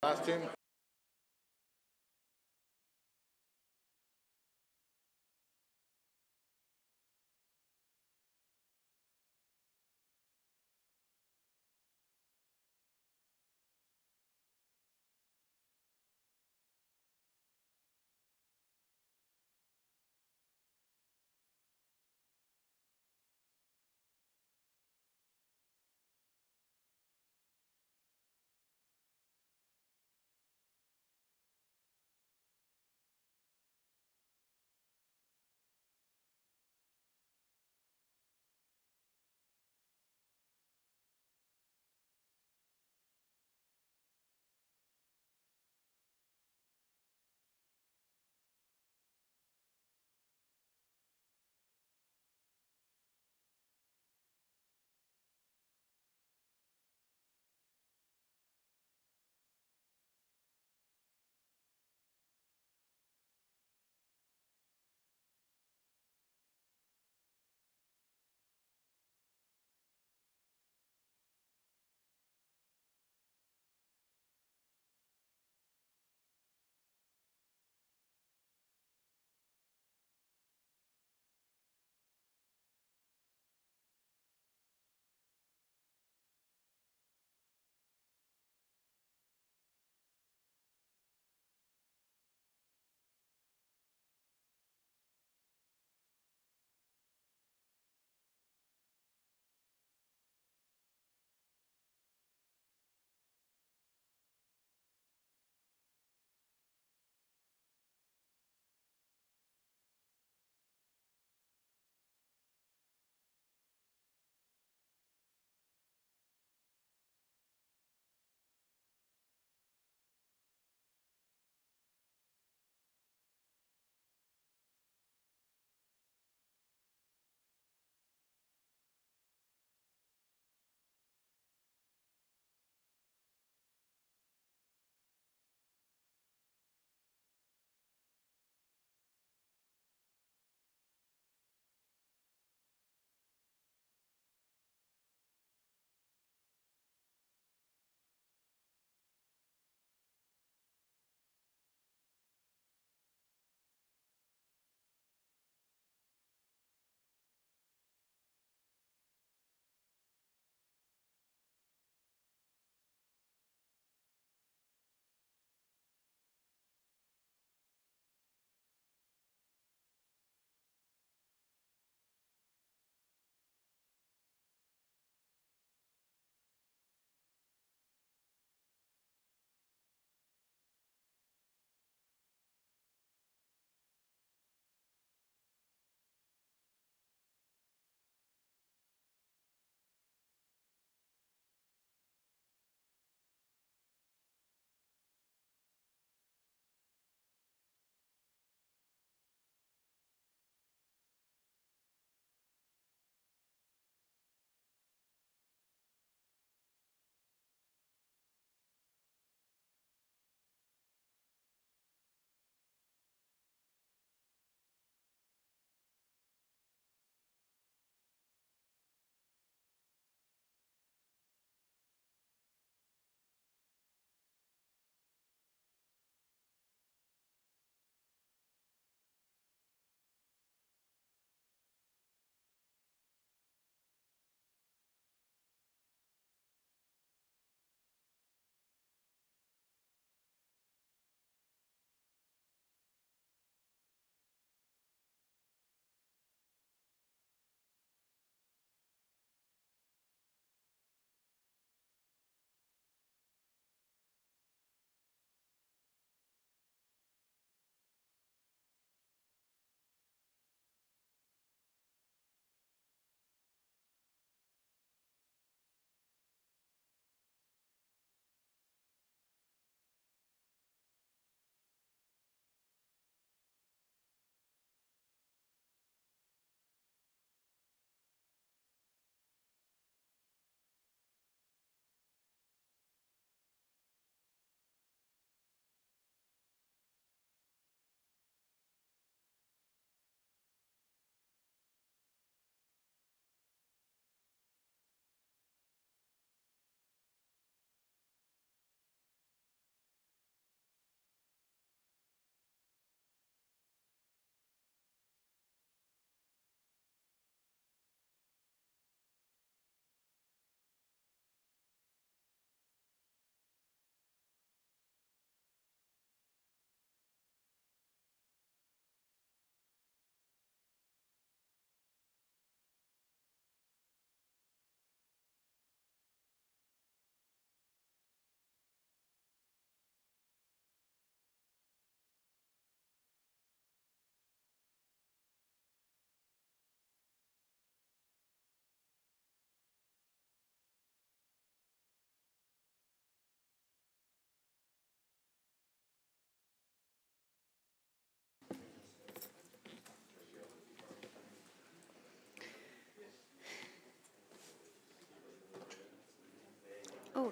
Austin.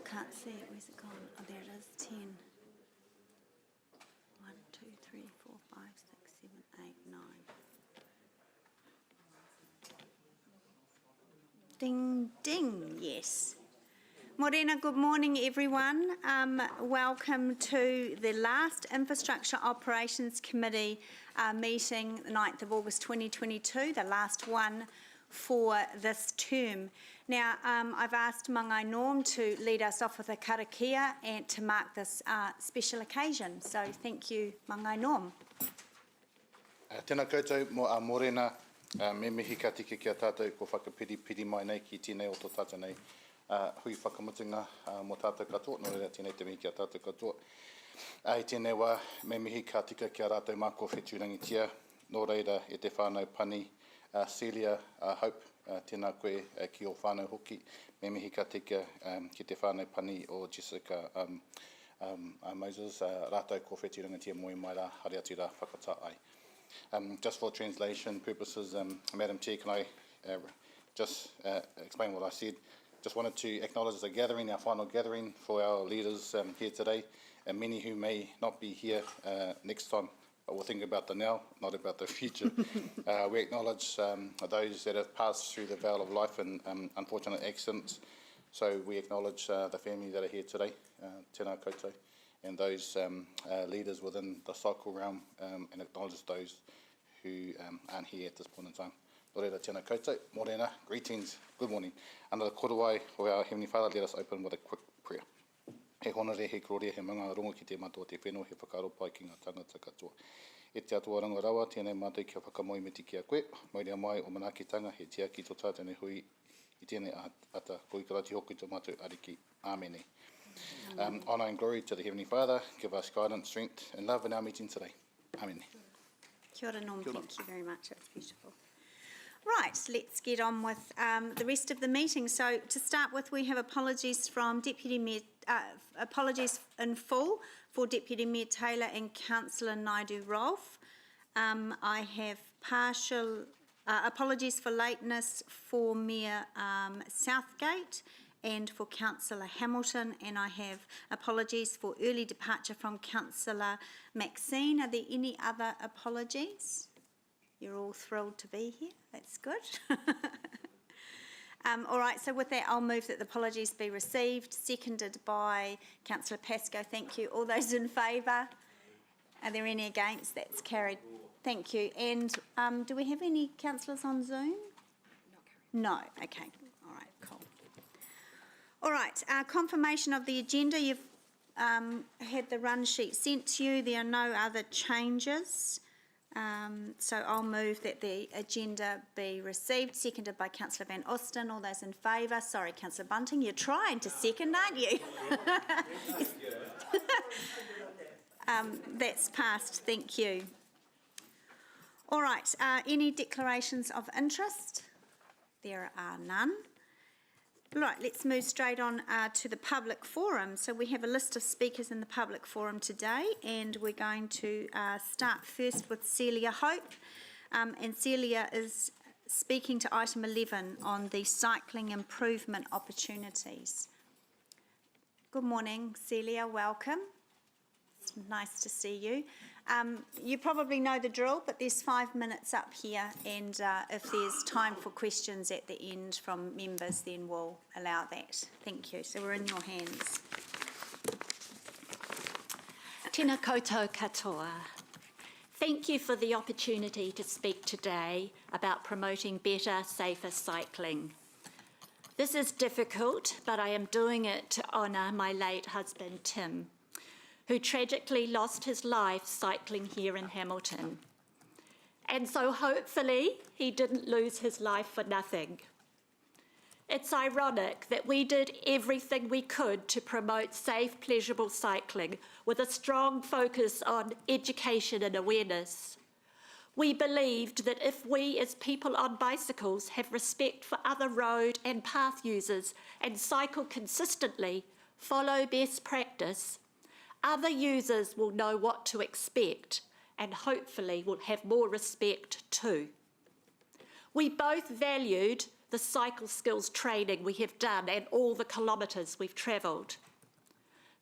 can't see it. Where's it gone? Oh, there it is. 10. 1, 2, 3, 4, 5, 6, 7, 8, 9. Ding, ding, yes. Morena, good morning everyone. Welcome to the last Infrastructure Operations Committee meeting, the 9th of August 2022, the last one for this term. Now, I've asked Mangai Norm to lead us off with a karakia and to mark this special occasion. So thank you, Mangai Norm. Tēnā koutou, Morena, me mihi ka tika ki a tātou ko whakapiri mai nei ki tēnei o tō tātou nei hui whakamutinga mō tātou katoa, no reira tēnei te mihi ki a tātou katoa. I tēnei wā, me mihi ka tika ki a rātou māko whetūrangitia, no reira e te whānau pani, Celia, Hope, tēnā koe ki o whānau hoki, me mihi ka tika ki te whānau pani o Jessica Moses, rātou ko whetūrangitia moi mai rā, hari atu rā whakata ai. Just for translation purposes, Madam Chair, can I just explain what I said? Just wanted to acknowledge the gathering, our final gathering for our leaders here today, and many who may not be here next time, but we'll think about the now, not about the future. We acknowledge those that have passed through the veil of life and unfortunate accidents, so we acknowledge the family that are here today, tēnā koutou, and those leaders within the cycle realm, and acknowledge those who aren't here at this point in time. Nō reira, tēnā koutou, morena, greetings, good morning. Under the korowai o our Heavenly Father, let us open with a quick prayer. He honore, he gloria, he manga rongo ki te matua, te whenua, he whakaropai ki ngā tangata katoa. E te atua ranga rawa, tēnei mātou kia whakamoimiti ki a koe, maurea mai o manakitanga, he tia ki tō tātene hui, I tēnei ata, koi karati hoki tō mātou ariki. Āmene. Honour and glory to the Heavenly Father, give us guidance, strength and love in our meeting today. Amen. Kia ora, Norm, thank you very much, that's beautiful. Right, let's get on with the rest of the meeting. So to start with, we have apologies from Deputy Mayor, apologies in full for Deputy Mayor Taylor and Councillor Naidu-Rolfe. I have partial apologies for lateness for Mayor Southgate and for Councillor Hamilton, and I have apologies for early departure from Councillor Maxine. Are there any other apologies? You're all thrilled to be here, that's good. All right, so with that, I'll move that the apologies be received, seconded by Councillor Pascoe. Thank you. All those in favour? Are there any against? That's carried. Thank you. And do we have any councillors on Zoom? No, okay. All right, cool. All right, confirmation of the agenda. You've had the run sheet sent to you. There are no other changes. So I'll move that the agenda be received, seconded by Councillor Van Osten. All those in favour? Sorry, Councillor Bunting, you're trying to second, aren't you? That's passed, thank you. All right, any declarations of interest? There are none. Right, let's move straight on to the public forum. So we have a list of speakers in the public forum today, and we're going to start first with Celia Hope. And Celia is speaking to item 11 on the cycling improvement opportunities. Good morning, Celia, welcome. It's nice to see you. You probably know the drill, but there's 5 minutes up here, and if there's time for questions at the end from members, then we'll allow that. Thank you. So we're in your hands. Tēnā koutou katoa. Thank you for the opportunity to speak today about promoting better, safer cycling. This is difficult, but I am doing it to honour my late husband, Tim, who tragically lost his life cycling here in Hamilton. And so hopefully he didn't lose his life for nothing. It's ironic that we did everything we could to promote safe, pleasurable cycling with a strong focus on education and awareness. We believed that if we as people on bicycles have respect for other road and path users and cycle consistently, follow best practice, other users will know what to expect and hopefully will have more respect too. We both valued the cycle skills training we have done and all the kilometres we've travelled.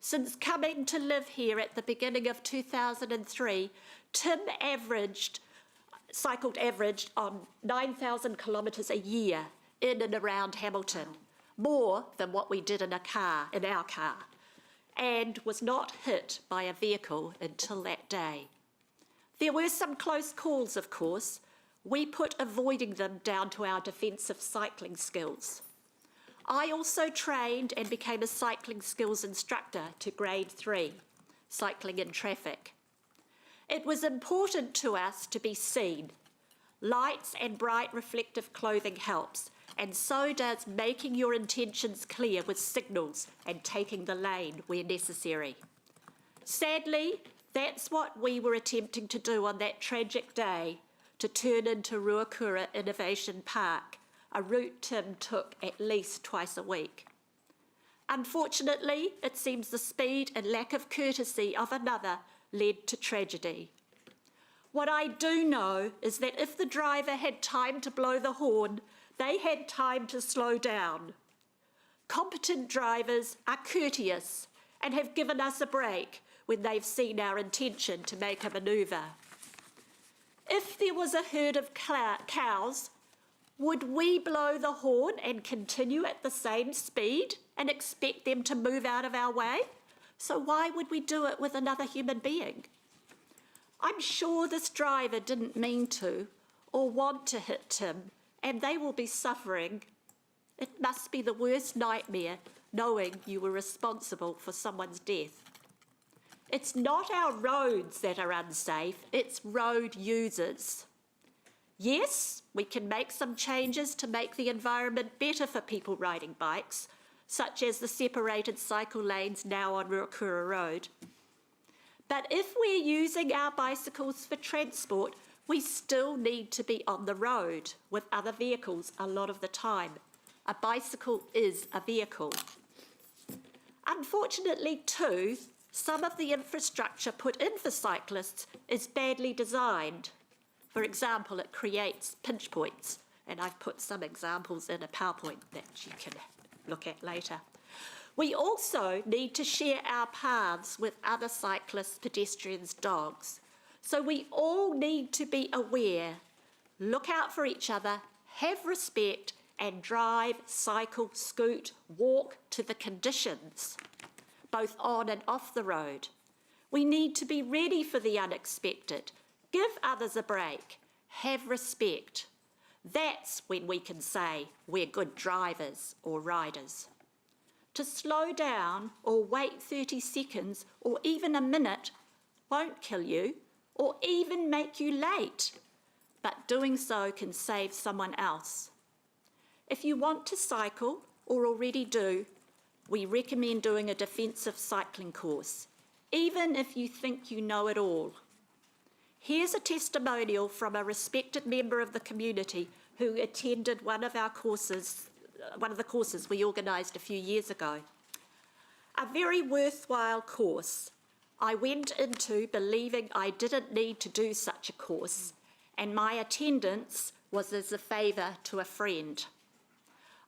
Since coming to live here at the beginning of 2003, Tim cycled averaged on 9,000 kilometres a year in and around Hamilton, more than what we did in our car, and was not hit by a vehicle until that day. There were some close calls, of course. We put avoiding them down to our defensive cycling skills. I also trained and became a cycling skills instructor to grade 3, cycling in traffic. It was important to us to be seen. Lights and bright reflective clothing helps, and so does making your intentions clear with signals and taking the lane where necessary. Sadly, that's what we were attempting to do on that tragic day to turn into Ruakura Innovation Park, a route Tim took at least twice a week. Unfortunately, it seems the speed and lack of courtesy of another led to tragedy. What I do know is that if the driver had time to blow the horn, they had time to slow down. Competent drivers are courteous and have given us a break when they've seen our intention to make a manoeuvre. If there was a herd of cows, would we blow the horn and continue at the same speed and expect them to move out of our way? So why would we do it with another human being? I'm sure this driver didn't mean to or want to hit Tim, and they will be suffering. It must be the worst nightmare knowing you were responsible for someone's death. It's not our roads that are unsafe, it's road users. Yes, we can make some changes to make the environment better for people riding bikes, such as the separated cycle lanes now on Ruakura Road. But if we're using our bicycles for transport, we still need to be on the road with other vehicles a lot of the time. A bicycle is a vehicle. Unfortunately, too, some of the infrastructure put in for cyclists is badly designed. For example, it creates pinch points, and I've put some examples in a PowerPoint that you can look at later. We also need to share our paths with other cyclists, pedestrians, dogs. So we all need to be aware, look out for each other, have respect, and drive, cycle, scoot, walk to the conditions, both on and off the road. We need to be ready for the unexpected, give others a break, have respect. That's when we can say we're good drivers or riders. To slow down or wait 30 seconds or even a minute won't kill you or even make you late, but doing so can save someone else. If you want to cycle or already do, we recommend doing a defensive cycling course, even if you think you know it all. Here's a testimonial from a respected member of the community who attended one of the courses we organised a few years ago. A very worthwhile course. I went into believing I didn't need to do such a course, and my attendance was as a favour to a friend.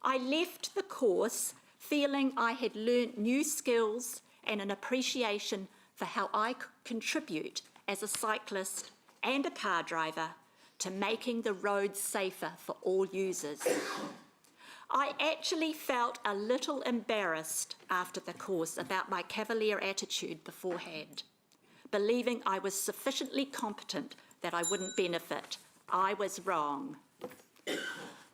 I left the course feeling I had learnt new skills and an appreciation for how I could contribute as a cyclist and a car driver to making the roads safer for all users. I actually felt a little embarrassed after the course about my cavalier attitude beforehand, believing I was sufficiently competent that I wouldn't benefit. I was wrong.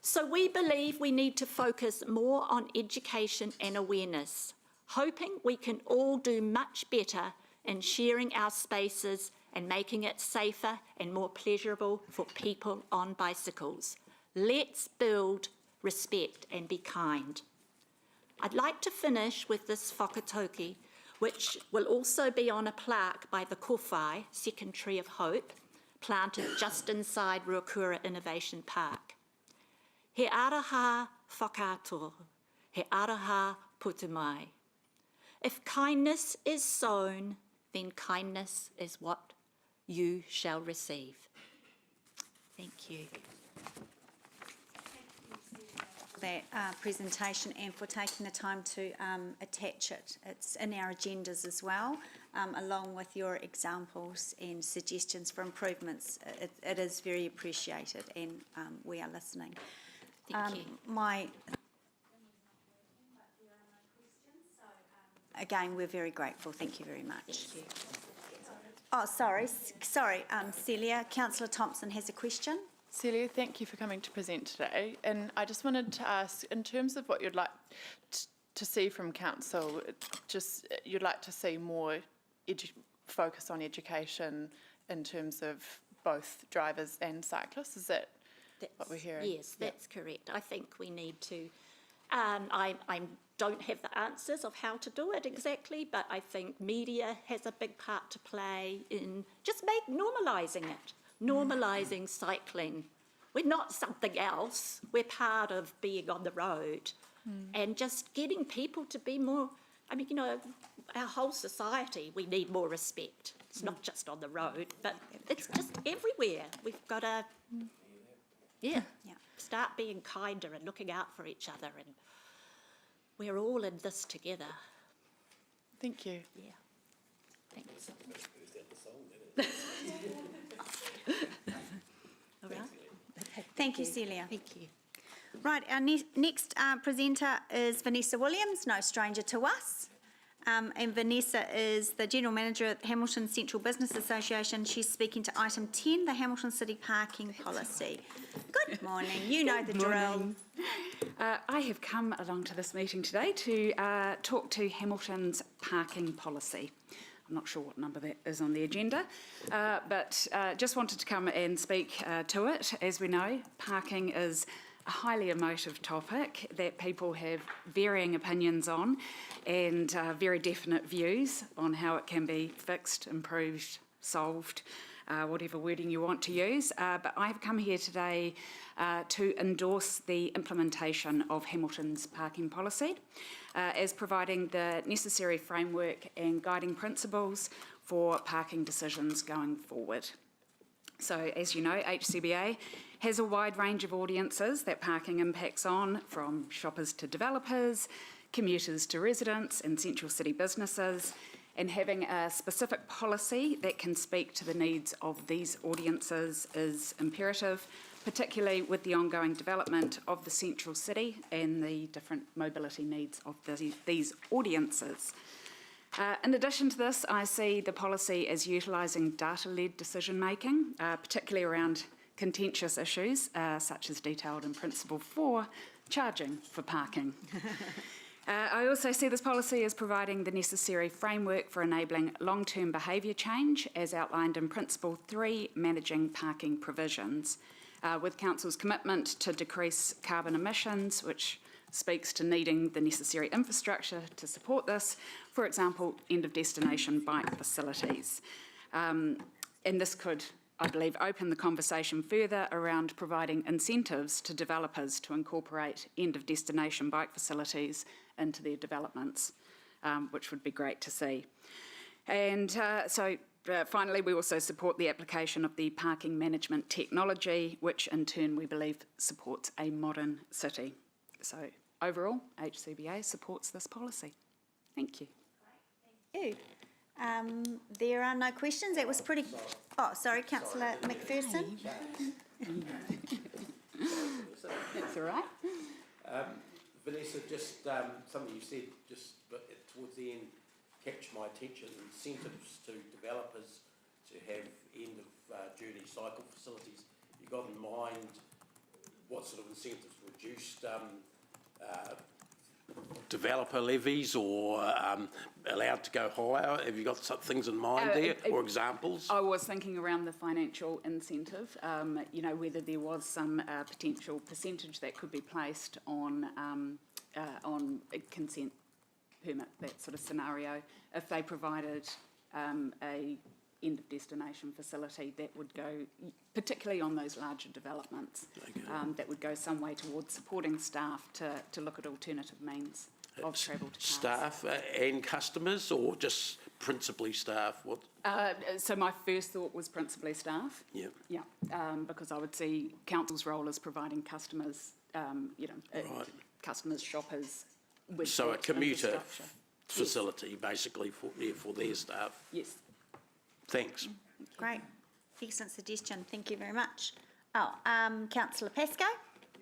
So we believe we need to focus more on education and awareness, hoping we can all do much better in sharing our spaces and making it safer and more pleasurable for people on bicycles. Let's build respect and be kind. I'd like to finish with this whakatauki, which will also be on a plaque by the Kowhai, Second Tree of Hope, planted just inside Ruakura Innovation Park. He araha whakatoa, he araha putumai. If kindness is sown, then kindness is what you shall receive. Thank you. that presentation and for taking the time to attach it. It's in our agendas as well, along with your examples and suggestions for improvements. It is very appreciated, and we are listening. Thank you. Again, we're very grateful. Thank you very much. Thank you. Oh, sorry, Celia. Councillor Thompson has a question. Celia, thank you for coming to present today. And I just wanted to ask, in terms of what you'd like to see from council, you'd like to see more focus on education in terms of both drivers and cyclists. Is that what we're hearing? Yes, that's correct. I think we need to. I don't have the answers of how to do it exactly, but I think media has a big part to play in just normalising it. Normalising cycling. We're not something else. We're part of being on the road and just getting people to be more, our whole society, we need more respect. It's not just on the road, but it's just everywhere. We've got to, start being kinder and looking out for each other, and we're all in this together. Thank you. Yeah. Thanks. All right. Thank you, Celia. Thank you. Right, our next presenter is Vanessa Williams, no stranger to us. And Vanessa is the General Manager at Hamilton Central Business Association. She's speaking to item 10, the Hamilton City Parking Policy. Good morning. You know the drill. I have come along to this meeting today to talk to Hamilton's parking policy. I'm not sure what number that is on the agenda, but just wanted to come and speak to it. As we know, parking is a highly emotive topic that people have varying opinions on and very definite views on how it can be fixed, improved, solved, whatever wording you want to use. But I have come here today to endorse the implementation of Hamilton's parking policy as providing the necessary framework and guiding principles for parking decisions going forward. So, as you know, HCBA has a wide range of audiences that parking impacts on, from shoppers to developers, commuters to residents and central city businesses, and having a specific policy that can speak to the needs of these audiences is imperative, particularly with the ongoing development of the central city and the different mobility needs of these audiences. In addition to this, I see the policy as utilising data-led decision-making, particularly around contentious issues such as detailed in Principle 4, charging for parking. I also see this policy as providing the necessary framework for enabling long-term behaviour change, as outlined in Principle 3, managing parking provisions, with Council's commitment to decrease carbon emissions, which speaks to needing the necessary infrastructure to support this, for example, end-of-destination bike facilities. And this could, I believe, open the conversation further around providing incentives to developers to incorporate end-of-destination bike facilities into their developments, which would be great to see. And finally, we also support the application of the parking management technology, which in turn we believe supports a modern city. So overall, HCBA supports this policy. Thank you. Thank you. There are no questions. That was pretty... Oh, sorry, Councillor McPherson. That's all right. Vanessa, just something you said just towards the end captured my attention. Incentives to developers to have end-of-journey cycle facilities. You got in mind what sort of incentives? Reduced developer levies or allowed to go higher? Have you got some things in mind there or examples? I was thinking around the financial incentive, whether there was some potential percentage that could be placed on a consent permit, that sort of scenario, if they provided a end-of-destination facility that would go, particularly on those larger developments, that would go some way towards supporting staff to look at alternative means of travel to cars. Staff and customers, or just principally staff? What? So my first thought was principally staff. Yeah. Yeah, because I would see council's role as providing customers customers, shoppers. With So a that commuter infrastructure. facility, basically, for their staff. Yes. Thanks. Great. Excellent suggestion. Thank you very much. Councillor Pascoe?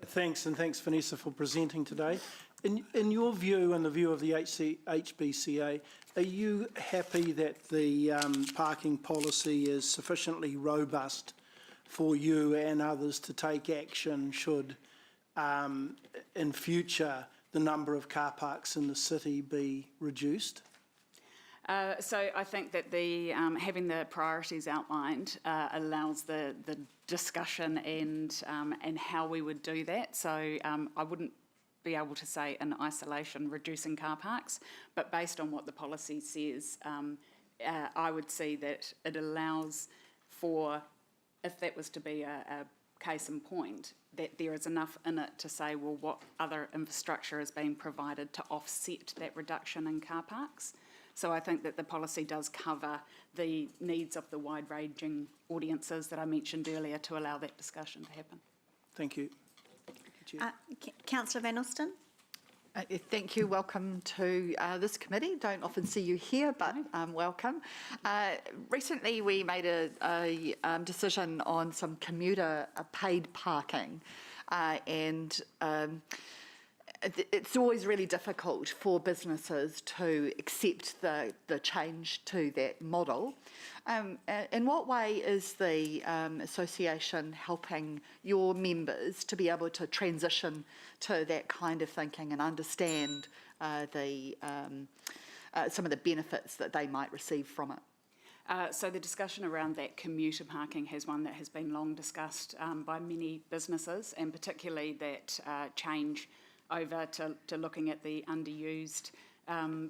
Thanks, and thanks, Vanessa, for presenting today. In your view and the view of the HBCA, are you happy that the parking policy is sufficiently robust for you and others to take action should, in future, the number of car parks in the city be reduced? So I think that the having the priorities outlined allows the discussion and how we would do that. So I wouldn't be able to say in isolation reducing car parks, but based on what the policy says, I would see that it allows for, if that was to be a case in point, that there is enough in it to say, well, what other infrastructure is being provided to offset that reduction in car parks. So I think that the policy does cover the needs of the wide-ranging audiences that I mentioned earlier to allow that discussion to happen. Thank you. Councillor Van Alsten? Thank you. Welcome to this committee. Don't often see you here, but welcome. Recently, we made a decision on some commuter paid parking, and it's always really difficult for businesses to accept the change to that model. In what way is the association helping your members to be able to transition to that kind of thinking and understand some of the benefits that they might receive from it? So the discussion around that commuter parking has one that has been long discussed by many businesses, and particularly that change over to looking at the underused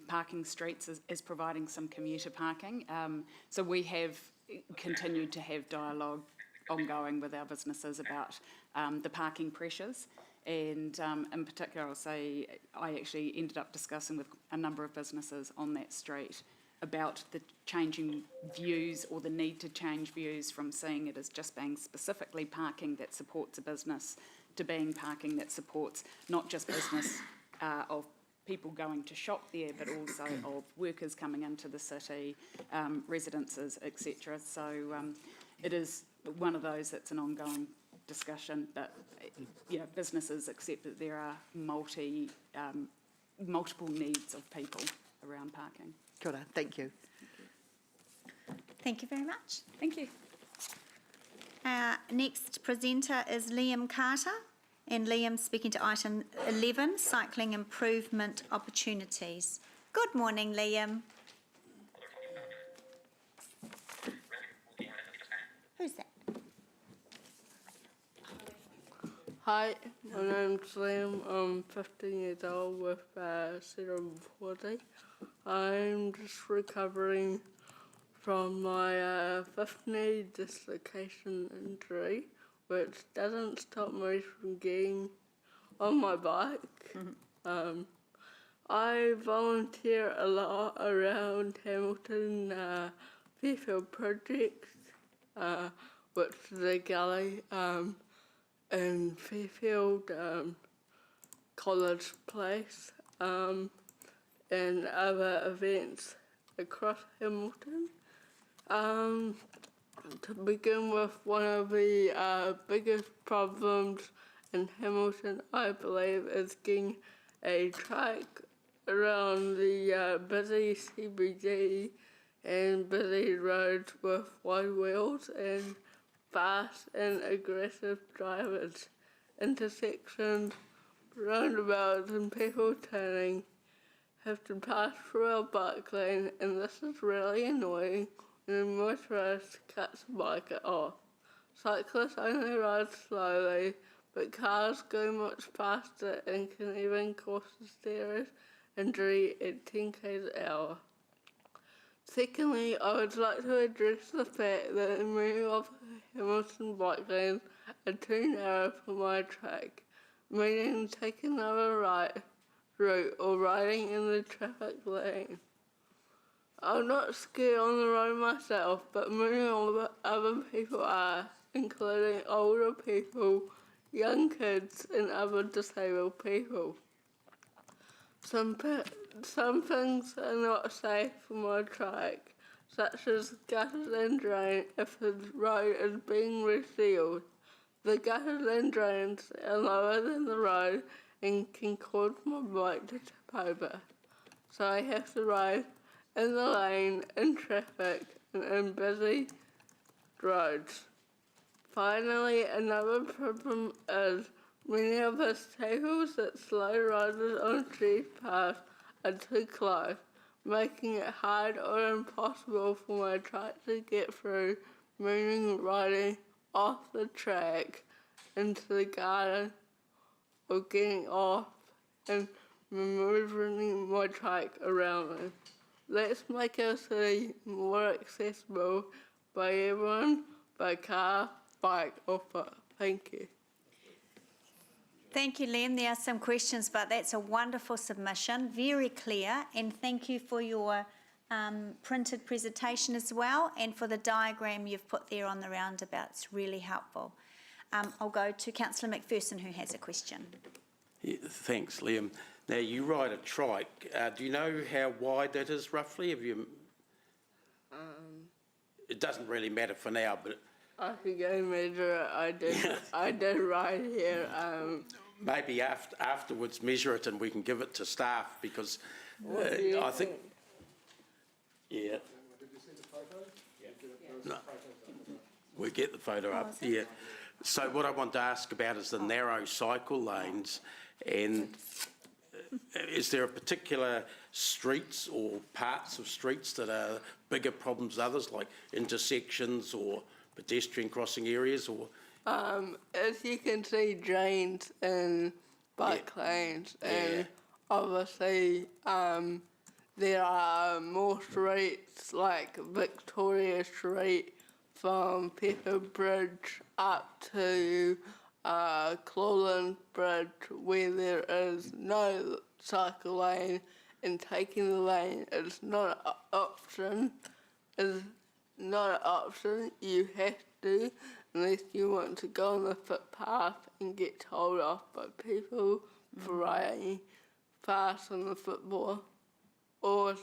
parking streets as providing some commuter parking. So we have continued to have dialogue ongoing with our businesses about the parking pressures, and in particular I'll say I actually ended up discussing with a number of businesses on that street about the changing views or the need to change views from seeing it as just being specifically parking that supports a business to being parking that supports not just business of people going to shop there, but also of workers coming into the city, residences, etc. So it is one of those that's an ongoing discussion, but businesses accept that there are multiple needs of people around parking. Kia ora. Thank you. Thank you very much. Thank you. Next presenter is Liam Carter, and Liam's speaking to item 11, cycling improvement opportunities. Good morning, Liam. Who's that? Hi, my name's Liam. I'm 15 years old with cerebral palsy. I'm just recovering from my fifth knee dislocation injury, which doesn't stop me from getting on my bike. Mm-hmm. I volunteer a lot around Hamilton Fairfield projects, which is a gully in Fairfield, College Place, and other events across Hamilton. To begin with, one of the biggest problems in Hamilton, I believe, is getting a trike around the busy CBD and busy roads with wide wheels and fast and aggressive drivers, intersections, roundabouts and people turning have to pass through our bike lane, and this is really annoying when a motorist cuts the bike off. Cyclists only ride slowly, but cars go much faster and can even cause a serious injury at 10 km/h. Secondly, I would like to address the fact that many of Hamilton bike lanes are too narrow for my trike, meaning taking another right route or riding in the traffic lane. I'm not scared on the road myself, but many other people are, including older people young kids and other disabled people. Some things are not safe for my trike, such as gutters and drain if the road is being resealed. The gutters and drains are lower than the road and can cause my bike to tip over. So I have to ride in the lane, in traffic, and in busy roads. Finally, another problem is many of the obstacles that slow riders on street paths are too close, making it hard or impossible for my trike to get through, meaning riding off the track into the garden or getting off and maneuvering my trike around me. Let's make our city more accessible by everyone, by car, bike or foot. Thank you. Thank you, Liam. There are some questions, but that's a wonderful submission, very clear, and thank you for your printed presentation as well, and for the diagram you've put there on the roundabout. It's really helpful. I'll go to Councillor McPherson, who has a question. Yeah, thanks, Liam. Now, you ride a trike. Do you know how wide that is roughly? Have you? It doesn't really matter for now, but I could go measure it. I did ride here. Maybe afterwards measure it and we can give it to staff, because I think. Yeah. Did you see the photo? Yeah. No. We'll get the photo up. Yeah. So what I want to ask about is the narrow cycle lanes, and is there a particular streets or parts of streets that are bigger problems than others, like intersections or pedestrian crossing areas, or? As you can see, drains and bike lanes, and obviously there are more streets like Victoria Street from Pepper Bridge up to Clawland Bridge, where there is no cycle lane, and taking the lane is not an option. You have to, unless you want to go on the footpath and get told off by people for riding fast on the football, or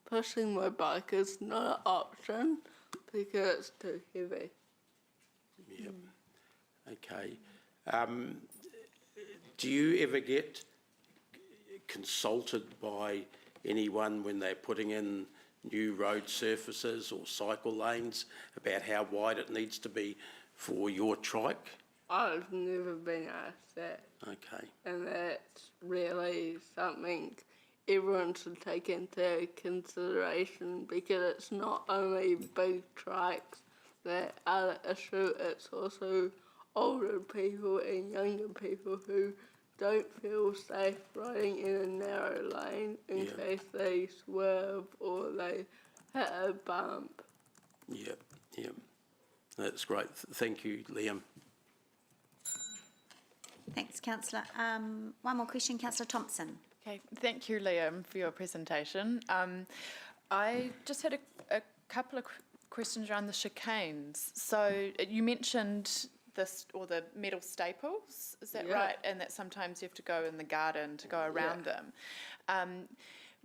pushing my bike is not an option because it's too heavy. Yep. Okay. Do you ever get consulted by anyone when they're putting in new road surfaces or cycle lanes about how wide it needs to be for your trike? I've never been asked that. Okay. And that's really something everyone should take into consideration, because it's not only big trikes that are the issue, it's also older people and younger people who don't feel safe riding in a narrow lane in case they swerve or they hit a bump. Yep, yep. That's great. Thank you, Liam. Thanks, Councillor. One more question, Councillor Thompson. Okay, thank you, Liam, for your presentation. I just had a couple of questions around the chicanes. So you mentioned this, or the metal staples, is that right? And that sometimes you have to go in the garden to go around them.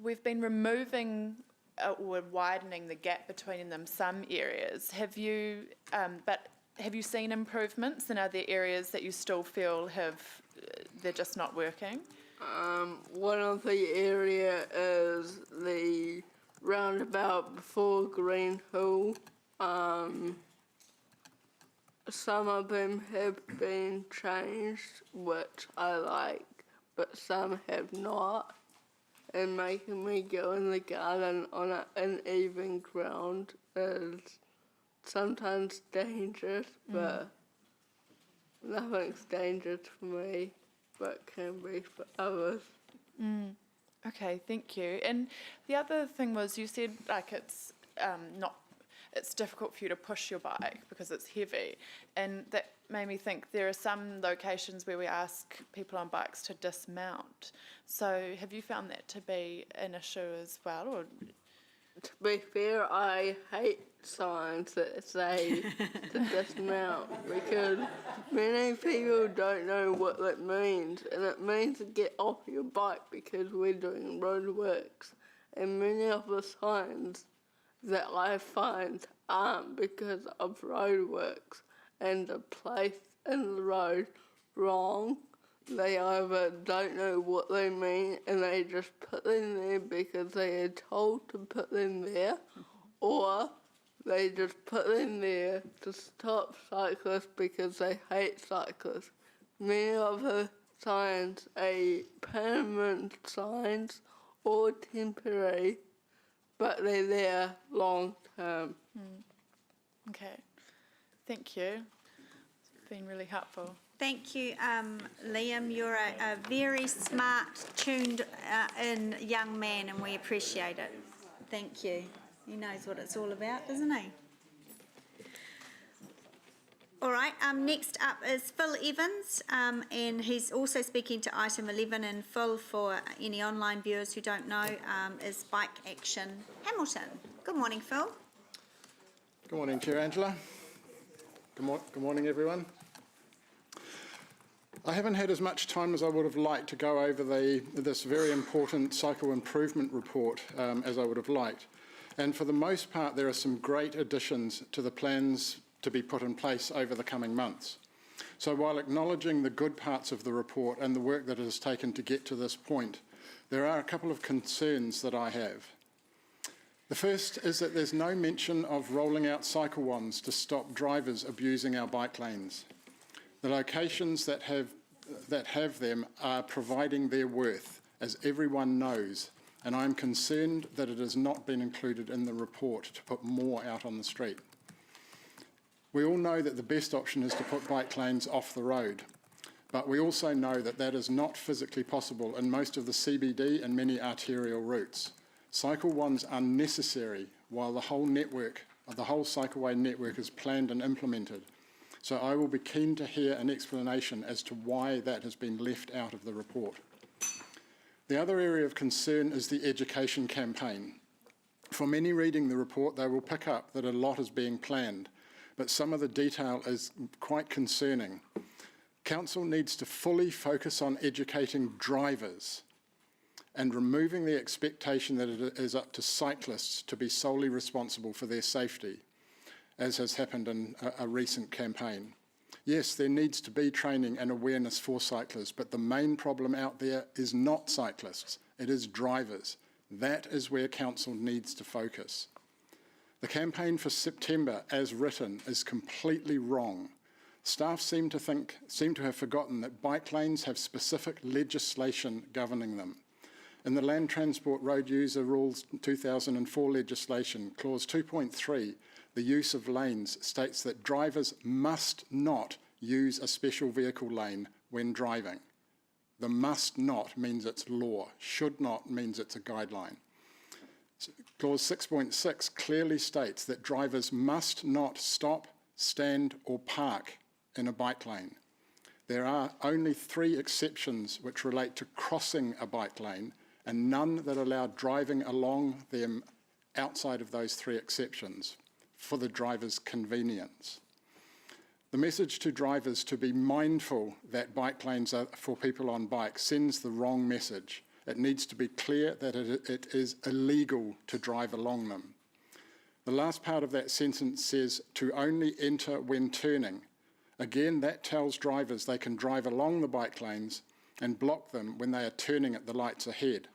We've been removing or widening the gap between them some areas. Have you seen improvements in other areas that you still feel they're just not working? One of the area is the roundabout before Green Hill. Some of them have been changed, which I like, but some have not. And making me go in the garden on an uneven ground is sometimes dangerous, but nothing's dangerous for me, but can be for others. Okay, thank you. And the other thing was, you said it's difficult for you to push your bike because it's heavy, and that made me think there are some locations where we ask people on bikes to dismount. So have you found that to be an issue as well? Or? to be fair, I hate signs that say to dismount because many people don't know what that means, and it means to get off your bike because we're doing roadworks. And many of the signs that I find aren't because of roadworks and the place in the road wrong. They either don't know what they mean and they just put them there because they are told to put them there, or they just put them there to stop cyclists because they hate cyclists. Many of the signs are permanent signs or temporary, but they're there long term. Okay, thank you. It's been really helpful. Thank you, Liam. You're a very smart, tuned-in young man, and we appreciate it. Thank you. He knows what it's all about, doesn't he? All right, next up is Phil Evans, and he's also speaking to item 11, and Phil, for any online viewers who don't know, is Bike Action Hamilton. Good morning, Phil. Good morning, Chair Angela. Good morning, everyone. I haven't had as much time as I would have liked to go over this very important cycle improvement report as I would have liked. And for the most part, there are some great additions to the plans to be put in place over the coming months. So while acknowledging the good parts of the report and the work that it has taken to get to this point, there are a couple of concerns that I have. The first is that there's no mention of rolling out cycle wands to stop drivers abusing our bike lanes. The locations that have them are providing their worth, as everyone knows, and I'm concerned that it has not been included in the report to put more out on the street. We all know that the best option is to put bike lanes off the road, but we also know that that is not physically possible in most of the CBD and many arterial routes. Cycle wands are necessary while the whole cycleway network is planned and implemented. So I will be keen to hear an explanation as to why that has been left out of the report. The other area of concern is the education campaign. For many reading the report, they will pick up that a lot is being planned, but some of the detail is quite concerning. Council needs to fully focus on educating drivers and removing the expectation that it is up to cyclists to be solely responsible for their safety, as has happened in a recent campaign. Yes, there needs to be training and awareness for cyclists, but the main problem out there is not cyclists, it is drivers. That is where Council needs to focus. The campaign for September, as written, is completely wrong. Staff seem to have forgotten that bike lanes have specific legislation governing them. In the Land Transport Road User Rules 2004 legislation, clause 2.3, the use of lanes states that drivers must not use a special vehicle lane when driving. The must not means it's law, should not means it's a guideline. Clause 6.6 clearly states that drivers must not stop, stand or park in a bike lane. There are only 3 exceptions which relate to crossing a bike lane and none that allow driving along them outside of those 3 exceptions for the driver's convenience. The message to drivers to be mindful that bike lanes are for people on bikes sends the wrong message. It needs to be clear that it is illegal to drive along them. The last part of that sentence says to only enter when turning. Again, that tells drivers they can drive along the bike lanes and block them when they are turning at the lights ahead.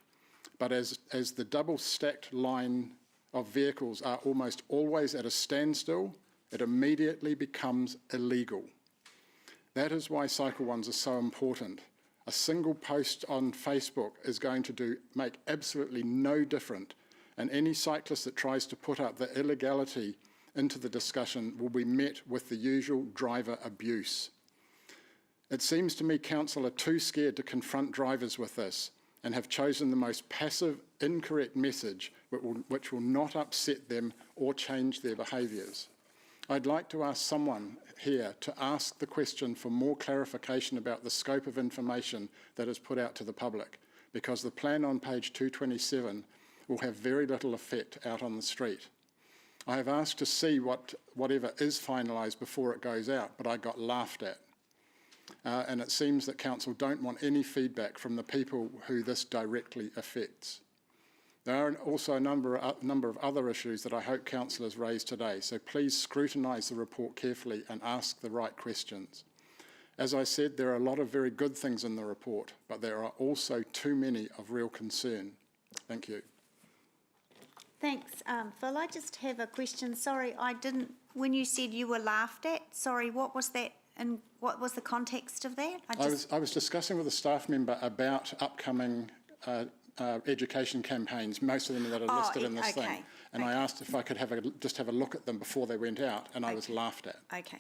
But as the double-stacked line of vehicles are almost always at a standstill, it immediately becomes illegal. That is why cycle wands are so important. A single post on Facebook is going to make absolutely no difference, and any cyclist that tries to put up the illegality into the discussion will be met with the usual driver abuse. It seems to me Council are too scared to confront drivers with this and have chosen the most passive, incorrect message which will not upset them or change their behaviours. I'd like to ask someone here to ask the question for more clarification about the scope of information that is put out to the public, because the plan on page 227 will have very little effect out on the street. I have asked to see whatever is finalised before it goes out, but I got laughed at. And it seems that council don't want any feedback from the people who this directly affects. There are also a number of other issues that I hope councillors raise today, so please scrutinise the report carefully and ask the right questions. As I said, there are a lot of very good things in the report, but there are also too many of real concern. Thank you. Thanks, Phil. I just have a question. Sorry, I didn't, when you said you were laughed at, sorry, what was that and what was the context of that? I was discussing with a staff member about upcoming education campaigns, most of them that are listed in this thing. And I asked if I could just have a look at them before they went out, and I was laughed at. Okay.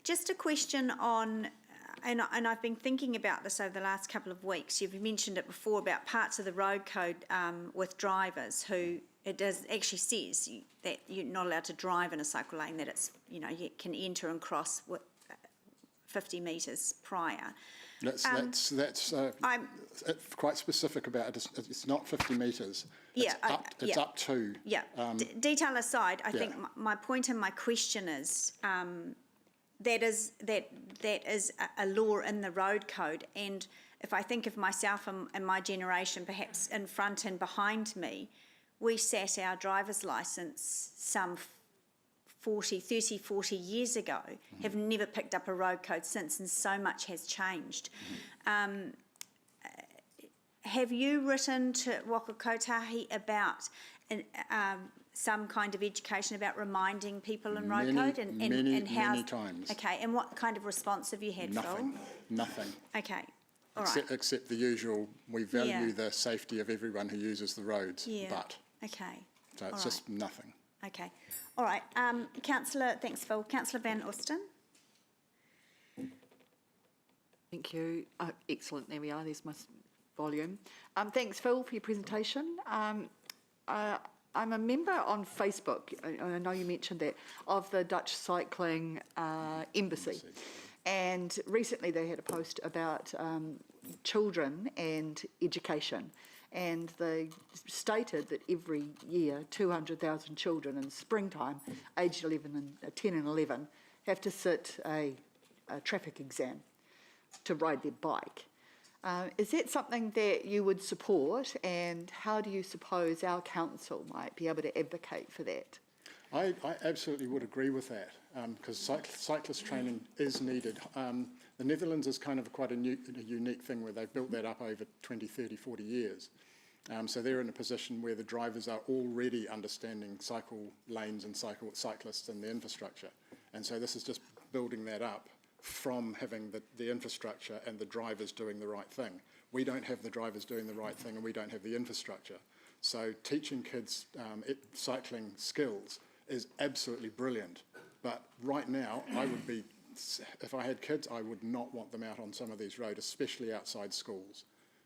Just a question on, and I've been thinking about this over the last couple of weeks. You've mentioned it before about parts of the road code with drivers who it does actually says that you're not allowed to drive in a cycle lane, that it's, you know, you can enter and cross 50 metres prior. That's quite specific about it. It's not 50 metres. Yeah, it's up to. Yeah. Detail aside, I think my point and my question is that is a law in the road code, and if I think of myself and my generation, perhaps in front and behind me, we sat our driver's licence some 30, 40 years ago, have never picked up a road code since, and so much has changed. Have you written to Waka Kotahi about some kind of education about reminding people in road code? And how, many times. Okay, and what kind of response have you had, Nothing. Phil? Nothing. Okay, all right. Except the usual, we value the safety of everyone who uses the roads, but. Okay. So it's just nothing. Okay. All right. Councillor, thanks, Phil. Councillor Van Oosten. Thank you. Excellent. There we are. There's my volume. Thanks, Phil, for your presentation. I'm a member on Facebook, I know you mentioned that, of the Dutch Cycling Embassy. And recently they had a post about children and education. And they stated that every year 200,000 children in springtime, aged 10 and 11, have to sit a traffic exam to ride their bike. Is that something that you would support, and how do you suppose our council might be able to advocate for that? I absolutely would agree with that, because cyclist training is needed. The Netherlands is kind of quite a unique thing where they've built that up over 20, 30, 40 years. So they're in a position where the drivers are already understanding cycle lanes and cyclists and the infrastructure. And so this is just building that up from having the infrastructure and the drivers doing the right thing. We don't have the drivers doing the right thing, and we don't have the infrastructure. So teaching kids cycling skills is absolutely brilliant. But right now, if I had kids, I would not want them out on some of these roads, especially outside schools,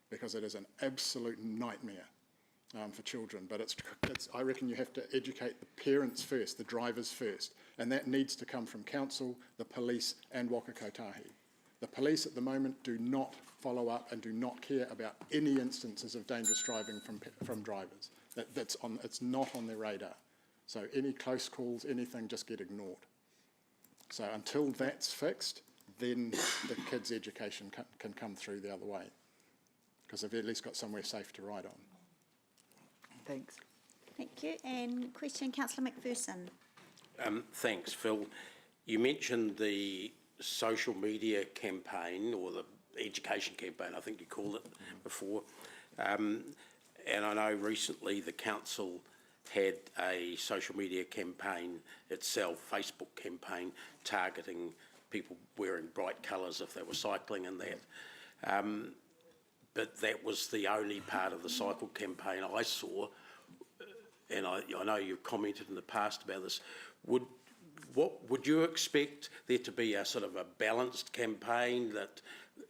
because it is an absolute nightmare for children. But I reckon you have to educate the parents first, the drivers first, and that needs to come from council, the police, and Waka Kotahi. The police at the moment do not follow up and do not care about any instances of dangerous driving from drivers. It's not on their radar. So any close calls, anything, just get ignored. So until that's fixed, then the kids' education can come through the other way, because they've at least got somewhere safe to ride on. Thanks. Thank you. And question, Councillor McPherson. Thanks, Phil. You mentioned the social media campaign, or the education campaign, I think you called it before. And I know recently the council had a social media campaign itself, Facebook campaign, targeting people wearing bright colours if they were cycling and that. But that was the only part of the cycle campaign I saw, and I know you've commented in the past about this. Would you expect there to be a sort of a balanced campaign, that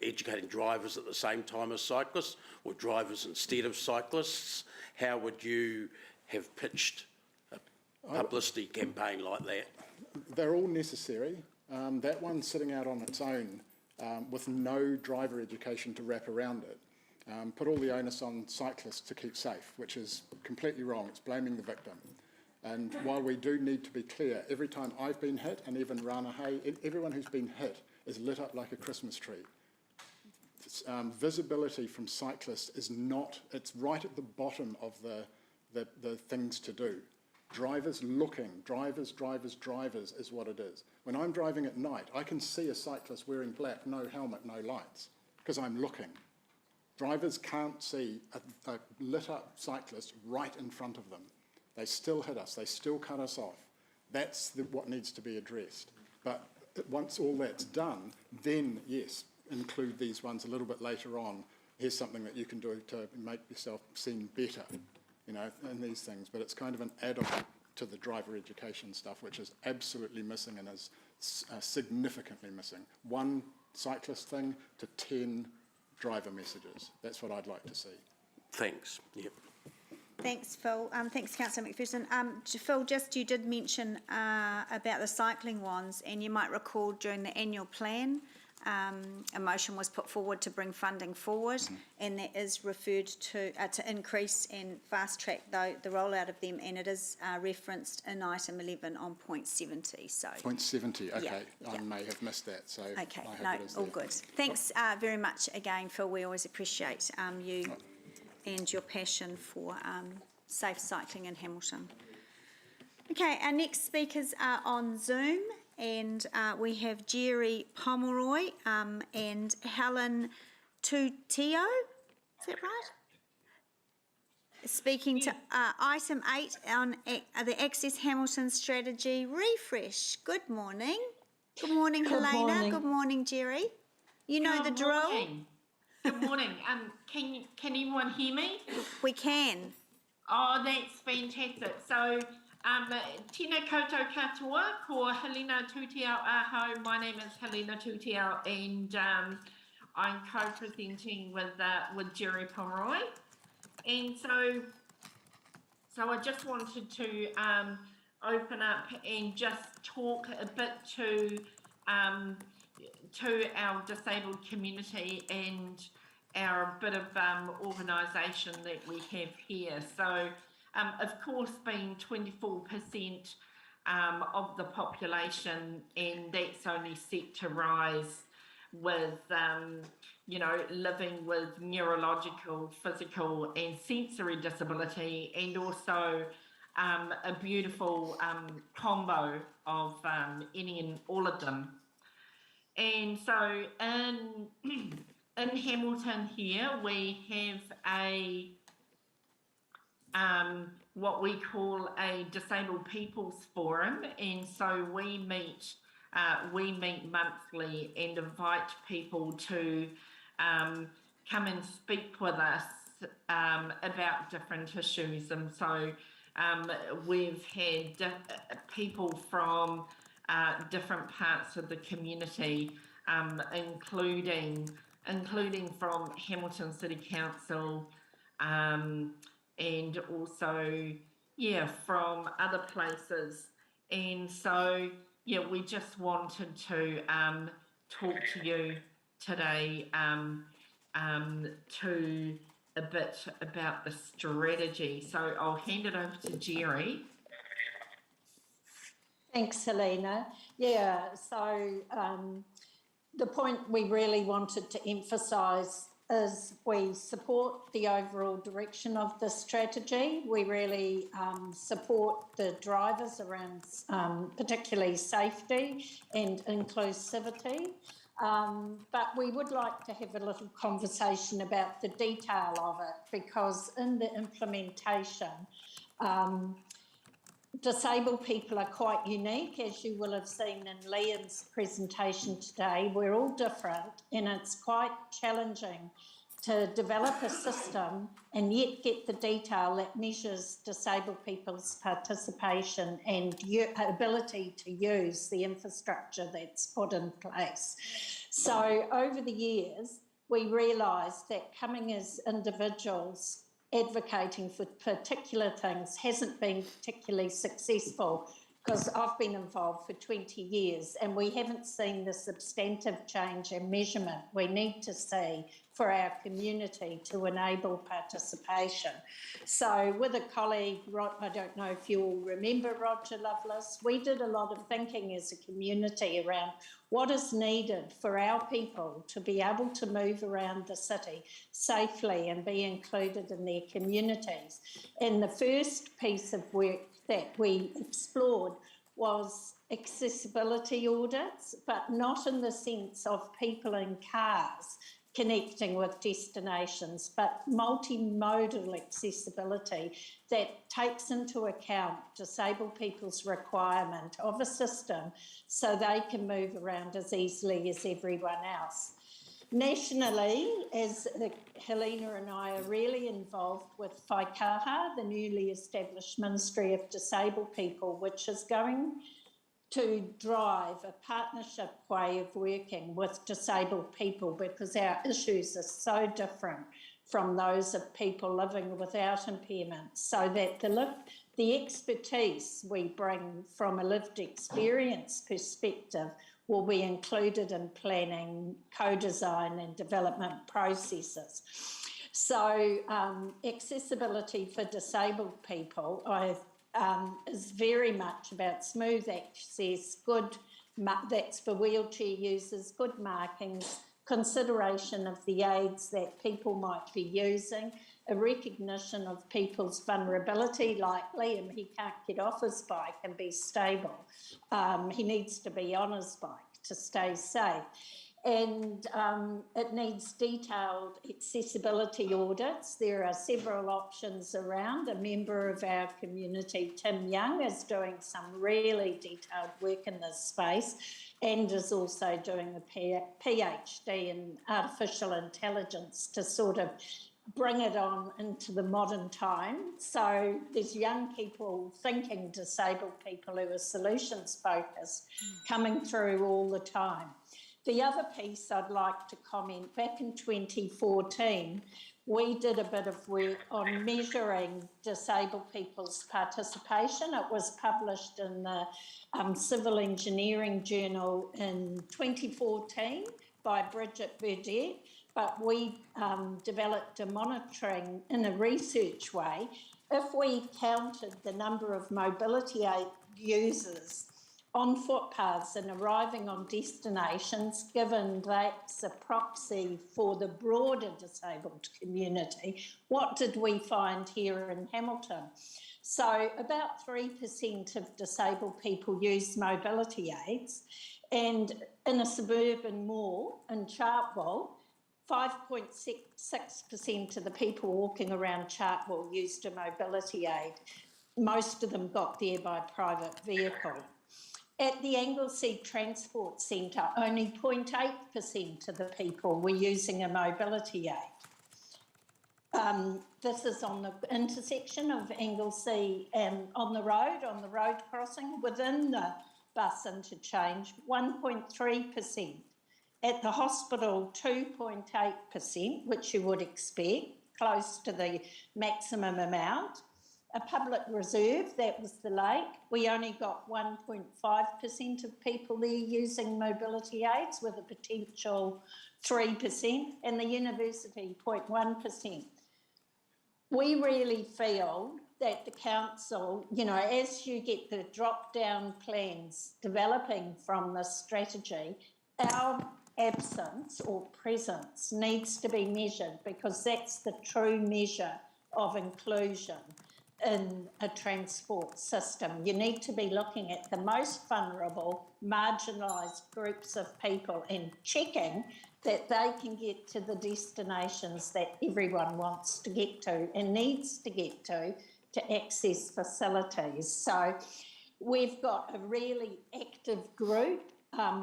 educating drivers at the same time as cyclists, or drivers instead of cyclists? How would you have pitched a publicity campaign like that? They're all necessary. That one sitting out on its own with no driver education to wrap around it put all the onus on cyclists to keep safe, which is completely wrong. It's blaming the victim. And while we do need to be clear, every time I've been hit, and even Rana Hay, everyone who's been hit is lit up like a Christmas tree. Visibility from cyclists is not, it's right at the bottom of the things to do. Drivers looking, drivers is what it is. When I'm driving at night, I can see a cyclist wearing black, no helmet, no lights, because I'm looking. Drivers can't see a lit up cyclist right in front of them. They still hit us, they still cut us off. That's what needs to be addressed. But once all that's done, then yes, include these ones a little bit later on. Here's something that you can do to make yourself seem better, you know, in these things. But it's kind of an add-on to the driver education stuff, which is absolutely missing and is significantly missing. One cyclist thing to 10 driver messages. That's what I'd like to see. Thanks. Yep. Thanks, Phil. Thanks, Councillor McPherson. Phil, you did mention about the cycling ones, and you might recall during the annual plan, a motion was put forward to bring funding forward, and that is referred to increase and fast track the rollout of them, and it is referenced in item 11 on point 70. So point 70. Okay, yeah, I may have missed that. So okay, I hope no, it is all there. good. Thanks very much again, Phil. We always appreciate you and your passion for safe cycling in Hamilton. Okay, our next speakers are on Zoom, and we have Jerry Pomeroy and Helen Tutio, is that right? Speaking to item 8 on the Access Hamilton Strategy Refresh. Good morning. Good morning, Helena. Morning. Good morning, Jerry. You know the drill. Morning. Good morning. Can anyone hear me? We can. Oh, that's fantastic. So, tēnā koutou katoa, ko Helena Tūtiao aho. My name is Helena Tūtiao, and I'm co-presenting with Jerry Pomeroy. And so I just wanted to open up and just talk a bit to our disabled community and our bit of organisation that we have here. So, of course, being 24% of the population, and that's only set to rise with, living with neurological, physical and sensory disability, and also a beautiful combo of any and all of them. And so in Hamilton here, we have what we call a Disabled People's Forum, and so we meet monthly and invite people to come and speak with us about different issues. And so we've had people from different parts of the community, including from Hamilton City Council, and also, from other places. And so, we just wanted to talk to you today to a bit about the strategy. So I'll hand it over to Jerry. Thanks, Helena. So the point we really wanted to emphasise is we support the overall direction of the strategy. We really support the drivers around particularly safety and inclusivity. But we would like to have a little conversation about the detail of it, because in the implementation, disabled people are quite unique, as you will have seen in Liam's presentation today. We're all different, and it's quite challenging to develop a system and yet get the detail that measures disabled people's participation and ability to use the infrastructure that's put in place. So over the years, we realised that coming as individuals advocating for particular things hasn't been particularly successful because I've been involved for 20 years and we haven't seen the substantive change and measurement we need to see for our community to enable participation. So with a colleague, I don't know if you all remember Roger Lovelace, we did a lot of thinking as a community around what is needed for our people to be able to move around the city safely and be included in their communities. And the first piece of work that we explored was accessibility audits, but not in the sense of people in cars connecting with destinations, but multimodal accessibility that takes into account disabled people's requirement of a system so they can move around as easily as everyone else. Nationally, as Helena and I are really involved with Whaikaha, the newly established Ministry of Disabled People, which is going to drive a partnership way of working with disabled people because our issues are so different from those of people living without impairment, so that the expertise we bring from a lived experience perspective will be included in planning, co-design and development processes. So accessibility for disabled people is very much about smooth access, that's for wheelchair users, good markings, consideration of the aids that people might be using, a recognition of people's vulnerability, like Liam, he can't get off his bike and be stable. He needs to be on his bike to stay safe. And it needs detailed accessibility audits. There are several options around. A member of our community, Tim Young, is doing some really detailed work in this space and is also doing a PhD in artificial intelligence to sort of bring it on into the modern time. So there's young people thinking disabled people who are solutions focused coming through all the time. The other piece I'd like to comment, back in 2014, we did a bit of work on measuring disabled people's participation. It was published in the Civil Engineering Journal in 2014 by Bridget Burdett, but we developed a monitoring in a research way. If we counted the number of mobility aid users on footpaths and arriving on destinations, given that's a proxy for the broader disabled community, what did we find here in Hamilton? So about 3% of disabled people use mobility aids, and in a suburban mall in Chartwell, 5.6% of the people walking around Chartwell used a mobility aid. Most of them got there by private vehicle. At the Anglesea Transport Centre, only 0.8% of the people were using a mobility aid. This is on the intersection of Anglesea and on the road crossing within the bus interchange, 1.3%. At the hospital, 2.8%, which you would expect, close to the maximum amount. A public reserve, that was the lake, we only got 1.5% of people there using mobility aids with a potential 3%, and the university 0.1%. We really feel that the council, as you get the drop-down plans developing from this strategy, our absence or presence needs to be measured because that's the true measure of inclusion in a transport system. You need to be looking at the most vulnerable, marginalised groups of people and checking that they can get to the destinations that everyone wants to get to and needs to get to access facilities. So we've got a really active group.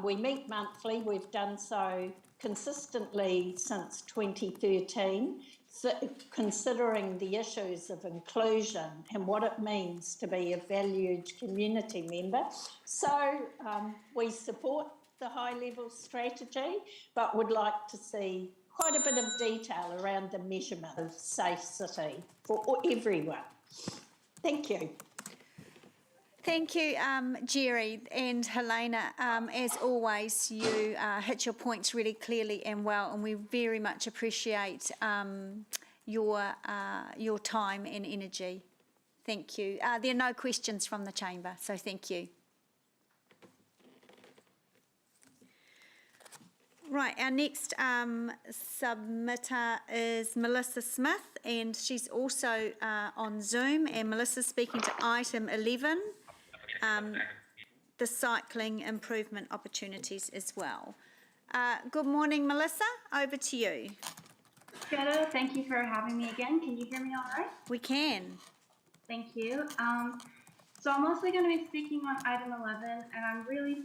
We meet monthly. We've done so consistently since 2013. So considering the issues of inclusion and what it means to be a valued community member. So we support the high-level strategy, but would like to see quite a bit of detail around the measurement of safe city for everyone. Thank you. Thank you, Jerry and Helena. As always, you hit your points really clearly and well, and we very much appreciate your time and energy. Thank you. There are no questions from the chamber, so thank you. Right, our next submitter is Melissa Smith, and she's also on Zoom. And Melissa's speaking to item 11, the cycling improvement opportunities as well. Good morning, Melissa. Over to you. Hello, thank you for having me again. Can you hear me all right? We can. Thank you. So I'm mostly going to be speaking on item 11, and I'm really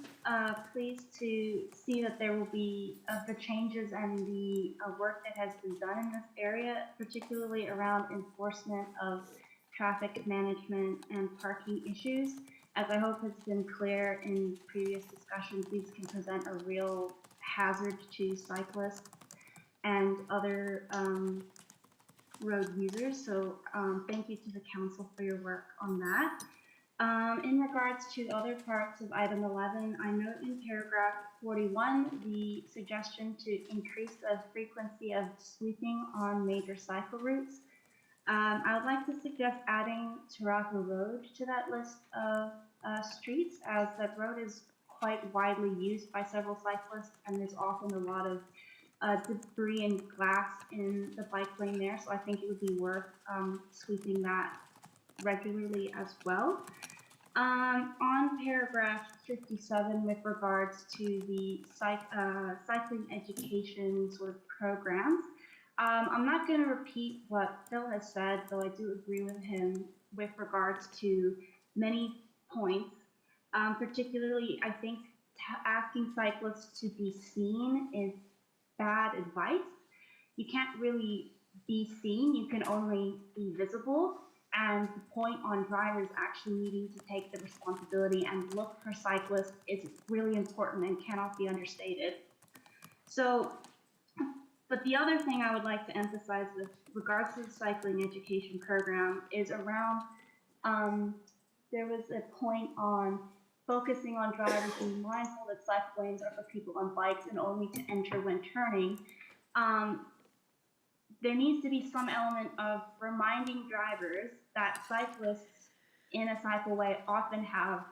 pleased to see that there will be the changes and the work that has been done in this area, particularly around enforcement of traffic management and parking issues. As I hope has been clear in previous discussions, these can present a real hazard to cyclists and other road users. So thank you to the council for your work on that. In regards to other parts of item 11, I note in paragraph 41 the suggestion to increase the frequency of sweeping on major cycle routes. I would like to suggest adding Taraka Road to that list of streets, as that road is quite widely used by several cyclists, and there's often a lot of debris and glass in the bike lane there, so I think it would be worth sweeping that regularly as well. On paragraph 57, with regards to the cycling education sort of programs, I'm not going to repeat what Phil has said, though I do agree with him with regards to many points. Particularly, I think asking cyclists to be seen is bad advice. You can't really be seen, you can only be visible. And the point on drivers actually needing to take the responsibility and look for cyclists is really important and cannot be understated. So, but the other thing I would like to emphasize with regards to the cycling education program is around, there was a point on focusing on drivers being mindful that cycle lanes are for people on bikes and only to enter when turning. There needs to be some element of reminding drivers that cyclists in a cycleway often have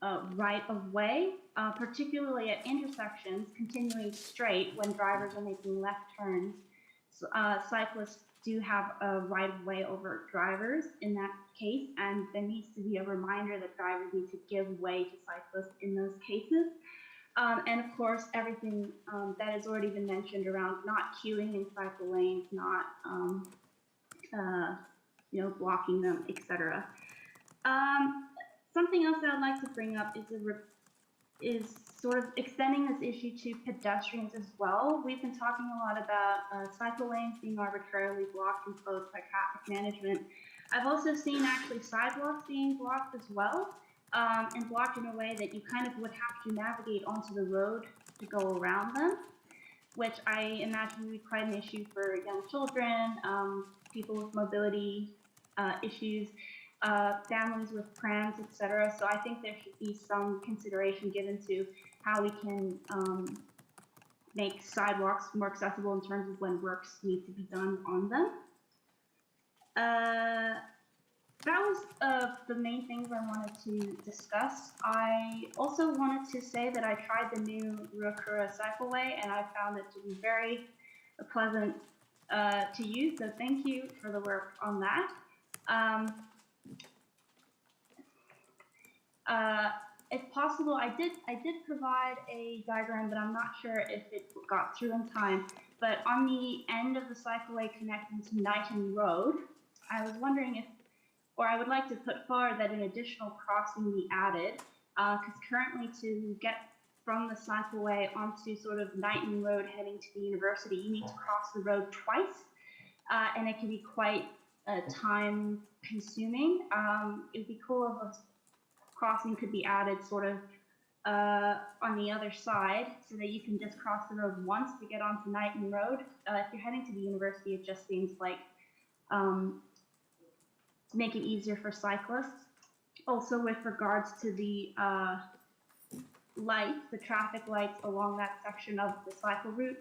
a right of way, particularly at intersections, continuing straight when drivers are making left turns. So, cyclists do have a right of way over drivers in that case, and there needs to be a reminder that drivers need to give way to cyclists in those cases. And of course, everything that has already been mentioned around not queuing in cycle lanes, not blocking them, etc. Something else that I'd like to bring up is sort of extending this issue to pedestrians as well. We've been talking a lot about cycle lanes being arbitrarily blocked and closed by traffic management. I've also seen actually sidewalks being blocked as well. And blocked in a way that you kind of would have to navigate onto the road to go around them, which I imagine would be quite an issue for young children, people with mobility issues, families with prams, etc. So I think there should be some consideration given to how we can make sidewalks more accessible in terms of when works need to be done on them. That was the main things I wanted to discuss. I also wanted to say that I tried the new Ruakura cycleway and I found it to be very pleasant to use, so thank you for the work on that. If possible, I did provide a diagram, but I'm not sure if it got through in time. But on the end of the cycleway connecting to Knighton Road, I was wondering if, or I would like to put forward that an additional crossing be added, because currently to get from the cycleway onto sort of Knighton Road heading to the university, you need to cross the road twice, and it can be quite time consuming. It would be cool if a crossing could be added sort of on the other side so that you can just cross the road once to get onto Knighton Road. If you're heading to the university, it just seems like to make it easier for cyclists. also with regards to the lights, the traffic lights along that section of the cycle route,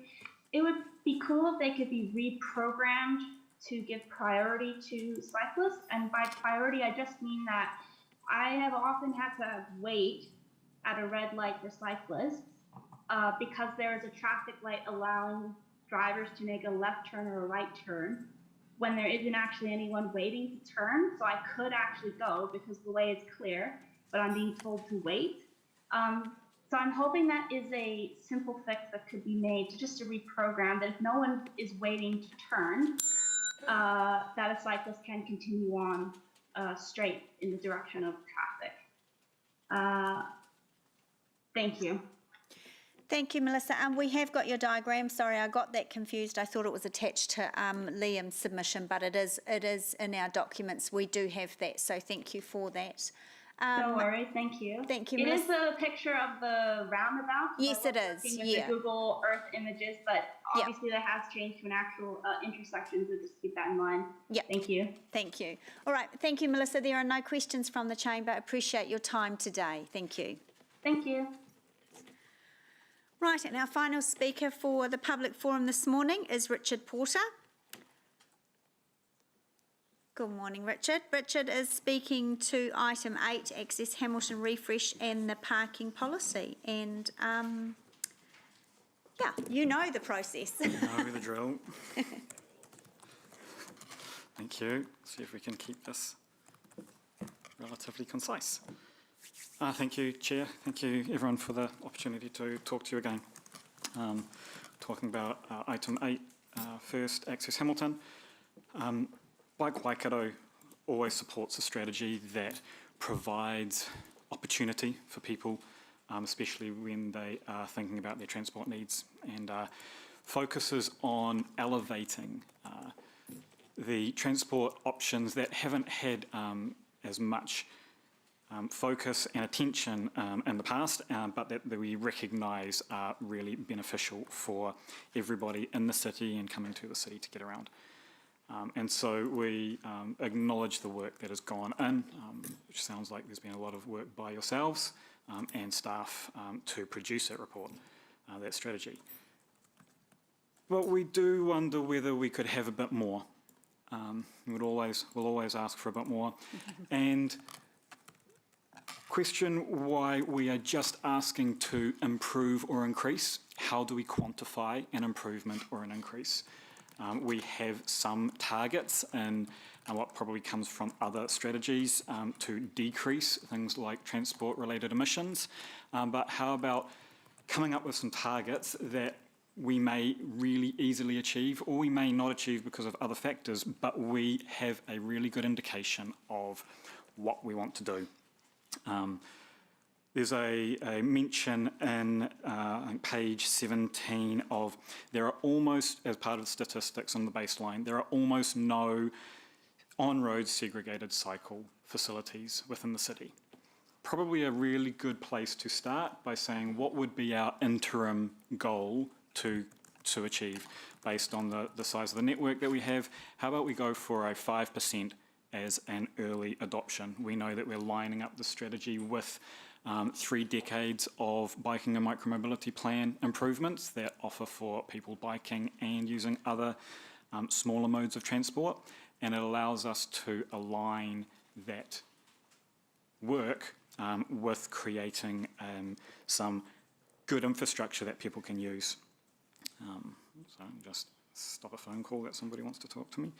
it would be cool if they could be reprogrammed to give priority to cyclists. And by priority, I just mean that I have often had to wait at a red light for cyclists because there is a traffic light allowing drivers to make a left turn or a right turn when there isn't actually anyone waiting to turn. So I could actually go because the way is clear, but I'm being told to wait. So I'm hoping that is a simple fix that could be made to reprogram that if no one is waiting to turn, that a cyclist can continue on straight in the direction of traffic. Thank you. Thank you, Melissa. We have got your diagram. Sorry, I got that confused. I thought it was attached to Liam's submission, but it is in our documents. We do have that, so thank you for that. Don't worry, thank you. Thank you, It Melissa. is a picture of the roundabout. Yes, it is, With yeah. the Google Earth images, but obviously that has changed to an actual intersection, so just keep that in mind. Yeah. Thank you. Thank you. All right, thank you, Melissa. There are no questions from the chamber. Appreciate your time today. Thank you. Thank you. Right, and our final speaker for the public forum this morning is Richard Porter. Good morning, Richard. Richard is speaking to item 8, Access Hamilton Refresh and the parking policy. And yeah, you know the process. Know the drill. Thank you. See if we can keep this relatively concise. Thank you, Chair. Thank you, everyone, for the opportunity to talk to you again. Talking about item 8, first, Access Hamilton. Bike Waikato always supports a strategy that provides opportunity for people, especially when they are thinking about their transport needs, and focuses on elevating the transport options that haven't had as much focus and attention in the past, but that we recognise are really beneficial for everybody in the city and coming to the city to get around. And so we acknowledge the work that has gone in, which sounds like there's been a lot of work by yourselves and staff to produce that report, that strategy. But we do wonder whether we could have a bit more. We'll always ask for a bit more. And question why we are just asking to improve or increase. How do we quantify an improvement or an increase? We have some targets and what probably comes from other strategies to decrease things like transport-related emissions. But how about coming up with some targets that we may really easily achieve or we may not achieve because of other factors, but we have a really good indication of what we want to do. There's a mention in page 17 of there are almost, as part of the statistics on the baseline, there are almost no on-road segregated cycle facilities within the city. Probably a really good place to start by saying what would be our interim goal to achieve based on the size of the network that we have. How about we go for a 5% as an early adoption? We know that we're lining up the strategy with 3 decades of biking and micromobility plan improvements that offer for people biking and using other smaller modes of transport, and it allows us to align that work with creating some good infrastructure that people can use. So just stop a phone call that somebody wants to talk to me.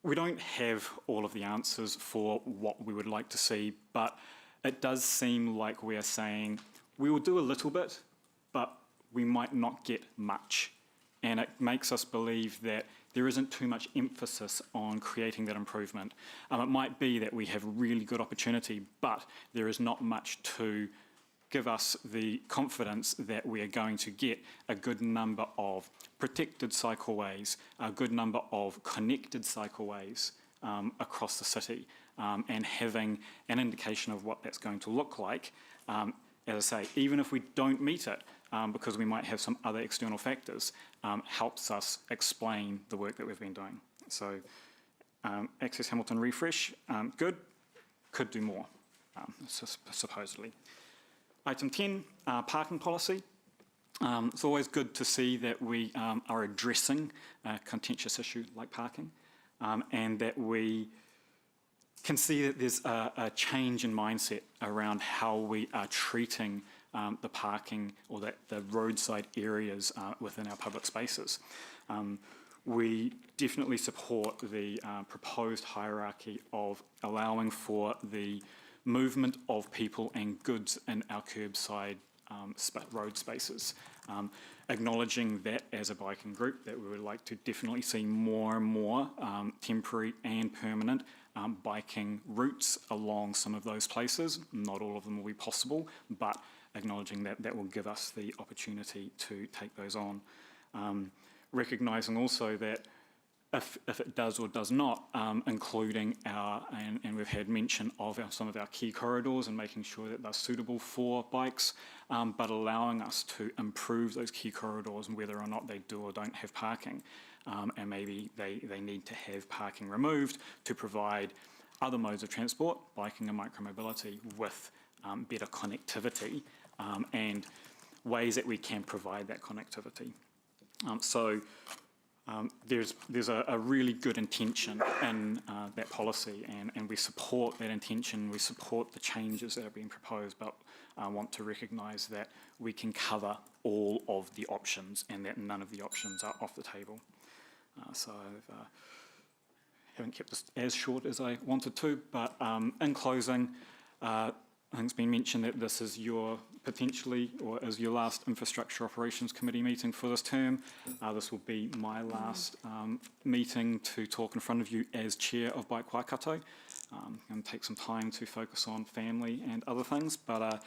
We don't have all of the answers for what we would like to see, but it does seem like we are saying we will do a little bit, but we might not get much. And it makes us believe that there isn't too much emphasis on creating that improvement. It might be that we have really good opportunity, but there is not much to give us the confidence that we are going to get a good number of protected cycleways, a good number of connected cycleways across the city, and having an indication of what that's going to look like. As I say, even if we don't meet it, because we might have some other external factors, helps us explain the work that we've been doing. So Access Hamilton refresh, good, could do more, supposedly. Item 10, parking policy. It's always good to see that we are addressing a contentious issue like parking, and that we can see that there's a change in mindset around how we are treating the parking or the roadside areas within our public spaces. We definitely support the proposed hierarchy of allowing for the movement of people and goods in our curbside road spaces. Acknowledging that as a biking group that we would like to definitely see more and more temporary and permanent biking routes along some of those places. Not all of them will be possible, but acknowledging that that will give us the opportunity to take those on. Recognising also that if it does or does not, including and we've had mention of some of our key corridors and making sure that they're suitable for bikes, but allowing us to improve those key corridors and whether or not they do or don't have parking. And maybe they need to have parking removed to provide other modes of transport, biking and micromobility, with better connectivity and ways that we can provide that connectivity. There's a really good intention in that policy, and we support that intention, we support the changes that are being proposed, but I want to recognise that we can cover all of the options and that none of the options are off the table. So I haven't kept this as short as I wanted to, but in closing, I think it's been mentioned that this is your potentially, or is your last Infrastructure Operations Committee meeting for this term. This will be my last meeting to talk in front of you as Chair of Bike Waikato, and take some time to focus on family and other things. But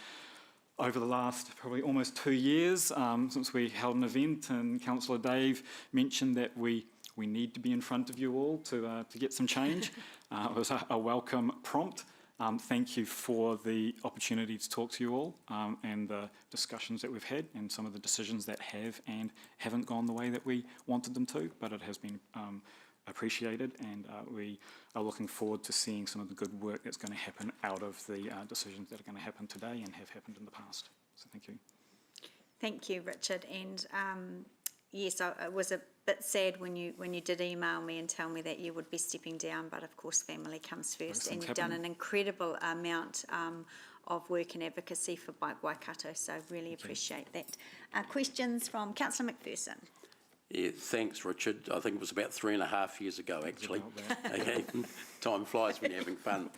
over the last probably almost 2 years since we held an event, and Councillor Dave mentioned that we need to be in front of you all to get some change. It was a welcome prompt. Thank you for the opportunity to talk to you all and the discussions that we've had and some of the decisions that have and haven't gone the way that we wanted them to, but it has been appreciated, and we are looking forward to seeing some of the good work that's going to happen out of the decisions that are going to happen today and have happened in the past. So thank you. Thank you, Richard. And yes, I was a bit sad when you did email me and tell me that you would be stepping down, but of course family comes first, and you've done an incredible amount of work and advocacy for Bike Waikato, so really appreciate that. Questions from Councillor McPherson? Yeah, thanks, Richard. I think it was about 3.5 years ago, actually. Okay. Time flies when you're having fun.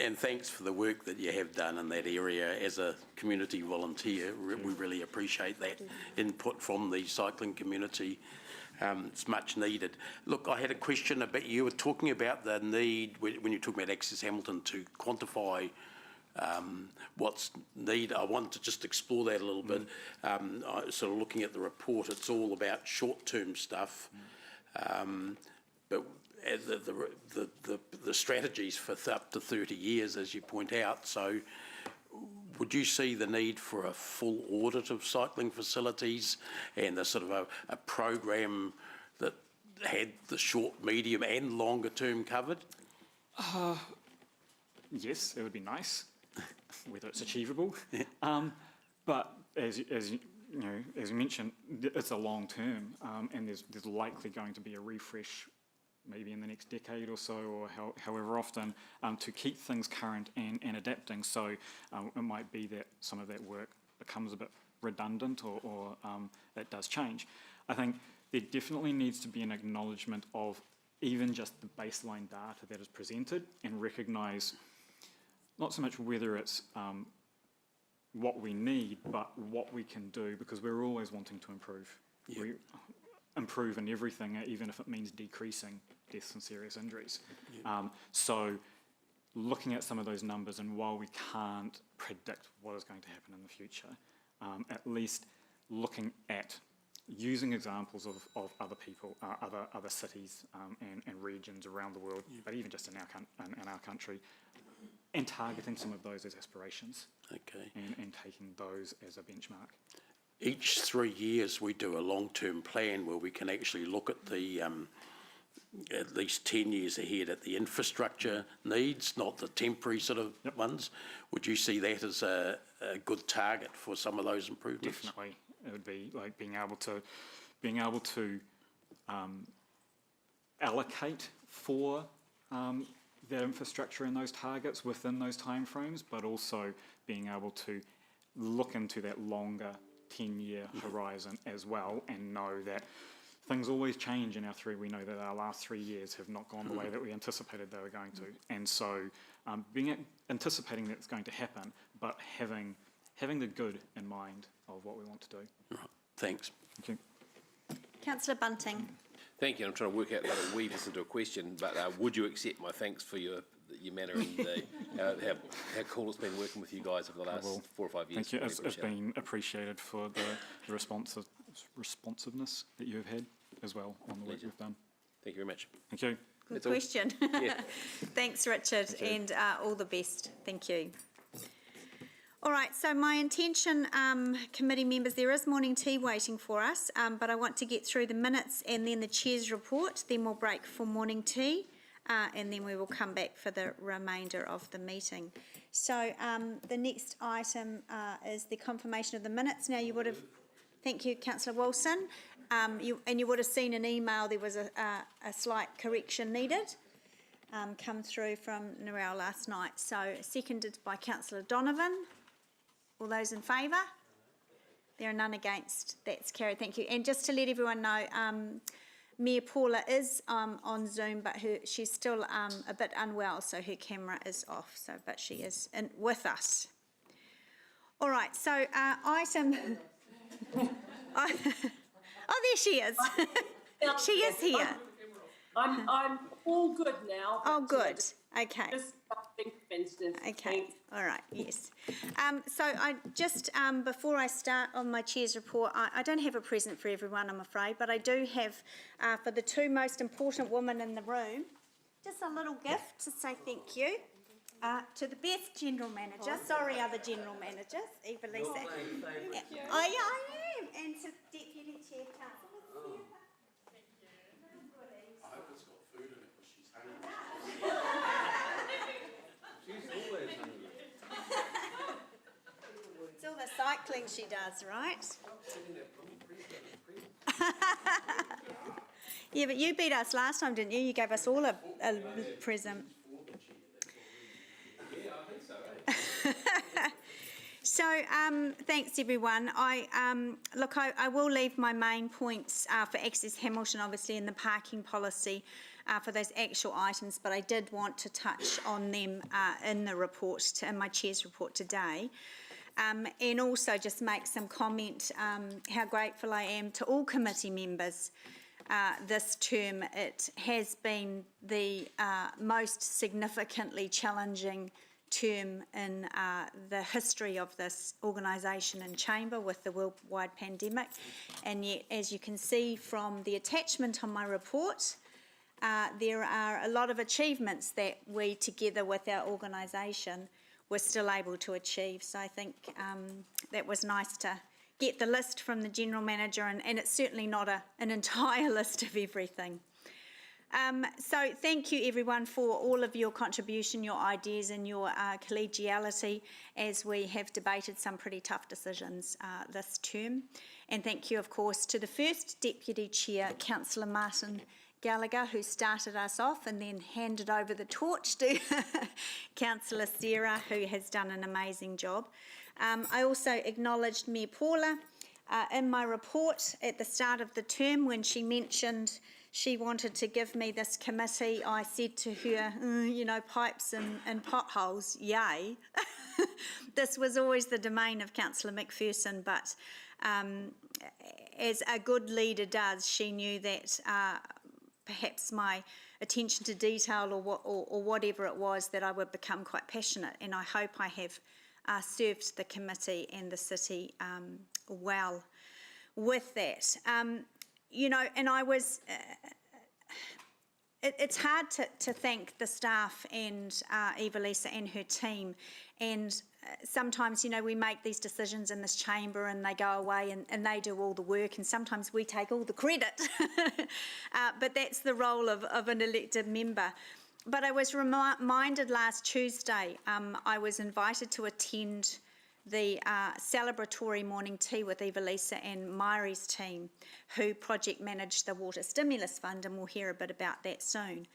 And thanks for the work that you have done in that area as a community volunteer. We really appreciate that input from the cycling community. It's much needed. Look, I had a question about, you were talking about the need, when you talk about Access Hamilton, to quantify what's needed. I want to just explore that a little bit. Sort of looking at the report, it's all about short-term stuff, but the strategies for up to 30 years, as you point out. So would you see the need for a full audit of cycling facilities and a sort of a program that had the short, medium and longer term covered? Yes, it would be nice. Whether it's achievable, but as you mentioned, it's a long term, and there's likely going to be a refresh, maybe in the next decade or so, or however often, to keep things current and adapting. So it might be that some of that work becomes a bit redundant, or it does change. I think there definitely needs to be an acknowledgement of even just the baseline data that is presented, and recognise not so much whether it's what we need, but what we can do, because we're always wanting to improve. Yep. We improve in everything, even if it means decreasing deaths and serious injuries. Yep. So looking at some of those numbers, and while we can't predict what is going to happen in the future, at least looking at using examples of other people, other cities and regions around the world, yep, but even just in our country, and targeting some of those as aspirations, okay, and taking those as a benchmark. Each 3 years we do a long-term plan where we can actually look at the at least 10 years ahead at the infrastructure needs, not the temporary sort of ones. Would you see that as a good target for some of those improvements? Definitely. It would be like being able to allocate for that infrastructure and those targets within those timeframes, but also being able to look into that longer 10-year horizon as well, and know that things always change in our three. We know that our last 3 years have not gone the way that we anticipated they were going to, and so anticipating that it's going to happen, but having the good in mind of what we want to do. Right. Thanks. Thank you. Councillor Bunting. Thank you. I'm trying to work out how to weave this into a question, but would you accept my thanks for your manner and how cool it's been working with you guys over the last 4 or 5 years? Thank you. It's been appreciated for the responsiveness that you have had as well on the work you've done. Thank you very much. Thank you. Good question. Thanks, Richard, and all the best. Thank you. All right, so my intention, committee members, there is morning tea waiting for us, but I want to get through the minutes and then the chair's report, then we'll break for morning tea, and then we will come back for the remainder of the meeting. So the next item is the confirmation of the minutes. Now you would have, thank you, Councillor Wilson, you would have seen an email, there was a slight correction needed. Come through from Narelle last night. So seconded by Councillor Donovan. All those in favour? There are none against. That's carried. Thank you. And just to let everyone know, Mayor Paula is on Zoom, but she's still a bit unwell, so her camera is off. So, but she is with us. All right. So item. Oh, there she is. She is here. I'm all good now. Oh, good. Okay. Just fences. Okay. All right. Yes. So I just before I start on my chair's report, I don't have a present for everyone, I'm afraid, but I do have for the two most important women in the room, just a little gift to say thank you to the best general manager. Sorry, other general managers, Eva Lisa. I am, and to Deputy Chair Councillor. It's all the cycling she does, right? Yeah, but you beat us last time, didn't you? You gave us all a present. So, thanks everyone. I will leave my main points for Access Hamilton, obviously, in the parking policy for those actual items, but I did want to touch on them in the report, in my chair's report today. And also just make some comment how grateful I am to all committee members this term. It has been the most significantly challenging term in the history of this organisation and chamber with the worldwide pandemic, and yet, as you can see from the attachment on my report, there are a lot of achievements that we, together with our organisation, were still able to achieve. So I think that was nice to get the list from the General Manager, and it's certainly not an entire list of everything. So thank you everyone for all of your contribution, your ideas and your collegiality as we have debated some pretty tough decisions this term. And thank you of course to the first Deputy Chair, Councillor Martin Gallagher, who started us off and then handed over the torch to Councillor Sarah, who has done an amazing job. I also acknowledged Mayor Paula in my report at the start of the term when she mentioned she wanted to give me this committee. I said to her, you know, pipes and potholes, yay. This was always the domain of Councillor McPherson, but as a good leader does, she knew that perhaps my attention to detail or whatever it was, that I would become quite passionate, and I hope I have served the committee and the city well with that. You know, and I was, it's hard to thank the staff and Eva-Lisa and her team. And sometimes, you know, we make these decisions in this chamber and they go away and they do all the work, and sometimes we take all the credit. But that's the role of an elected member. But I was reminded last Tuesday, I was invited to attend the celebratory morning tea with Eva-Lisa and Mairi's team, who project managed the Water Stimulus Fund, and we'll hear a bit about that soon.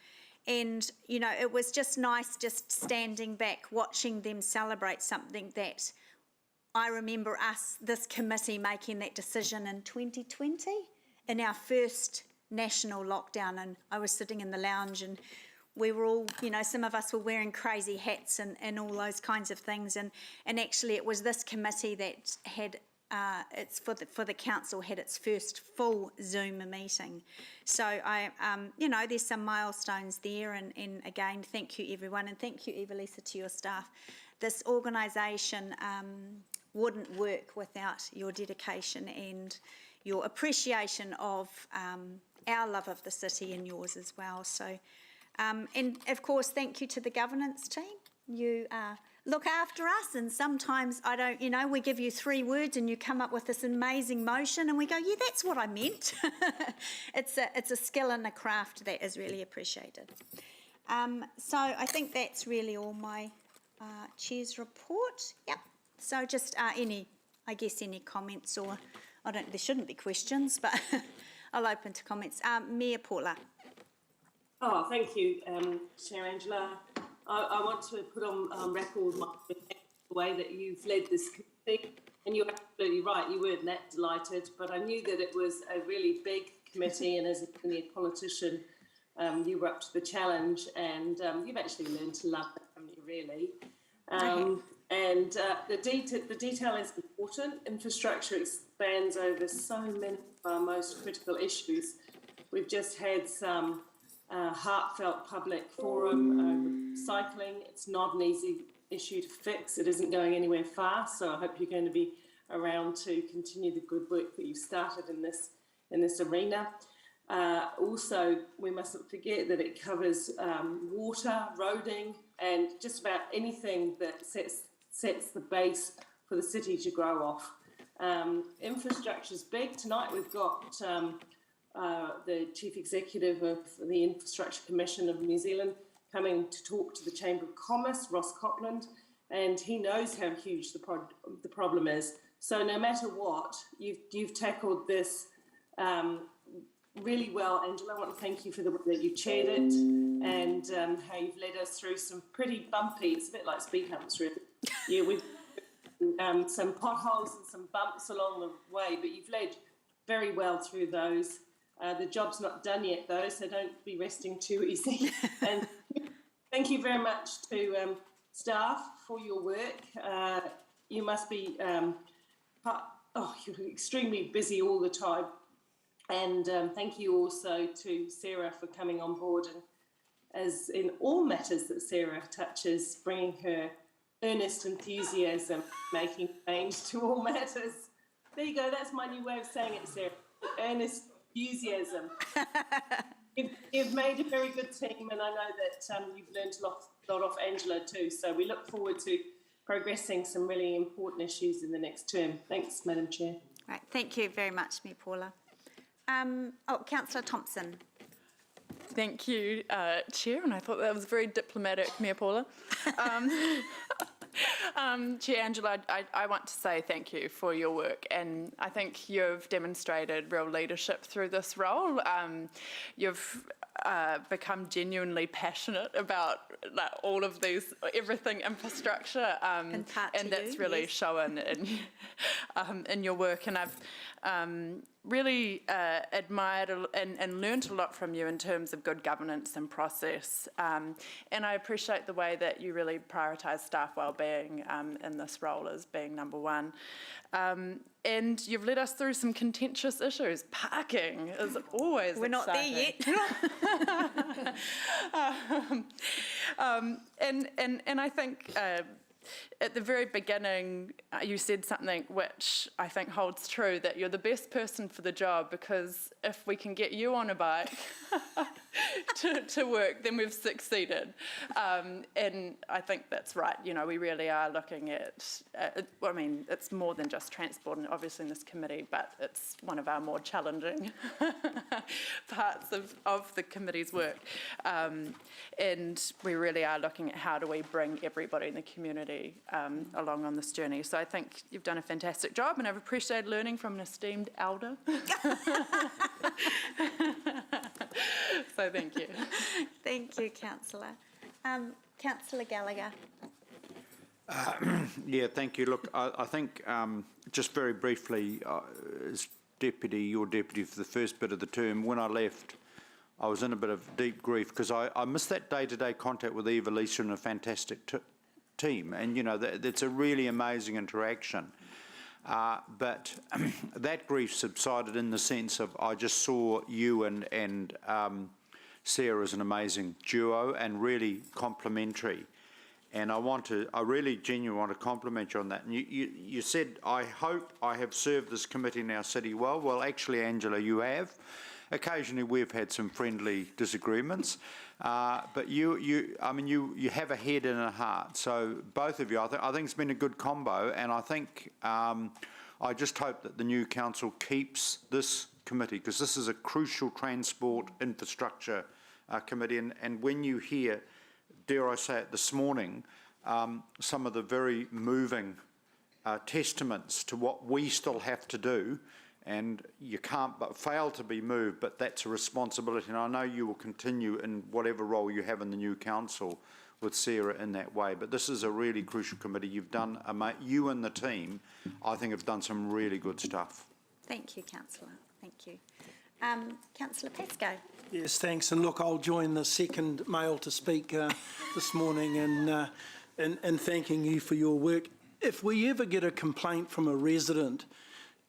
And, you know, it was just nice just standing back, watching them celebrate something that I remember this committee making that decision in 2020, in our first national lockdown, and I was sitting in the lounge and we were all, you know, some of us were wearing crazy hats and all those kinds of things. And actually it was this committee that had, for the council, had its first full Zoom meeting. So you know, there's some milestones there. And again, thank you everyone. And thank you, Eva-Lisa, to your staff. This organisation wouldn't work without your dedication and your appreciation of our love of the city and yours as well. So. And of course, thank you to the governance team. You look after us, and sometimes I don't, you know, we give you 3 words and you come up with this amazing motion and we go, yeah, that's what I meant. It's a skill and a craft that is really appreciated. So I think that's really all my chair's report. Yep. So just any comments, or there shouldn't be questions, but I'll open to comments. Mayor Paula. Oh, thank you, Chair Angela. I want to put on record the way that you've led this committee, and you're absolutely right, you weren't that delighted, but I knew that it was a really big committee, and as a senior politician, you were up to the challenge, and you've actually learned to love it, haven't you, really? And the detail is important. Infrastructure expands over so many of our most critical issues. We've just had some heartfelt public forum cycling. It's not an easy issue to fix. It isn't going anywhere fast, so I hope you're going to be around to continue the good work that you've started in this arena. Also, we mustn't forget that it covers water, roading, and just about anything that sets the base for the city to grow off. Infrastructure's big. Tonight we've got the Chief Executive of the Infrastructure Commission of New Zealand coming to talk to the Chamber of Commerce, Ross Copland, and he knows how huge the problem is. So no matter what, you've tackled this really well, Angela. I want to thank you for the way that you chaired it, and how you've led us through some pretty bumpy, it's a bit like speed humps really. Yeah, we've some potholes and some bumps along the way, but you've led very well through those. The job's not done yet, though, so don't be resting too easy. And thank you very much to staff for your work. You must be you're extremely busy all the time. And thank you also to Sarah for coming on board, and as in all matters that Sarah touches, bringing her earnest enthusiasm, making change to all matters. There you go, that's my new way of saying it, Sarah. Earnest enthusiasm. You've made a very good team, and I know that you've learned a lot off Angela too, so we look forward to progressing some really important issues in the next term. Thanks, Madam Chair. Right, thank you very much, Mayor Paula. Councillor Thompson. Thank you, Chair, and I thought that was very diplomatic, Mayor Paula. Chair Angela, I want to say thank you for your work, and I think you've demonstrated real leadership through this role. You've become genuinely passionate about all of these, everything infrastructure, and that's really shown in your work. And I've really admired and learnt a lot from you in terms of good governance and process. And I appreciate the way that you really prioritise staff wellbeing in this role as being number one. And you've led us through some contentious issues. Parking is always We're not there yet. And I think at the very beginning, you said something which I think holds true, that you're the best person for the job, because if we can get you on a bike, to work, then we've succeeded. And I think that's right. You know, we really are looking at, I mean, it's more than just transport, and obviously in this committee, but it's one of our more challenging parts of the committee's work. And we really are looking at how do we bring everybody in the community along on this journey. So I think you've done a fantastic job, and I've appreciated learning from an esteemed elder. So thank you. Thank you, Councillor. Councillor Gallagher. Yeah, thank you. Look, I think just very briefly, as your deputy for the first bit of the term, when I left, I was in a bit of deep grief because I missed that day-to-day contact with Eva, Lisa and a fantastic team. And, you know, that's a really amazing interaction. But that grief subsided in the sense of I just saw you and Sarah as an amazing duo and really complementary. And I really genuinely want to compliment you on that. And you said, I hope I have served this committee in our city well. Well, actually, Angela, you have. Occasionally, we've had some friendly disagreements. But you have a head and a heart. So both of you, I think it's been a good combo. And I think, I just hope that the new council keeps this committee, because this is a crucial transport infrastructure committee. And when you hear, dare I say it, this morning, some of the very moving testaments to what we still have to do, and you can't but fail to be moved, but that's a responsibility. And I know you will continue in whatever role you have in the new council with Sarah in that way. But this is a really crucial committee. You've done, you and the team, I think, have done some really good stuff. Thank you, Councillor. Thank you. Councillor Pascoe. Yes, thanks. And look, I'll join the second male to speak this morning in thanking you for your work. If we ever get a complaint from a resident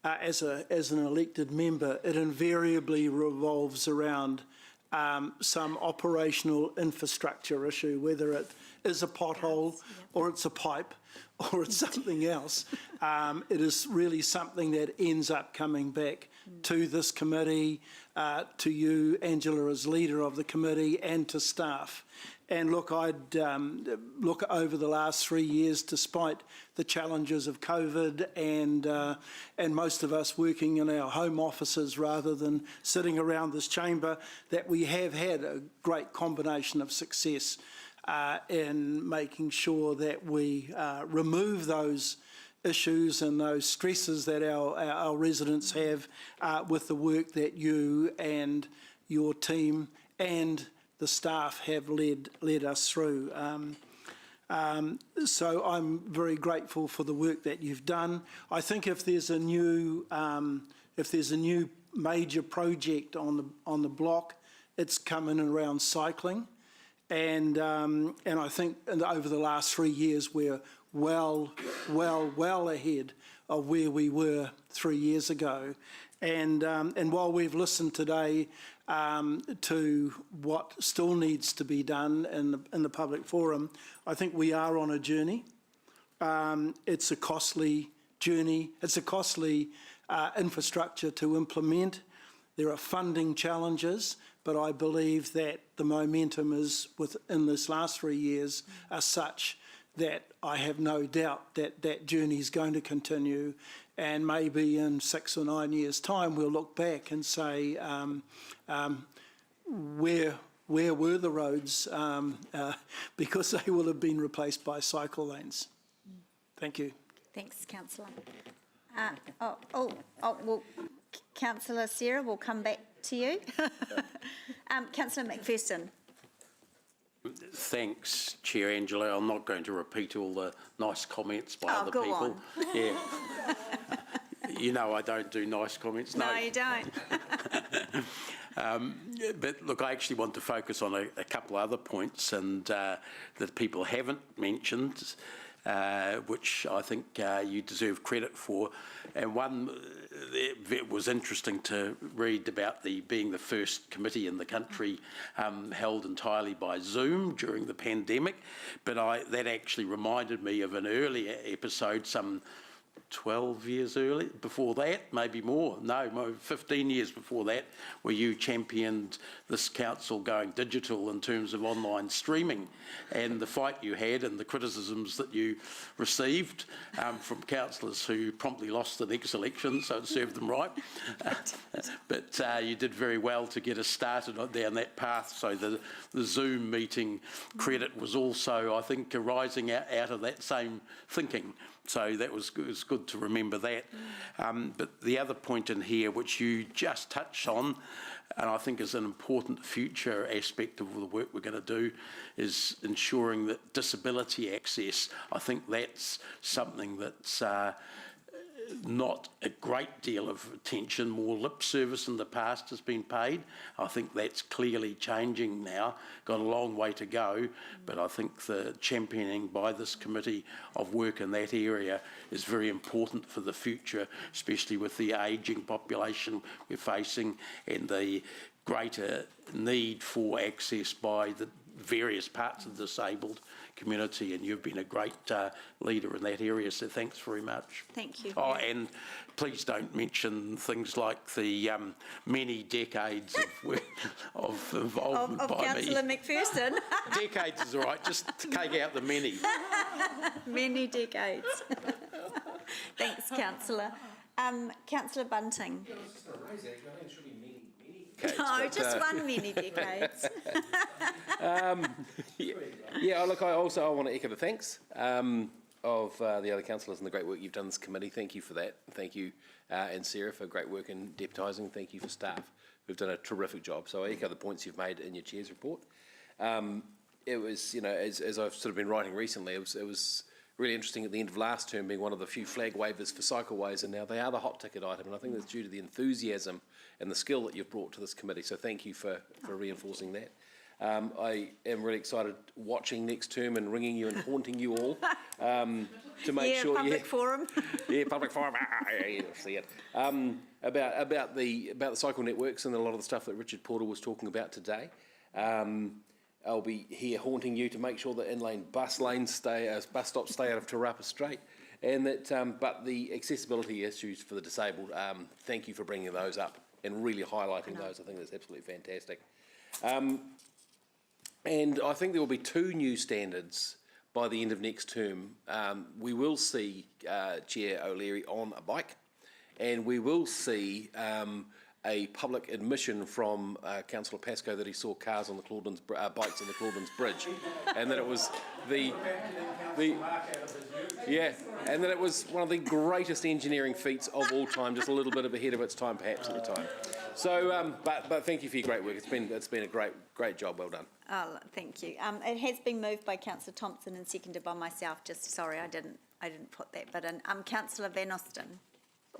as an elected member, it invariably revolves around some operational infrastructure issue, whether it is a pothole or it's a pipe or it's something else. It is really something that ends up coming back to this committee, to you, Angela, as leader of the committee, and to staff. And look, I'd look over the last 3 years, despite the challenges of COVID and most of us working in our home offices rather than sitting around this chamber, that we have had a great combination of success in making sure that we remove those issues and those stresses that our residents have with the work that you and your team and the staff have led us through. So I'm very grateful for the work that you've done. I think if there's a new major project on the block, it's coming around cycling, and I think over the last 3 years we're well ahead of where we were 3 years ago. And while we've listened today to what still needs to be done in the public forum, I think we are on a journey. It's a costly journey. It's a costly infrastructure to implement. There are funding challenges, but I believe that the momentum is within this last 3 years are such that I have no doubt that that journey is going to continue. And maybe in 6 or 9 years' time, we'll look back and say, where were the roads? Because they will have been replaced by cycle lanes. Thank you. Thanks, Councillor. Well, Councillor Sarah, we'll come back to you. Councillor McPherson. Thanks, Chair Angela. I'm not going to repeat all the nice comments by other go people. On. Yeah. You know I don't do nice comments. No, you don't. But look, I actually want to focus on a couple of other points and that people haven't mentioned, which I think you deserve credit for. And one, it was interesting to read about being the first committee in the country held entirely by Zoom during the pandemic. But that actually reminded me of an earlier episode some 12 years early, before that, maybe more, no, 15 years before that, where you championed this council going digital in terms of online streaming, and the fight you had and the criticisms that you received from councillors who promptly lost the next election, so it served them right. But you did very well to get us started down that path, so the Zoom meeting credit was also, I think, arising out of that same thinking. So that was good to remember that. But the other point in here, which you just touched on, and I think is an important future aspect of the work we're going to do, is ensuring that disability access. I think that's something that's not a great deal of attention, more lip service in the past has been paid. I think that's clearly changing now, got a long way to go, but I think the championing by this committee of work in that area is very important for the future, especially with the ageing population we're facing and the greater need for access by the various parts of the disabled community, and you've been a great leader in that area, so thanks very much. Thank you. Oh, and please don't mention things like the many decades of involvement of by Councillor me. McPherson. Decades is all right, just take out the many. Many decades. Thanks, Councillor. Councillor Bunting. Yeah, I was just going to raise that, I think it should be many decades. No, just one many decades. Yeah, look, I want to echo the thanks of the other councillors and the great work you've done in this committee. Thank you for that. Thank you, and Sarah, for great work in deputising. Thank you for staff who've done a terrific job. So I echo the points you've made in your chair's report. It was, you know, as I've sort of been writing recently, it was really interesting at the end of last term being one of the few flag wavers for cycleways, and now they are the hot ticket item, and I think that's due to the enthusiasm and the skill that you've brought to this committee. So thank you for reinforcing that. I am really excited watching next term and ringing you and haunting you all to make sure. Public forum. Yeah, public forum. You'll see it. About the cycle networks and a lot of the stuff that Richard Porter was talking about today. I'll be here haunting you to make sure that inlane bus stops stay out of Te Rapa Strait, and that. But the accessibility issues for the disabled. Thank you for bringing those up and really highlighting those. I think that's absolutely fantastic. And I think there will be 2 new standards by the end of next term. We will see Chair O'Leary on a bike, and we will see a public admission from Councillor Pascoe that he saw cars on the Clauden's bikes on the Clauden's Bridge, and that it was and that it was one of the greatest engineering feats of all time, just a little bit ahead of its time, perhaps at the time. So, but thank you for your great work. It's been a great job. Well done. Oh, thank you. It has been moved by Councillor Thompson and seconded by myself. Just sorry, I didn't put that. But Councillor Van Osten.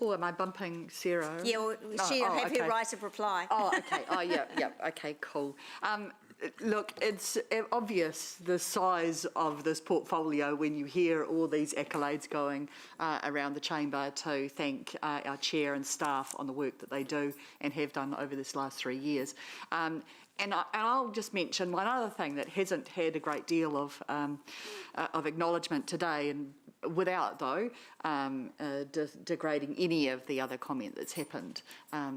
Oh, am I bumping Sarah? Yeah, well, she'll have her right of reply. Oh, okay. Oh, yeah. Okay, cool. Look, it's obvious the size of this portfolio when you hear all these accolades going around the chamber to thank our chair and staff on the work that they do and have done over this last 3 years. And I'll just mention one other thing that hasn't had a great deal of acknowledgement today, and without, though, degrading any of the other comment that's happened.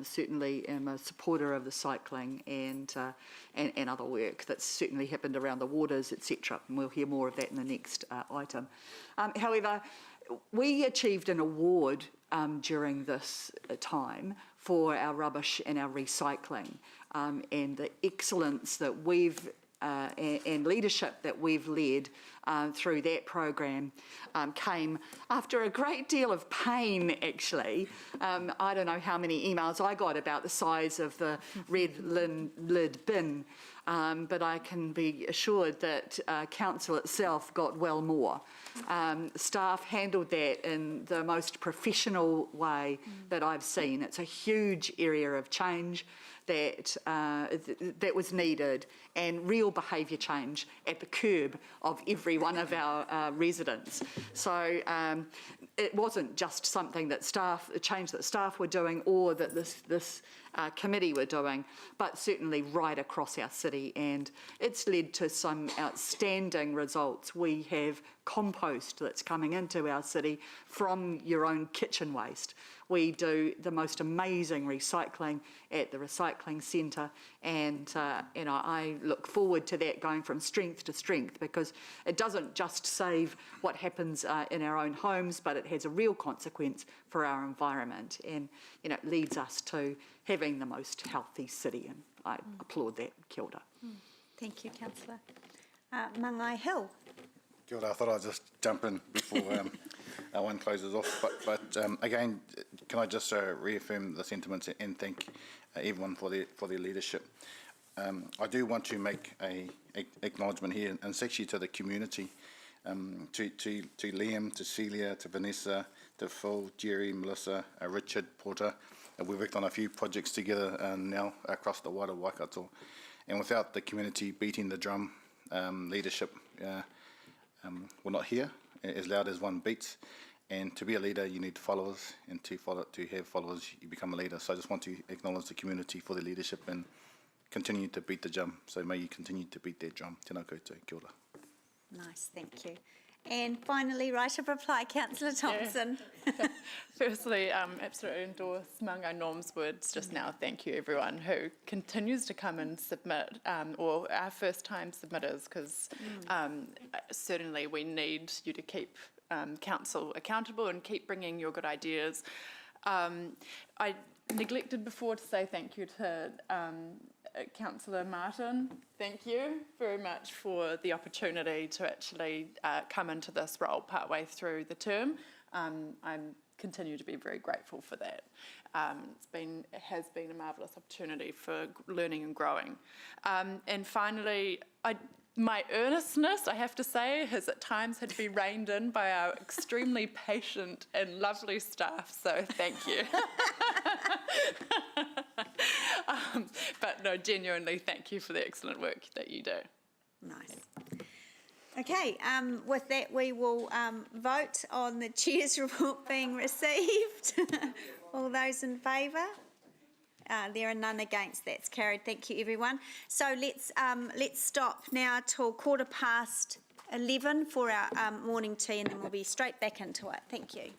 Certainly am a supporter of the cycling and other work that's certainly happened around the waters, etc. And we'll hear more of that in the next item. However, we achieved an award during this time for our rubbish and our recycling, and the excellence that we've and leadership that we've led through that program came after a great deal of pain, actually. I don't know how many emails I got about the size of the red lid bin, but I can be assured that council itself got well more. Staff handled that in the most professional way that I've seen. It's a huge area of change that was needed, and real behaviour change at the curb of every one of our residents. So it wasn't just something that a change that staff were doing, or that this committee were doing, but certainly right across our city, and it's led to some outstanding results. We have compost that's coming into our city from your own kitchen waste. We do the most amazing recycling at the recycling centre, and I look forward to that going from strength to strength, because it doesn't just save what happens in our own homes, but it has a real consequence for our environment, and it leads us to having the most healthy city, and I applaud that. Kia ora. Thank you, Councillor. Mangai Hill. Kia ora, I thought I'd just jump in before one closes off. But again, can I just reaffirm the sentiments and thank everyone for their leadership. I do want to make a acknowledgement here, and it's actually to the community, to Liam, to Celia, to Vanessa, to Phil, Jerry, Melissa, Richard, Porter. We've worked on a few projects together now across the wider Waikato. And without the community beating the drum, leadership, we're not here as loud as one beats. And to be a leader, you need followers, and to have followers, you become a leader. So I just want to acknowledge the community for their leadership and continue to beat the drum. So may you continue to beat that drum. Tēnā koutou, kia ora. Nice, thank you. And finally, right of reply, Councillor Thompson. Yeah. Firstly, absolutely endorse Mangai Norm's words just now. Thank you, everyone who continues to come and submit, or our first-time submitters, because certainly we need you to keep council accountable and keep bringing your good ideas. I neglected before to say thank you to Councillor Martin. Thank you very much for the opportunity to actually come into this role partway through the term. I continue to be very grateful for that. It has been a marvellous opportunity for learning and growing. And finally, my earnestness, I have to say, has at times had to be reined in by our extremely patient and lovely staff, so thank you. But no, genuinely, thank you for the excellent work that you do. Nice. Okay, with that we will vote on the Chair's report being received. All those in favour? There are none against. That's carried. Thank you, everyone. So let's stop now till 11:15 for our morning tea, and then we'll be straight back into it. Thank you.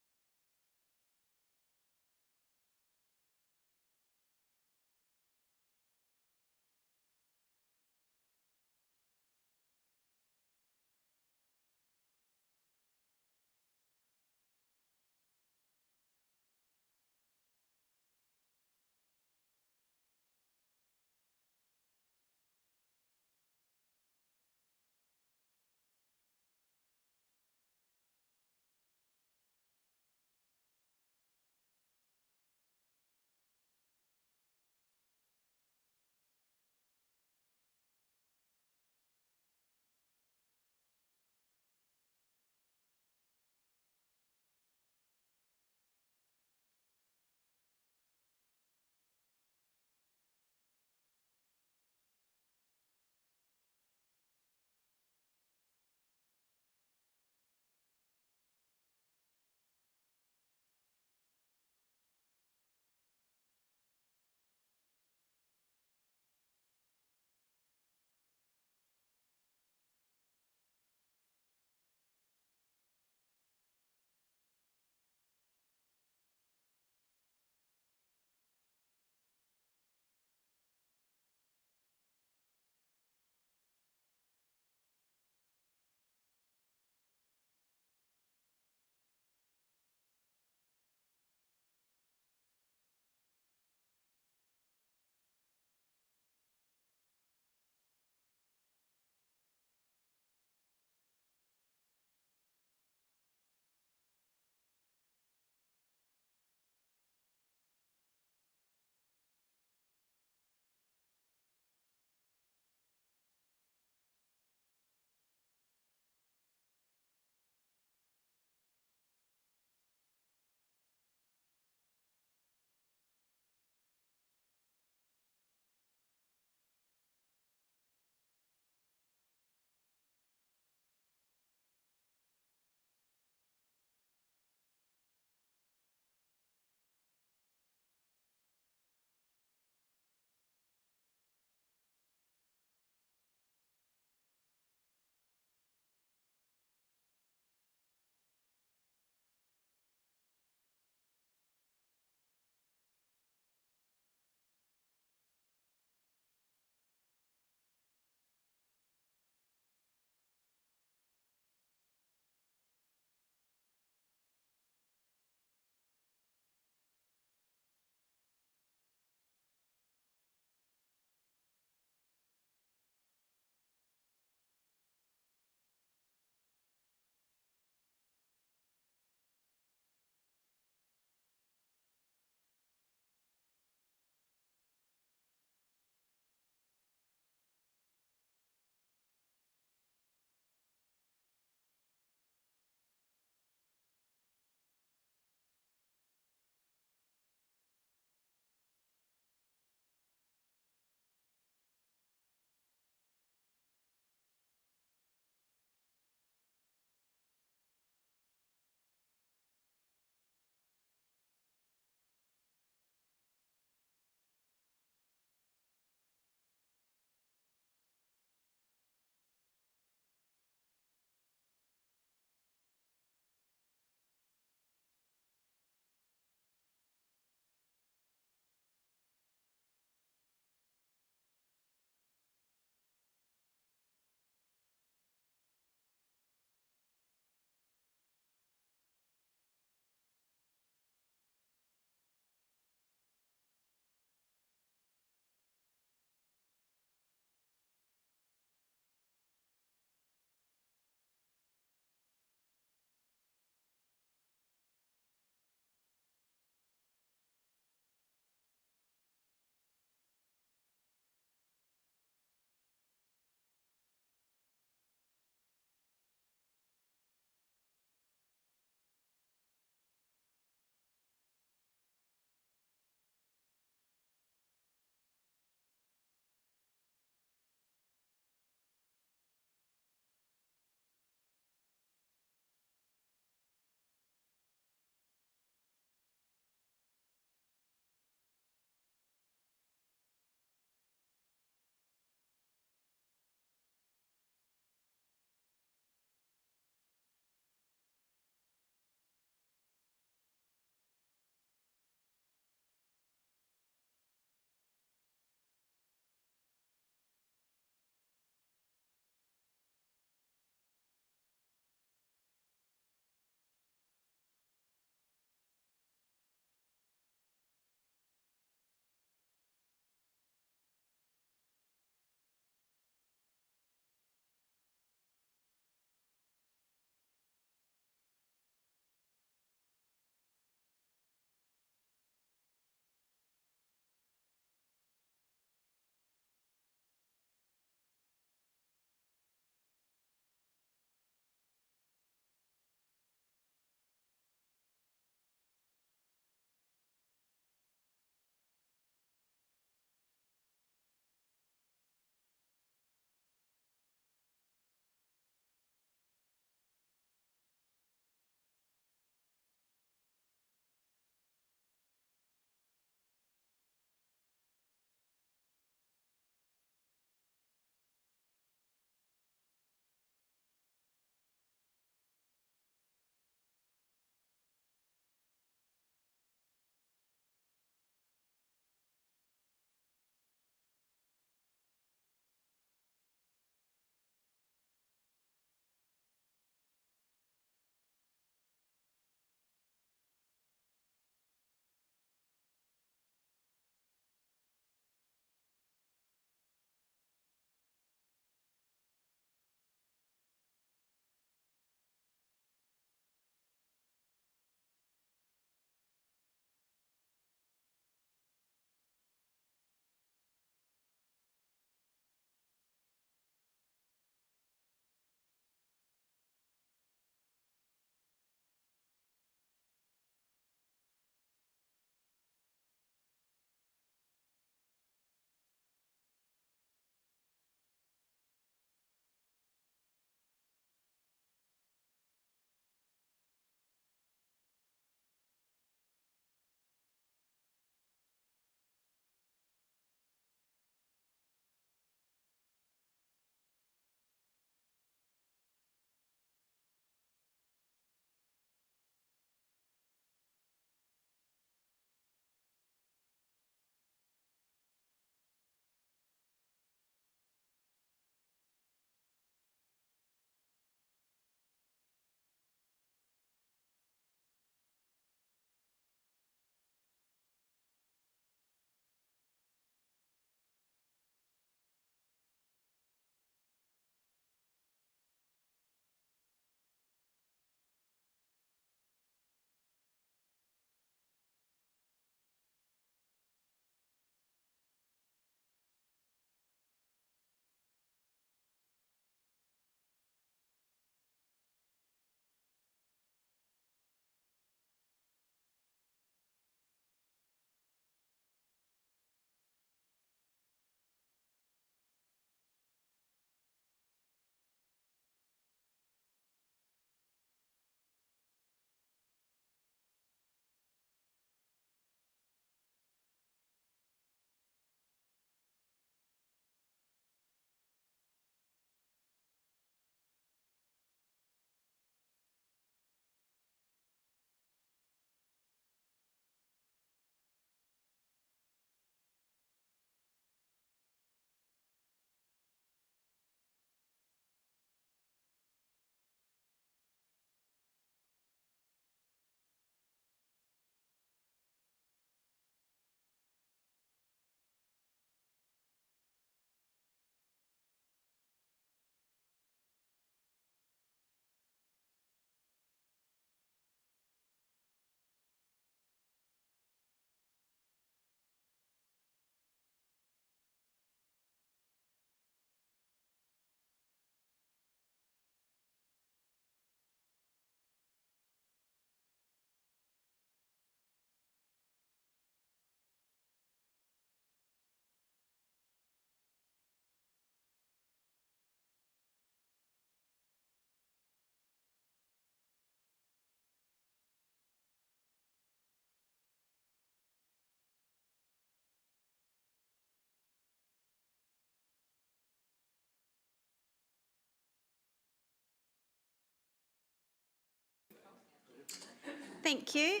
Thank you.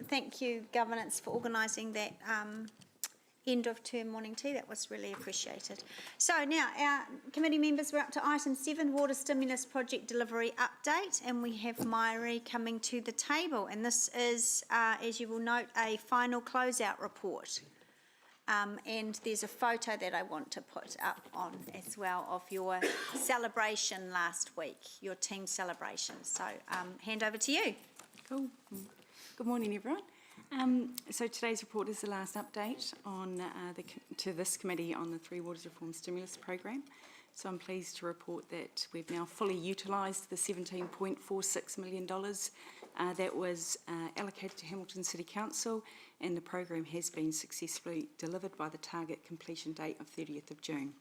Thank you, Governance, for organising that end of term morning tea. That was really appreciated. So now, our committee members, we're up to item 7, Water Stimulus Project Delivery Update, and we have Mairi coming to the table. And this is, as you will note, a final closeout report. And there's a photo that I want to put up on as well of your celebration last week, your team celebration. So hand over to you. Cool. Good morning, everyone. So today's report is the last update on to this committee on the Three Waters Reform Stimulus Program. So I'm pleased to report that we've now fully utilised the $17.46 million that was allocated to Hamilton City Council, and the program has been successfully delivered by the target completion date of 30th of June.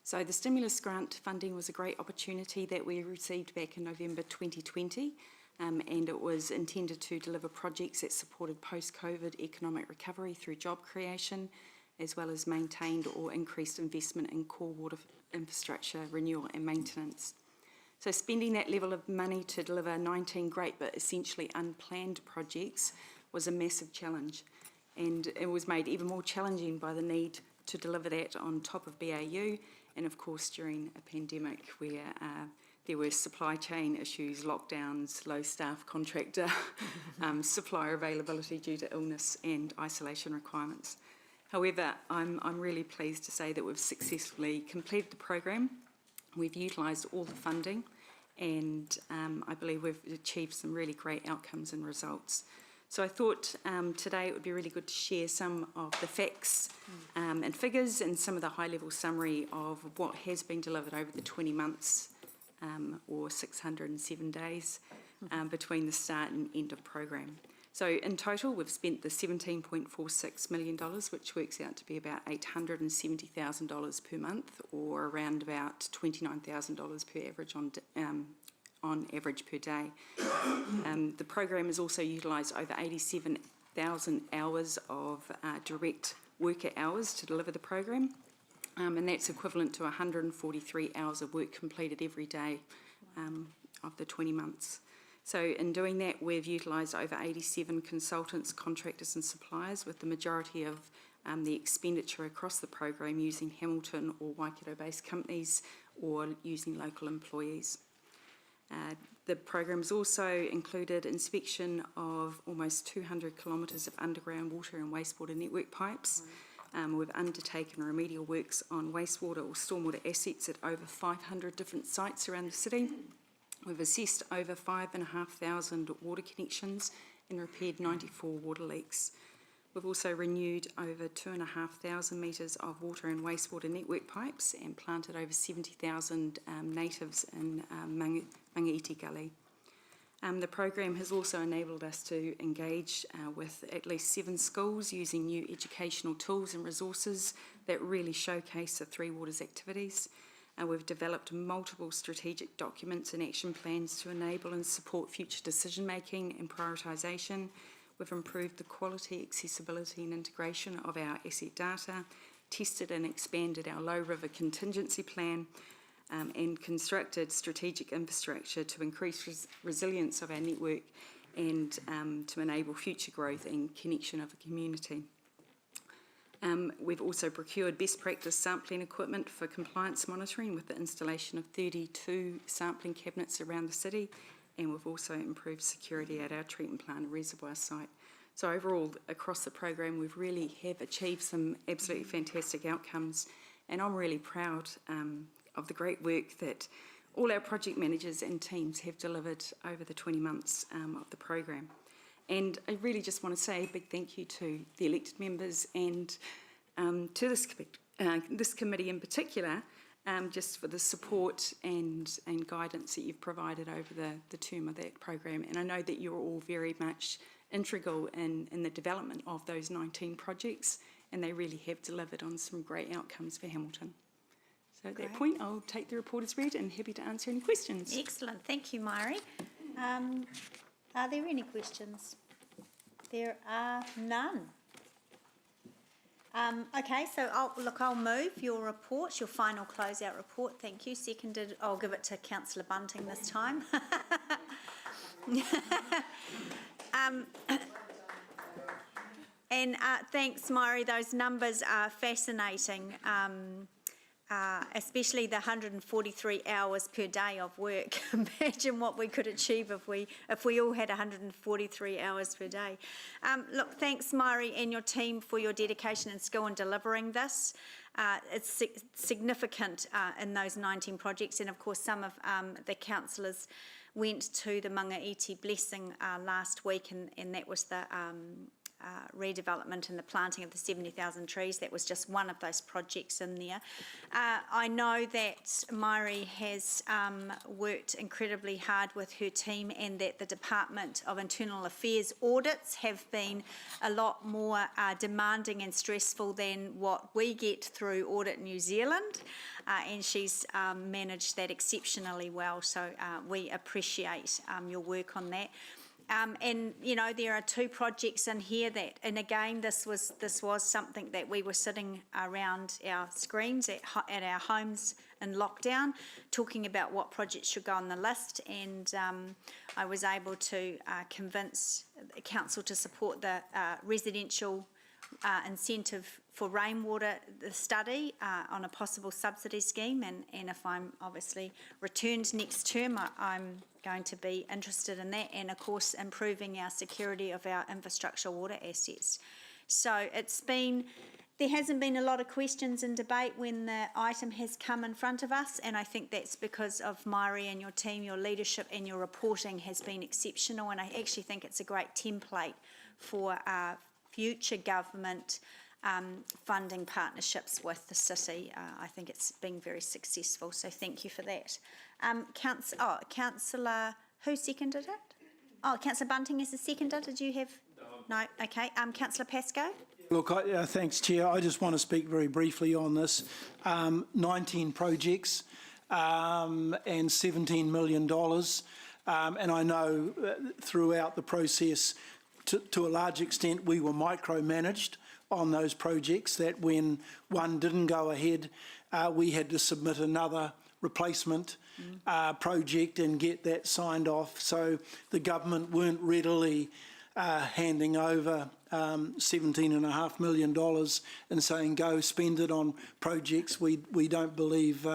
So the stimulus grant funding was a great opportunity that we received back in November 2020. And it was intended to deliver projects that supported post-COVID economic recovery through job creation, as well as maintained or increased investment in core water infrastructure renewal and maintenance. So spending that level of money to deliver 19 great but essentially unplanned projects was a massive challenge, and it was made even more challenging by the need to deliver that on top of BAU, and of course during a pandemic where there were supply chain issues, lockdowns, low staff contractor, supplier availability due to illness and isolation requirements. However, I'm really pleased to say that we've successfully completed the program. We've utilised all the funding, and I believe we've achieved some really great outcomes and results. So I thought today it would be really good to share some of the facts and figures and some of the high-level summary of what has been delivered over the 20 months or 607 days between the start and end of program. So in total, we've spent the $17.46 million, which works out to be about $870,000 per month, or around about $29,000 per average on average per day. The program has also utilised over 87,000 hours of direct worker hours to deliver the program. And that's equivalent to 143 hours of work completed every day of the 20 months. So in doing that, we've utilised over 87 consultants, contractors and suppliers, with the majority of the expenditure across the program using Hamilton or Waikato-based companies or using local employees. The program has also included inspection of almost 200 kilometres of underground water and wastewater network pipes. We've undertaken remedial works on wastewater or stormwater assets at over 500 different sites around the city. We've assessed over 5,500 water connections and repaired 94 water leaks. We've also renewed over 2,500 metres of water and wastewater network pipes and planted over 70,000 natives in Mangaiti Gully. The program has also enabled us to engage with at least 7 schools using new educational tools and resources that really showcase the Three Waters activities. We've developed multiple strategic documents and action plans to enable and support future decision making and prioritisation. We've improved the quality, accessibility and integration of our asset data, tested and expanded our low river contingency plan, and constructed strategic infrastructure to increase resilience of our network and to enable future growth and connection of a community. We've also procured best practice sampling equipment for compliance monitoring with the installation of 32 sampling cabinets around the city, and we've also improved security at our treatment plant and reservoir site. So overall, across the program, we've really have achieved some absolutely fantastic outcomes, and I'm really proud of the great work that all our project managers and teams have delivered over the 20 months of the program. And I really just want to say a big thank you to the elected members and to this committee in particular, just for the support and guidance that you've provided over the term of that program. And I know that you're all very much integral in the development of those 19 projects, and they really have delivered on some great outcomes for Hamilton. So at that point, I'll take the report as read and happy to answer any questions. Excellent. Thank you, Mairi. Are there any questions? There are none. Okay, so I'll move your report, your final closeout report. Thank you. Seconded, I'll give it to Councillor Bunting this time. And thanks, Maury. Those numbers are fascinating, especially the 143 hours per day of work. Imagine what we could achieve if we all had 143 hours per day. Look, thanks, Maury, and your team for your dedication and skill in delivering this. It's significant in those 19 projects, and of course some of the councillors went to the Mangaiti blessing last week, and that was the redevelopment and the planting of the 70,000 trees. That was just one of those projects in there. I know that Maury has worked incredibly hard with her team, and that the Department of Internal Affairs audits have been a lot more demanding and stressful than what we get through Audit New Zealand, and she's managed that exceptionally well, so we appreciate your work on that. And you know, there are 2 projects in here that, and again, this was something that we were sitting around our screens at our homes in lockdown, talking about what projects should go on the list, and I was able to convince council to support the residential incentive for rainwater study on a possible subsidy scheme, and if I'm obviously returned next term, I'm going to be interested in that, and of course improving our security of our infrastructure water assets. So there hasn't been a lot of questions and debate when the item has come in front of us, and I think that's because of Maury and your team. Your leadership and your reporting has been exceptional, and I actually think it's a great template for future government funding partnerships with the city. I think it's been very successful, so thank you for that. Councillor, who seconded it? Oh, Councillor Bunting is the seconder. Did you have? No. Okay. Councillor Pascoe. Look, thanks, Chair. I just want to speak very briefly on this. 19 projects and $17 million. And I know throughout the process, to a large extent, we were micromanaged on those projects, that when one didn't go ahead, we had to submit another replacement project and get that signed off. So the government weren't readily handing over $17.5 million and saying, go spend it on projects. We don't believe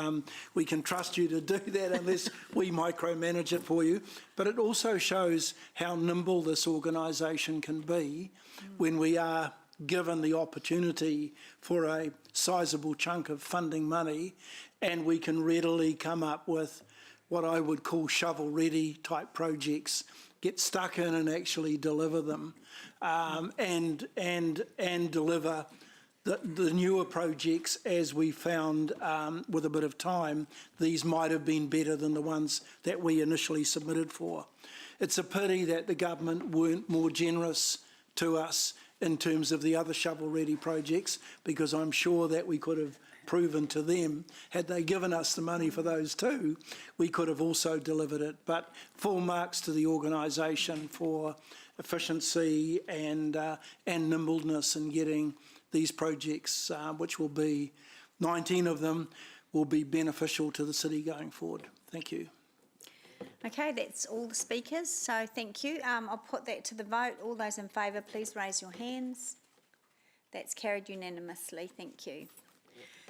we can trust you to do that unless we micromanage it for you. But it also shows how nimble this organisation can be when we are given the opportunity for a sizable chunk of funding money, and we can readily come up with what I would call shovel-ready type projects, get stuck in and actually deliver them, and deliver the newer projects. As we found with a bit of time, these might have been better than the ones that we initially submitted for. It's a pity that the government weren't more generous to us in terms of the other shovel-ready projects, because I'm sure that we could have proven to them, had they given us the money for those 2, we could have also delivered it. But full marks to the organisation for efficiency and nimbleness in getting these projects, which will be 19 of them, will be beneficial to the city going forward. Thank you. Okay, that's all the speakers, so thank you. I'll put that to the vote. All those in favour, please raise your hands. That's carried unanimously. Thank you.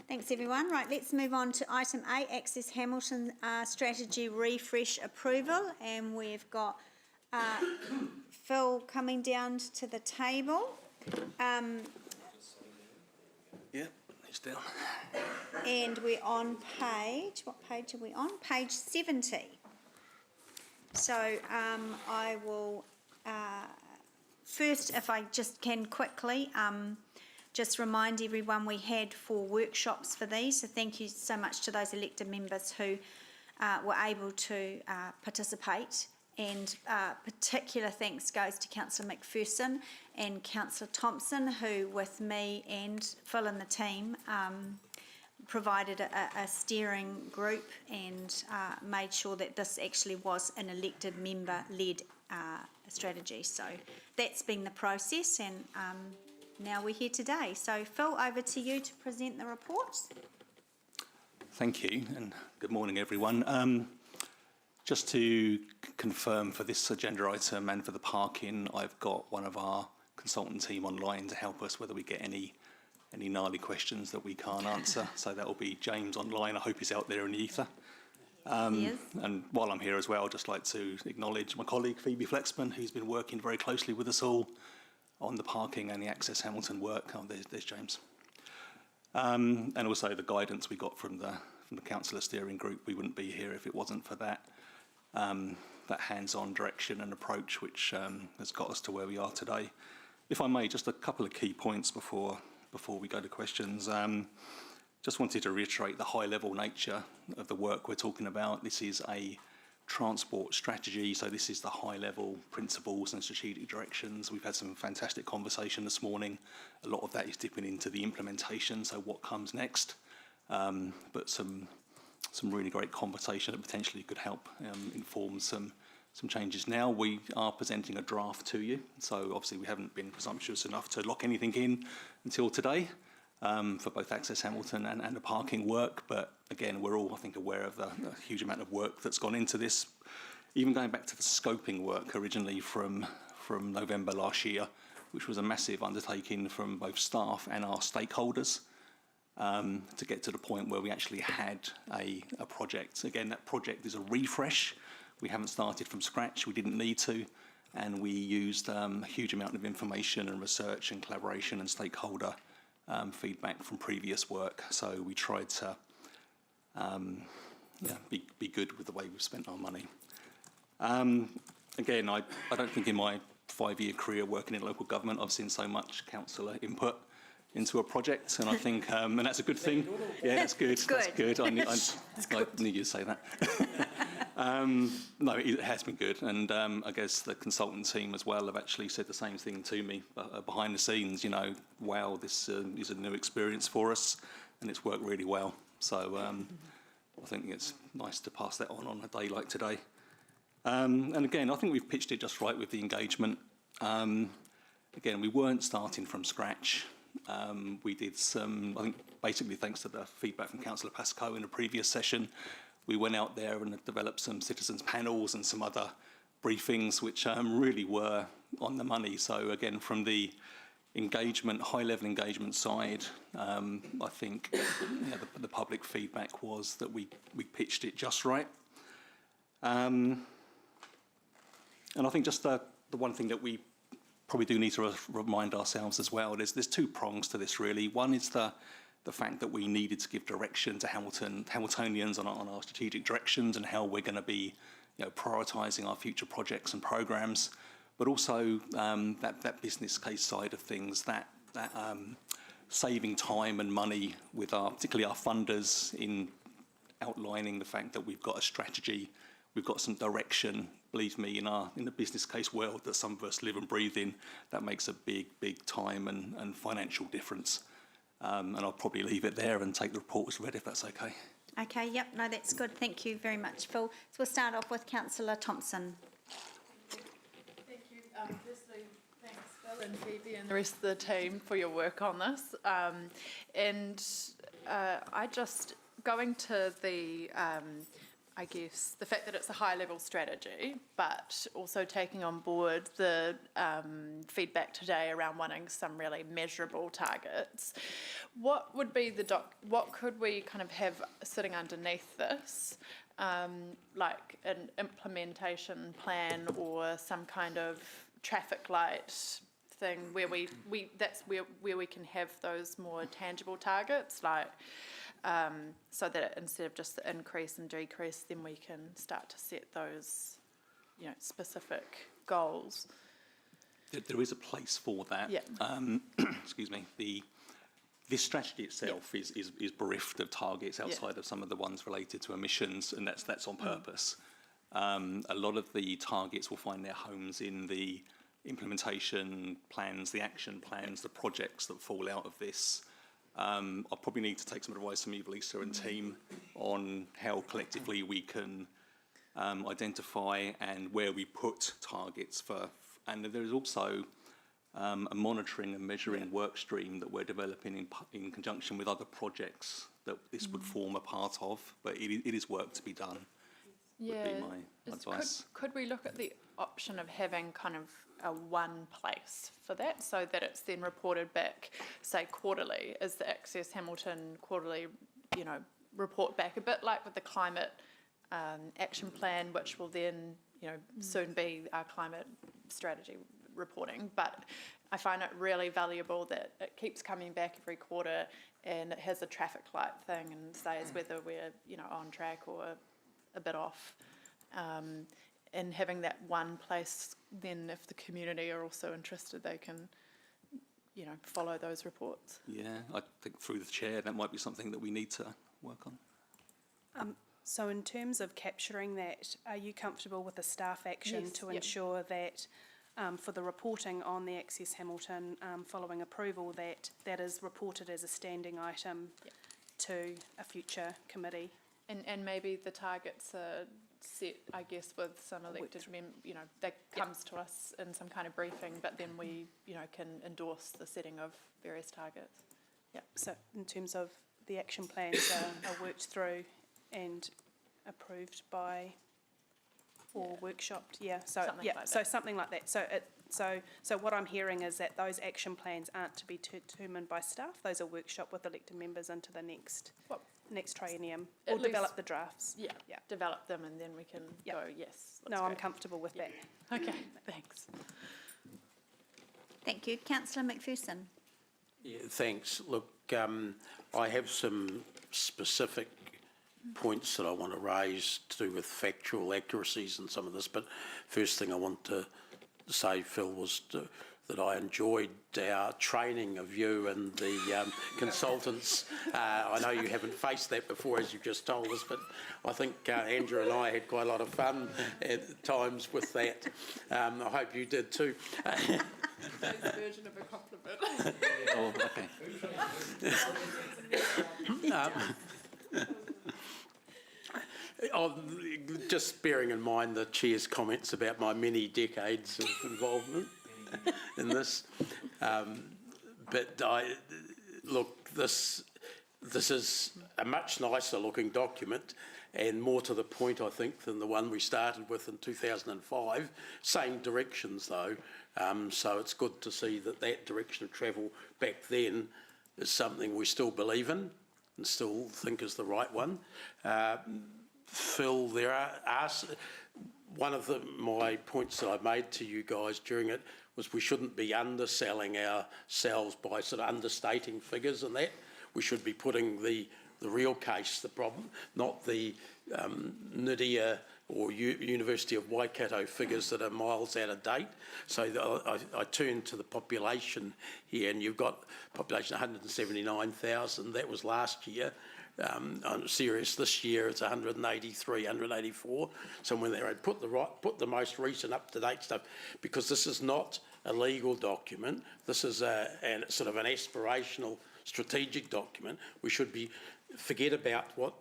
Thanks, everyone. Right, let's move on to item 8, Access Hamilton Strategy Refresh Approval. And we've got Phil coming down to the table. Yeah, he's down. And we're on what page are we on? Page 70. So I will first, if I just can quickly, just remind everyone we had 4 workshops for these. So thank you so much to those elected members who were able to participate. And particular thanks goes to Councillor McPherson and Councillor Thompson, who with me and Phil and the team provided a steering group and made sure that this actually was an elected member-led strategy. So that's been the process, and now we're here today. So Phil, over to you to present the report. Thank you, and good morning, everyone. Just to confirm for this agenda item and for the parking, I've got one of our consultant team online to help us whether we get any gnarly questions that we can't answer. So that will be James online. I hope he's out there in the ether. And while I'm here as well, I'd just like to acknowledge my colleague Phoebe Flexman, who's been working very closely with us all on the parking and the Access Hamilton work. Oh, there's James. And also the guidance we got from the Councillor Steering Group. We wouldn't be here if it wasn't for that hands-on direction and approach which has got us to where we are today. If I may, just a couple of key points before we go to questions. Just wanted to reiterate the high-level nature of the work we're talking about. This is a transport strategy, so this is the high-level principles and strategic directions. We've had some fantastic conversation this morning. A lot of that is dipping into the implementation, so what comes next. But some really great conversation that potentially could help inform some changes now. We are presenting a draft to you, so obviously we haven't been presumptuous enough to lock anything in until today for both Access Hamilton and the parking work. But again, we're all, I think, aware of the huge amount of work that's gone into this, even going back to the scoping work originally from November last year, which was a massive undertaking from both staff and our stakeholders. To get to the point where we actually had a project. Again, that project is a refresh. We haven't started from scratch, we didn't need to, and we used a huge amount of information and research and collaboration and stakeholder feedback from previous work. So we tried to be good with the way we've spent our money. Again, I don't think in my 5-year career working in local government I've seen so much councillor input into a project, and I think, and that's a good thing. Yeah, that's good. That's good. I knew you'd say that. No, it has been good, and I guess the consultant team as well have actually said the same thing to me behind the scenes. You know, wow, this is a new experience for us, and it's worked really well. So I think it's nice to pass that on a day like today. And again, I think we've pitched it just right with the engagement. Again, we weren't starting from scratch. We did some, I think, basically thanks to the feedback from Councillor Pascoe in a previous session, we went out there and developed some citizens panels and some other briefings which really were on the money. So again, from the engagement, high-level engagement side, I think the public feedback was that we pitched it just right. And I think just the one thing that we probably do need to remind ourselves as well, there's two prongs to this really. One is the fact that we needed to give direction to Hamiltonians on our strategic directions and how we're going to be prioritising our future projects and programmes, but also that business case side of things, that saving time and money with particularly our funders in outlining the fact that we've got a strategy, we've got some direction. Believe me, in the business case world that some of us live and breathe in, that makes a big time and financial difference. And I'll probably leave it there and take the report as read if that's okay. Okay, yep, no, that's good. Thank you very much, Phil. So we'll start off with Councillor Thompson. Thank you. Firstly, thanks Phil and Phoebe and the rest of the team for your work on this. I just, going to the I guess, the fact that it's a high-level strategy, but also taking on board the feedback today around wanting some really measurable targets. What would be what could we kind of have sitting underneath this, like an implementation plan or some kind of traffic light thing where that's where we can have those more tangible targets, like. So that instead of just the increase and decrease, then we can start to set those, specific goals. There is a place for that. Yeah. Excuse me. This strategy itself is bereft of targets outside of some of the ones related to emissions, and that's on purpose. A lot of the targets will find their homes in the implementation plans, the action plans, the projects that fall out of this. I'll probably need to take some advice from Evelisa and team on how collectively we can identify and where we put targets for. And there is also a monitoring and measuring work stream that we're developing in conjunction with other projects that this would form a part of. But it is work to be done. Yeah. Would be my advice. Could we look at the option of having kind of a one place for that, so that it's then reported back, say quarterly, as the Access Hamilton quarterly, report back, a bit like with the climate action plan, which will then, soon be our climate strategy reporting. But I find it really valuable that it keeps coming back every quarter, and it has a traffic light thing and says whether we're, on track or a bit off. And having that one place, then if the community are also interested, they can, follow those reports. Yeah, I think through the chair, that might be something that we need to work on. So in terms of capturing that, are you comfortable with the staff action to ensure that for the reporting on the Access Hamilton following approval, that is reported as a standing item to a future committee? And maybe the targets are set, I guess, with some elected that comes to us in some kind of briefing, but then we, can endorse the setting of various targets. Yeah, so in terms of the action plans are worked through and approved by or workshopped, something like that. So what I'm hearing is that those action plans aren't to be determined by staff; those are workshopped with elected members into the next triennium, or develop the drafts. Yeah, develop them, and then we can go. Yes. I'm comfortable with that. Okay, thanks. Thank you. Councillor McPherson. Yeah, thanks. Look, I have some specific points that I want to raise to do with factual accuracies and some of this, but first thing I want to say, Phil, was that I enjoyed our training of you and the consultants. I know you haven't faced that before, as you've just told us, but I think Andrew and I had quite a lot of fun at times with that. I hope you did too. Version of a compliment. Oh, okay. Just bearing in mind the Chair's comments about my many decades of involvement in this. But this is a much nicer looking document, and more to the point, I think, than the one we started with in 2005. Same directions though, so it's good to see that direction of travel back then is something we still believe in and still think is the right one. Phil, there are one of my points that I made to you guys during it was we shouldn't be underselling ourselves by sort of understating figures and that. We should be putting the real case, the problem, not the Nydia or University of Waikato figures that are miles out of date. So I turn to the population here, and you've got population 179,000. That was last year. I'm serious. This year it's 183, 184. Somewhere there. I'd put the most recent up-to-date stuff, because this is not a legal document. This is sort of an aspirational, strategic document. We should forget about what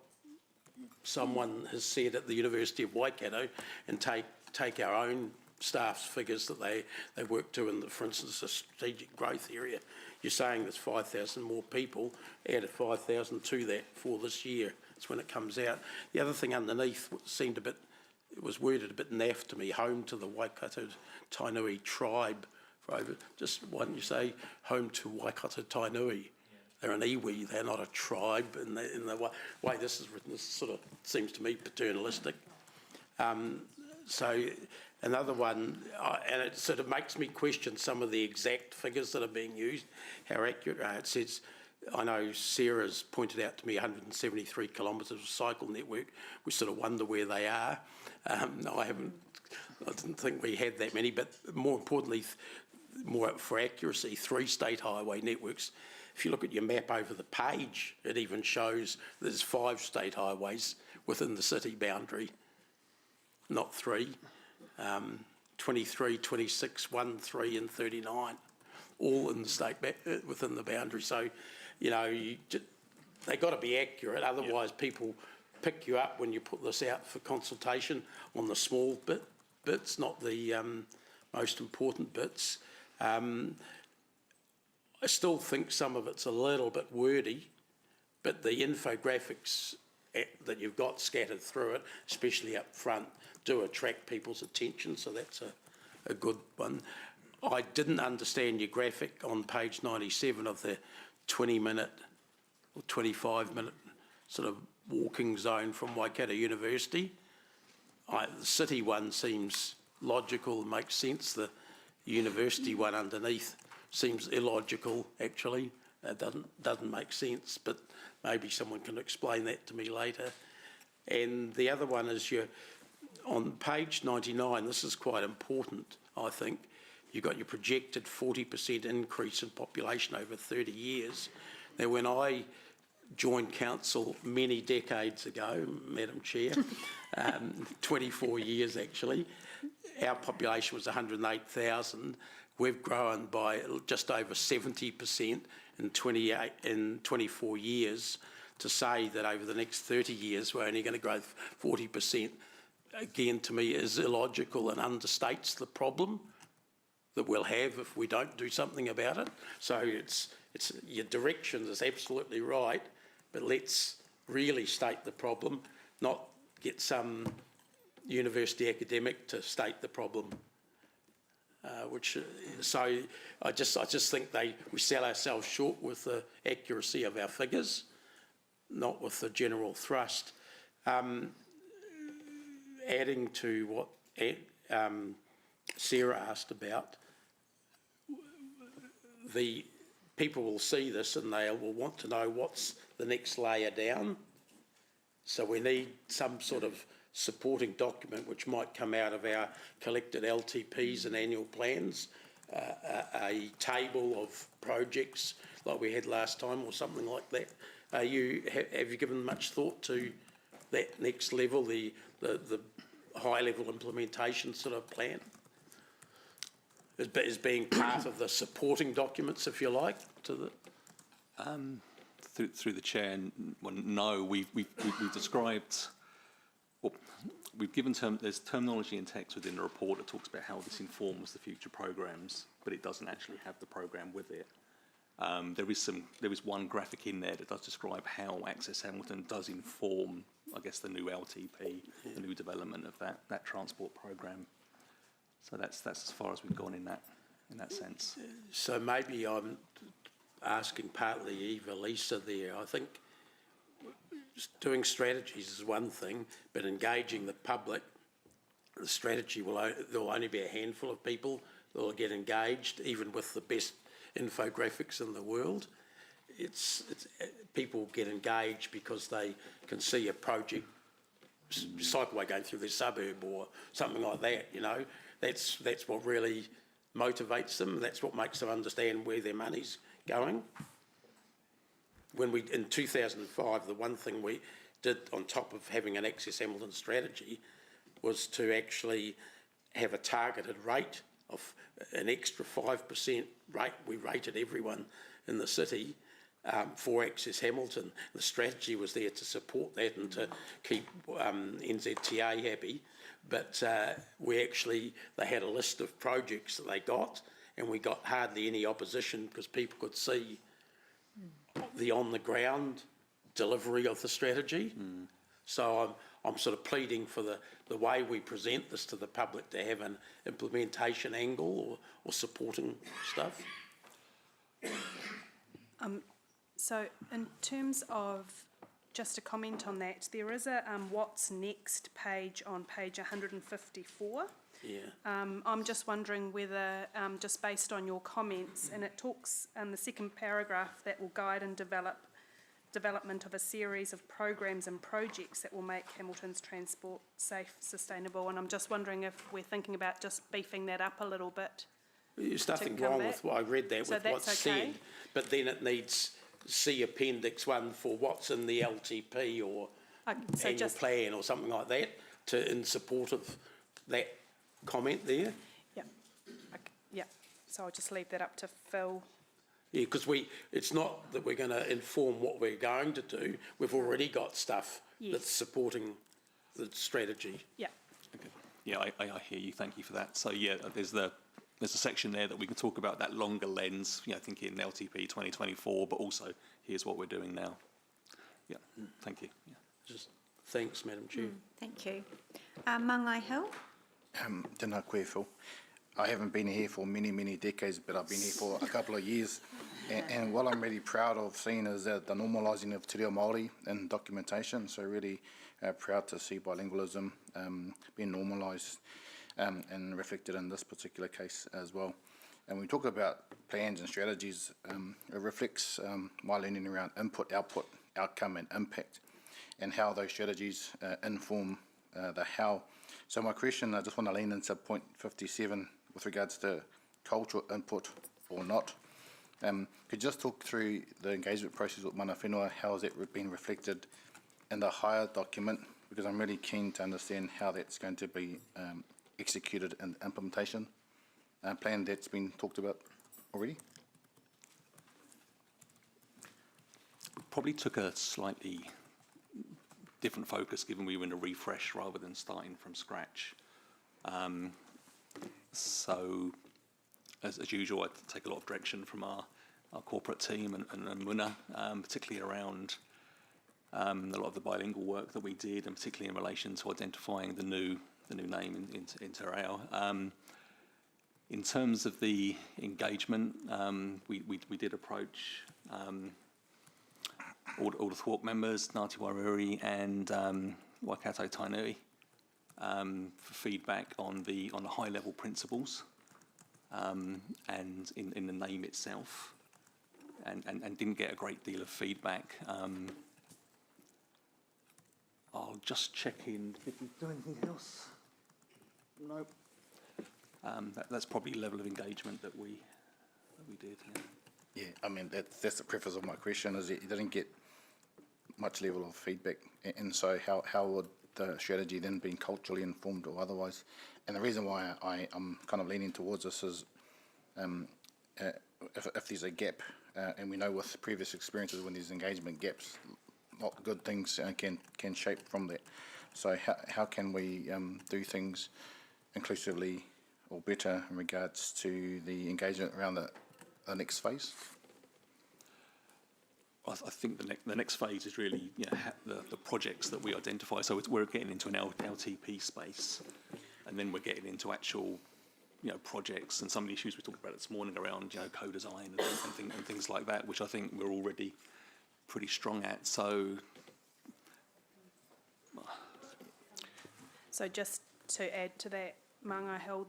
someone has said at the University of Waikato and take our own staff's figures that they work to in, for instance, the strategic growth area. You're saying there's 5,000 more people, added 5,000 to that for this year. That's when it comes out. The other thing underneath was worded a bit naff to me, home to the Waikato Tainui tribe. Just why don't you say home to Waikato Tainui? They're an iwi, they're not a tribe in the way this is written. This sort of seems to me paternalistic. So another one, and it sort of makes me question some of the exact figures that are being used, how accurate it says. I know Sarah's pointed out to me 173 kilometres of cycle network. We sort of wonder where they are. I didn't think we had that many, but more importantly, more for accuracy, 3 state highway networks. If you look at your map over the page, it even shows there's 5 state highways within the city boundary, not 3. 23, 26, 1, 3 and 39, all in the state within the boundary. So, they've got to be accurate, otherwise people pick you up when you put this out for consultation on the small bits, not the most important bits. I still think some of it's a little bit wordy, but the infographics that you've got scattered through it, especially up front, do attract people's attention, so that's a good one. I didn't understand your graphic on page 97 of the 20-minute or 25-minute sort of walking zone from Waikato University. The city one seems logical and makes sense. The university one underneath seems illogical, actually. It doesn't make sense, but maybe someone can explain that to me later. And the other one is on page 99, this is quite important, I think. You've got your projected 40% increase in population over 30 years. Now, when I joined council many decades ago, Madam Chair, 24 years actually, our population was 108,000. We've grown by just over 70% in 24 years. To say that over the next 30 years we're only going to grow 40%, again, to me, is illogical and understates the problem that we'll have if we don't do something about it. So it's your direction is absolutely right, but let's really state the problem, not get some university academic to state the problem. So I just think we sell ourselves short with the accuracy of our figures, not with the general thrust. Adding to what Sarah asked about, the people will see this and they will want to know what's the next layer down. So we need some sort of supporting document which might come out of our collected LTPs and annual plans, a table of projects like we had last time or something like that. Have you given much thought to that next level, the high-level implementation sort of plan? As being part of the supporting documents, if you like, to the... Through the chair, no, we've described, well, we've given there's terminology in text within the report that talks about how this informs the future programmes, but it doesn't actually have the programme with it. There is one graphic in there that does describe how Access Hamilton does inform, I guess, the new LTP, the new development of that transport programme. So that's as far as we've gone in that sense. So maybe I'm asking partly Eva, Lisa there. I think doing strategies is one thing, but engaging the public, the strategy there'll only be a handful of people that will get engaged, even with the best infographics in the world. People get engaged because they can see a project, cycleway going through their suburb or something like that, you know. That's what really motivates them. That's what makes them understand where their money's going. In 2005, the one thing we did on top of having an Access Hamilton strategy was to actually have a targeted rate of an extra 5% rate. We rated everyone in the city for Access Hamilton. The strategy was there to support that and to keep NZTA happy. But they had a list of projects that they got, and we got hardly any opposition because people could see the on-the-ground delivery of the strategy. So I'm sort of pleading for the way we present this to the public to have an implementation angle or supporting stuff. So in terms of, just a comment on that, there is a what's next page on page 154. Yeah. I'm just wondering whether, just based on your comments, and it talks in the second paragraph that will guide and development of a series of programs and projects that will make Hamilton's transport safe, sustainable, and I'm just wondering if we're thinking about just beefing that up a little bit. There's nothing wrong with what I read there, with what's said, but then it needs see Appendix 1 for what's in the LTP or annual plan or something like that in support of that comment there. Yeah. Okay. Yeah. So I'll just leave that up to Phil. Yeah, because it's not that we're going to inform what we're going to do. We've already got stuff that's supporting the strategy. Yeah. Okay. Yeah, I hear you. Thank you for that. So yeah, there's a section there that we can talk about that longer lens, thinking LTP 2024, but also here's what we're doing now. Yeah, thank you. Yeah. Just thanks, Madam Chair. Thank you. Mangai Hill? Tēnā koe, Phil. I haven't been here for many, many decades, but I've been here for a couple of years. And what I'm really proud of seeing is that the normalising of te reo Māori in documentation. So really proud to see bilingualism being normalised and reflected in this particular case as well. And when we talk about plans and strategies, it reflects my learning around input, output, outcome and impact, and how those strategies inform the how. So my question, I just want to lean into point 57 with regards to cultural input or not. Could you just talk through the engagement process with mana whenua, how has it been reflected in the higher document? Because I'm really keen to understand how that's going to be executed in the implementation plan that's been talked about already. Probably took a slightly different focus given we were in a refresh rather than starting from scratch. So, as usual, I take a lot of direction from our corporate team and Muna, particularly around a lot of the bilingual work that we did, and particularly in relation to identifying the new name in Te Reo. In terms of the engagement, we did approach all the Thwalk members, Ngāti Wairuri and Waikato Tainui, for feedback on the high level principles and in the name itself, and didn't get a great deal of feedback. I'll just check in. Did we do anything else? Nope. That's probably the level of engagement that we did. Yeah, I mean that's the preface of my question. Is it didn't get much level of feedback, and so how would the strategy then be culturally informed or otherwise? And the reason why I'm kind of leaning towards this is if there's a gap, and we know with previous experiences when there's engagement gaps, not good things can shape from that. So how can we do things inclusively or better in regards to the engagement around the next phase? I think the next phase is really the projects that we identify. So we're getting into an LTP space, and then we're getting into actual projects and some of the issues we talked about this morning around co-design and things like that, which I think we're already pretty strong at. So just to add to that, Manga Hill,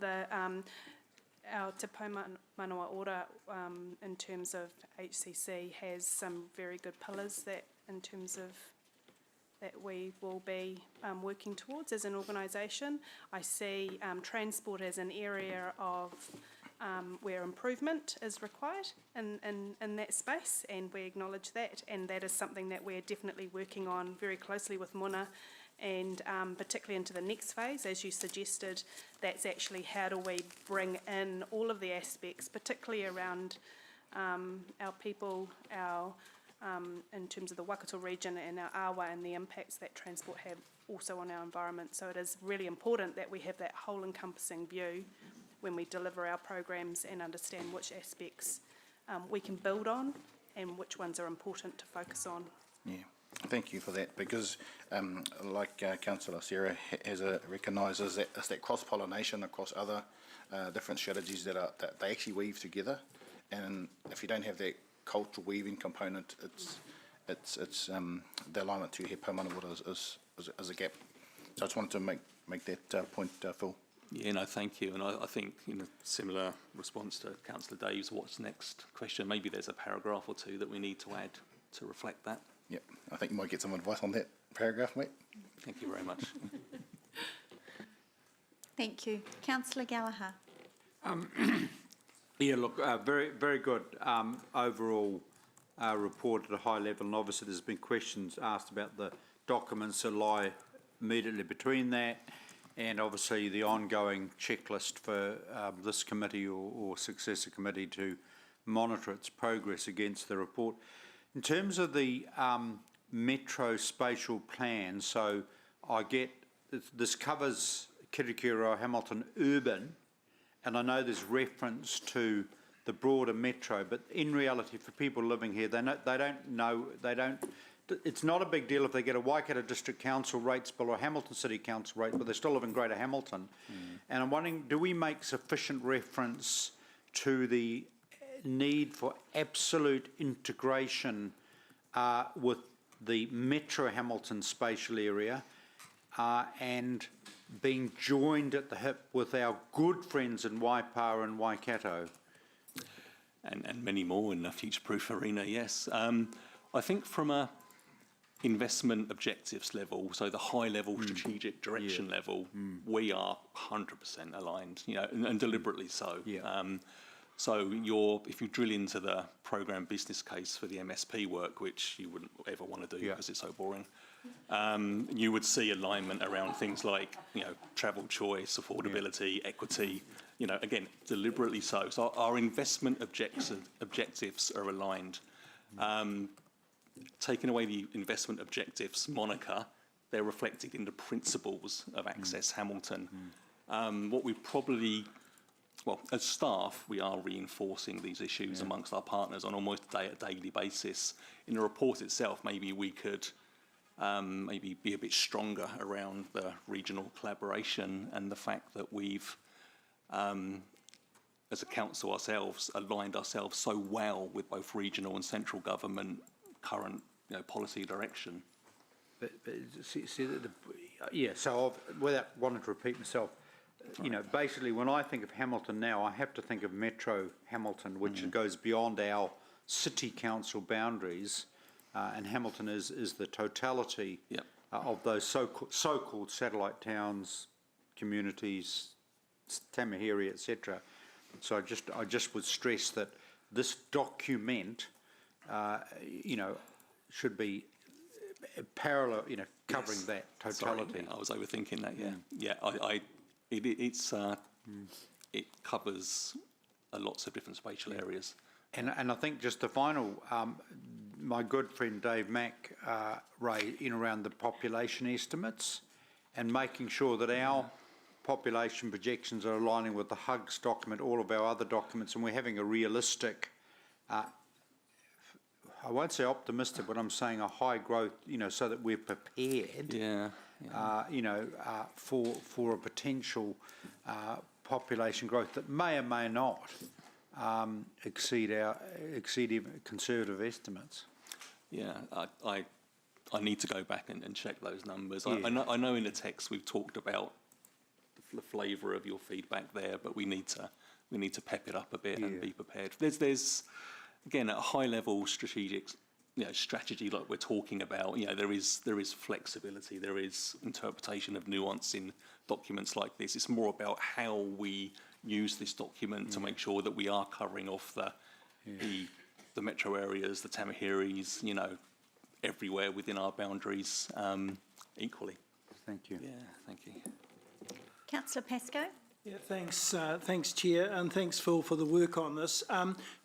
our Te Pau Manawa Ora in terms of HCC has some very good pillars that in terms of that we will be working towards as an organisation. I see transport as an area of where improvement is required in that space, and we acknowledge that, and that is something that we're definitely working on very closely with Muna, and particularly into the next phase, as you suggested. That's actually how do we bring in all of the aspects, particularly around our people, in terms of the Waikato region and our awa, and the impacts that transport have also on our environment. So it is really important that we have that whole encompassing view when we deliver our programs and understand which aspects we can build on and which ones are important to focus on. Yeah, thank you for that, because like Councillor Sarah has recognises that it's that cross-pollination across other different strategies that they actually weave together, and if you don't have that cultural weaving component, it's the alignment to He Pau Manawa Ora is a gap. So I just wanted to make that point, Phil. yeah, no, thank you. And I think in a similar response to Councillor Dave's what's next question, maybe there's a paragraph or two that we need to add to reflect that. Yep, I think you might get some advice on that paragraph, mate. Thank you very much. Thank you. Councillor Gallagher. Yeah, look, very, very good overall report at a high level, and obviously there's been questions asked about the documents that lie immediately between that, and obviously the ongoing checklist for this committee or successor committee to monitor its progress against the report. In terms of the metro spatial plan, so I get this covers Kirikiro, Hamilton urban, and I know there's reference to the broader metro, but in reality, for people living here, they don't it's not a big deal if they get a Waikato District Council rates bill or Hamilton City Council rate, but they still live in Greater Hamilton. And I'm wondering, do we make sufficient reference to the need for absolute integration with the Metro Hamilton spatial area and being joined at the hip with our good friends in Waipa and Waikato? And many more in the future-proof arena, yes. I think from a investment objectives level, so the high-level strategic direction level, we are 100% aligned, you know, and deliberately so. So if you drill into the program business case for the MSP work, which you wouldn't ever want to do because it's so boring, you would see alignment around things like, you know, travel choice, affordability, equity, you know, again, deliberately so. So our investment objectives are aligned. Taking away the investment objectives moniker, they're reflected in the principles of Access Hamilton. What we probably, well, as staff, we are reinforcing these issues amongst our partners on almost a daily basis. In the report itself, maybe we could maybe be a bit stronger around the regional collaboration and the fact that we've, as a council ourselves, aligned ourselves so well with both regional and central government current, you know, policy direction. But so without wanting to repeat myself, you know, basically when I think of Hamilton now, I have to think of Metro Hamilton, which goes beyond our city council boundaries, and Hamilton is the totality of those so-called satellite towns, communities, Tamahiri, etc. So I just would stress that this document, you know, should be parallel, you know, covering that totality. Sorry, I was overthinking that. It covers lots of different spatial areas. And I think just the final, my good friend Dave Mack, Ray, in around the population estimates and making sure that our population projections are aligning with the HUGS document, all of our other documents, and we're having a realistic, I won't say optimistic, but I'm saying a high growth, you know, so that we're prepared, you know, for a potential population growth that may or may not exceed even conservative estimates. Yeah, I need to go back and check those numbers. I know in the text we've talked about the flavour of your feedback there, but we need to pep it up a bit and be prepared. There's again at a high level strategic, you know, strategy like we're talking about. You know, there is flexibility, there is interpretation of nuance in documents like this. It's more about how we use this document to make sure that we are covering off the metro areas, the Tamahiris, you know, everywhere within our boundaries equally. Thank you. Yeah, thank you. Councillor Pascoe. Yeah, thanks, Chair, and thanks, Phil, for the work on this.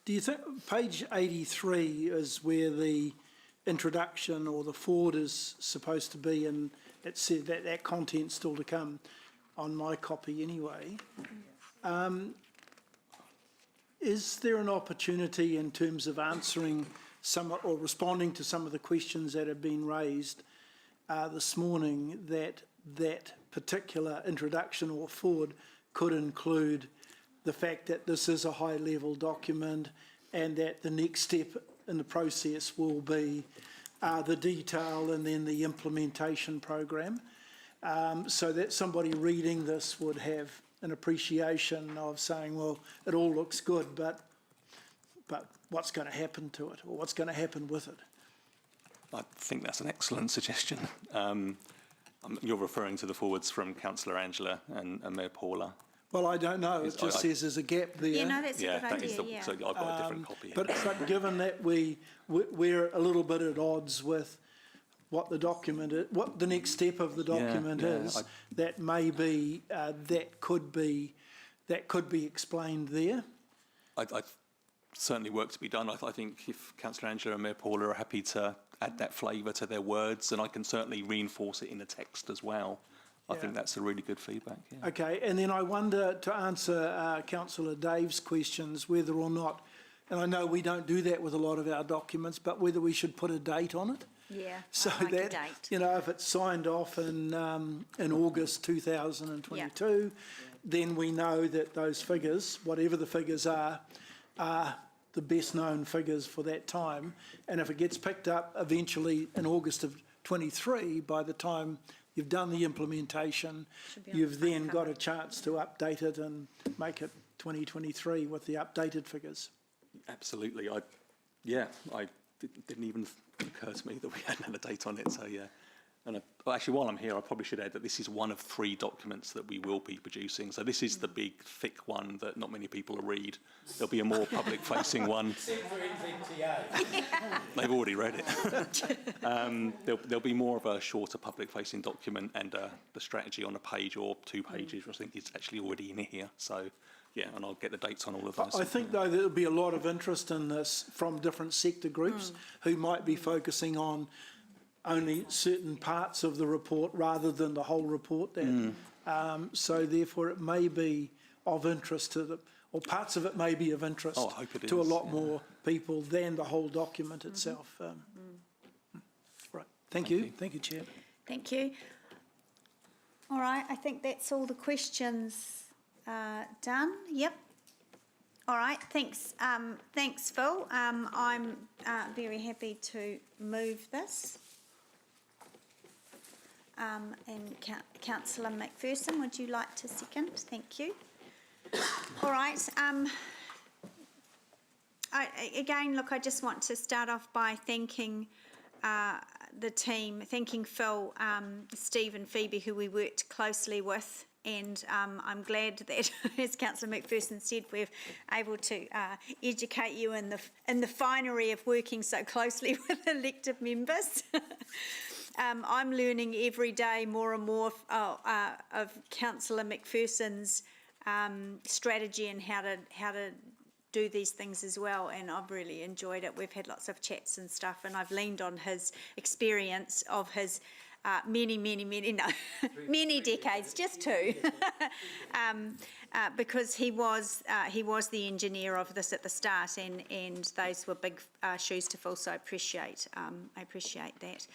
Do you think page 83 is where the introduction or the forward is supposed to be, and it said that content's still to come on my copy anyway? Is there an opportunity in terms of answering some or responding to some of the questions that have been raised this morning that particular introduction or forward could include the fact that this is a high-level document and that the next step in the process will be the detail and then the implementation program, so that somebody reading this would have an appreciation of saying, well, it all looks good, but what's going to happen to it, or what's going to happen with it? I think that's an excellent suggestion. You're referring to the forwards from Councillor Angela and Mayor Paula. Well, I don't know. It just says there's a gap there. Yeah, no, that's a good idea, So I've got a different copy here. But given that we're a little bit at odds with what the document is, what the next step of the document is, that may be that could be explained there. I certainly work to be done. I think if Councillor Angela and Mayor Paula are happy to add that flavour to their words, and I can certainly reinforce it in the text as well. I think that's a really good feedback. Yeah. Okay, and then I wonder, to answer Councillor Dave's questions, whether or not, and I know we don't do that with a lot of our documents, but whether we should put a date on it. Yeah, So I'd like a that, date. you know, if it's signed off in August 2022, then we know that those figures, whatever the figures are the best known figures for that time. And if it gets picked up eventually in August of 23, by the time you've done the implementation, you've then got a chance to update it and make it 2023 with the updated figures. Absolutely. It didn't even occur to me that we hadn't had a date on it. So yeah. And actually, while I'm here, I probably should add that this is one of 3 documents that we will be producing. So this is the big, thick one that not many people will read. There'll be a more public-facing one. Except for NZTA. They've already read it. There'll be more of a shorter public-facing document, and the strategy on a page or 2 pages, I think, is actually already in here. So, yeah, and I'll get the dates on all of those. I think, though, there'll be a lot of interest in this from different sector groups who might be focusing on only certain parts of the report rather than the whole report. So therefore it may be of interest to them, or parts of it may be of interest to a lot more people than the whole document itself. Right. Thank you. Thank you, Chair. Thank you. All right, I think that's all the questions done. Yep. All right, thanks. Thanks, Phil. I'm very happy to move this. And Councillor McPherson, would you like to second? Thank you. All right. Again, look, I just want to start off by thanking the team, thanking Phil, Steve and Phoebe, who we worked closely with. And I'm glad that, as Councillor McPherson said, we're able to educate you in the finery of working so closely with elected members. I'm learning every day more and more of Councillor McPherson's strategy and how to do these things as well, and I've really enjoyed it. We've had lots of chats and stuff, and I've leaned on his experience of his many decades, just 2, because he was the engineer of this at the start, and those were big shoes to fill. So I appreciate that.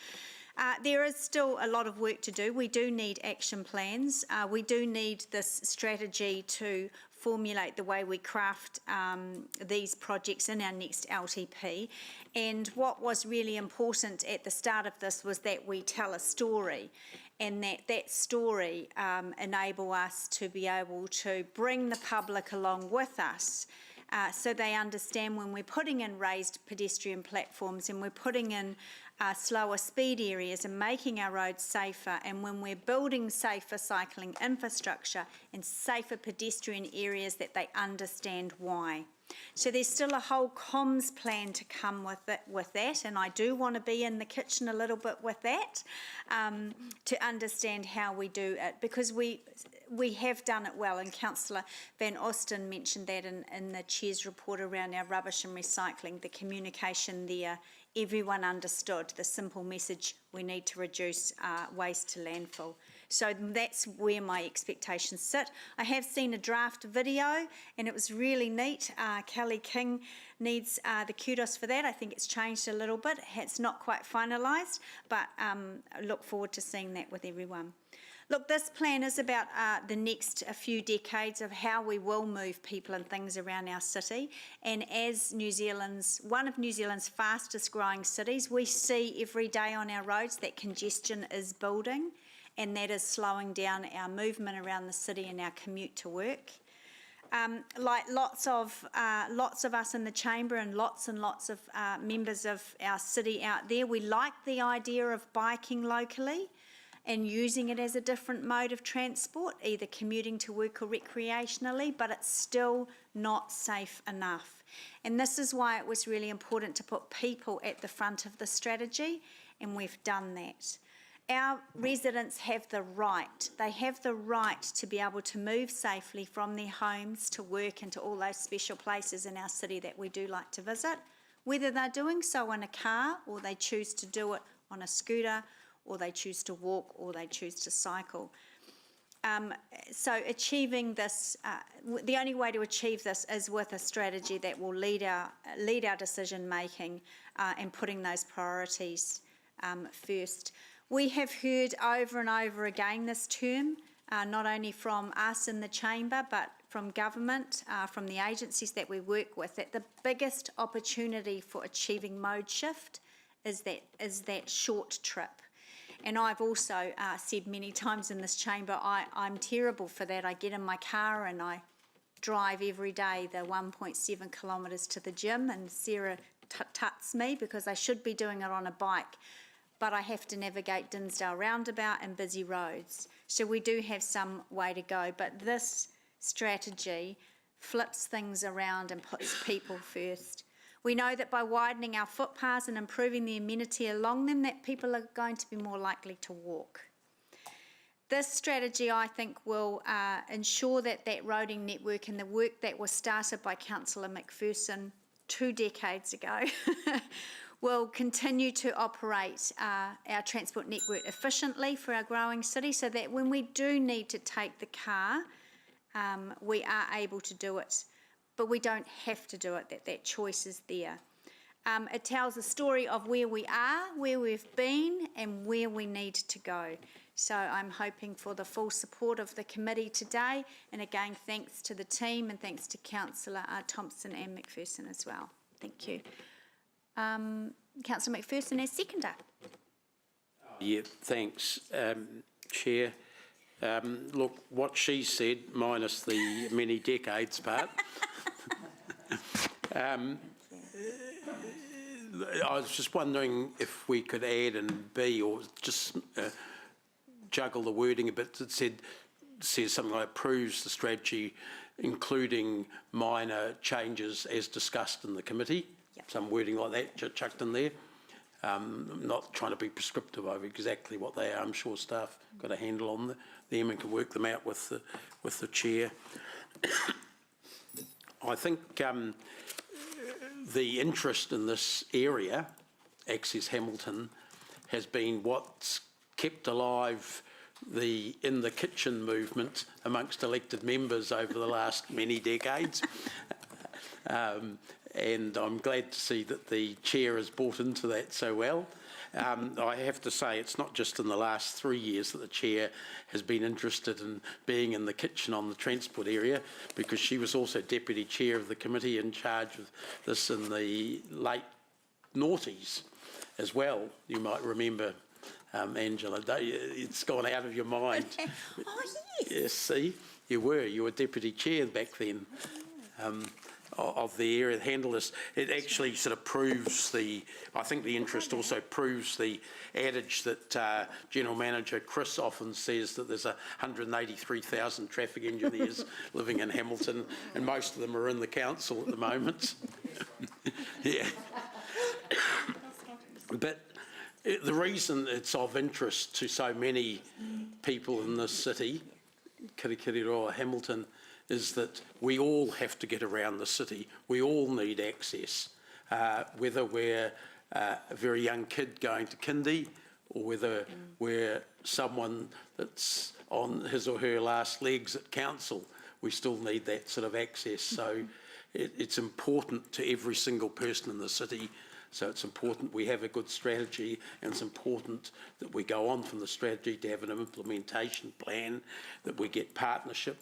There is still a lot of work to do. We do need action plans. We do need this strategy to formulate the way we craft these projects in our next LTP. And what was really important at the start of this was that we tell a story, and that story enable us to be able to bring the public along with us. So they understand when we're putting in raised pedestrian platforms and we're putting in slower speed areas and making our roads safer, and when we're building safer cycling infrastructure and safer pedestrian areas, that they understand why. So there's still a whole comms plan to come with that, and I do want to be in the kitchen a little bit with that to understand how we do it, because we have done it well, and Councillor Van Osten mentioned that in the Chair's report around our rubbish and recycling, the communication there. Everyone understood the simple message: we need to reduce waste to landfill. So that's where my expectations sit. I have seen a draft video and it was really neat. Kelly King needs the kudos for that. I think it's changed a little bit. It's not quite finalised, but I look forward to seeing that with everyone. Look, this plan is about the next few decades of how we will move people and things around our city. And as one of New Zealand's fastest growing cities, we see every day on our roads that congestion is building, and that is slowing down our movement around the city and our commute to work. Like lots of us in the chamber and lots of members of our city out there, we like the idea of biking locally and using it as a different mode of transport, either commuting to work or recreationally, but it's still not safe enough. And this is why it was really important to put people at the front of the strategy, and we've done that. Our residents have the right. They have the right to be able to move safely from their homes to work and to all those special places in our city that we do like to visit, whether they're doing so in a car or they choose to do it on a scooter, or they choose to walk, or they choose to cycle. So achieving this, the only way to achieve this is with a strategy that will lead our decision making and putting those priorities first. We have heard over and over again this term, not only from us in the chamber, but from government, from the agencies that we work with, that the biggest opportunity for achieving mode shift is that short trip. And I've also said many times in this chamber, I'm terrible for that. I get in my car and I drive every day the 1.7 kilometres to the gym, and Sarah tuts me because I should be doing it on a bike, but I have to navigate Dinsdale roundabout and busy roads. So we do have some way to go, but this strategy flips things around and puts people first. We know that by widening our footpaths and improving the amenity along them, that people are going to be more likely to walk. This strategy, I think, will ensure that that roading network and the work that was started by Councillor McPherson 2 decades ago will continue to operate our transport network efficiently for our growing city, so that when we do need to take the car, we are able to do it. But we don't have to do it, that choice is there. It tells a story of where we are, where we've been, and where we need to go. So I'm hoping for the full support of the committee today, and again, thanks to the team and thanks to Councillor Thompson and McPherson as well. Thank you. Councillor McPherson as seconder. Yeah, thanks, Chair. Look, what she said, minus the many decades part, I was just wondering if we could add and B, or just juggle the wording a bit. It says something like approves the strategy, including minor changes as discussed in the committee. Yep. Some wording like that chucked in there. I'm not trying to be prescriptive over exactly what they are. I'm sure staff got a handle on them and can work them out with the chair. I think the interest in this area, Access Hamilton, has been what's kept alive the in the kitchen movement amongst elected members over the last many decades. And I'm glad to see that the chair has bought into that so well. I have to say it's not just in the last 3 years that the chair has been interested in being in the kitchen on the transport area, because she was also deputy chair of the committee in charge of this in the late noughties as well. You might remember, Angela, it's gone out of your mind. Oh, yes. Yes, see, you were deputy chair back then. Of the area that handle this. It actually sort of proves I think the interest also proves the adage that General Manager Chris often says, that there's 183,000 traffic engineers living in Hamilton, and most of them are in the council at the moment. Yeah. But the reason it's of interest to so many people in this city, Kirikiriroa, Hamilton, is that we all have to get around the city. We all need access, whether we're a very young kid going to kindy, or whether we're someone that's on his or her last legs at council. We still need that sort of access. So it's important to every single person in the city. So it's important we have a good strategy, and it's important that we go on from the strategy to have an implementation plan, that we get partnership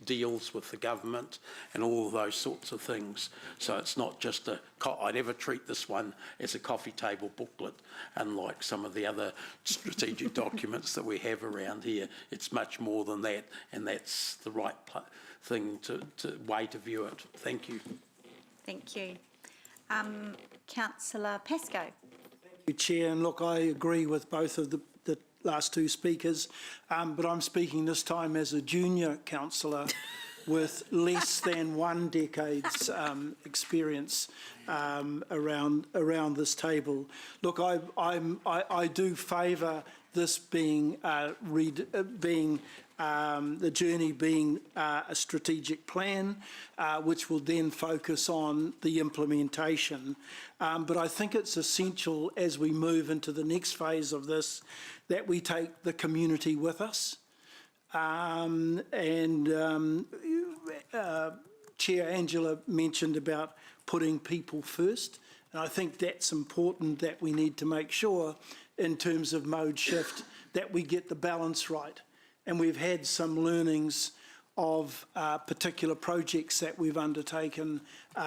deals with the government and all of those sorts of things. So it's not just I never treat this one as a coffee table booklet, unlike some of the other strategic documents that we have around here. It's much more than that, and that's the right way to view it. Thank you. Thank you. Councillor Pascoe. Thank you, Chair. And look, I agree with both of the last two speakers, but I'm speaking this time as a junior councillor with less than 1 decade's experience around this table. Look, I do favour this being the journey being a strategic plan, which will then focus on the implementation. But I think it's essential as we move into the next phase of this that we take the community with us. Chair Angela mentioned about putting people first, And I think that's important, that we need to make sure in terms of mode shift that we get the balance right. And we've had some learnings of particular projects that we've undertaken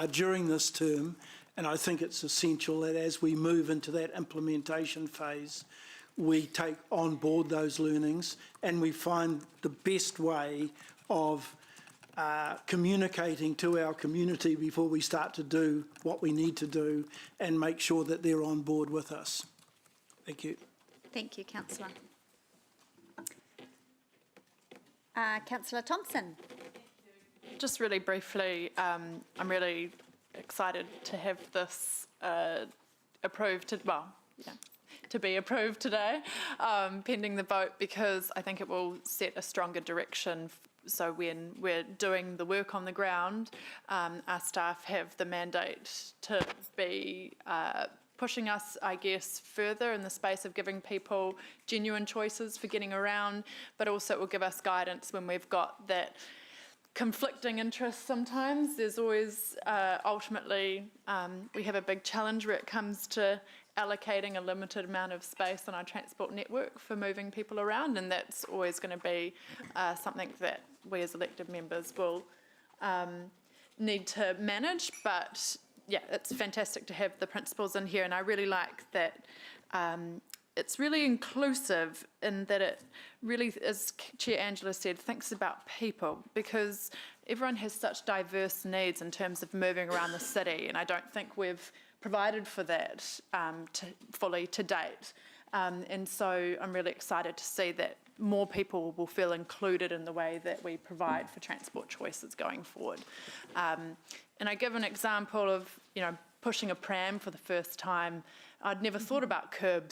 during this term, and I think it's essential that as we move into that implementation phase, we take on board those learnings and we find the best way of communicating to our community before we start to do what we need to do and make sure that they're on board with us. Thank you. Thank you, Councillor. Councillor Thompson. Just really briefly, I'm really excited to have this approved, to be approved today, pending the vote, because I think it will set a stronger direction. So when we're doing the work on the ground, our staff have the mandate to be pushing us, I guess, further in the space of giving people genuine choices for getting around, but also it will give us guidance when we've got that conflicting interests sometimes. There's always, ultimately, we have a big challenge where it comes to allocating a limited amount of space on our transport network for moving people around, and that's always going to be something that we as elected members will need to manage. But yeah, it's fantastic to have the principles in here, and I really like that it's really inclusive in that it really, as Chair Angela said, thinks about people, because everyone has such diverse needs in terms of moving around the city, and I don't think we've provided for that fully to date. And so I'm really excited to see that more people will feel included in the way that we provide for transport choices going forward. And I give an example of, pushing a pram for the first time. I'd never thought about curb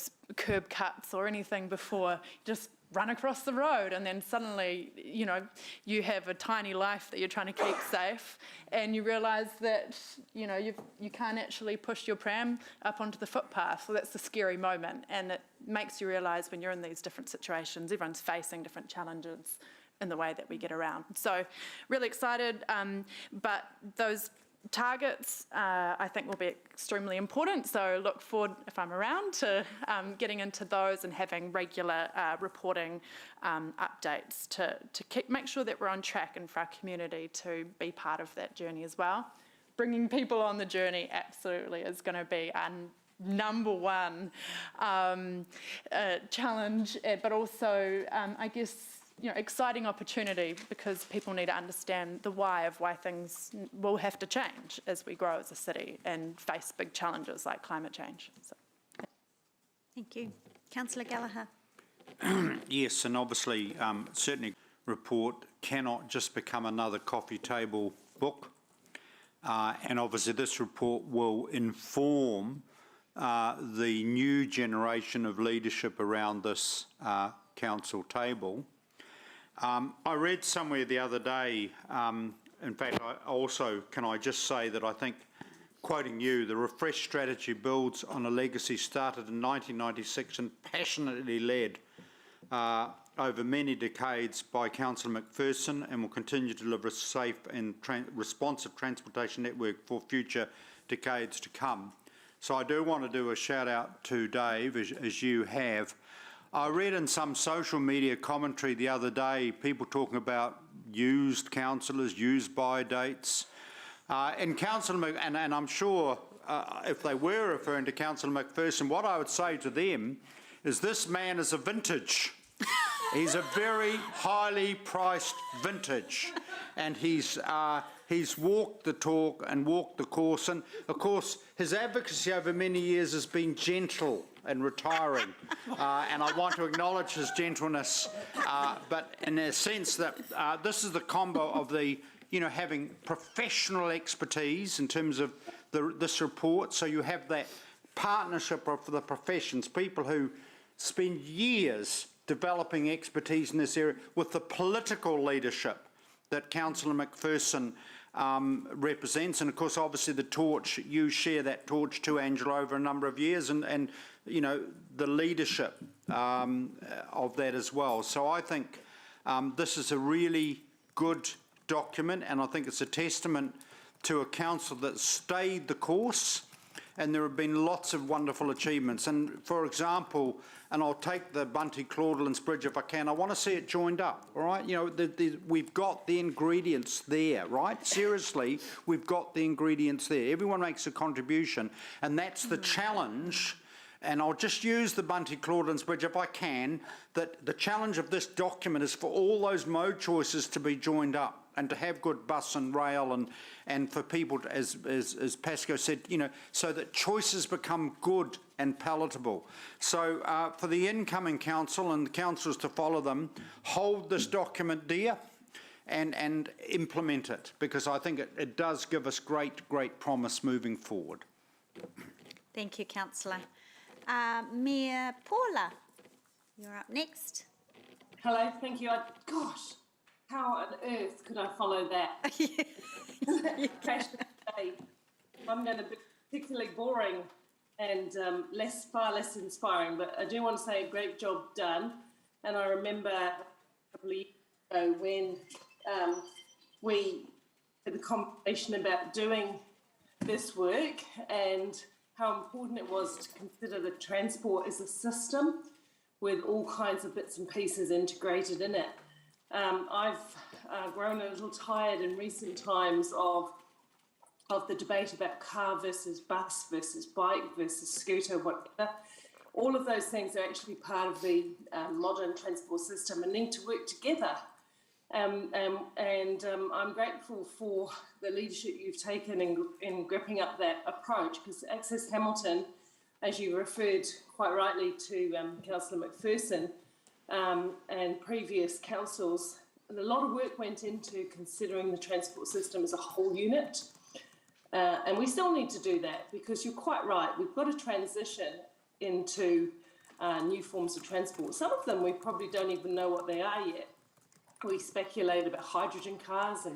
cuts or anything before. Just run across the road, and then suddenly, you have a tiny life that you're trying to keep safe, and you realise that, you can't actually push your pram up onto the footpath. So that's the scary moment, and it makes you realise when you're in these different situations, everyone's facing different challenges in the way that we get around. So really excited, but those targets, I think, will be extremely important. So look forward, if I'm around, to getting into those and having regular reporting updates to make sure that we're on track and for our community to be part of that journey as well. Bringing people on the journey absolutely is going to be our number one challenge, but also, I guess, exciting opportunity, because people need to understand the why things will have to change as we grow as a city and face big challenges like climate change. So. Thank you. Councillor Gallagher. Yes, and obviously, certainly, report cannot just become another coffee table book. And obviously, this report will inform the new generation of leadership around this council table. I read somewhere the other day, in fact, can I just say that I think, quoting you, the refreshed strategy builds on a legacy started in 1996 and passionately led over many decades by Councillor McPherson, and will continue to deliver a safe and responsive transportation network for future decades to come. So I do want to do a shout out to Dave, as you have. I read in some social media commentary the other day, people talking about used councillors, used by dates. And Councillor, and I'm sure if they were referring to Councillor McPherson, what I would say to them is this man is a vintage. He's a very highly priced vintage, and he's walked the talk and walked the course. And of course, his advocacy over many years has been gentle and retiring, and I want to acknowledge his gentleness, but in a sense that this is the combo of the, having professional expertise in terms of this report, so you have that partnership of the professions, people who spend years developing expertise in this area, with the political leadership that Councillor McPherson represents, and of course obviously the torch, you share that torch too, Angela, over a number of years, and the leadership of that as well. So I think this is a really good document, and I think it's a testament to a council that stayed the course and there have been lots of wonderful achievements. And for example, and I'll take the Bunty-Claudelands Bridge if I can, I want to see it joined up, all right? You know, we've got the ingredients there, right? Seriously, we've got the ingredients there. Everyone makes a contribution, and that's the challenge. And I'll just use the Bunty-Claudelands Bridge if I can, that the challenge of this document is for all those mode choices to be joined up and to have good bus and rail and for people, to, as Pasco said, you know, so that choices become good and palatable. So for the incoming council and the councils to follow them, hold this document dear and implement it, because I think it does give us great promise moving forward. Thank you, Councillor. Mayor Paula, you're up next. Hello, thank you. Gosh, how on earth could I follow that? I'm going to be particularly boring and far less inspiring, but I do want to say a great job done. And I remember a couple of years ago when we had the conversation about doing this work and how important it was to consider the transport as a system with all kinds of bits and pieces integrated in it. I've grown a little tired in recent times of the debate about car versus bus versus bike versus scooter, whatever. All of those things are actually part of the modern transport system and need to work together. And I'm grateful for the leadership you've taken in gripping up that approach, because Access Hamilton, as you referred quite rightly to Councillor McPherson and previous councils, a lot of work went into considering the transport system as a whole unit. And we still need to do that, because you're quite right, we've got to transition into new forms of transport. Some of them we probably don't even know what they are yet. We speculate about hydrogen cars and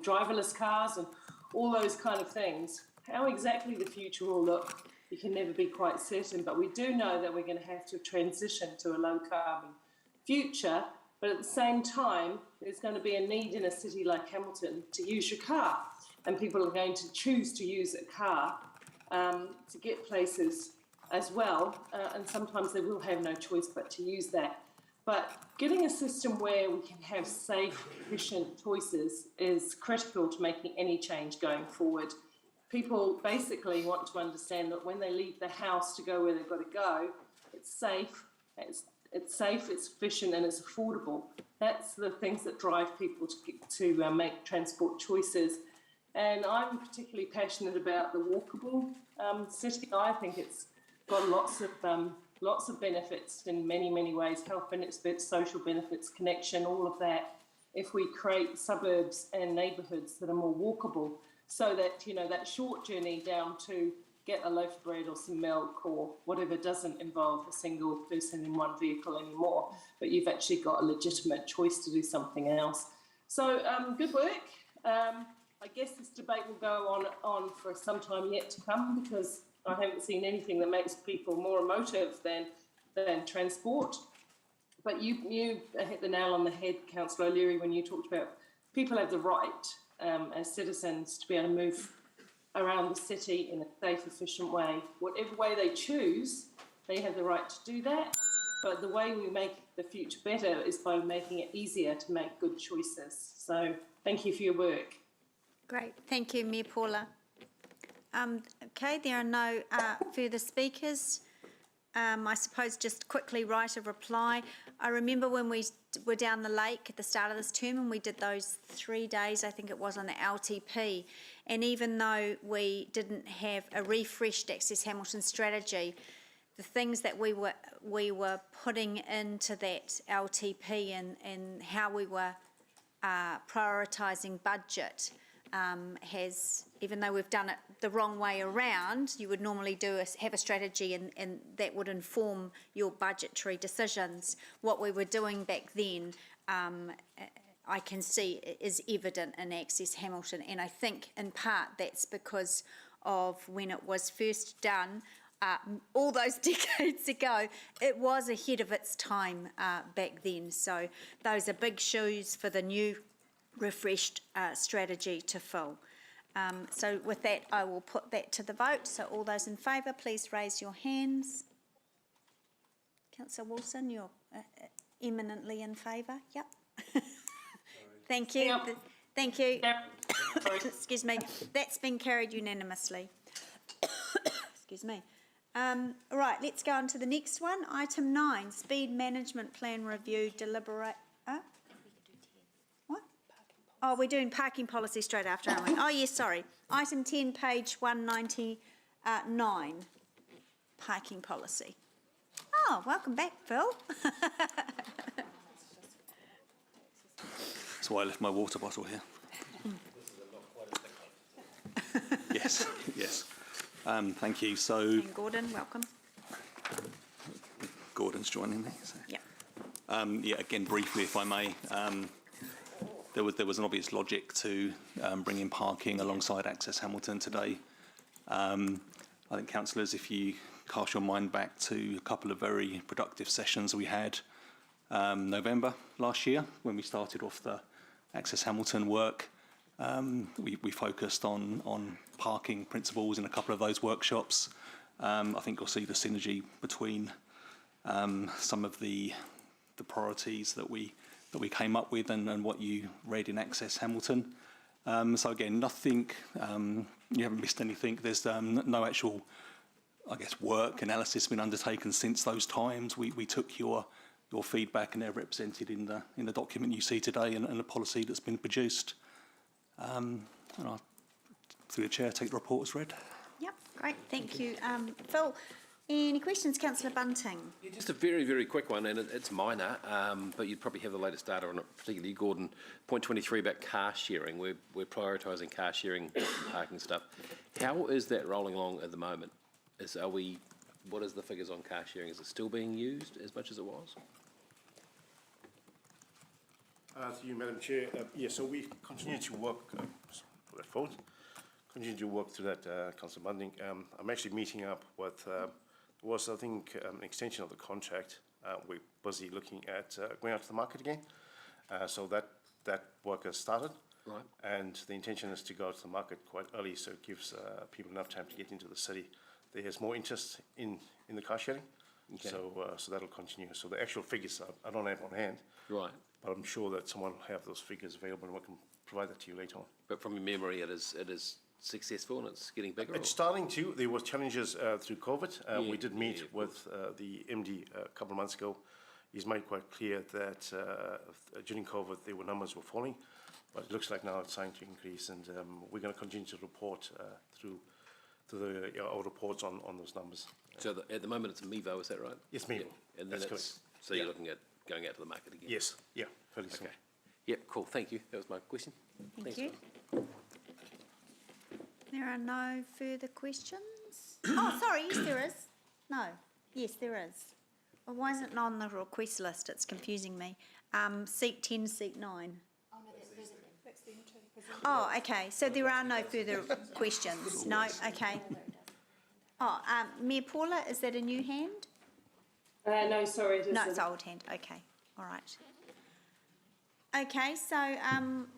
driverless cars and all those kind of things. How exactly the future will look, you can never be quite certain, but we do know that we're going to have to transition to a low carbon future. But at the same time, there's going to be a need in a city like Hamilton to use your car, and people are going to choose to use a car to get places as well, and sometimes they will have no choice but to use that. But getting a system where we can have safe, efficient choices is critical to making any change going forward. People basically want to understand that when they leave the house to go where they've got to go, it's safe, it's efficient, and it's affordable. That's the things that drive people to make transport choices. And I'm particularly passionate about the walkable city. I think it's got lots of benefits in many, many ways, health benefits, social benefits, connection, all of that, if we create suburbs and neighbourhoods that are more walkable, so that, you know, that short journey down to get a loaf of bread or some milk or whatever doesn't involve a single person in one vehicle anymore, but you've actually got a legitimate choice to do something else. So good work. I guess this debate will go on for some time yet to come, because I haven't seen anything that makes people more emotive than transport. But you hit the nail on the head, Councillor O'Leary, when you talked about people have the right as citizens to be able to move around the city in a safe, efficient way. Whatever way they choose, they have the right to do that. But the way we make the future better is by making it easier to make good choices. So thank you for your work. Great. Thank you, Mayor Paula. Okay, there are no further speakers. I suppose just quickly write a reply. I remember when we were down the lake at the start of this term and we did those 3 days, I think it was, on the LTP, and even though we didn't have a refreshed Access Hamilton strategy, the things that we were putting into that LTP and how we were prioritising budget has, even though we've done it the wrong way around, you would normally have a strategy and that would inform your budgetary decisions. What we were doing back then, I can see is evident in Access Hamilton, and I think in part that's because of when it was first done all those decades ago. It was ahead of its time back then, so those are big shoes for the new refreshed strategy to fill. So with that, I will put that to the vote. So all those in favour, please raise your hands. Councillor Wilson, you're eminently in favour. Yep. Thank you. Thank you. Excuse me. That's been carried unanimously. Excuse me. Right, let's go on to the next one. Item 9, Speed Management Plan Review Deliberate. What? Oh, we're doing parking policy straight after, aren't we? Oh, yes, sorry. Item 10, page 199, parking policy. Oh, welcome back, Phil. That's why I left my water bottle here. Yes, yes. Thank you. So, And Gordon, welcome. Gordon's joining me. So. Yep. Yeah, again, briefly, if I may. There was an obvious logic to bringing parking alongside Access Hamilton today. I think, councillors, if you cast your mind back to a couple of very productive sessions we had November last year when we started off the Access Hamilton work, we focused on parking principles in a couple of those workshops. I think you'll see the synergy between some of the priorities that we came up with and what you read in Access Hamilton. So again, nothing, you haven't missed anything. There's no actual, I guess, work analysis been undertaken since those times. We took your feedback and they're represented in the document you see today and the policy that's been produced. And I, through the chair, take the report as read. Yep, great, thank you. Phil, any questions, Councillor Bunting? Yeah, just a very, very quick one, and it's minor, but you'd probably have the latest data on it, particularly Gordon. Point 23 about car sharing. We're prioritising car sharing and parking stuff. How is that rolling along at the moment? What is the figures on car sharing? Is it still being used as much as it was? To you, Madam Chair. So we continue to work, for that vote, continue to work through that, Councillor Bunting. I'm actually meeting up with, I think, an extension of the contract. We're busy looking at going out to the market again. So that work has started. Right. And the intention is to go to the market quite early, so it gives people enough time to get into the city. There's more interest in the car sharing. Okay. So that'll continue. So the actual figures I don't have on hand. Right. But I'm sure that someone will have those figures available and we can provide that to you later on. But from your memory, it is successful and it's getting bigger? It's starting to. There were challenges through COVID. We did meet with the MD a couple of months ago. He's made quite clear that during COVID, numbers were falling, but it looks like now it's starting to increase, and we're going to continue to report through our reports on those numbers. So at the moment, it's a MEVO, is that right? Yes, MEVO. Yeah. And then so you're looking at going out to the market again? Yes, yeah, fairly soon. Okay. Yep, cool, thank you. That was my question. Thank you. There are no further questions? Oh, sorry, yes there is. No, yes there is. Well, why is it not on the request list? It's confusing me. Seat 10, seat 9. Oh, okay, so there are no further questions? No, okay. Oh, Mayor Paula, is that a new hand? No, sorry. No, it's old hand, okay, all right. Okay, so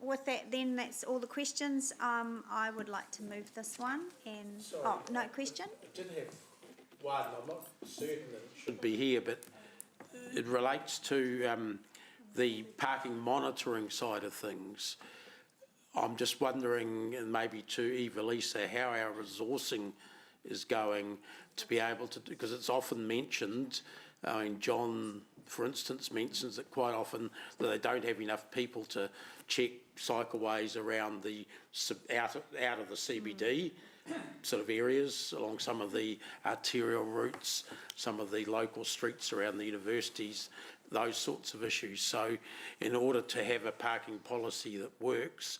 with that then, that's all the questions. I would like to move this one and, Sorry. oh, no question? I did have one, I'm not certain that it should be here, but it relates to the parking monitoring side of things. I'm just wondering, and maybe to Eva Lisa, how our resourcing is going to be able to do, because it's often mentioned, I mean, John, for instance, mentions it quite often that they don't have enough people to check cycleways around the out of the CBD sort of areas, along some of the arterial routes, some of the local streets around the universities, those sorts of issues. So in order to have a parking policy that works,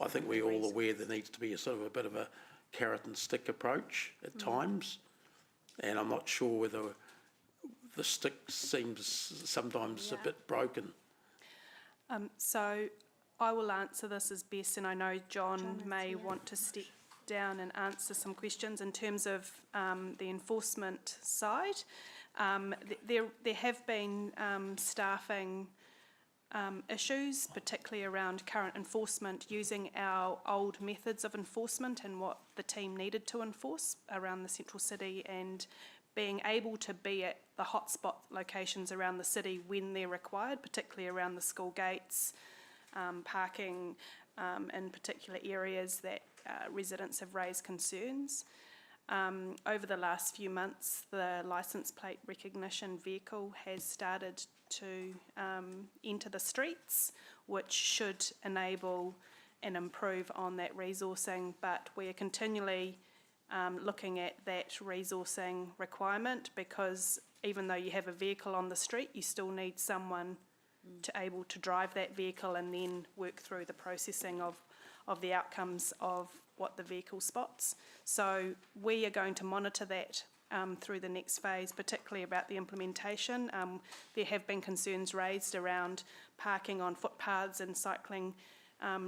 I think we're all aware there needs to be a sort of a bit of a carrot and stick approach at times, and I'm not sure whether the stick seems sometimes a bit broken. So I will answer this as best, and I know John may want to step down and answer some questions in terms of the enforcement side. There have been staffing issues, particularly around current enforcement, using our old methods of enforcement and what the team needed to enforce around the central city, and being able to be at the hotspot locations around the city when they're required, particularly around the school gates, parking in particular areas that residents have raised concerns. Over the last few months, the licence plate recognition vehicle has started to enter the streets, which should enable and improve on that resourcing, but we are continually looking at that resourcing requirement, because even though you have a vehicle on the street, you still need someone to able to drive that vehicle and then work through the processing of the outcomes of what the vehicle spots. So we are going to monitor that through the next phase, particularly about the implementation. There have been concerns raised around parking on footpaths and cycling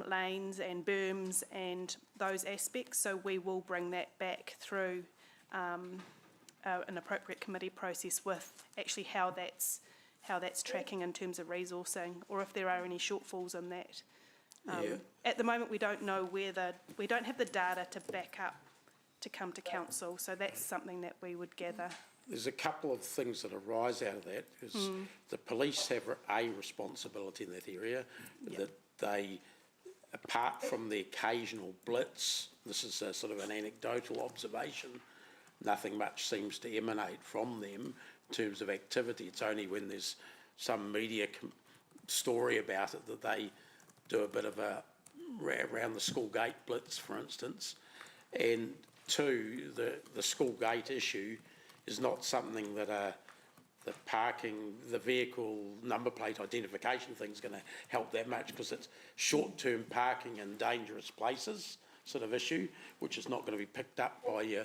lanes and berms and those aspects, so we will bring that back through an appropriate committee process with actually how that's tracking in terms of resourcing, or if there are any shortfalls in that. At the moment, we don't know we don't have the data to back up to come to council, so that's something that we would gather. There's a couple of things that arise out of that, because the police have a responsibility in that area, that they, apart from the occasional blitz, this is a sort of an anecdotal observation, nothing much seems to emanate from them in terms of activity. It's only when there's some media story about it that they do a bit of a around the school gate blitz, for instance. And two, the school gate issue is not something that the parking, the vehicle number plate identification thing is going to help that much, because it's short-term parking in dangerous places sort of issue, which is not going to be picked up by your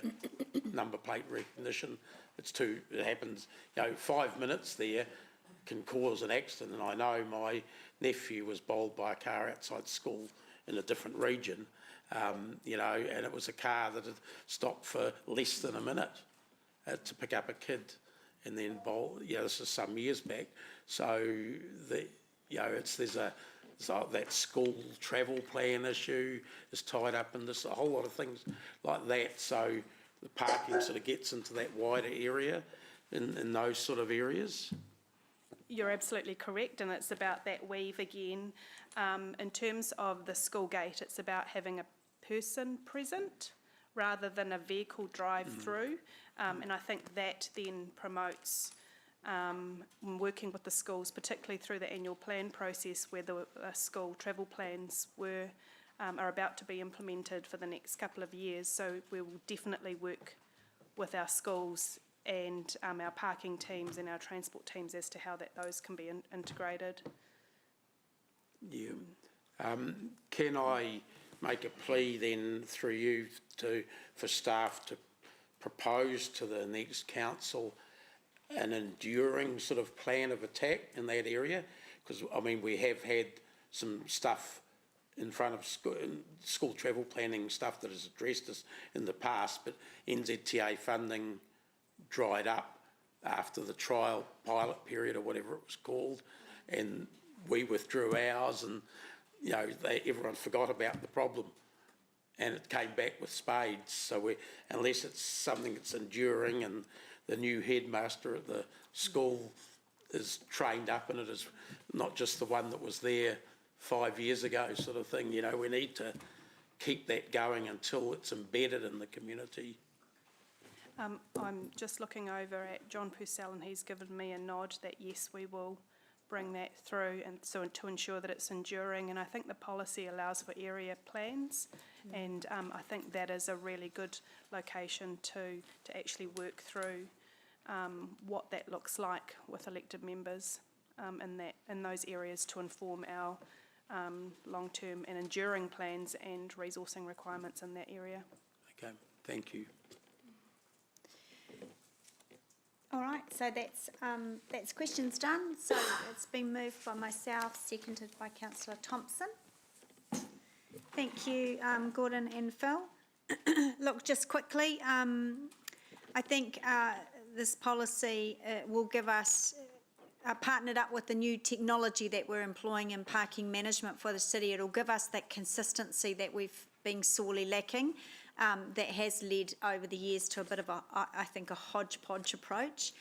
number plate recognition. It happens, 5 minutes there can cause an accident. And I know my nephew was bowled by a car outside school in a different region, and it was a car that had stopped for less than a minute to pick up a kid and then bowl. This is some years back. So there's that school travel plan issue is tied up in this, a whole lot of things like that. So the parking sort of gets into that wider area in those sort of areas. You're absolutely correct, and it's about that weave again. In terms of the school gate, it's about having a person present rather than a vehicle drive through, and I think that then promotes working with the schools, particularly through the annual plan process, where the school travel plans are about to be implemented for the next couple of years. So we will definitely work with our schools and our parking teams and our transport teams as to how those can be integrated. Can I make a plea then through you for staff to propose to the next council an enduring sort of plan of attack in that area? Because we have had some stuff in front of school travel planning stuff that has addressed us in the past, but NZTA funding dried up after the trial pilot period or whatever it was called, and we withdrew ours, and everyone forgot about the problem, and it came back with spades. So unless it's something that's enduring and the new headmaster at the school is trained up in it, is not just the one that was there 5 years ago sort of thing, we need to keep that going until it's embedded in the community. I'm just looking over at John Purcell, and he's given me a nod that yes, we will bring that through, and so to ensure that it's enduring. And I think the policy allows for area plans, and I think that is a really good location to actually work through what that looks like with elected members in those areas, to inform our long-term and enduring plans and resourcing requirements in that area. Okay, thank you. All right, so that's questions done. So it's been moved by myself, seconded by Councillor Thompson. Thank you, Gordon and Phil. Look, just quickly, I think this policy will give us partnered up with the new technology that we're employing in parking management for the city. It'll give us that consistency that we've been sorely lacking, that has led over the years to a bit of I think, a hodgepodge approach.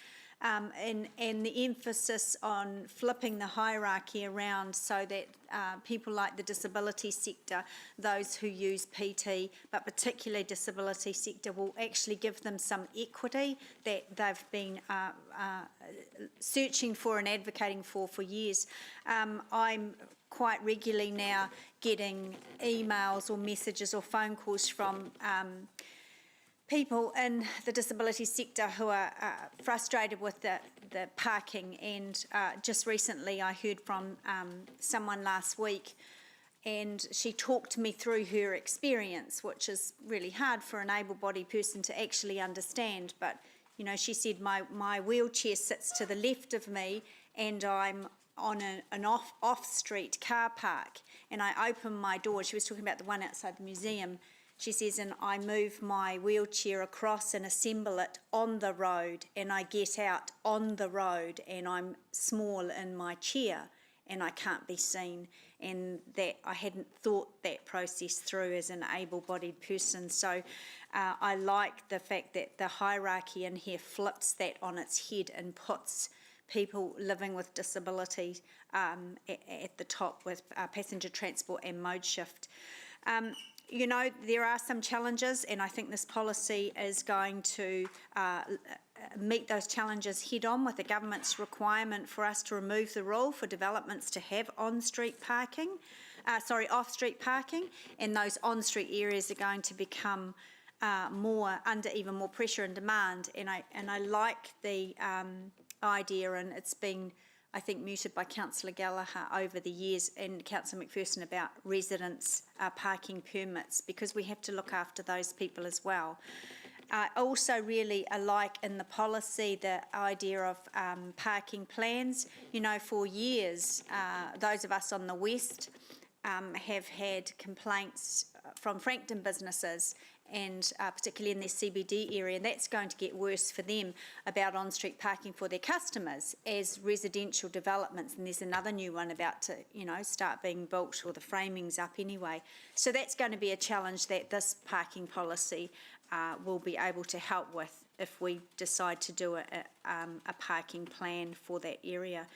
And the emphasis on flipping the hierarchy around so that people like the disability sector, those who use PT, but particularly disability sector, will actually give them some equity that they've been searching for and advocating for years. I'm quite regularly now getting emails or messages or phone calls from people in the disability sector who are frustrated with the parking, and just recently I heard from someone last week, and she talked me through her experience, which is really hard for an able-bodied person to actually understand. But you know, she said, my wheelchair sits to the left of me and I'm on an off-street car park, and I open my door. She was talking about the one outside the museum. She says, and I move my wheelchair across and assemble it on the road, and I get out on the road, and I'm small in my chair and I can't be seen. And that I hadn't thought that process through as an able-bodied person. So I like the fact that the hierarchy in here flips that on its head and puts people living with disability at the top with passenger transport and mode shift. You know, there are some challenges, and I think this policy is going to meet those challenges head on with the government's requirement for us to remove the rule for developments to have off-street parking, and those on-street areas are going to become under even more pressure and demand. And I like the idea, and it's been, I think, mooted by Councillor Gallagher over the years and Councillor McPherson about residents' parking permits, because we have to look after those people as well. Also really like in the policy the idea of parking plans. You know, for years, those of us on the west have had complaints from Frankton businesses, and particularly in their CBD area, and that's going to get worse for them, about on-street parking for their customers as residential developments, and there's another new one about to, you know, start being built, or the framing's up anyway. So that's going to be a challenge that this parking policy will be able to help with if we decide to do a parking plan for that area.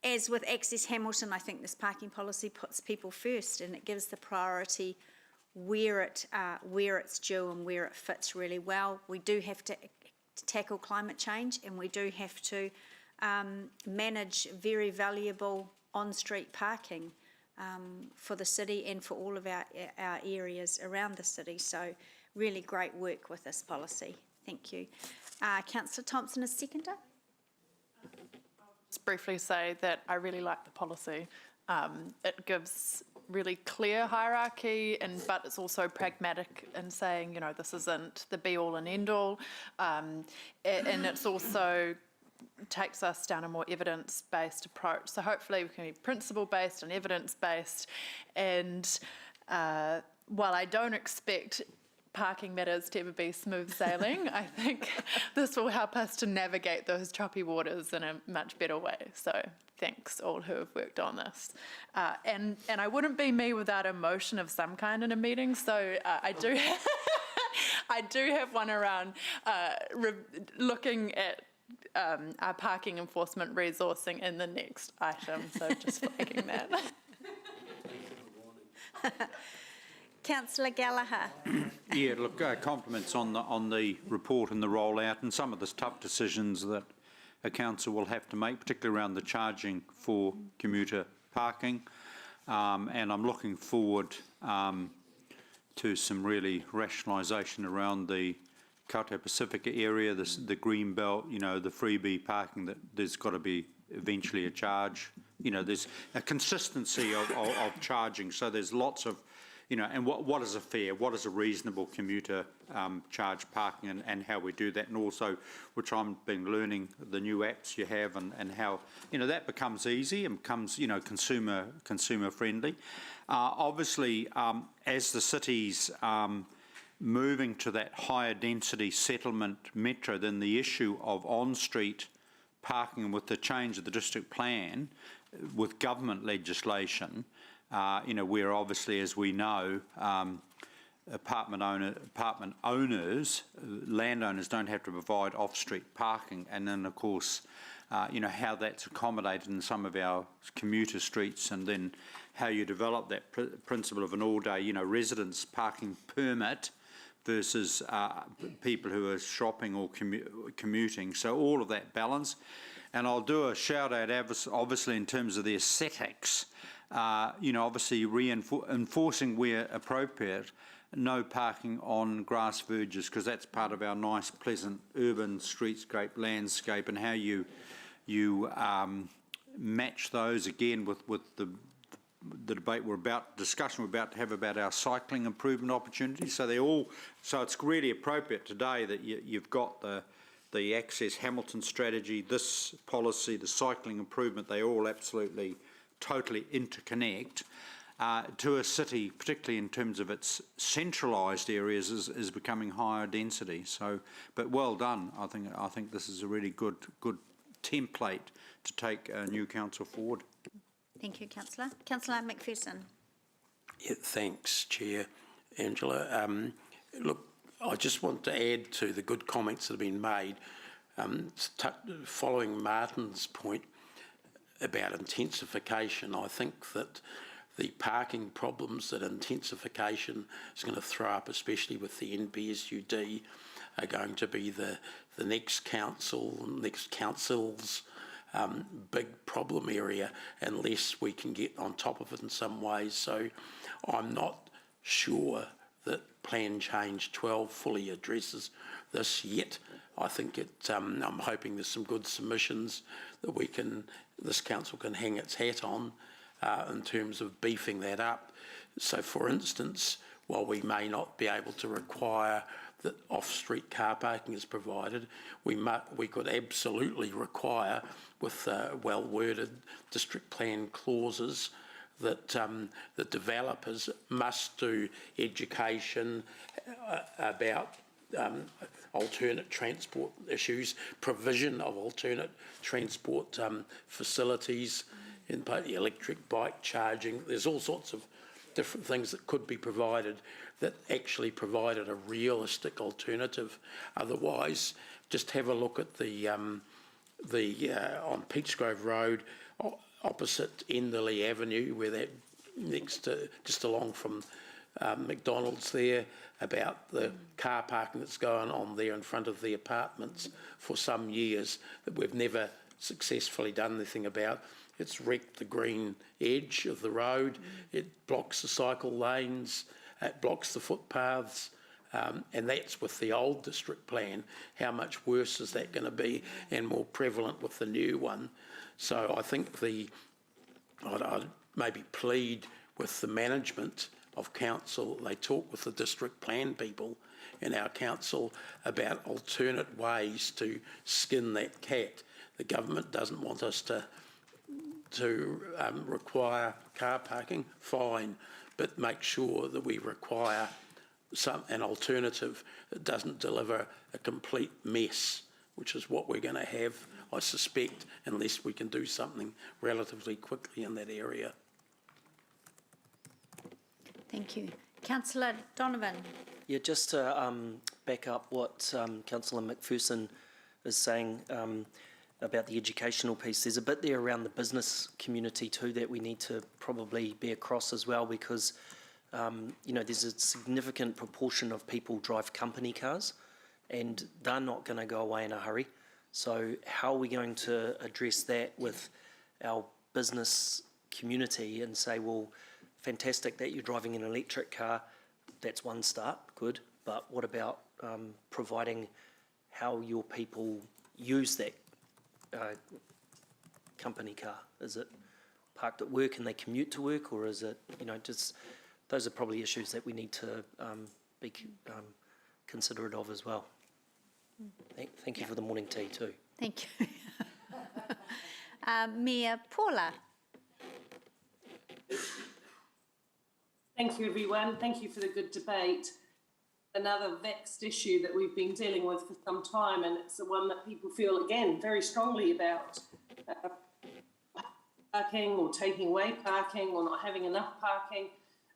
As with Access Hamilton, I think this parking policy puts people first, and it gives the priority where it's due and where it fits really well. We do have to tackle climate change, and we do have to manage very valuable on-street parking for the city and for all of our areas around the city. So really great work with this policy. Thank you. Councillor Thompson is seconder. Just briefly say that I really like the policy. It gives really clear hierarchy, but it's also pragmatic in saying, you know, this isn't the be-all and end-all, and it's also takes us down a more evidence-based approach. So hopefully we can be principle-based and evidence-based, and while I don't expect parking matters to ever be smooth sailing, I think this will help us to navigate those choppy waters in a much better way. So thanks all who have worked on this. And I wouldn't be me without emotion of some kind in a meeting, so I do have, I do have one around looking at our parking enforcement resourcing in the next item, so just flagging that. Councillor Gallagher. Yeah, look, compliments on the report and the rollout, and some of the tough decisions that a council will have to make, particularly around the charging for commuter parking. And I'm looking forward to some really rationalisation around the Kato Pacifica area, the green belt, you know, the freebie parking, that there's got to be eventually a charge. You know, there's a consistency of charging, so there's lots of, you know, and what is a fair, what is a reasonable commuter charge parking, and how we do that, and also, which I've been learning, the new apps you have, and how, you know, that becomes easy and becomes, you know, consumer friendly. Obviously, as the city's moving to that higher density settlement metro, then the issue of on-street parking and with the change of the district plan, with government legislation, where obviously, as we know, apartment owners, landowners don't have to provide off-street parking, and then of course, how that's accommodated in some of our commuter streets, and then how you develop that principle of an all-day, residence parking permit versus people who are shopping or commuting. So all of that balance. And I'll do a shout out, obviously, in terms of the aesthetics, obviously enforcing where appropriate, no parking on grass verges, because that's part of our nice, pleasant urban streetscape landscape, and how you match those again with the discussion we're about to have about our cycling improvement opportunities. So it's really appropriate today that you've got the Access Hamilton strategy, this policy, the cycling improvement. They all absolutely, totally interconnect. To a city, particularly in terms of its centralised areas, is becoming higher density. So, but well done. I think this is a really good template to take new council forward. Thank you, Councillor. Councillor McPherson. Yeah, thanks, Chair. Angela. Look, I just want to add to the good comments that have been made. Following Martin's point about intensification, I think that the parking problems that intensification is going to throw up, especially with the NPSUD, are going to be the next council's big problem area, unless we can get on top of it in some ways. So I'm not sure that Plan Change 12 fully addresses this yet. I think I'm hoping there's some good submissions that this council can hang its hat on in terms of beefing that up. So, for instance, while we may not be able to require that off-street car parking is provided, we could absolutely require, with well-worded district plan clauses, that the developers must do education about alternate transport issues, provision of alternate transport facilities, in both the electric bike charging. There's all sorts of different things that could be provided that actually provided a realistic alternative. Otherwise, just have a look at on Peachgrove Road, opposite Enderley Avenue, where that just along from McDonald's there, about the car parking that's going on there in front of the apartments for some years that we've never successfully done anything about. It's wrecked the green edge of the road. It blocks the cycle lanes. It blocks the footpaths. And that's with the old district plan. How much worse is that going to be, and more prevalent with the new one? So I think I'd maybe plead with the management of council. They talk with the district plan people in our council about alternate ways to skin that cat. The government doesn't want us to require car parking, fine, but make sure that we require an alternative that doesn't deliver a complete mess, which is what we're going to have, I suspect, unless we can do something relatively quickly in that area. Thank you. Councillor Donovan. Yeah, just to back up what Councillor McPherson is saying about the educational piece, there's a bit there around the business community too that we need to probably be across as well, because there's a significant proportion of people drive company cars and they're not going to go away in a hurry. So how are we going to address that with our business community and say, well, fantastic that you're driving an electric car, that's one start, good, but what about providing how your people use that company car? Is it parked at work and they commute to work, or is it, just those are probably issues that we need to be considerate of as well. Thank you for the morning tea too. Thank you. Mayor Paula. Thank you, everyone. Thank you for the good debate. another vexed issue that we've been dealing with for some time, and it's the one that people feel, again, very strongly about. Parking or taking away parking or not having enough parking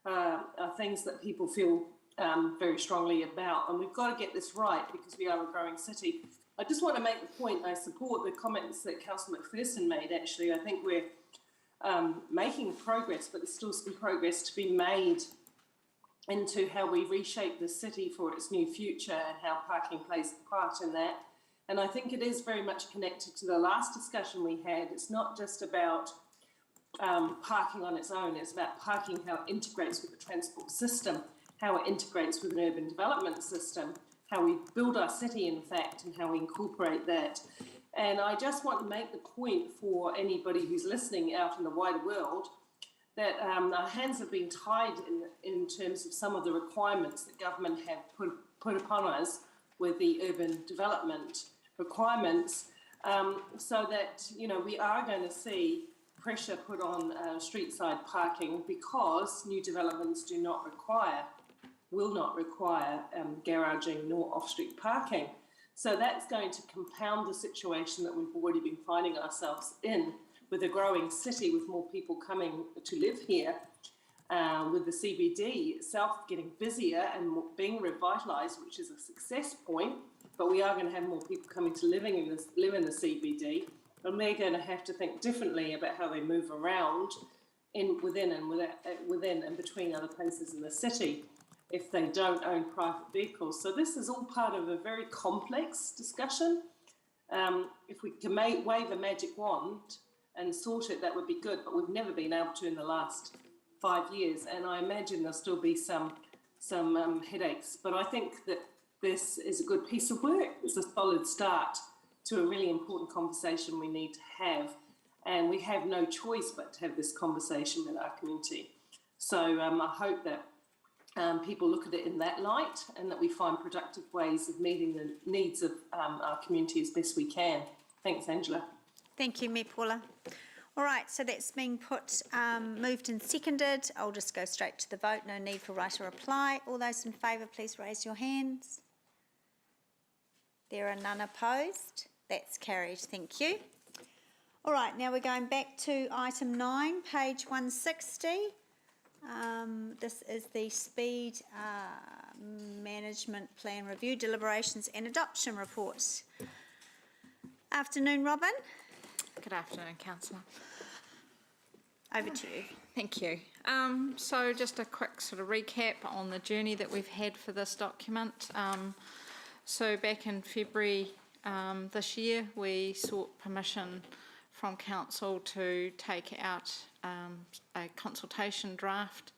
are things that people feel very strongly about, and we've got to get this right because we are a growing city. I just want to make the point, I support the comments that Councillor McPherson made, actually. I think we're making progress, but there's still some progress to be made into how we reshape the city for its new future and how parking plays a part in that. And I think it is very much connected to the last discussion we had. It's not just about parking on its own, it's about parking, how it integrates with the transport system, how it integrates with an urban development system, how we build our city, in fact, and how we incorporate that. And I just want to make the point for anybody who's listening out in the wider world that our hands have been tied in terms of some of the requirements that government have put upon us with the urban development requirements, so that, you know, we are going to see pressure put on street side parking because new developments will not require garaging nor off-street parking. So that's going to compound the situation that we've already been finding ourselves in with a growing city, with more people coming to live here, with the CBD itself getting busier and being revitalised, which is a success point. But we are going to have more people coming to live in the CBD, and they're going to have to think differently about how they move around within and between other places in the city if they don't own private vehicles. So this is all part of a very complex discussion. If we can wave a magic wand and sort it, that would be good, but we've never been able to in the last 5 years, and I imagine there'll still be some headaches. But I think that this is a good piece of work. It's a solid start to a really important conversation we need to have, and we have no choice but to have this conversation with our community. So I hope that people look at it in that light, and that we find productive ways of meeting the needs of our community as best we can. Thanks, Angela. Thank you, Mayor Paula. All right, so that's been moved and seconded. I'll just go straight to the vote. No need for right or reply. All those in favour, please raise your hands. There are none opposed. That's carried. Thank you. All right, now we're going back to item 9, page 160. This is the Speed Management Plan Review, Deliberations and Adoption Report. Afternoon, Robin. Good afternoon, Councillor. Over to you. Thank you. So just a quick sort of recap on the journey that we've had for this document. So back in February this year, we sought permission from Council to take out a consultation draft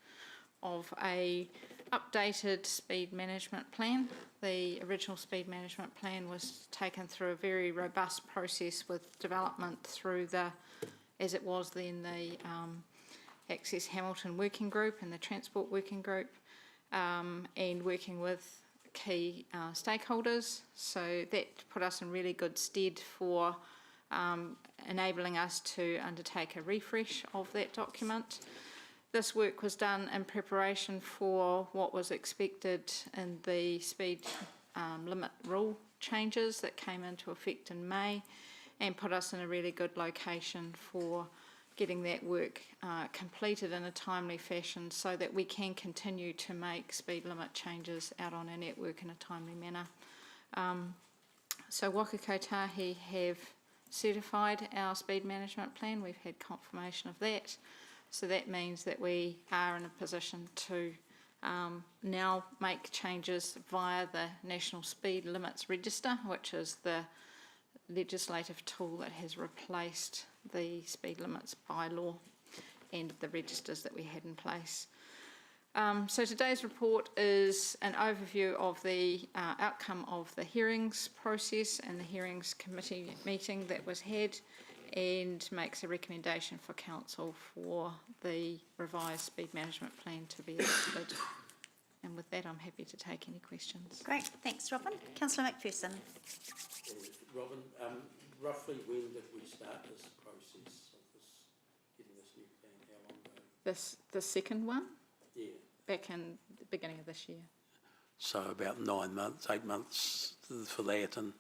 of a updated speed management plan. The original speed management plan was taken through a very robust process with development through the, as it was then, the Access Hamilton Working Group and the Transport Working Group, and working with key stakeholders. So that put us in really good stead for enabling us to undertake a refresh of that document. This work was done in preparation for what was expected in the speed limit rule changes that came into effect in May, and put us in a really good location for getting that work completed in a timely fashion so that we can continue to make speed limit changes out on our network in a timely manner. So Waka Kotahi have certified our speed management plan. We've had confirmation of that. So that means that we are in a position to now make changes via the National Speed Limits Register, which is the legislative tool that has replaced the speed limits bylaw and the registers that we had in place. So today's report is an overview of the outcome of the hearings process and the hearings committee meeting that was had, and makes a recommendation for Council for the revised speed management plan to be adopted. And with that, I'm happy to take any questions. Great, thanks, Robin. Councillor McPherson. Robin, roughly when did we start this process of getting this new plan? How long ago? The second one? Yeah. Back in the beginning of this year. so about 9 months, 8 months for that, and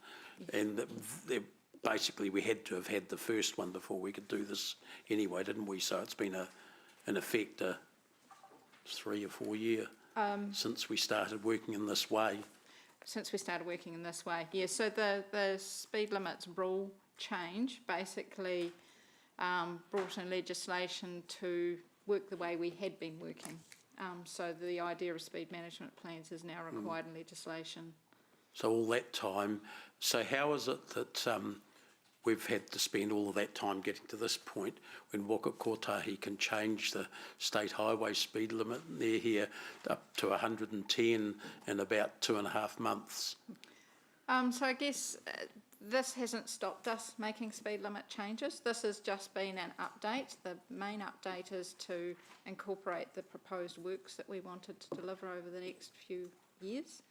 basically we had to have had the first one before we could do this anyway, didn't we? So it's been in effect a 3 or 4 year since we started working in this way. Yeah, so the speed limits rule change basically brought in legislation to work the way we had been working. So the idea of speed management plans is now required in legislation. So all that time, so how is it that we've had to spend all of that time getting to this point when Waka Kotahi can change the state highway speed limit near here up to 110 in about 2.5 months? So I guess this hasn't stopped us making speed limit changes. This has just been an update. The main update is to incorporate the proposed works that we wanted to deliver over the next few years,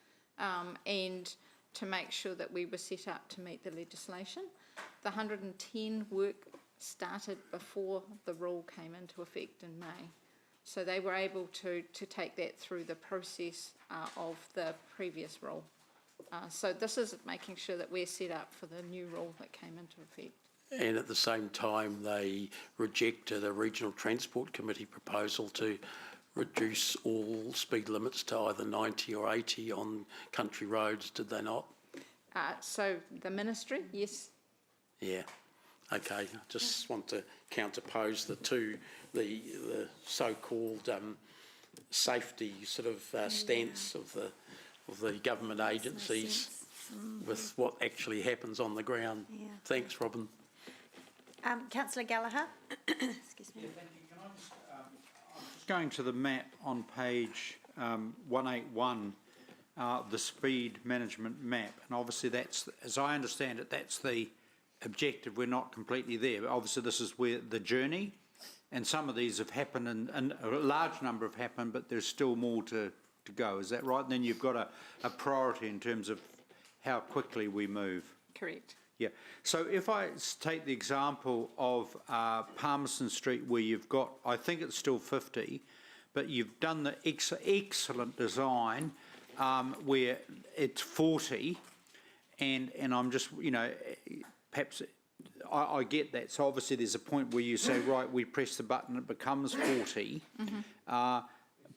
and to make sure that we were set up to meet the legislation. The 110 work started before the rule came into effect in May. So they were able to take that through the process of the previous rule. So this is making sure that we're set up for the new rule that came into effect. And at the same time, they rejected a Regional Transport Committee proposal to reduce all speed limits to either 90 or 80 on country roads, did they not? So the ministry, yes. Yeah, okay. I just want to counterpose the two, the so-called safety sort of stance of the government agencies with what actually happens on the ground. Yeah. Thanks, Robin. Councillor Gallagher. Excuse me. Just going to the map on page 181, the speed management map, and obviously that's, as I understand it, that's the objective. We're not completely there, but obviously this is where the journey, and some of these have happened, and a large number have happened, but there's still more to go. Is that right? And then you've got a priority in terms of how quickly we move. Correct. Yeah. So if I take the example of Palmerston Street, where you've got, I think it's still 50, but you've done the excellent design where it's 40, and I'm just, you know, perhaps I get that. So obviously there's a point where you say, right, we press the button, it becomes 40.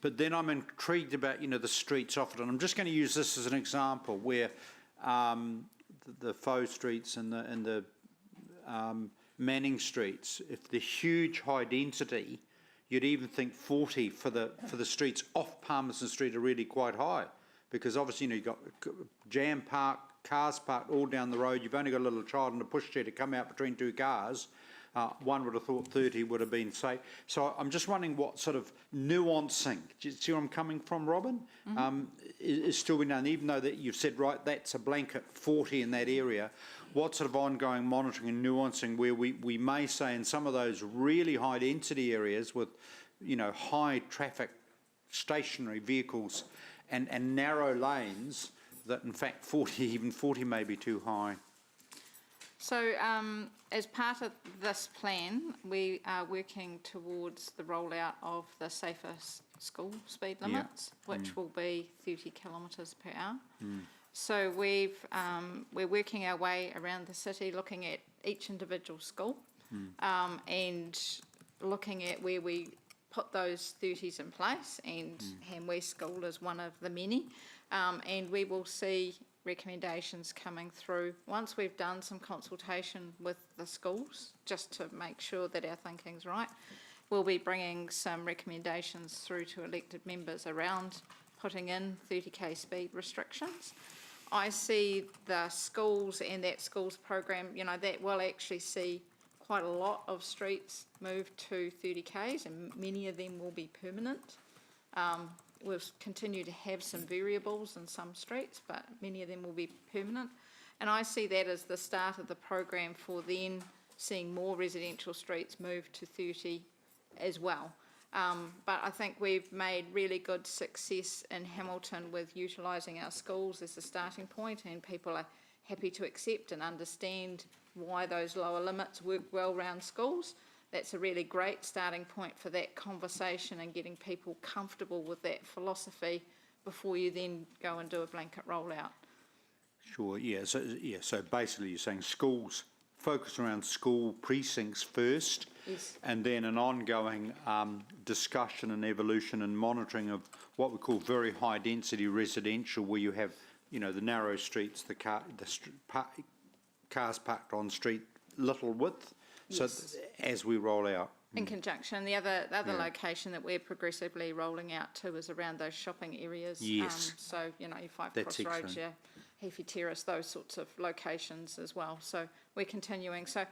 But then I'm intrigued about, you know, the streets offered, and I'm just going to use this as an example where the faux streets and the Manning streets, if the huge high density, you'd even think 40 for the streets off Palmerston Street are really quite high, because obviously, you know, you've got jam parked, cars parked all down the road. You've only got a little child in a pushchair to come out between two cars. One would have thought 30 would have been safe. So I'm just wondering what sort of nuancing, do you see where I'm coming from, Robin, is still being done, even though that you've said, right, that's a blanket 40 in that area. What sort of ongoing monitoring and nuancing where we may say in some of those really high density areas with, you know, high traffic stationary vehicles and narrow lanes, that in fact 40, even 40 may be too high? So as part of this plan, we are working towards the rollout of the safer school speed limits, which will be 30 kilometres per hour. So we're working our way around the city, looking at each individual school and looking at where we put those 30s in place, and Ham West School is one of the many. And we will see recommendations coming through once we've done some consultation with the schools, just to make sure that our thinking's right. We'll be bringing some recommendations through to elected members around putting in 30k speed restrictions. I see the schools and that schools program, you know, that will actually see quite a lot of streets move to 30k's, and many of them will be permanent. We'll continue to have some variables in some streets, but many of them will be permanent. And I see that as the start of the program for then seeing more residential streets move to 30 as well. But I think we've made really good success in Hamilton with utilising our schools as a starting point, and people are happy to accept and understand why those lower limits work well around schools. That's a really great starting point for that conversation and getting people comfortable with that philosophy before you then go and do a blanket rollout. Sure, yeah. So basically you're saying schools, focus around school precincts first, Yes. and then an ongoing discussion and evolution and monitoring of what we call very high density residential, where you have, you know, the narrow streets, cars parked on street, little width. Yes. So as we roll out. In conjunction, the other location that we're progressively rolling out to is around those shopping areas. Yes. So, you know, your Five That's Crossroads, excellent. your Heafy Terrace, those sorts of locations as well. So we're continuing. So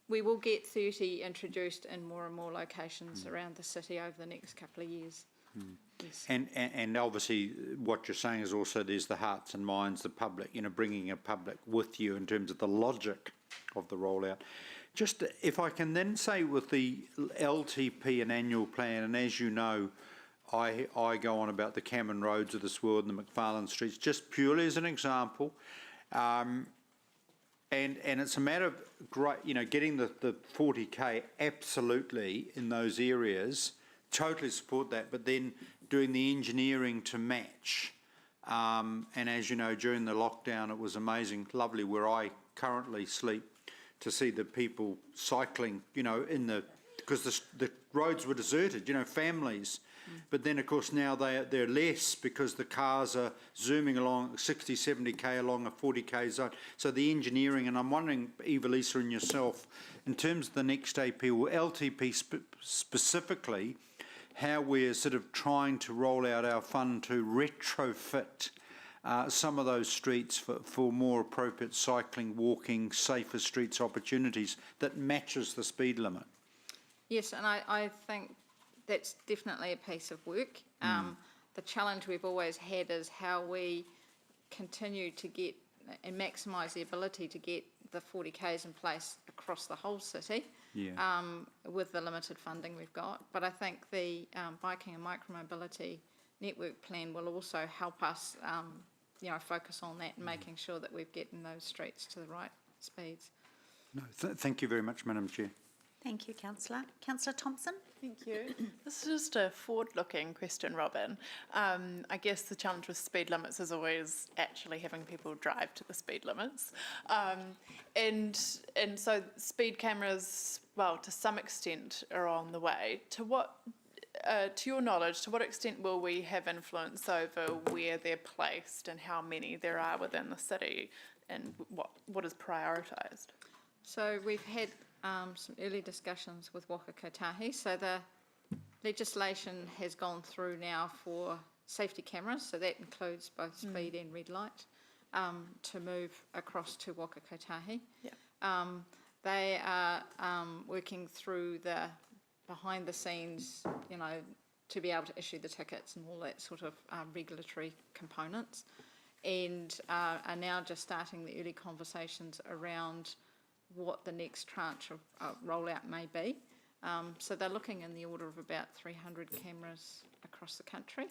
we will get 30 introduced in more and more locations around the city over the next couple of years. Yes. And obviously what you're saying is also there's the hearts and minds, the public, you know, bringing a public with you in terms of the logic of the rollout. Just if I can then say with the LTP and annual plan, and as you know, I go on about the Cameron Roads of this world and the McFarlane Streets, just purely as an example. And it's a matter of getting the 40k absolutely in those areas, totally support that, but then doing the engineering to match. And as you know, during the lockdown, it was amazing, lovely where I currently sleep, to see the people cycling, you know, because the roads were deserted, you know, families. But then, of course, now they're less because the cars are zooming along 60, 70k along a 40k zone. So the engineering, and I'm wondering, Eva-Lisa and yourself, in terms of the next AP or LTP specifically, how we're sort of trying to roll out our fund to retrofit some of those streets for more appropriate cycling, walking, safer streets opportunities that matches the speed limit. Yes, and I think that's definitely a piece of work. The challenge we've always had is how we continue to get and maximise the ability to get the 40Ks in place across the whole city with the limited funding we've got. But I think the biking and micromobility network plan will also help us focus on that and making sure that we're getting those streets to the right speeds. No, thank you very much, Madam Chair. Thank you, Councillor. Councillor Thompson? Thank you. This is just a forward-looking question, Robin. I guess the challenge with speed limits is always actually having people drive to the speed limits. And so speed cameras, well, to some extent are on the way. To your knowledge, to what extent will we have influence over where they're placed and how many there are within the city and what is prioritised? So we've had some early discussions with Waka Kotahi. So the legislation has gone through now for safety cameras, so that includes both speed and red light, to move across to Waka Kotahi. They are working through the behind the scenes, to be able to issue the tickets and all that sort of regulatory components, and are now just starting the early conversations around what the next tranche of rollout may be. So they're looking in the order of about 300 cameras across the country,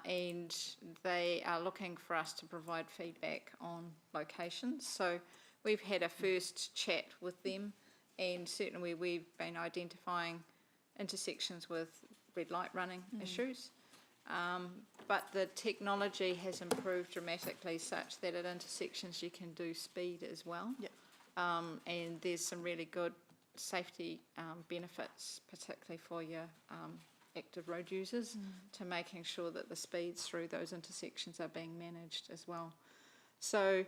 and they are looking for us to provide feedback on locations. So we've had a first chat with them, and certainly we've been identifying intersections with red light running issues. But the technology has improved dramatically such that at intersections you can do speed as well. And there's some really good safety benefits, particularly for your active road users, to making sure that the speeds through those intersections are being managed as well. So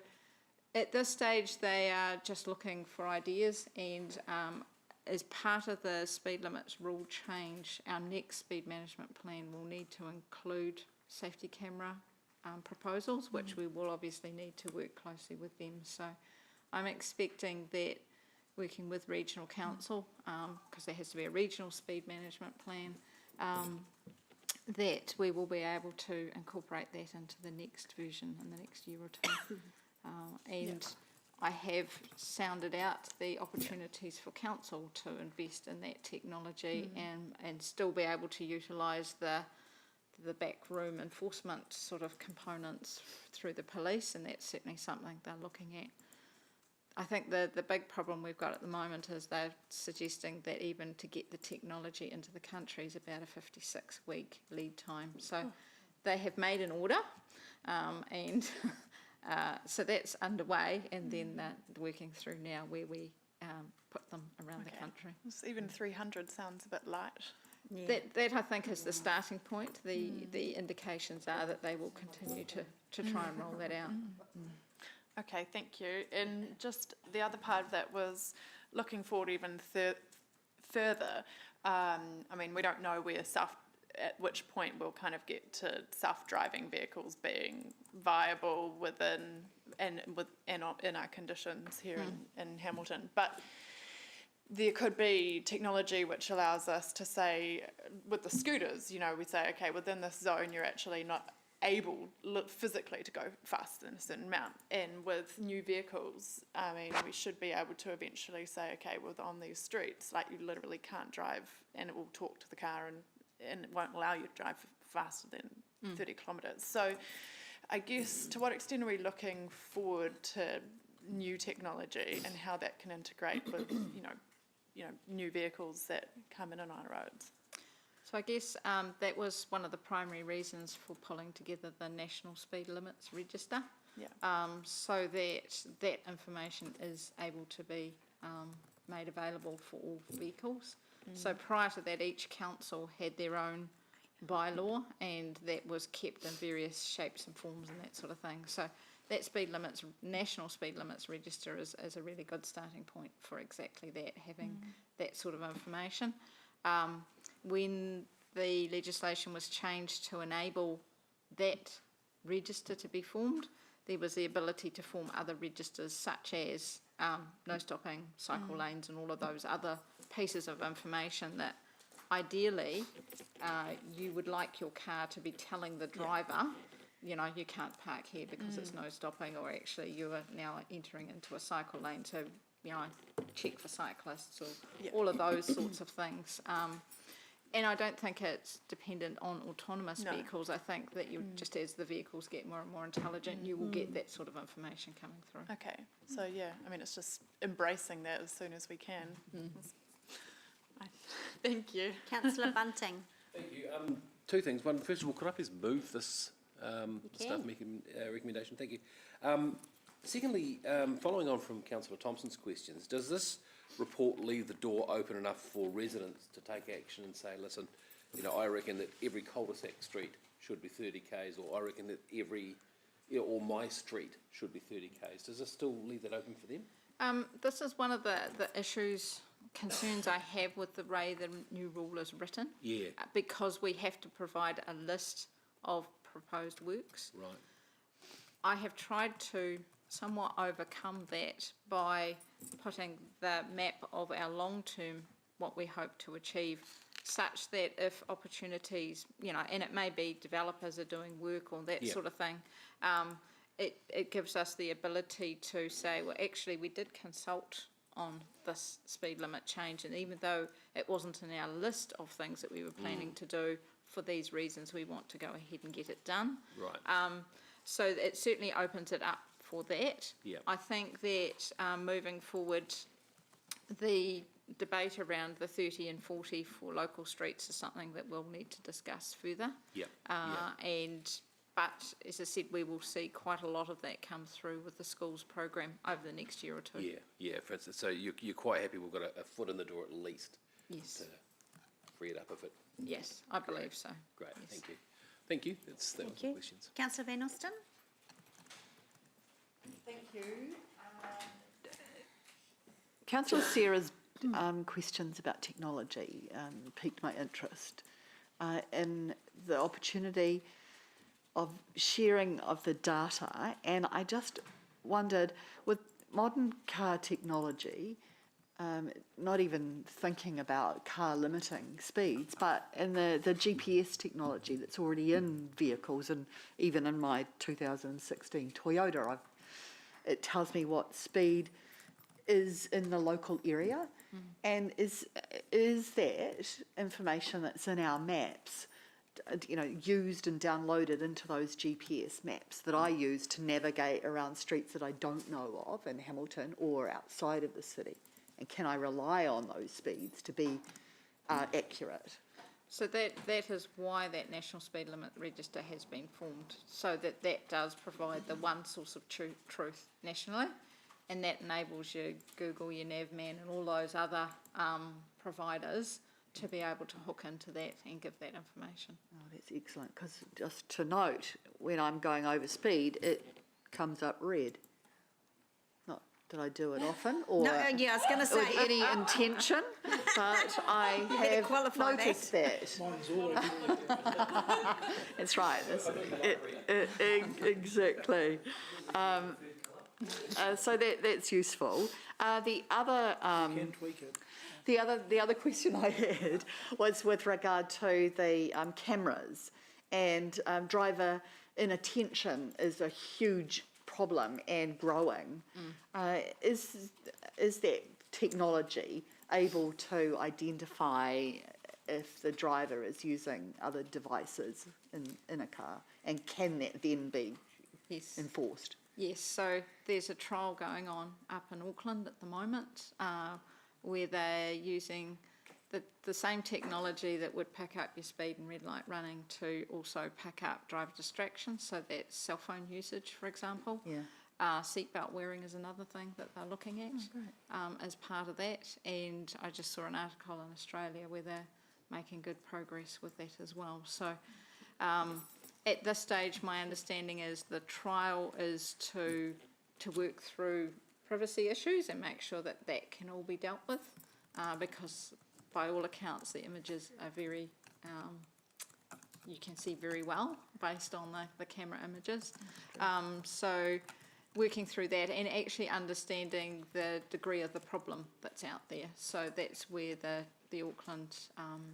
at this stage they are just looking for ideas, and as part of the speed limits rule change, our next speed management plan will need to include safety camera proposals, which we will obviously need to work closely with them. So I'm expecting that working with regional council, because there has to be a regional speed management plan, that we will be able to incorporate that into the next version in the next year or two. I have sounded out the opportunities for council to invest in that technology and still be able to utilise the backroom enforcement sort of components through the police, and that's certainly something they're looking at. I think the big problem we've got at the moment is they're suggesting that even to get the technology into the country is about a 56-week lead time. So they have made an order, and so that's underway, and then they're working through now where we put them around the country. Even 300 sounds a bit light. Yeah. That I think is the starting point. The indications are that they will continue to try and roll that out. Okay, thank you. And just the other part of that was looking forward even further. I mean, we don't know at which point we'll kind of get to self-driving vehicles being viable in our conditions here in Hamilton, but there could be technology which allows us to say, with the scooters, you know, we say, okay, within this zone you're actually not able physically to go faster than a certain amount. And with new vehicles, I mean, we should be able to eventually say, okay, well, on these streets, like, you literally can't drive, and it will talk to the car and it won't allow you to drive faster than 30 kilometres. So I guess, to what extent are we looking forward to new technology and how that can integrate with, you know, new vehicles that come in on our roads? So I guess that was one of the primary reasons for pulling together the National Speed Limits Register, so that information is able to be made available for all vehicles. So prior to that, each council had their own bylaw, and that was kept in various shapes and forms and that sort of thing. So that National Speed Limits Register is a really good starting point for exactly that, having that sort of information. When the legislation was changed to enable that register to be formed, there was the ability to form other registers such as no stopping, cycle lanes, and all of those other pieces of information that ideally you would like your car to be telling the driver, you know, you can't park here because it's no stopping, or actually you are now entering into a cycle lane, so, you know, check for cyclists, or all of those sorts of things. And I don't think it's dependent on autonomous vehicles. I think that you just, as the vehicles get more and more intelligent, you will get that sort of information coming through. Okay, so yeah, I mean, it's just embracing that as soon as we can. Thank you. Councillor Bunting. Thank you. Two things. One, first of all, could I please move this staff recommendation? Thank you. Secondly, following on from Councillor Thompson's questions, does this report leave the door open enough for residents to take action and say, listen, you know, I reckon that every cul-de-sac street should be 30 k's, or I reckon that or my street should be 30 k's. Does this still leave that open for them? This is one of the concerns I have with the way the new rule is written. Yeah. Because we have to provide a list of proposed works. Right. I have tried to somewhat overcome that by putting the map of our long-term, what we hope to achieve, such that if opportunities, you know, and it may be developers are doing work or that sort of thing, it gives us the ability to say, well, actually, we did consult on this speed limit change, and even though it wasn't in our list of things that we were planning to do, for these reasons, we want to go ahead and get it done. Right. So it certainly opens it up for that. Yeah. I think that moving forward, the debate around the 30 and 40 for local streets is something that we'll need to discuss further. Yeah. But as I said, we will see quite a lot of that come through with the schools program over the next year or two. Yeah. For instance, so you're quite happy we've got a foot in the door at least. Yes. To free it up a bit. Yes, I believe so. Great. Yes. Thank you. Thank you. That was the questions. Councillor Van Osten. Thank you. Councillor Sarah's questions about technology piqued my interest in the opportunity of sharing of the data, and I just wondered, with modern car technology, not even thinking about car limiting speeds, but in the GPS technology that's already in vehicles, and even in my 2016 Toyota, it tells me what speed is in the local area, and is that information that's in our maps, you know, used and downloaded into those GPS maps that I use to navigate around streets that I don't know of in Hamilton or outside of the city? And can I rely on those speeds to be accurate? So that is why that National Speed Limit Register has been formed, so that does provide the one source of truth nationally, and that enables your Google, your Navman and all those other providers to be able to hook into that and give that information. Oh, that's excellent, because just to note, when I'm going over speed, it comes up red. Not that I do it often, or No, yeah, I was going to say. with any intention, but I have noticed that. Mine's always That's right. Exactly. So that's useful. The other. can tweak it. The other question I had was with regard to the cameras, and driver inattention is a huge problem and growing. Is that technology able to identify if the driver is using other devices in a car, and can that then be enforced? Yes, so there's a trial going on up in Auckland at the moment, where they're using the same technology that would pick up your speed and red light running to also pick up driver distraction, so that's cell phone usage, for example. Yeah. Seatbelt wearing is another thing that they're looking at as part of that, and I just saw an article in Australia where they're making good progress with that as well. So at this stage, my understanding is the trial is to work through privacy issues and make sure that that can all be dealt with, because by all accounts the images are very, you can see very well based on the camera images. So working through that and actually understanding the degree of the problem that's out there. So that's where the Auckland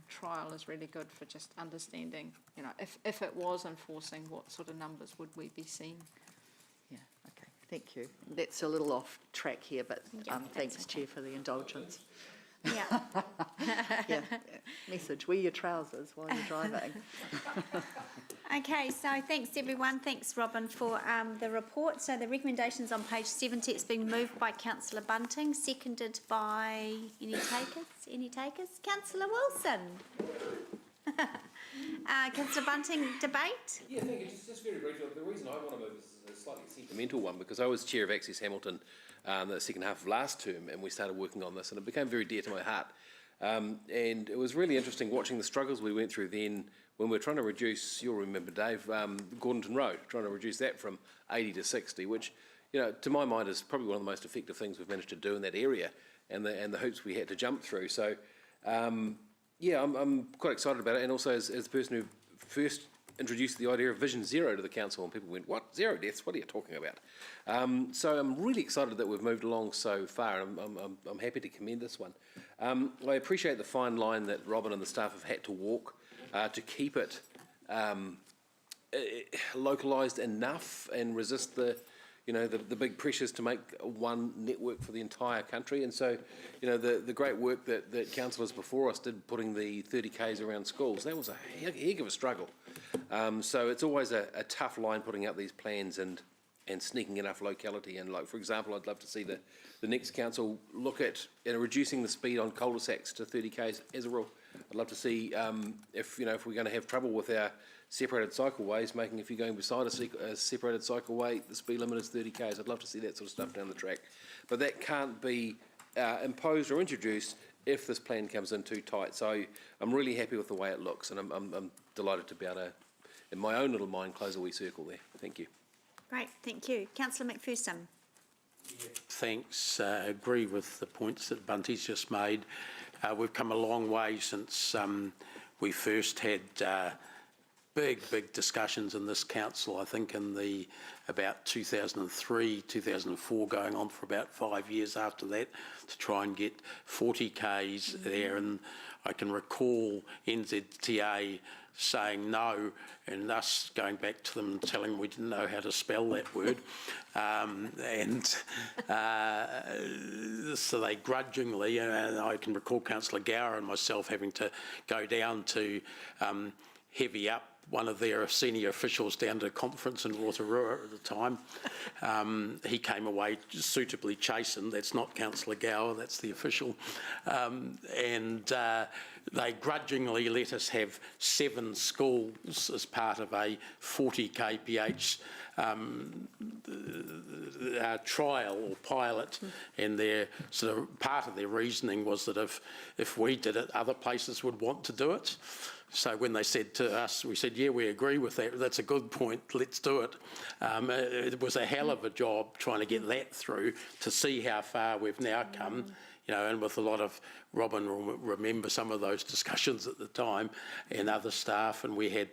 trial is really good for just understanding, if it was enforcing, what sort of numbers would we be seeing? Yeah, okay, thank you. That's a little off track here, but thanks, Chair, for the indulgence. Yeah. Yeah. Message, wear your trousers while you're driving. Okay, so thanks everyone. Thanks Robin for the report. So the recommendations on page 70, it's been moved by Councillor Bunting, seconded by any takers? Councillor Wilson. Councillor Bunting, debate? Yeah, thank you. Just very briefly, the reason I want to move is a slightly sentimental one, because I was chair of Access Hamilton the second half of last term, and we started working on this, and it became very dear to my heart. And it was really interesting watching the struggles we went through then when we were trying to reduce, you'll remember, Dave, Gordonton Road, trying to reduce that from 80 to 60, which, to my mind is probably one of the most effective things we've managed to do in that area, and the hoops we had to jump through. So, yeah, I'm quite excited about it, and also as the person who first introduced the idea of Vision Zero to the council, and people went, what, 0 deaths, what are you talking about? So I'm really excited that we've moved along so far, and I'm happy to commend this one. I appreciate the fine line that Robin and the staff have had to walk to keep it localised enough and resist the big pressures to make one network for the entire country. And so, the great work that councillors before us did putting the 30Ks around schools, that was a heck of a struggle. So it's always a tough line putting out these plans and sneaking enough locality. And like, for example, I'd love to see the next council look at reducing the speed on cul-de-sacs to 30Ks as a rule. I'd love to see if we're going to have trouble with our separated cycleways, making if you're going beside a separated cycleway, the speed limit is 30Ks. I'd love to see that sort of stuff down the track. But that can't be imposed or introduced if this plan comes in too tight. So I'm really happy with the way it looks, and I'm delighted to be able to, in my own little mind, close a wee circle there. Thank you. Great, thank you. Councillor McPherson. Thanks. Agree with the points that Bunty's just made. We've come a long way since we first had big discussions in this council, I think in about 2003, 2004, going on for about 5 years after that, to try and get 40Ks there. And I can recall NZTA saying no, and us going back to them and telling them we didn't know how to spell that word. So they grudgingly, and I can recall Councillor Gower and myself having to go down to heavy up one of their senior officials down to a conference in Rotorua at the time. He came away suitably chastened. That's not Councillor Gower, that's the official. They grudgingly let us have 7 schools as part of a 40 kph trial or pilot, and their sort of part of their reasoning was that if we did it, other places would want to do it. So when they said to us, we said, yeah, we agree with that. That's a good point. Let's do it. It was a hell of a job trying to get that through to see how far we've now come. You know, and with a lot of, Robin will remember some of those discussions at the time, and other staff, and we had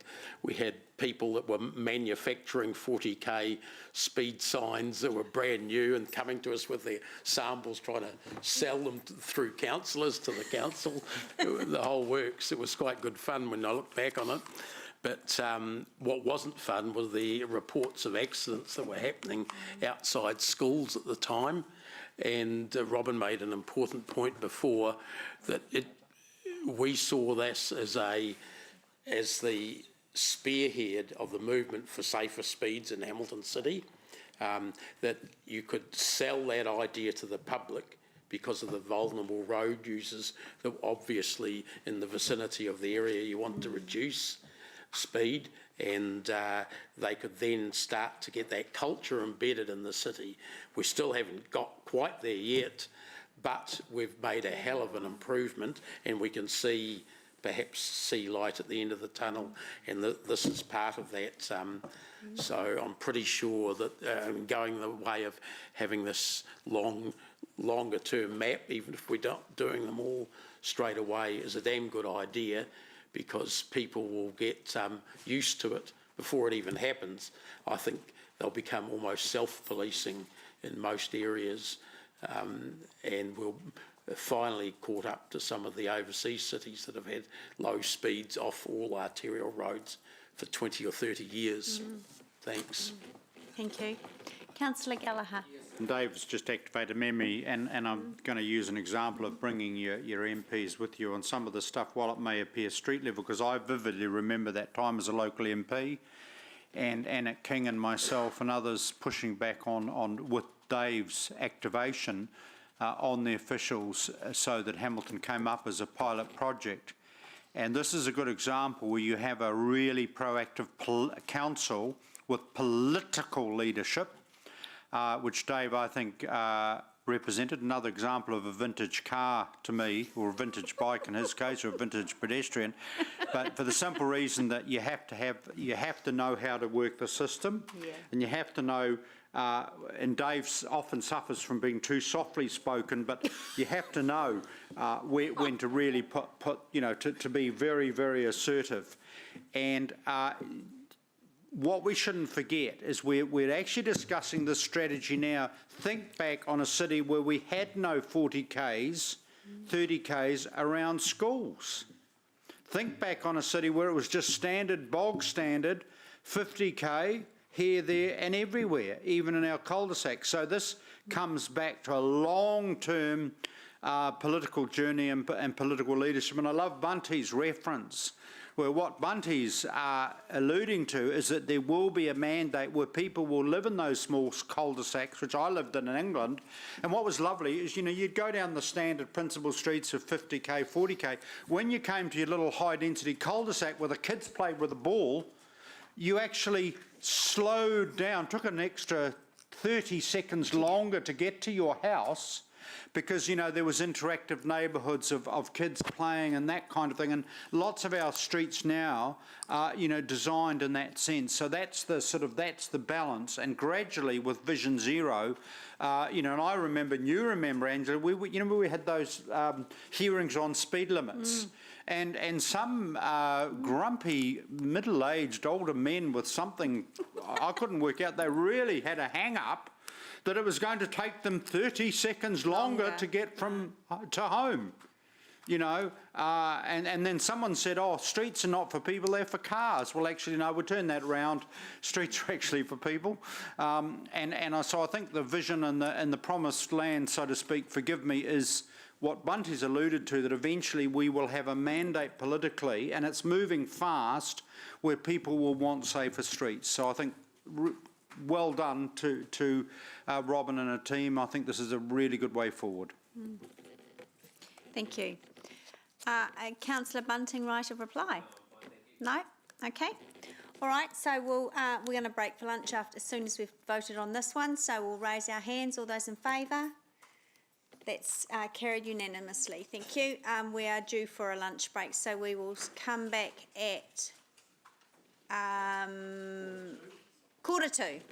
people that were manufacturing 40k speed signs that were brand new and coming to us with their samples, trying to sell them through councillors to the council, the whole works. It was quite good fun when I look back on it. But what wasn't fun was the reports of accidents that were happening outside schools at the time. And Robin made an important point before that we saw this as the spearhead of the movement for safer speeds in Hamilton City, that you could sell that idea to the public because of the vulnerable road users that obviously in the vicinity of the area you want to reduce speed, and they could then start to get that culture embedded in the city. We still haven't got quite there yet, but we've made a hell of an improvement, and we can perhaps see light at the end of the tunnel, and this is part of that. So I'm pretty sure that going the way of having this longer term map, even if we're not doing them all straight away, is a damn good idea, because people will get used to it before it even happens. I think they'll become almost self-policing in most areas, and we'll finally caught up to some of the overseas cities that have had low speeds off all arterial roads for 20 or 30 years. Thanks. Thank you. Councillor Gallagher. Dave's just activated memory, and I'm going to use an example of bringing your MPs with you on some of the stuff while it may appear street level, because I vividly remember that time as a local MP, and Anna King and myself and others pushing back on with Dave's activation on the officials so that Hamilton came up as a pilot project. And this is a good example where you have a really proactive council with political leadership, which Dave, I think, represented. Another example of a vintage car to me, or a vintage bike in his case, or a vintage pedestrian. But for the simple reason that you have to know how to work the system, and you have to know. And Dave often suffers from being too softly spoken, but you have to know when to really to be very, very assertive. And what we shouldn't forget is we're actually discussing this strategy now. Think back on a city where we had no 40Ks, 30Ks around schools. Think back on a city where it was just standard, bog standard, 50K, here, there and everywhere, even in our cul-de-sac. So this comes back to a long-term political journey and political leadership. And I love Bunty's reference, where what Bunty's alluding to is that there will be a mandate where people will live in those small cul-de-sacs, which I lived in England. And what was lovely is, you'd go down the standard principal streets of 50K, 40K. When you came to your little high-density cul-de-sac where the kids played with a ball, you actually slowed down, took an extra 30 seconds longer to get to your house, because there was interactive neighbourhoods of kids playing and that kind of thing, and lots of our streets now are designed in that sense. So that's the balance, and gradually with Vision Zero, and I remember, and you remember, Angela, we had those hearings on speed limits. And some grumpy, middle-aged, older men with something I couldn't work out, they really had a hang-up that it was going to take them 30 seconds longer to get to home, and then someone said, oh, streets are not for people, they're for cars. Well, actually, no, we'll turn that around. Streets are actually for people. So I think the vision and the promised land, so to speak, forgive me, is what Bunty's alluded to, that eventually we will have a mandate politically, and it's moving fast, where people will want safer streets. So I think well done to Robin and her team. I think this is a really good way forward. Thank you. Councillor Bunting, right of reply? No? Okay. All right, so we're going to break for lunch as soon as we've voted on this one. So we'll raise our hands. All those in favour? That's carried unanimously. Thank you. We are due for a lunch break, so we will come back at 1:45.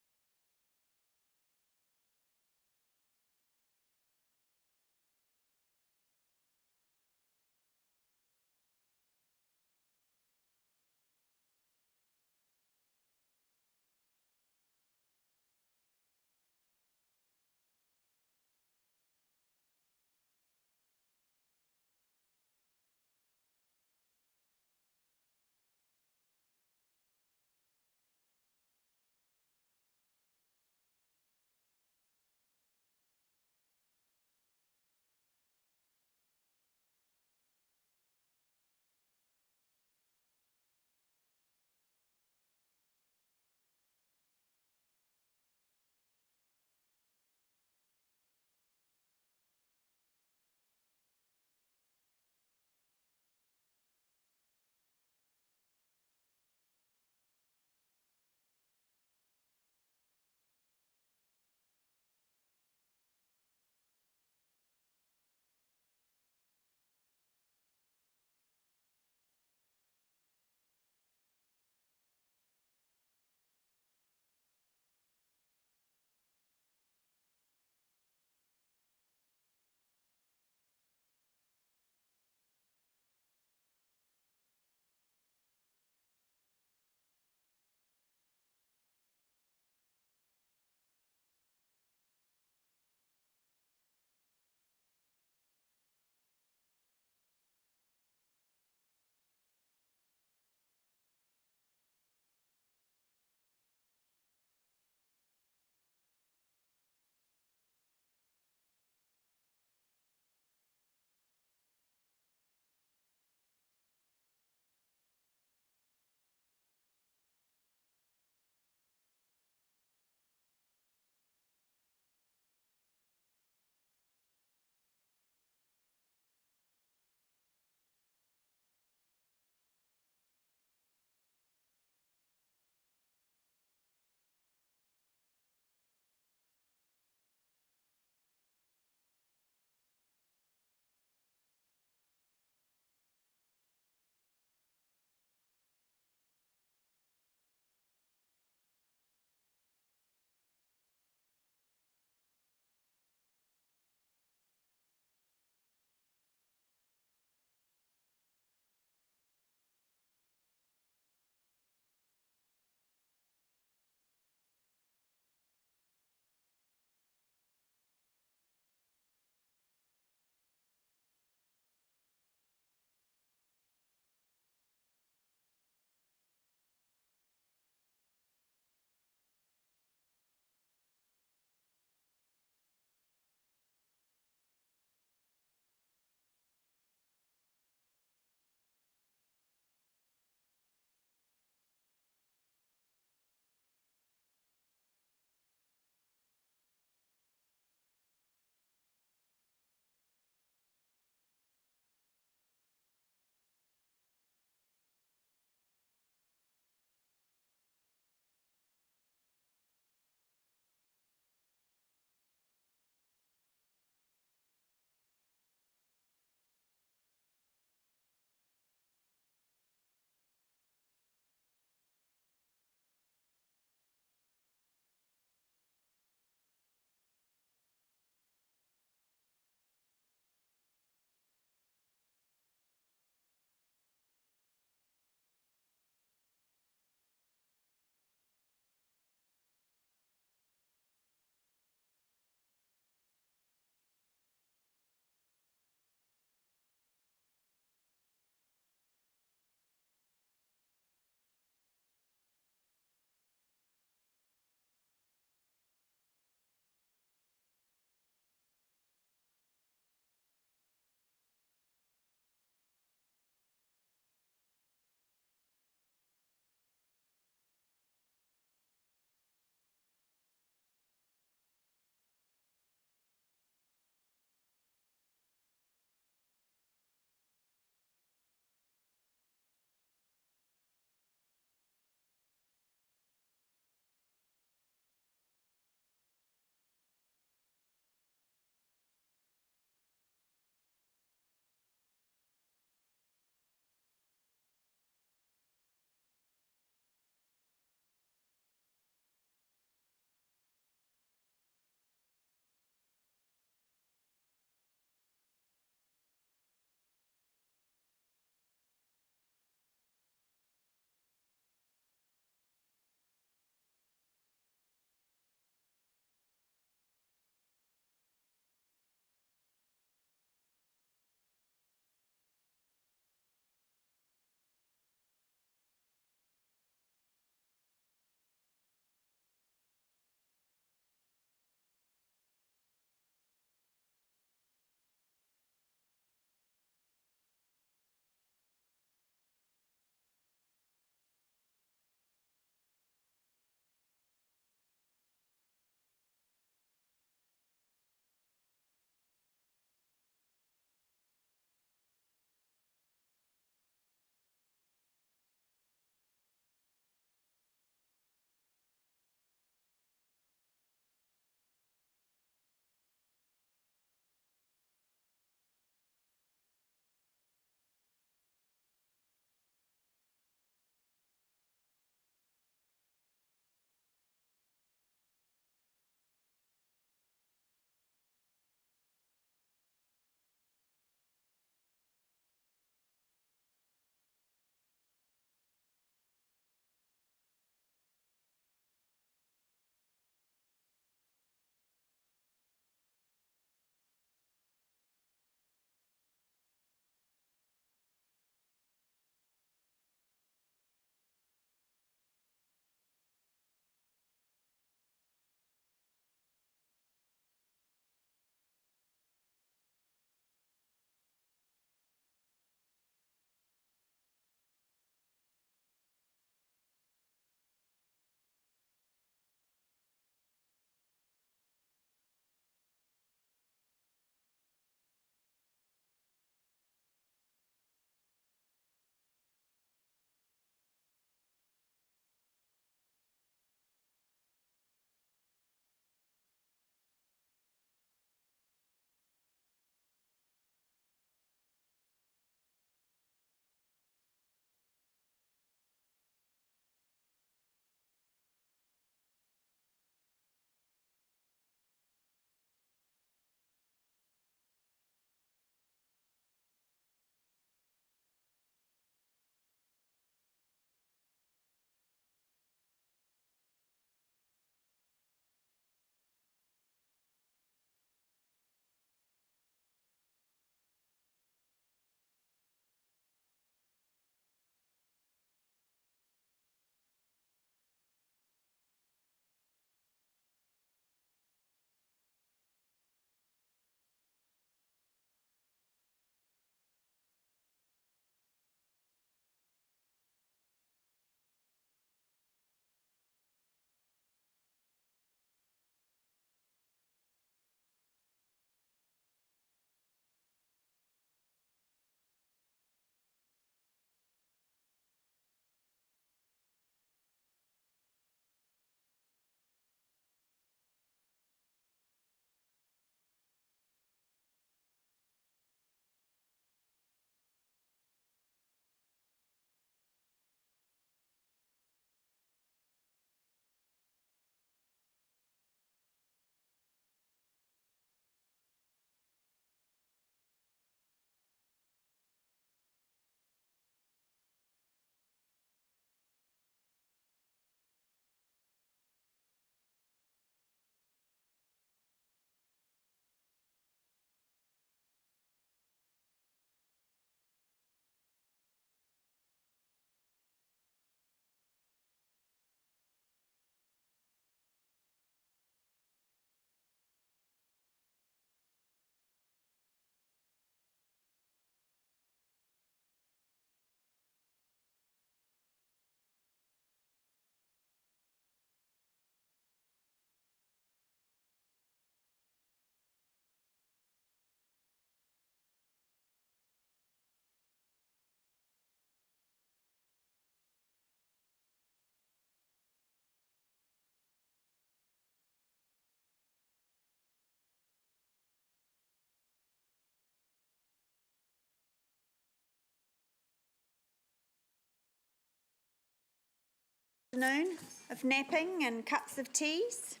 Afternoon of napping and cups of teas.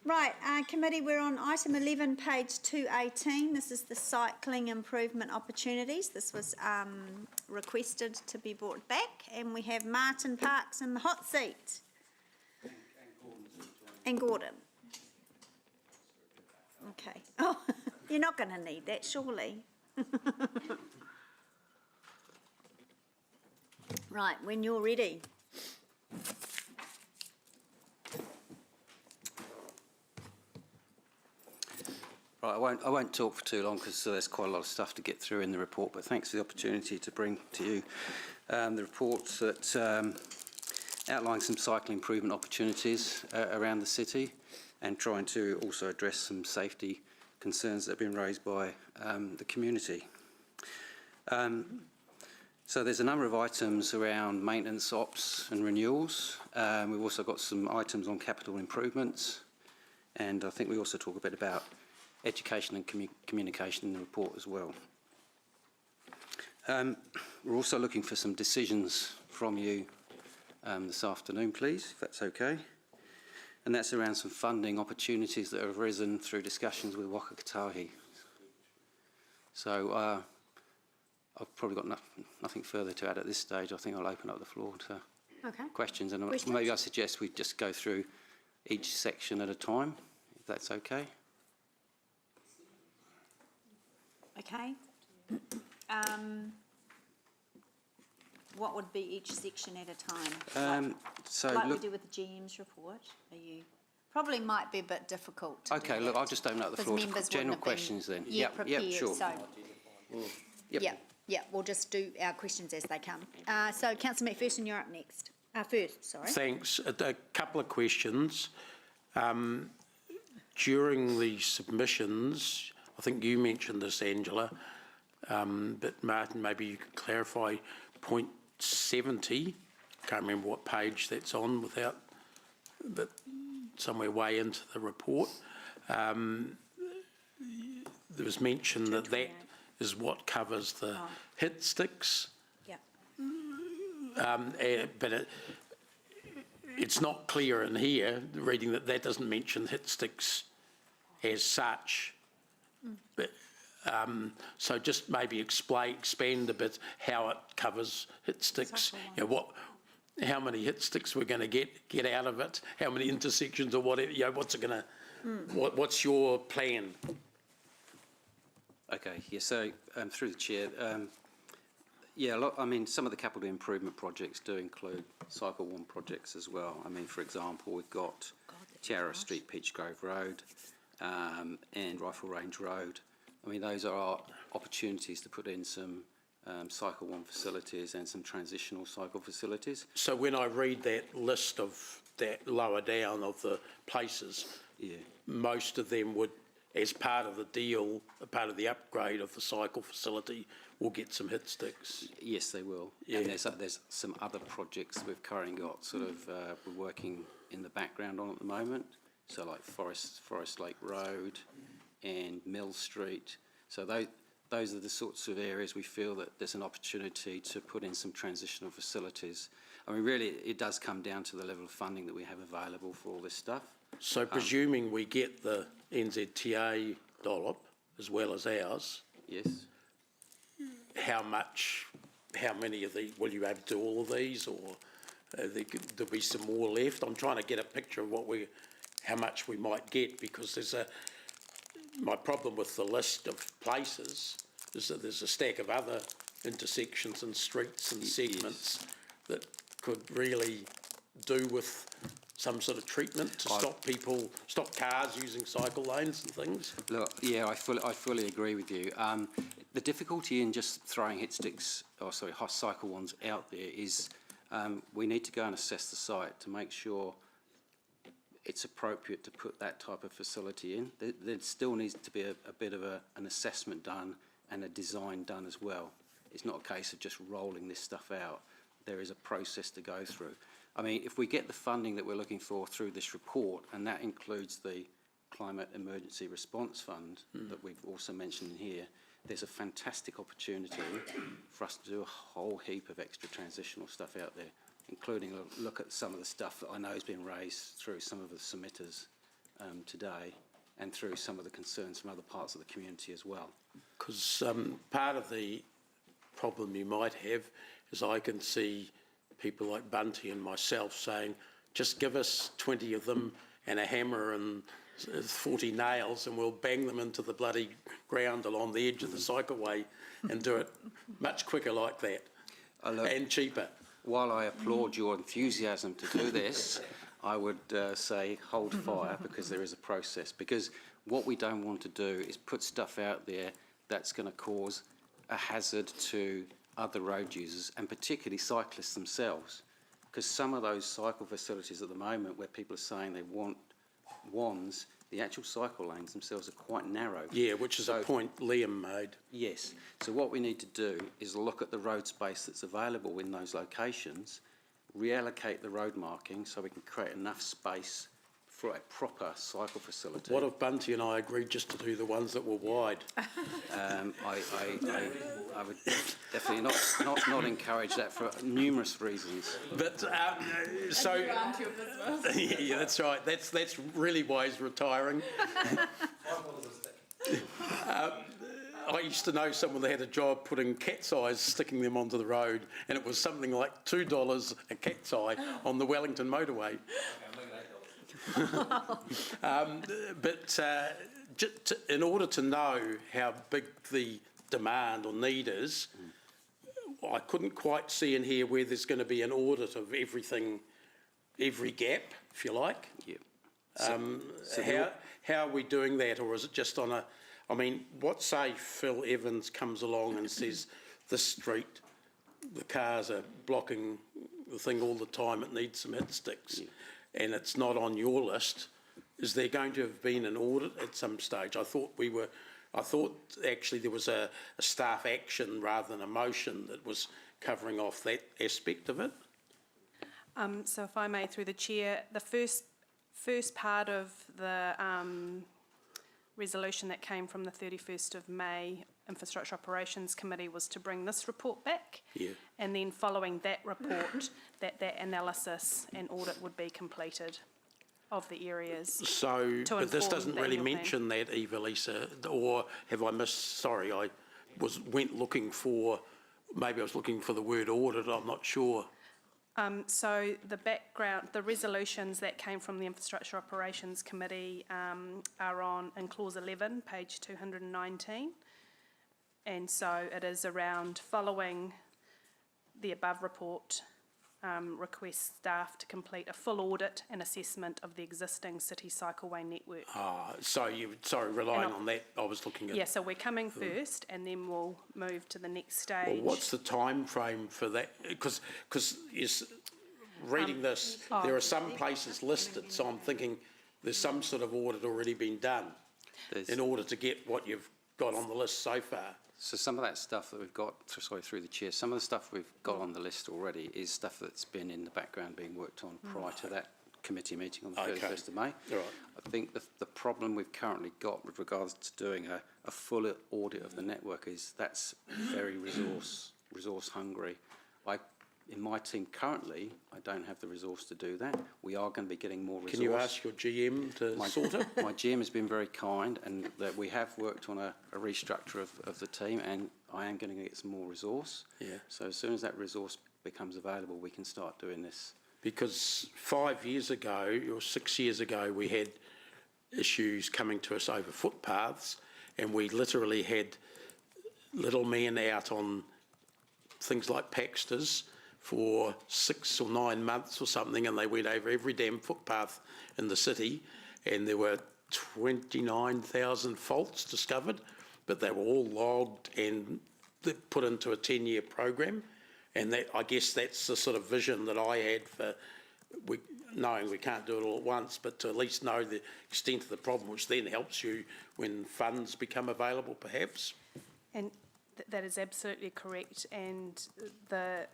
Right, committee, we're on item 11, page 218. This is the cycling improvement opportunities. This was requested to be brought back, and we have Martin Parks in the hot seat. And Gordon. Okay. Oh, you're not going to need that, surely. Right, when you're ready. Right, I won't talk for too long because there's quite a lot of stuff to get through in the report, but thanks for the opportunity to bring to you the report that outlines some cycling improvement opportunities around the city and trying to also address some safety concerns that have been raised by the community. So there's a number of items around maintenance, ops and renewals. We've also got some items on capital improvements, and I think we also talk a bit about education and communication in the report as well. We're also looking for some decisions from you this afternoon, please, if that's okay. And that's around some funding opportunities that have arisen through discussions with Waka Kotahi. So I've probably got nothing further to add at this stage. I think I'll open up the floor to questions, and maybe I suggest we just go through each section at a time, if that's okay. Okay. What would be each section at a time? Like we do with the GM's report. Probably might be a bit difficult. Okay, look, I'll just open up the floor to general questions then. Yep, sure. So, Yep. we'll just do our questions as they come. So, Councillor McPherson, you're up next. Thanks. A couple of questions. During the submissions, I think you mentioned this, Angela, but Martin, maybe you could clarify point 70. Can't remember what page that's on but somewhere way into the report. There was mention that is what covers the hit sticks. Yeah. But it's not clear in here, reading that doesn't mention hit sticks as such. But, so just maybe expand a bit how it covers hit sticks. You know, how many hit sticks we're going to get out of it? How many intersections or whatever? You know, what's it going to? What's your plan? Okay. Yeah. So through the chair, I mean, some of the capital improvement projects do include cycle one projects as well. I mean, for example, we've got Tiara Street, Peachgrove Road, and Rifle Range Road. I mean, those are our opportunities to put in some cycle one facilities and some transitional cycle facilities. So when I read that list of that lower down of the places, most of them would, as part of the deal, part of the upgrade of the cycle facility, will get some hit sticks. Yes, they will. Yeah. And there's some other projects we've currently got we're working in the background on at the moment. So like Forest Lake Road and Mill Street. So those are the sorts of areas we feel that there's an opportunity to put in some transitional facilities. I mean, really, it does come down to the level of funding that we have available for all this stuff. So presuming we get the NZTA dollop as well as ours. Yes. How many of these, will you be able to do all of these, or there'll be some more left? I'm trying to get a picture of how much we might get, because my problem with the list of places is that there's a stack of other intersections and streets and segments that could really do with some sort of treatment to stop cars using cycle lanes and things. Look, yeah, I fully agree with you. The difficulty in just throwing hot cycle ones out there is we need to go and assess the site to make sure it's appropriate to put that type of facility in. There still needs to be a bit of an assessment done and a design done as well. It's not a case of just rolling this stuff out. There is a process to go through. I mean, if we get the funding that we're looking for through this report, and that includes the Climate Emergency Response Fund that we've also mentioned in here, there's a fantastic opportunity for us to do a whole heap of extra transitional stuff out there, including a look at some of the stuff that I know has been raised through some of the submitters today and through some of the concerns from other parts of the community as well. Because part of the problem you might have is I can see people like Bunty and myself saying, just give us 20 of them and a hammer and 40 nails and we'll bang them into the bloody ground along the edge of the cycleway and do it much quicker like that and cheaper. While I applaud your enthusiasm to do this, I would say hold fire because there is a process. Because what we don't want to do is put stuff out there that's going to cause a hazard to other road users and particularly cyclists themselves. Because some of those cycle facilities at the moment where people are saying they want wands, the actual cycle lanes themselves are quite narrow. Yeah, which is a point Liam made. Yes. So what we need to do is look at the road space that's available in those locations, reallocate the road marking so we can create enough space for a proper cycle facility. What if Bunty and I agreed just to do the ones that were wide? I would definitely not encourage that for numerous reasons. But so yeah, that's right. That's really why he's retiring. I used to know someone that had a job putting cat's eyes, sticking them onto the road, and it was something like $2 a cat's eye on the Wellington motorway. In order to know how big the demand or need is, I couldn't quite see in here where there's going to be an audit of everything, every gap, if you like. Yeah. How are we doing that, or is it just on a? I mean, what say Phil Evans comes along and says this street, the cars are blocking the thing all the time, it needs some hit sticks. Yeah. And it's not on your list, is there going to have been an audit at some stage? I thought actually there was a staff action rather than a motion that was covering off that aspect of it. So if I may, through the chair, the first part of the resolution that came from the 31st of May Infrastructure Operations Committee was to bring this report back. Yeah. And then following that report, that analysis and audit would be completed of the areas. So, but this doesn't really mention that, Eva-Lisa, or have I missed? Sorry, I went looking for, maybe I was looking for the word audit, I'm not sure. So the background, the resolutions that came from the Infrastructure Operations Committee are in clause 11, page 219. And so it is around following the above report, request staff to complete a full audit and assessment of the existing city cycleway network. Relying on that, I was looking at. Yeah, so we're coming first and then we'll move to the next stage. Well, what's the time frame for that? Because reading this, there are some places listed, so I'm thinking there's some sort of audit already been done in order to get what you've got on the list so far. So some of that stuff that we've got, through the chair, some of the stuff we've got on the list already is stuff that's been in the background being worked on prior to that committee meeting on the 31st of May. Right. I think the problem we've currently got with regards to doing a full audit of the network is that's very resource hungry. In my team currently, I don't have the resource to do that. We are going to be getting more resource. Can you ask your GM to sort it? My GM has been very kind, and that we have worked on a restructure of the team, and I am going to get some more resource. Yeah. So as soon as that resource becomes available, we can start doing this. Because 5 years ago, or 6 years ago, we had issues coming to us over footpaths, and we literally had little men out on things like Paxters for 6 or 9 months or something, and they went over every damn footpath in the city, and there were 29,000 faults discovered, but they were all logged and put into a 10-year program. And that, I guess that's the sort of vision that I had for knowing we can't do it all at once, but to at least know the extent of the problem, which then helps you when funds become available, perhaps. And that is absolutely correct. And the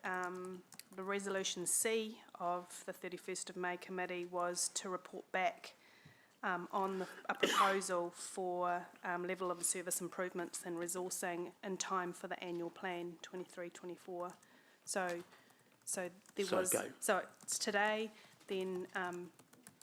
resolution C of the 31st of May committee was to report back on a proposal for level of service improvements and resourcing in time for the annual plan 23-24. So there was, so it's today, then.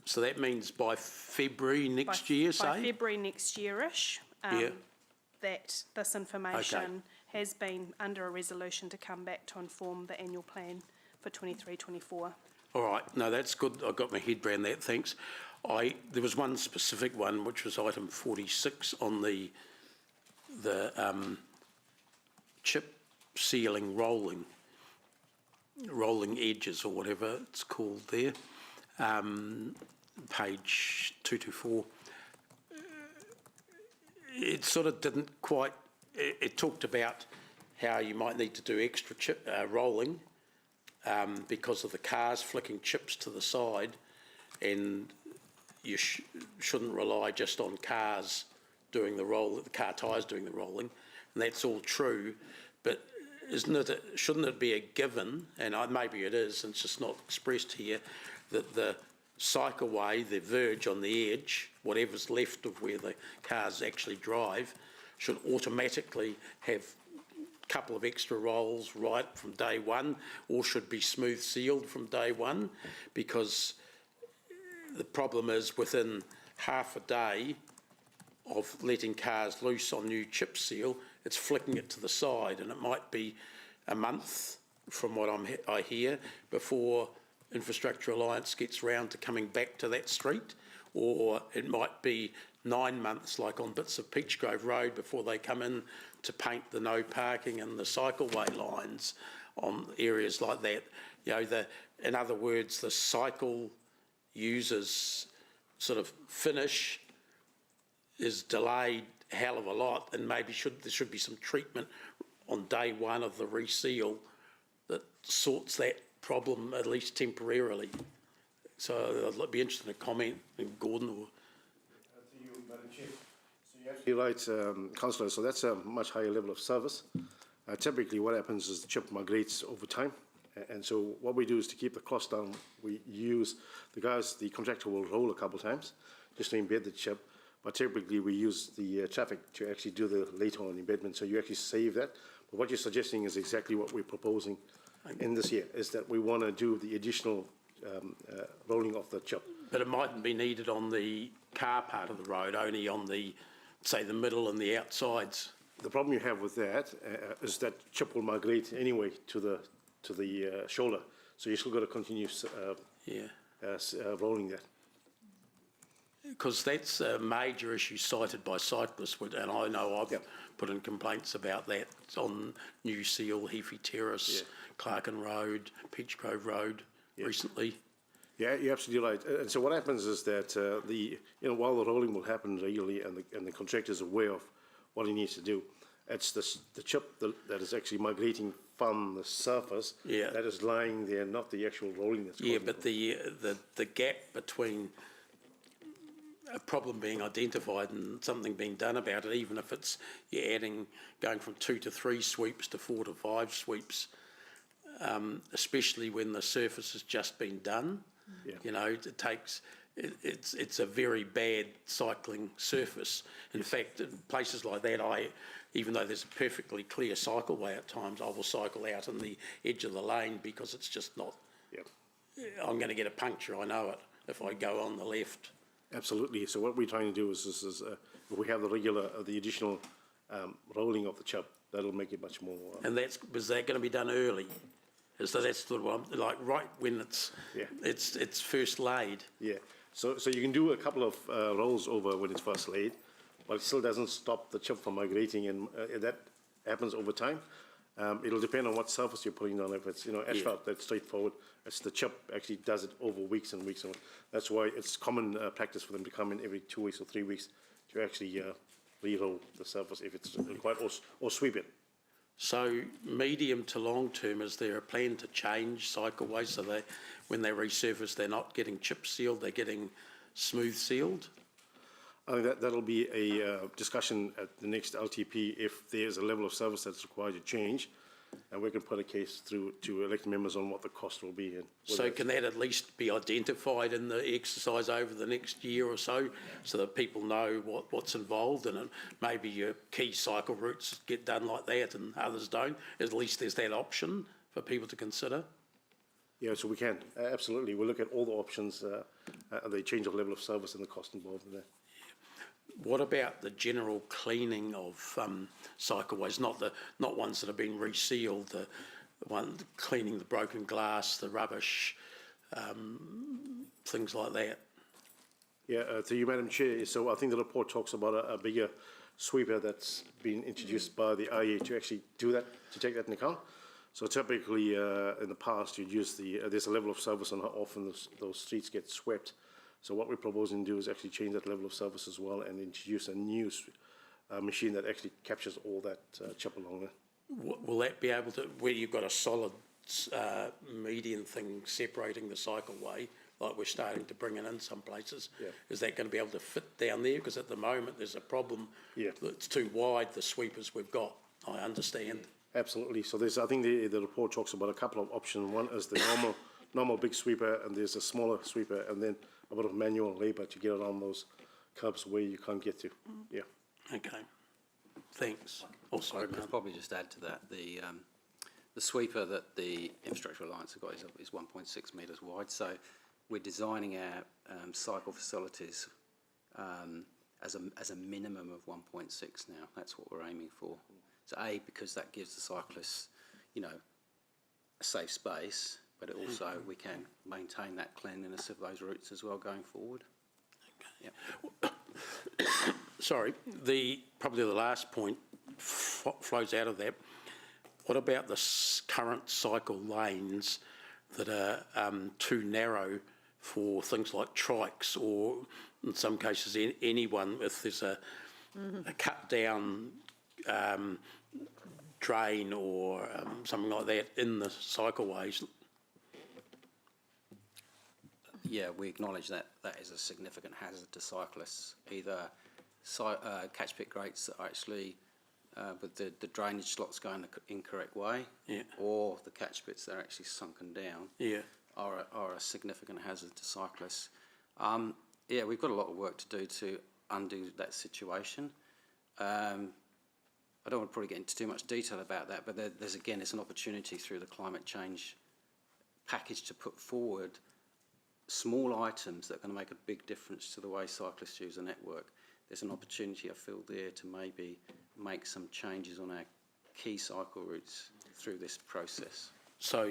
So that means by February next year, say? By February next year-ish, that this information has been under a resolution to come back to inform the annual plan for 23-24. All right, no, that's good. I got my head around that, thanks. There was one specific one, which was item 46 on the chip sealing rolling edges or whatever it's called there, page 224. It sort of didn't quite, it talked about how you might need to do extra chip rolling because of the cars flicking chips to the side, and you shouldn't rely just on cars doing the roll, the car tyres doing the rolling, and that's all true, but shouldn't it be a given, and maybe it is, and it's just not expressed here, that the cycleway, the verge on the edge, whatever's left of where the cars actually drive, should automatically have a couple of extra rolls right from day one, or should be smooth sealed from day one, because the problem is within half a day of letting cars loose on new chip seal, it's flicking it to the side, and it might be a month from what I hear before Infrastructure Alliance gets round to coming back to that street, or it might be 9 months like on bits of Peachgrove Road before they come in to paint the no parking and the cycleway lines on areas like that. You know, in other words, the cycle users sort of finish is delayed a hell of a lot, and maybe there should be some treatment on day one of the reseal that sorts that problem at least temporarily. So I'd be interested in a comment, Gordon or. To you, Madam Chair. So you're absolutely right, Councillor. So that's a much higher level of service. Typically, what happens is the chip migrates over time. And so what we do is to keep the cost down, we use the contractor will roll a couple of times just to embed the chip, but typically we use the traffic to actually do the later on embedment, so you actually save that. But what you're suggesting is exactly what we're proposing in this year, is that we want to do the additional rolling of the chip. But it mightn't be needed on the car part of the road, only on the, say, the middle and the outsides. The problem you have with that is that chip will migrate anyway to the shoulder, so you still got to continue rolling that. Because that's a major issue cited by cyclists, and I know I've put in complaints about that on New Seal, Heafy Terrace, Clarkin Road, Peachgrove Road recently. Yeah, you're absolutely right. And so what happens is that while the rolling will happen regularly and the contractor is aware of what he needs to do, it's the chip that is actually migrating from the surface that is lying there, not the actual rolling that's Yeah, but the gap between a problem being identified and something being done about it, even if it's you're going from 2 to 3 sweeps to 4 to 5 sweeps, especially when the surface has just been done. You know, it's a very bad cycling surface. In fact, in places like that, even though there's a perfectly clear cycleway at times, I will cycle out in the edge of the lane because it's just not. I'm going to get a puncture, I know it, if I go on the left. Absolutely. So what we're trying to do is if we have the additional rolling of the chip, that'll make it much more. And was that going to be done early? So that's sort of like right when it's first laid. Yeah. So you can do a couple of rolls over when it's first laid, but it still doesn't stop the chip from migrating, and that happens over time. It'll depend on what surface you're putting on. If it's asphalt, that's straightforward. It's the chip actually does it over weeks and weeks, and that's why it's common practice for them to come in every 2 weeks or 3 weeks to actually re-roll the surface if it's required, or sweep it. So medium to long term, is there a plan to change cycleways so that when they resurface, they're not getting chip sealed, they're getting smooth sealed? I think that'll be a discussion at the next LTP if there's a level of service that's required to change. and we can put a case through to elected members on what the cost will be. And So can that at least be identified in the exercise over the next year or so that people know what's involved in it? Maybe your key cycle routes get done like that and others don't. At least there's that option for people to consider. Yeah, so we can, absolutely. We'll look at all the options, the change of level of service and the cost involved in that. What about the general cleaning of cycleways, not ones that have been resealed, the one cleaning the broken glass, the rubbish, things like that? Yeah, to you, Madam Chair. So I think the report talks about a bigger sweeper that's been introduced by the IEA to actually do that, to take that into account. So typically in the past you'd use there's a level of service on how often those streets get swept. So what we're proposing to do is actually change that level of service as well and introduce a new machine that actually captures all that chip along there. Will that be able to, where you've got a solid median thing separating the cycleway, like we're starting to bring it in some places, is that going to be able to fit down there? Because at the moment there's a problem that it's too wide, the sweepers we've got, I understand. Absolutely. So there's, I think the report talks about a couple of options. One is the normal big sweeper, and there's a smaller sweeper, and then a bit of manual labour to get around those curbs where you can't get to. Yeah. Okay. Thanks. Oh, sorry, I could probably just add to that. The sweeper that the Infrastructure Alliance have got is 1.6 metres wide. So we're designing our cycle facilities as a minimum of 1.6 now. That's what we're aiming for. So A, because that gives the cyclists, a safe space, but it also we can maintain that cleanliness of those routes as well going forward. Okay. Yep. Sorry, probably the last point flows out of that. What about the current cycle lanes that are too narrow for things like trikes, or in some cases anyone, if there's a cut down drain or something like that in the cycleways? Yeah, we acknowledge that that is a significant hazard to cyclists. Either catch pit grates that are actually with the drainage slots going the incorrect way, or the catch pits that are actually sunken down, are a significant hazard to cyclists. Yeah, we've got a lot of work to do to undo that situation. I don't want to probably get into too much detail about that, but there's again, it's an opportunity through the climate change package to put forward small items that are going to make a big difference to the way cyclists use the network. There's an opportunity, I feel, there to maybe make some changes on our key cycle routes through this process. So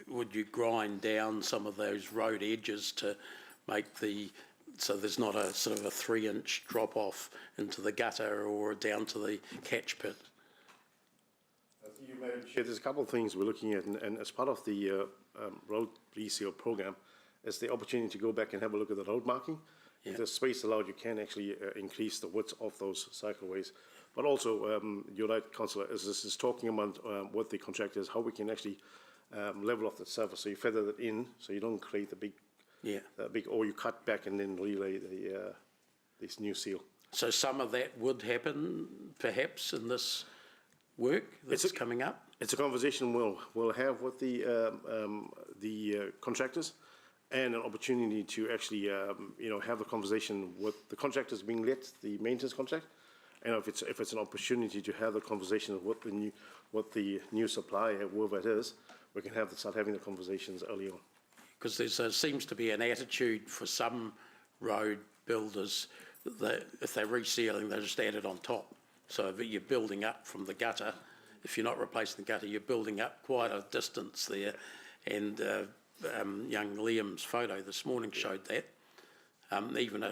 would you grind down some of those road edges to make so there's not a sort of a 3-inch drop off into the gutter or down to the catch pit? You may share, there's a couple of things we're looking at, and as part of the road reseal program, is the opportunity to go back and have a look at the road marking. If there's space allowed, you can actually increase the width of those cycleways. But also, you're right, Councillor, this is talking about what the contractors, how we can actually level off the surface, so you feather that in, so you don't create the big, or you cut back and then relay this new seal. So some of that would happen, perhaps, in this work that's coming up? It's a conversation we'll have with the contractors, and an opportunity to actually, have a conversation with the contractors being let the maintenance contract, and if it's an opportunity to have the conversation with the new supplier, whoever it is, we can start having the conversations early on. Because there seems to be an attitude for some road builders that if they're resealing, they just add it on top. So if you're building up from the gutter, if you're not replacing the gutter, you're building up quite a distance there, and young Liam's photo this morning showed that. Even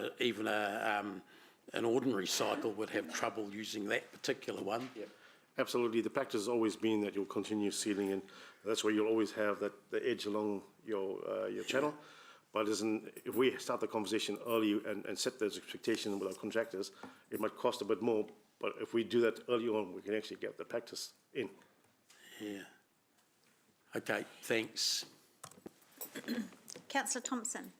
an ordinary cycle would have trouble using that particular one. Yeah, absolutely. The practice has always been that you'll continue sealing, and that's where you'll always have the edge along your channel. But if we start the conversation early and set those expectations with our contractors, it might cost a bit more. But if we do that early on, we can actually get the practice in. Yeah. Okay, thanks. Councillor Thompson.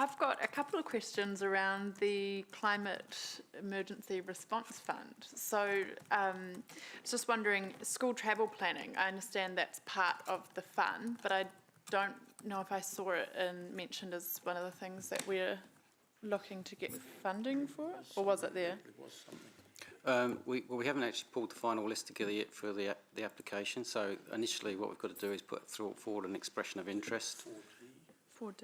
I've got a couple of questions around the Climate Emergency Response Fund. So I was just wondering, school travel planning, I understand that's part of the fund, but I don't know if I saw it and mentioned as one of the things that we're looking to get funding for, or was it there? We haven't actually pulled the final list together yet for the application. So initially, what we've got to do is put forward an expression of interest. 4D.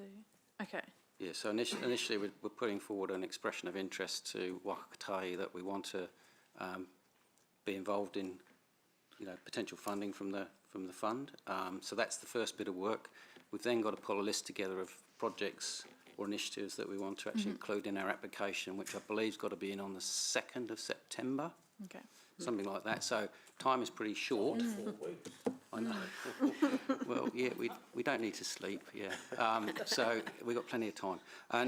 Okay. Yeah. So initially, we're putting forward an expression of interest to Whakatahi that we want to be involved in, potential funding from the fund. So that's the first bit of work. We've then got to pull a list together of projects or initiatives that we want to actually include in our application, which I believe's got to be in on the 2nd of September. Okay. Something like that. So time is pretty short. 4 weeks. I know. Well, yeah, we don't need to sleep, yeah. So we've got plenty of time.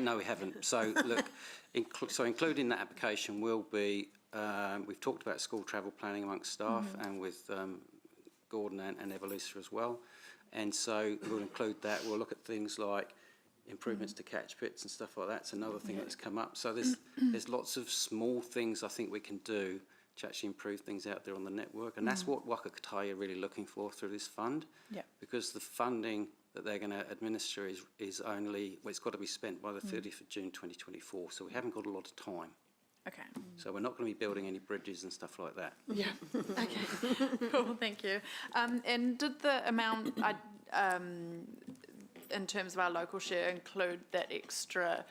No, we haven't. So look, included in that application will be, we've talked about school travel planning amongst staff and with Gordon and Evelisa as well. And so we'll include that. We'll look at things like improvements to catch pits and stuff like that. It's another thing that's come up. So there's lots of small things I think we can do to actually improve things out there on the network. And that's what Whakatahi are really looking for through this fund. Yeah. Because the funding that they're going to administer is only, well, it's got to be spent by the 30th of June 2024. So we haven't got a lot of time. Okay. So we're not going to be building any bridges and stuff like that. Yeah. Okay. Cool. Thank you. And did the amount, in terms of our local share, include that extra,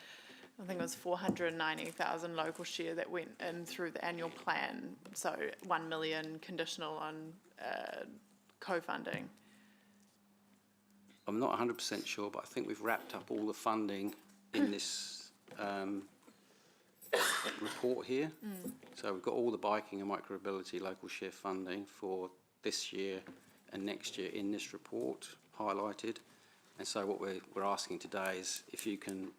I think it was 490,000 local share that went in through the annual plan, so 1 million conditional on co-funding? I'm not 100% sure, but I think we've wrapped up all the funding in this report here. So we've got all the biking and micromobility local share funding for this year and next year in this report highlighted. And so what we're asking today is if you can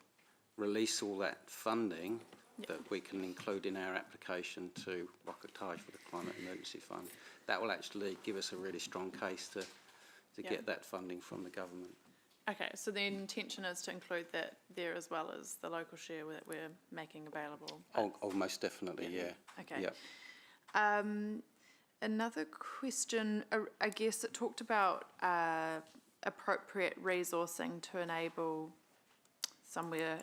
release all that funding that we can include in our application to Whakatahi for the Climate Emergency Fund. That will actually give us a really strong case to get that funding from the government. Okay, so the intention is to include that there as well as the local share that we're making available. Oh, most definitely, yeah. Okay. Yep. Another question, I guess it talked about appropriate resourcing to enable somewhere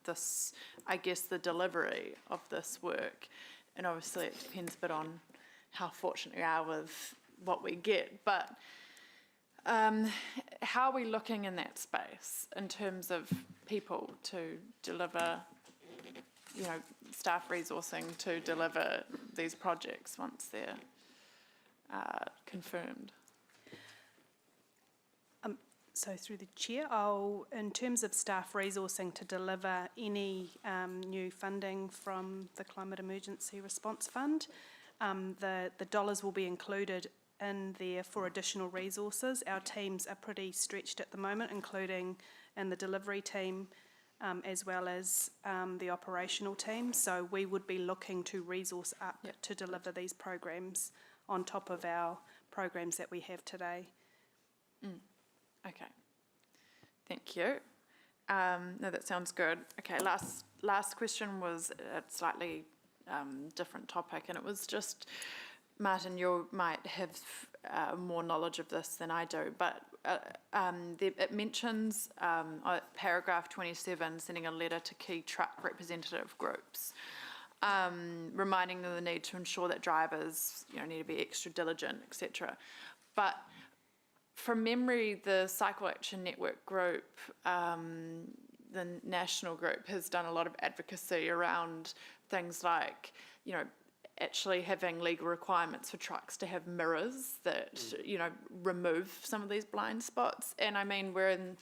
the delivery of this work. And obviously it depends a bit on how fortunate we are with what we get, but how are we looking in that space in terms of people to deliver, staff resourcing to deliver these projects once they're confirmed? So through the chair, in terms of staff resourcing to deliver any new funding from the Climate Emergency Response Fund, the dollars will be included in there for additional resources. Our teams are pretty stretched at the moment, including in the delivery team as well as the operational team. So we would be looking to resource up to deliver these programs on top of our programs that we have today. Okay, thank you. No, that sounds good. Okay, last question was a slightly different topic, and it was just, Martin, you might have more knowledge of this than I do, but it mentions paragraph 27, sending a letter to key truck representative groups, reminding them the need to ensure that drivers, need to be extra diligent, etc. But from memory, the Cycle Action Network group, the national group, has done a lot of advocacy around things like, actually having legal requirements for trucks to have mirrors that, remove some of these blind spots. And I mean, we're in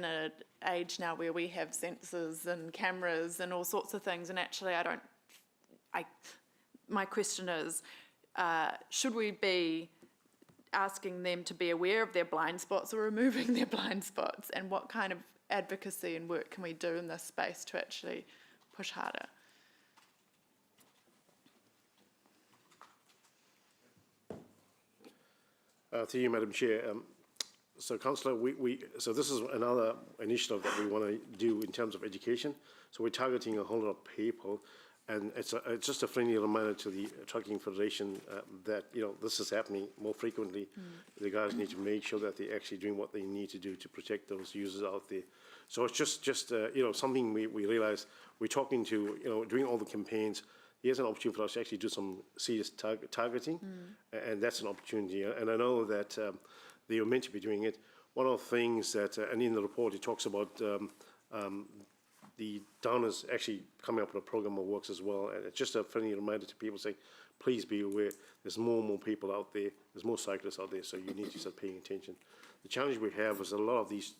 an age now where we have sensors and cameras and all sorts of things. And actually, my question is, should we be asking them to be aware of their blind spots or removing their blind spots, and what kind of advocacy and work can we do in this space to actually push harder? To you, Madam Chair. So Councillor, so this is another initiative that we want to do in terms of education. So we're targeting a whole lot of people, and it's just a friendly reminder to the Trucking Federation that, you know, this is happening more frequently. The guys need to make sure that they're actually doing what they need to do to protect those users out there. So it's just you know, something we realise we're talking to, you know, doing all the campaigns. Here's an opportunity for us to actually do some serious targeting, and that's an opportunity. And I know that they were meant to be doing it. One of the things that, and in the report it talks about the donors actually coming up with a program of works as well. And it's just a friendly reminder to people saying, please be aware, there's more and more people out there, there's more cyclists out there, so you need to start paying attention. The challenge we have is a lot of these,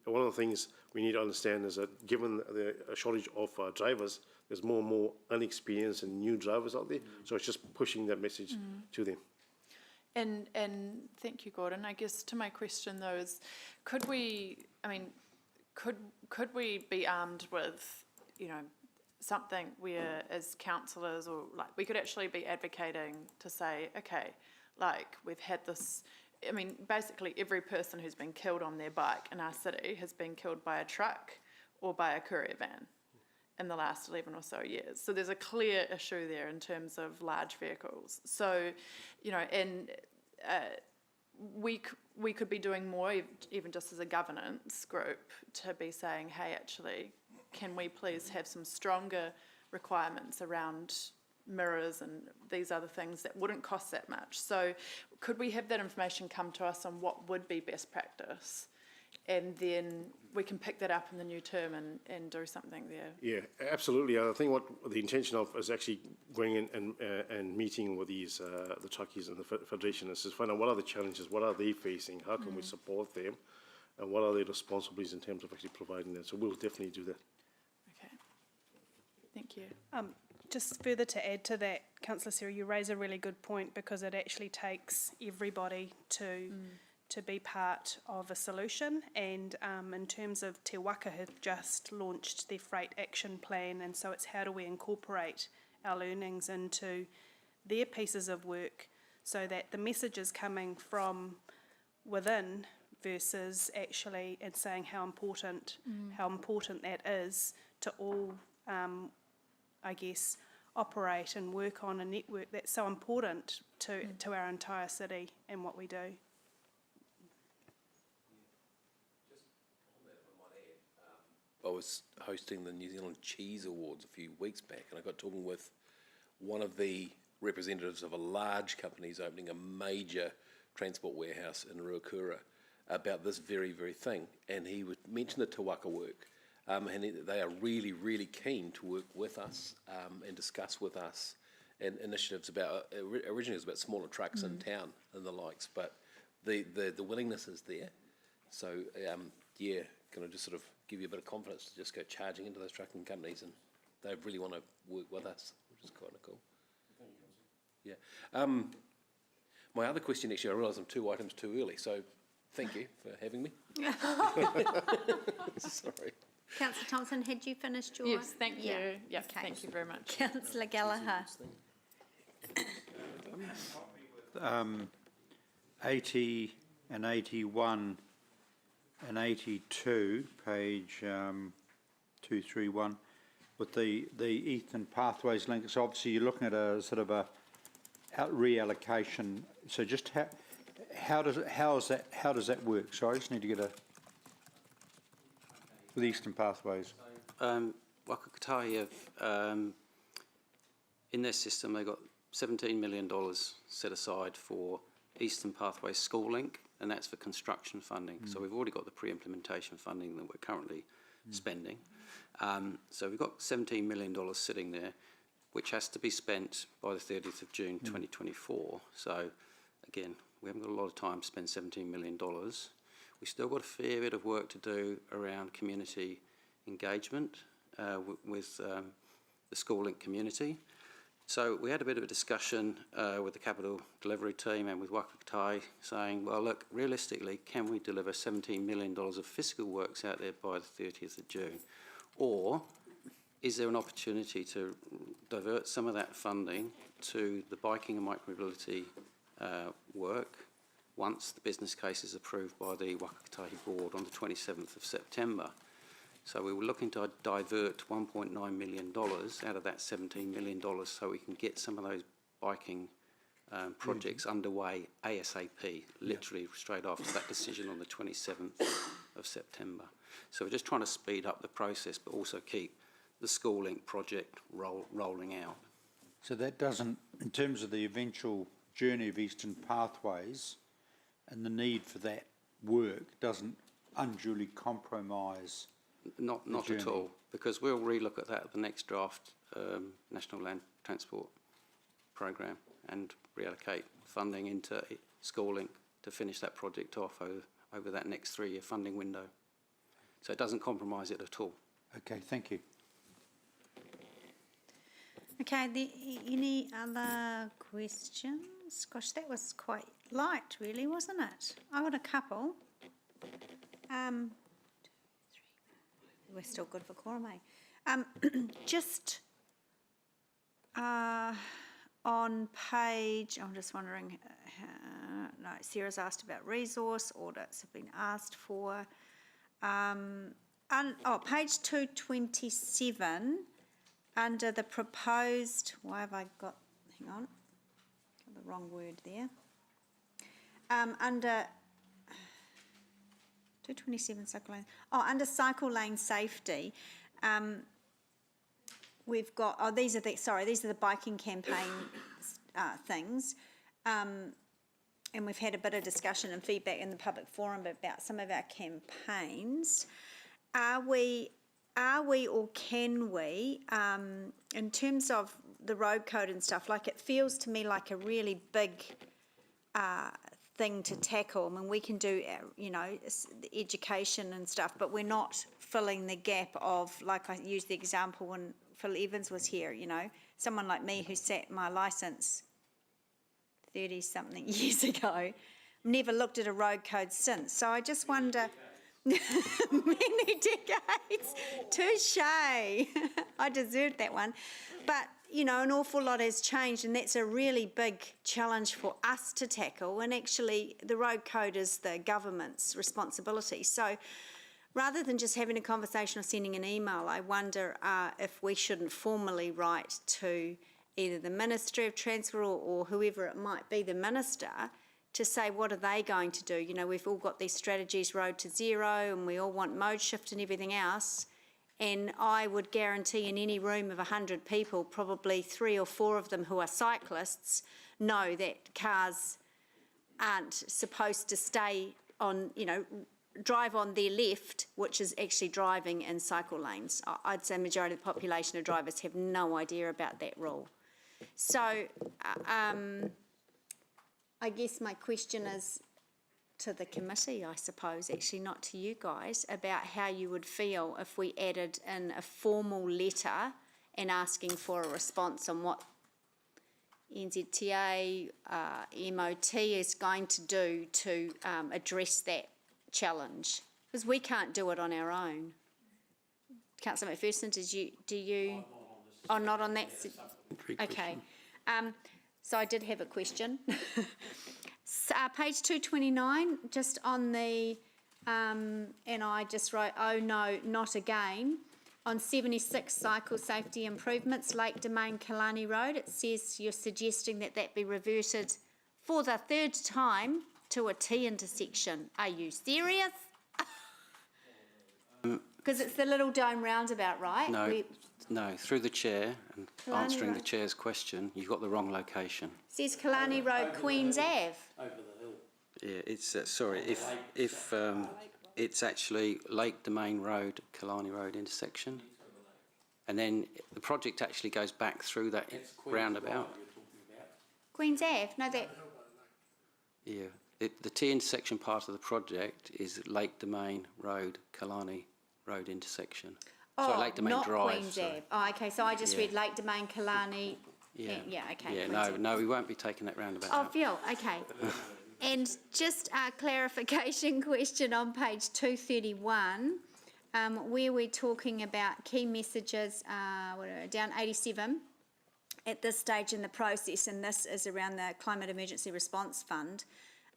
one of the things we need to understand is that given the shortage of drivers, there's more and more unexperienced and new drivers out there. So it's just pushing that message to them. And thank you, Gordon. I guess to my question though is, could we be armed with, you know, something where as councillors, or like we could actually be advocating to say, okay, like we've had this, I mean, basically every person who's been killed on their bike in our city has been killed by a truck or by a courier van in the last 11 or so years. So there's a clear issue there in terms of large vehicles. So, you know, and we could be doing more, even just as a governance group, to be saying, hey, actually, can we please have some stronger requirements around mirrors and these other things that wouldn't cost that much? So could we have that information come to us on what would be best practice? And then we can pick that up in the new term and do something there. Yeah, absolutely. I think what the intention of is actually going in and meeting with these the truckies and the federation is to find out what are the challenges, what are they facing, how can we support them, and what are their responsibilities in terms of actually providing that. So we'll definitely do that. Okay, thank you. Just further to add to that, Councillor Sarah, you raise a really good point, because it actually takes everybody to be part of a solution. And in terms of Te Waka have just launched their freight action plan, and so it's how do we incorporate our learnings into their pieces of work so that the message is coming from within versus actually and saying how important that is to all, I guess, operate and work on a network that's so important to our entire city and what we do. I was hosting the New Zealand Cheese Awards a few weeks back, and I got talking with one of the representatives of a large company who's opening a major transport warehouse in Ruakura about this very, very thing. And he would mention the Te Waka work, and they are really, really keen to work with us and discuss with us and initiatives about, originally it was about smaller trucks in town and the likes, but the willingness is there. So, yeah, can I just sort of give you a bit of confidence to just go charging into those trucking companies, and they really want to work with us, which is kind of cool. Yeah. My other question, actually, I realise I'm 2 items too early, so thank you for having me. Sorry. Councillor Thompson, had you finished your... Yes, thank you. Yeah, Yeah, okay. thank you very much. Councillor Gallagher. 80 and 81 and 82, page 231, with the Eastern Pathways link. So obviously you're looking at a sort of a reallocation. So just how does that work? So I just need to get with Eastern Pathways. Whakakatāi have, in their system, they got $17 million set aside for Eastern Pathways School Link, and that's for construction funding. So we've already got the pre-implementation funding that we're currently spending. So we've got $17 million sitting there, which has to be spent by the 30th of June 2024. So again, we haven't got a lot of time to spend $17 million. We've still got a fair bit of work to do around community engagement with the School Link community. So we had a bit of a discussion with the capital delivery team and with Whakakatāi saying, well, look, realistically, can we deliver $17 million of physical works out there by the 30th of June? Or is there an opportunity to divert some of that funding to the biking and micromobility work once the business case is approved by the Wakatahi Board on the 27th of September. So we were looking to divert $1.9 million out of that $17 million so we can get some of those biking projects underway ASAP, literally straight after that decision on the 27th of September. So we're just trying to speed up the process but also keep the School Link project rolling out. So that doesn't, in terms of the eventual journey of Eastern Pathways and the need for that work, doesn't unduly compromise Not at all, because we'll relook at that at the next draft National Land Transport Programme and reallocate funding into School Link to finish that project off over that next 3-year funding window. So it doesn't compromise it at all. Okay, thank you. Okay, any other questions? Gosh, that was quite light, really, wasn't it? I got a couple. We're still good for quorum, eh? Just on page, I'm just wondering, no, Sarah's asked about resource, audits have been asked for. Page 227, under the proposed, why have I got, hang on, got the wrong word there. Under 227 cycle lane. Under cycle lane safety, we've got. These are the biking campaign things, and we've had a bit of discussion and feedback in the public forum about some of our campaigns. Are we or can we, in terms of the road code and stuff? Like, it feels to me like a really big thing to tackle. I mean, we can do, education and stuff, but we're not filling the gap of, like I used the example when Phil Evans was here, someone like me who sat my licence 30-something years ago, never looked at a road code since. So I just wonder, many decades, touche, I deserved that one. But an awful lot has changed, and that's a really big challenge for us to tackle. And actually, the road code is the government's responsibility. So rather than just having a conversation or sending an email, I wonder if we shouldn't formally write to either the Ministry of Transport or whoever it might be, the Minister, to say what are they going to do. We've all got these strategies, Road to Zero, and we all want mode shift and everything else. And I would guarantee in any room of 100 people, probably 3 or 4 of them who are cyclists know that cars aren't supposed to stay on, drive on their left, which is actually driving in cycle lanes. I'd say the majority of the population of drivers have no idea about that rule. So I guess my question is to the committee, I suppose, actually not to you guys, about how you would feel if we added in a formal letter and asking for a response on what NZTA, MOT is going to do to address that challenge, because we can't do it on our own. Councillor McPherson, do you? Oh, not on that. Okay. So I did have a question. Page 229, just on the, and I just wrote, oh no, not again. On 76 cycle safety improvements, Lake Domain, Killarney Road, it says you're suggesting that be reverted for the 3rd time to a T intersection. Are you serious? Because it's the little dome roundabout, right? No, through the chair and Killarney answering Road. the chair's question, you've got the wrong location. Says Killarney Road, Queen's Ave. Over the hill. Yeah, it's if it's actually Lake Domain Road, Killarney Road intersection, and then the project actually goes back through that roundabout. Queen's Ave, no, that. Yeah, the T intersection part of the project is Lake Domain Road, Killarney Road intersection. Oh, Lake Domain not Drive. Queen's Ave. Oh, okay, so I just read Lake Domain, Killarney. Yeah. Yeah, okay. Yeah, Queen's Ave. no, we won't be taking that roundabout. Oh, out. Phil, okay. And just a clarification question on page 231, where we're talking about key messages, down 87, at this stage in the process, and this is around the Climate Emergency Response Fund.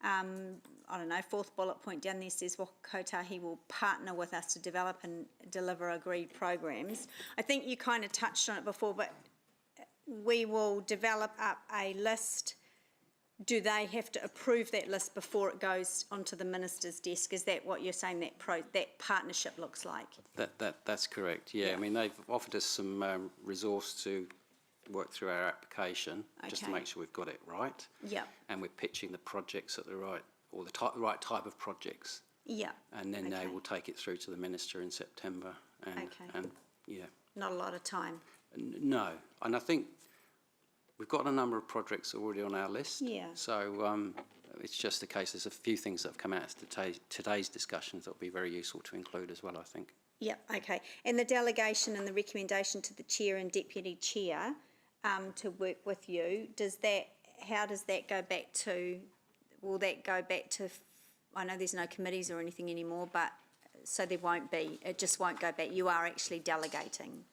I don't know, fourth bullet point down there says, well, Kotahi will partner with us to develop and deliver agreed programs. I think you kind of touched on it before, but we will develop up a list. Do they have to approve that list before it goes onto the minister's desk? Is that what you're saying that partnership looks like? That's correct, yeah. I mean, they've offered us some resource to work through our application, just to make sure we've got it right. Yeah. And we're pitching the projects at the right, or the right type of projects. Yeah. And then they will take it through to the minister in September. And yeah. Not a lot of time. No, and I think we've got a number of projects already on our list. Yeah. So it's just a case, there's a few things that have come out of today's discussions that will be very useful to include as well, I think. Yeah, okay. And the delegation and the recommendation to the chair and deputy chair to work with you, how does that go back to, will that go back to, I know there's no committees or anything anymore, but so there won't be, it just won't go back. You are actually delegating.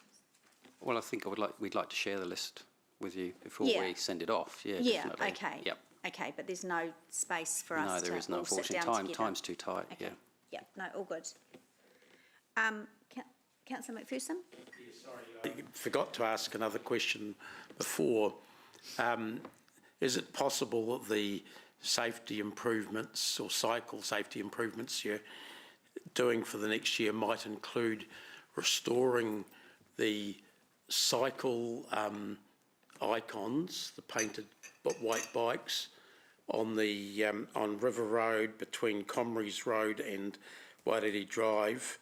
Well, I think we'd like to share the list with you before we send it off. Yeah, definitely. Okay. Yep. Okay, but there's no space for us to No, there is no, all sit down unfortunately. together. Time's too tight, Okay. yeah. Yeah, no, all good. Councillor McPherson? I forgot to ask another question before. Is it possible that the safety improvements or cycle safety improvements you're doing for the next year might include restoring the cycle icons, the painted white bikes on the on River Road between Comries Road and Wairere Drive,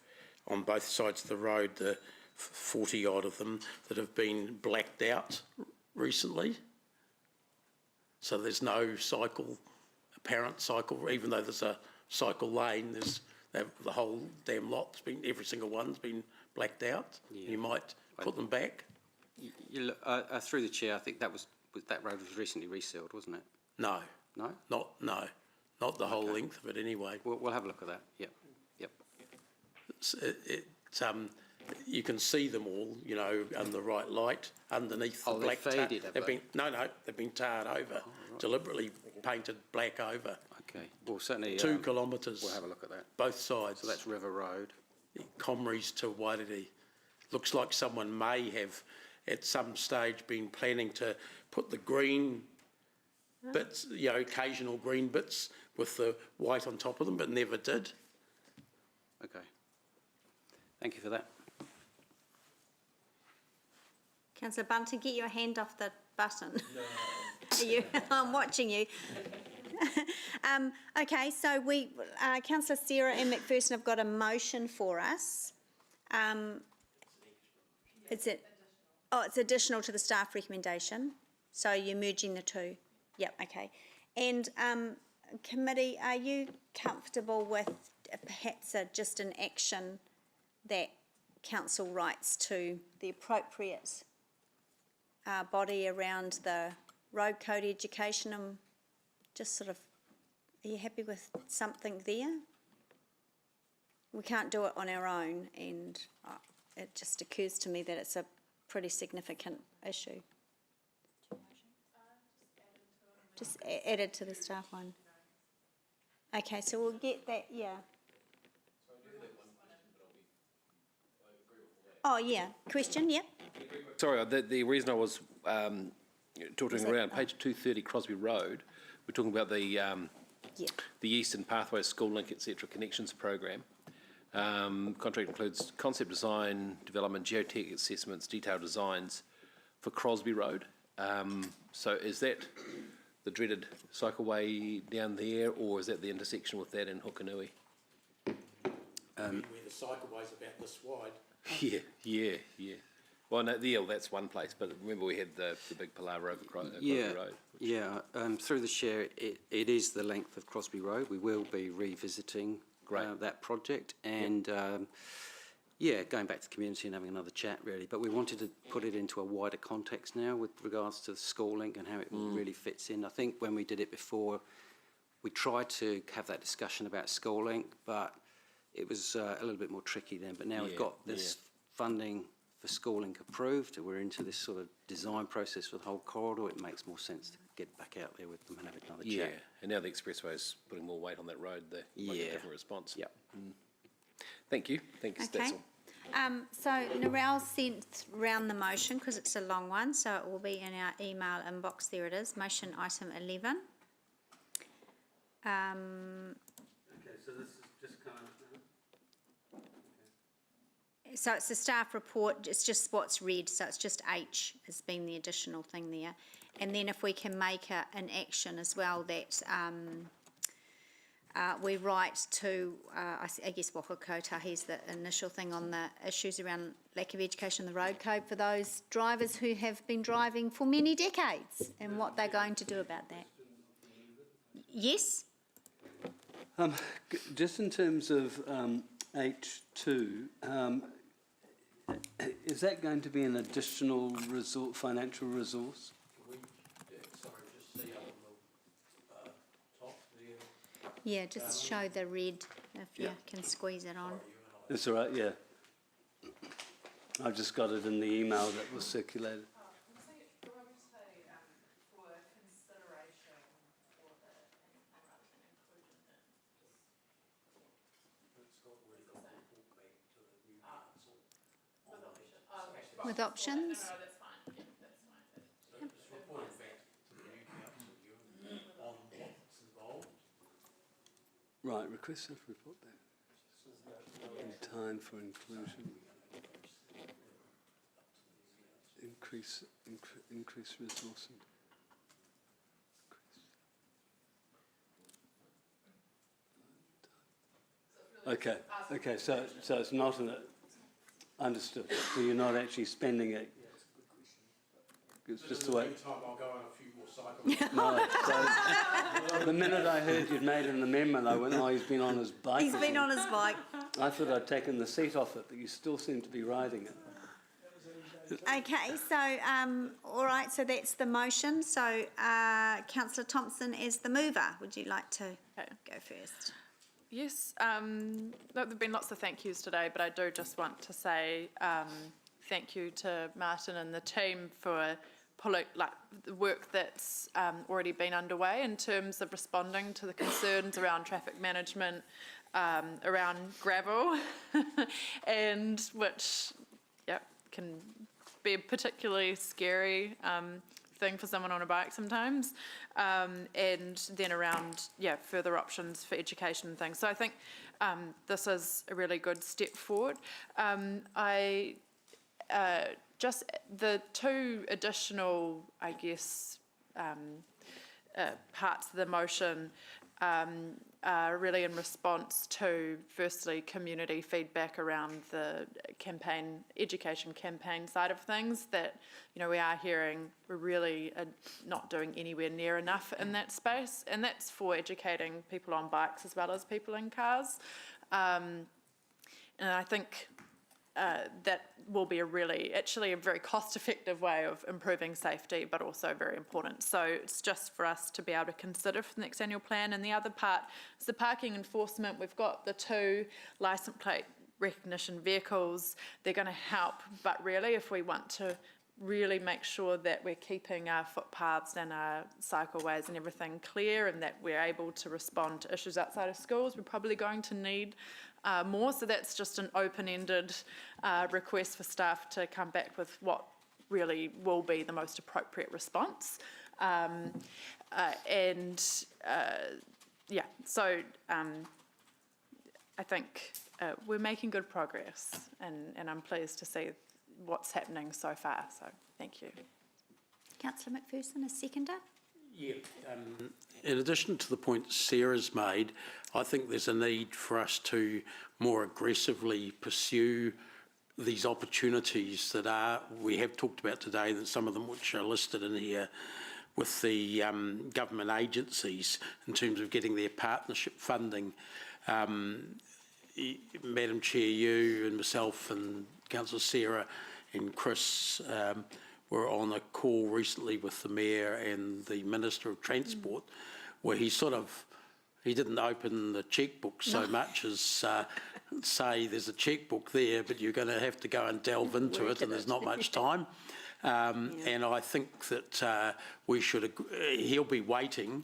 on both sides of the road, the 40 odd of them that have been blacked out recently? So there's no apparent cycle, even though there's a cycle lane, the whole damn lot's been, every single one's been blacked out. Yeah. You might put them back. Through the chair, I think that road was recently resealed, wasn't it? No. No? Not the whole length of it anyway. We'll have a look at that, yep. You can see them all, you know, in the right light, underneath the black tar. Faded, have they? They've been tarred over, deliberately painted black over. Okay, well certainly... 2 kilometres. We'll have a look at that. Both sides. So that's River Road. Comries to Wairere. Looks like someone may have, at some stage, been planning to put the green bits, you know, occasional green bits with the white on top of them, but never did. Okay. Thank you for that. Councillor Bunting, get your hand off the button. No. I'm watching you. Okay, so Councillor Sarah and McPherson have got a motion for us. It's additional to the staff recommendation. So you're merging the two. Yep, okay. And committee, are you comfortable with perhaps just an action that council writes to the appropriate body around the road code education, and just sort of, are you happy with something there? We can't do it on our own, and it just occurs to me that it's a pretty significant issue. Just added to the staff one. Okay, so we'll get that, yeah. Oh, yeah. Question, yep. Sorry, the reason I was talking around page 230 Crosby Road, we're talking about the Eastern Pathways School Link, etc. Connections program. Contract includes concept design, development, geotech assessments, detailed designs for Crosby Road. So is that the dreaded cycleway down there, or is that the intersection with that in Hukanui? Where the cycleway's about this wide. Yeah. Well, no, that's one place, but remember we had the big palaver over Crosby Road. Yeah, through the chair, it is the length of Crosby Road. We will be revisiting that project and, going back to the community and having another chat, really. But we wanted to put it into a wider context now with regards to the school link and how it really fits in. I think when we did it before, we tried to have that discussion about school link, but it was a little bit more tricky then. But now we've got this funding for schooling approved, we're into this sort of design process for the whole corridor, it makes more sense to get back out there with them and have another chat. Yeah, and now the expressway is putting more weight on that road, there might be a different response. Yep. Thank you. Thanks. Okay. That's all. So Narelle sent round the motion because it's a long one, so it will be in our email inbox. There it is, motion item 11. Okay, so this is just kind of... So it's a staff report, it's just what's read, so it's just H has been the additional thing there. And then if we can make an action as well that we write to, I guess Waka Kotahi's the initial thing on the issues around lack of education in the road code for those drivers who have been driving for many decades and what they're going to do about that. Yes? Just in terms of H2, is that going to be an additional financial resource? Yeah, just show the red if you can squeeze it on. That's all right, yeah. I've just got it in the email that was circulated. With options? Right, request of report there. In time for inclusion. Increase resourcing. Okay, so it's not an, understood, so you're not actually spending it. It's just the way. I'll go on a few more cycles. No, so the minute I heard you'd made an amendment, I went, oh, he's been on his bike. He's been on his bike. I thought I'd taken the seat off it, but you still seem to be riding it. Okay, so, all right, so that's the motion. So, Councillor Thompson is the mover. Would you like to go first? Yes, there have been lots of thank yous today, but I do just want to say thank you to Martin and the team for the work that's already been underway in terms of responding to the concerns around traffic management, around gravel, and which, can be a particularly scary thing for someone on a bike sometimes, and then around further options for education and things. So I think this is a really good step forward. Just the two additional, I guess, parts of the motion are really in response to, firstly, community feedback around the education campaign side of things that, we are hearing we're really not doing anywhere near enough in that space, and that's for educating people on bikes as well as people in cars. And I think that will be a very cost-effective way of improving safety, but also very important. So it's just for us to be able to consider for the next annual plan. And the other part is the parking enforcement. We've got the 2 licence plate recognition vehicles. They're going to help, but really if we want to really make sure that we're keeping our footpaths and our cycleways and everything clear and that we're able to respond to issues outside of schools, we're probably going to need more. So that's just an open-ended request for staff to come back with what really will be the most appropriate response. So I think we're making good progress, and I'm pleased to see what's happening so far. So thank you. Councillor McPherson, a seconder. Yeah. In addition to the point Sarah's made, I think there's a need for us to more aggressively pursue these opportunities that we have talked about today, that some of them which are listed in here with the government agencies in terms of getting their partnership funding. Madam Chair, you and myself and Councillor Sarah and Chris were on a call recently with the Mayor and the Minister of Transport, where he he didn't open the chequebook so much as say there's a chequebook there, but you're going to have to go and delve into it, and there's not much time. And I think that we should. He'll be waiting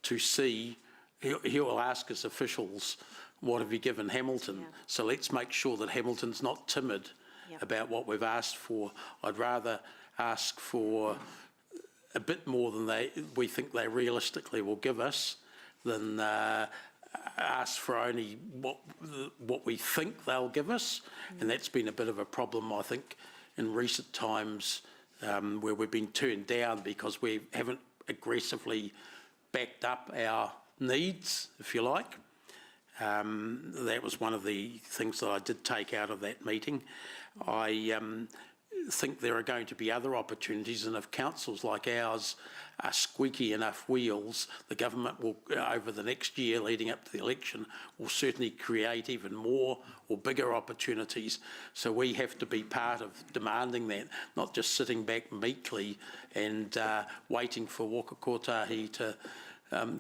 to see. He'll ask us officials, what have you given Hamilton? Yeah. So let's make sure that Hamilton's not timid about what we've asked for. I'd rather ask for a bit more than we think they realistically will give us than ask for only what we think they'll give us. And that's been a bit of a problem, I think, in recent times, where we've been turned down because we haven't aggressively backed up our needs, if you like. That was one of the things that I did take out of that meeting. I think there are going to be other opportunities, and if councils like ours are squeaky enough wheels, the government will, over the next year leading up to the election, will certainly create even more or bigger opportunities. So we have to be part of demanding that, not just sitting back meekly and waiting for Waka Kotahi to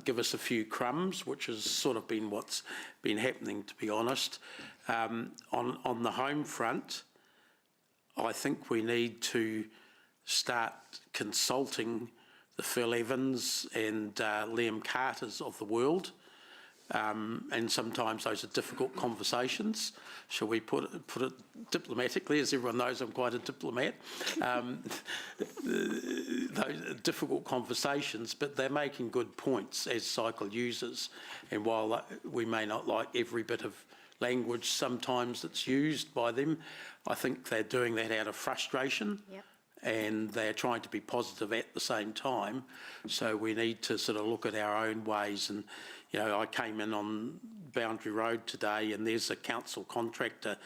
give us a few crumbs, which has sort of been what's been happening, to be honest. On the home front, I think we need to start consulting the Phil Evans and Liam Carters of the world, and sometimes those are difficult conversations. Shall we put it diplomatically? As everyone knows, I'm quite a diplomat. Those are difficult conversations, but they're making good points as cycle users. And while we may not like every bit of language sometimes that's used by them, I think they're doing that out of frustration. Yep. And they're trying to be positive at the same time. So we need to sort of look at our own ways. And, you know, I came in on Boundary Road today, and there's a council contractor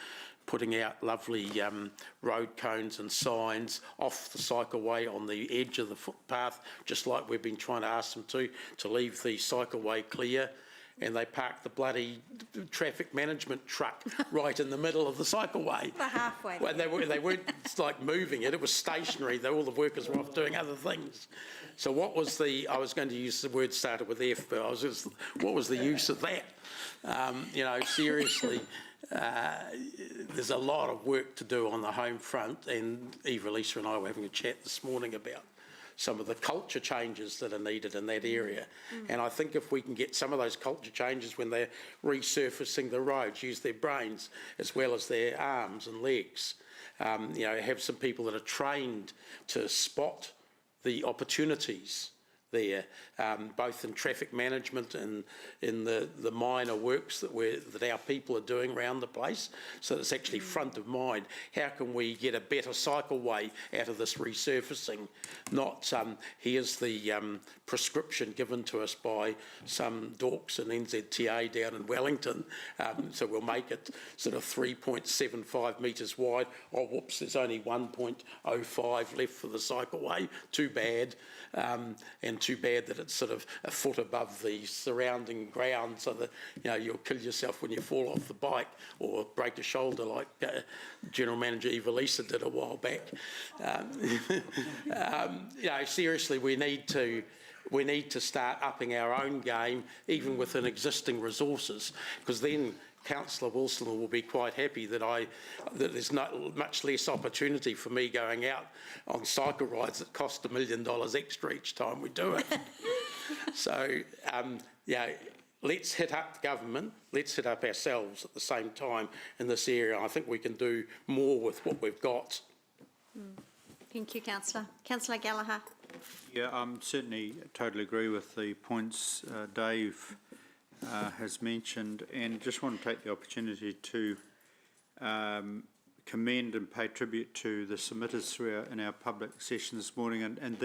putting out lovely road cones and signs off the cycleway on the edge of the footpath, just like we've been trying to ask them to leave the cycleway clear. And they parked the bloody traffic management truck right in the middle of the cycleway. The halfway. Well, they weren't like moving it, it was stationary. All the workers were off doing other things. So what was I was going to use the word started with F, but what was the use of that? You know, seriously, there's a lot of work to do on the home front, and Eva, Lisa and I were having a chat this morning about some of the culture changes that are needed in that area. And I think if we can get some of those culture changes when they're resurfacing the roads, use their brains as well as their arms and legs, you know, have some people that are trained to spot the opportunities there, both in traffic management and in the minor works that our people are doing around the place, so it's actually front of mind. How can we get a better cycleway out of this resurfacing? Not here's the prescription given to us by some dorks in NZTA down in Wellington, so we'll make it sort of 3.75 metres wide. Oh, whoops, there's only 1.05 left for the cycleway. Too bad. And too bad that it's sort of a foot above the surrounding ground, so that, you know, you'll kill yourself when you fall off the bike or break a shoulder like General Manager Eva Lisa did a while back. You know, seriously, we need to start upping our own game, even within existing resources, because then Councillor Wilson will be quite happy that there's not much less opportunity for me going out on cycle rides that cost $1 million extra each time we do it. So, yeah, let's hit up the government, let's hit up ourselves at the same time in this area. I think we can do more with what we've got. Thank you, Councillor. Councillor Gallagher. Yeah, certainly totally agree with the points Dave has mentioned, and just want to take the opportunity to commend and pay tribute to the submitters in our public session this morning, and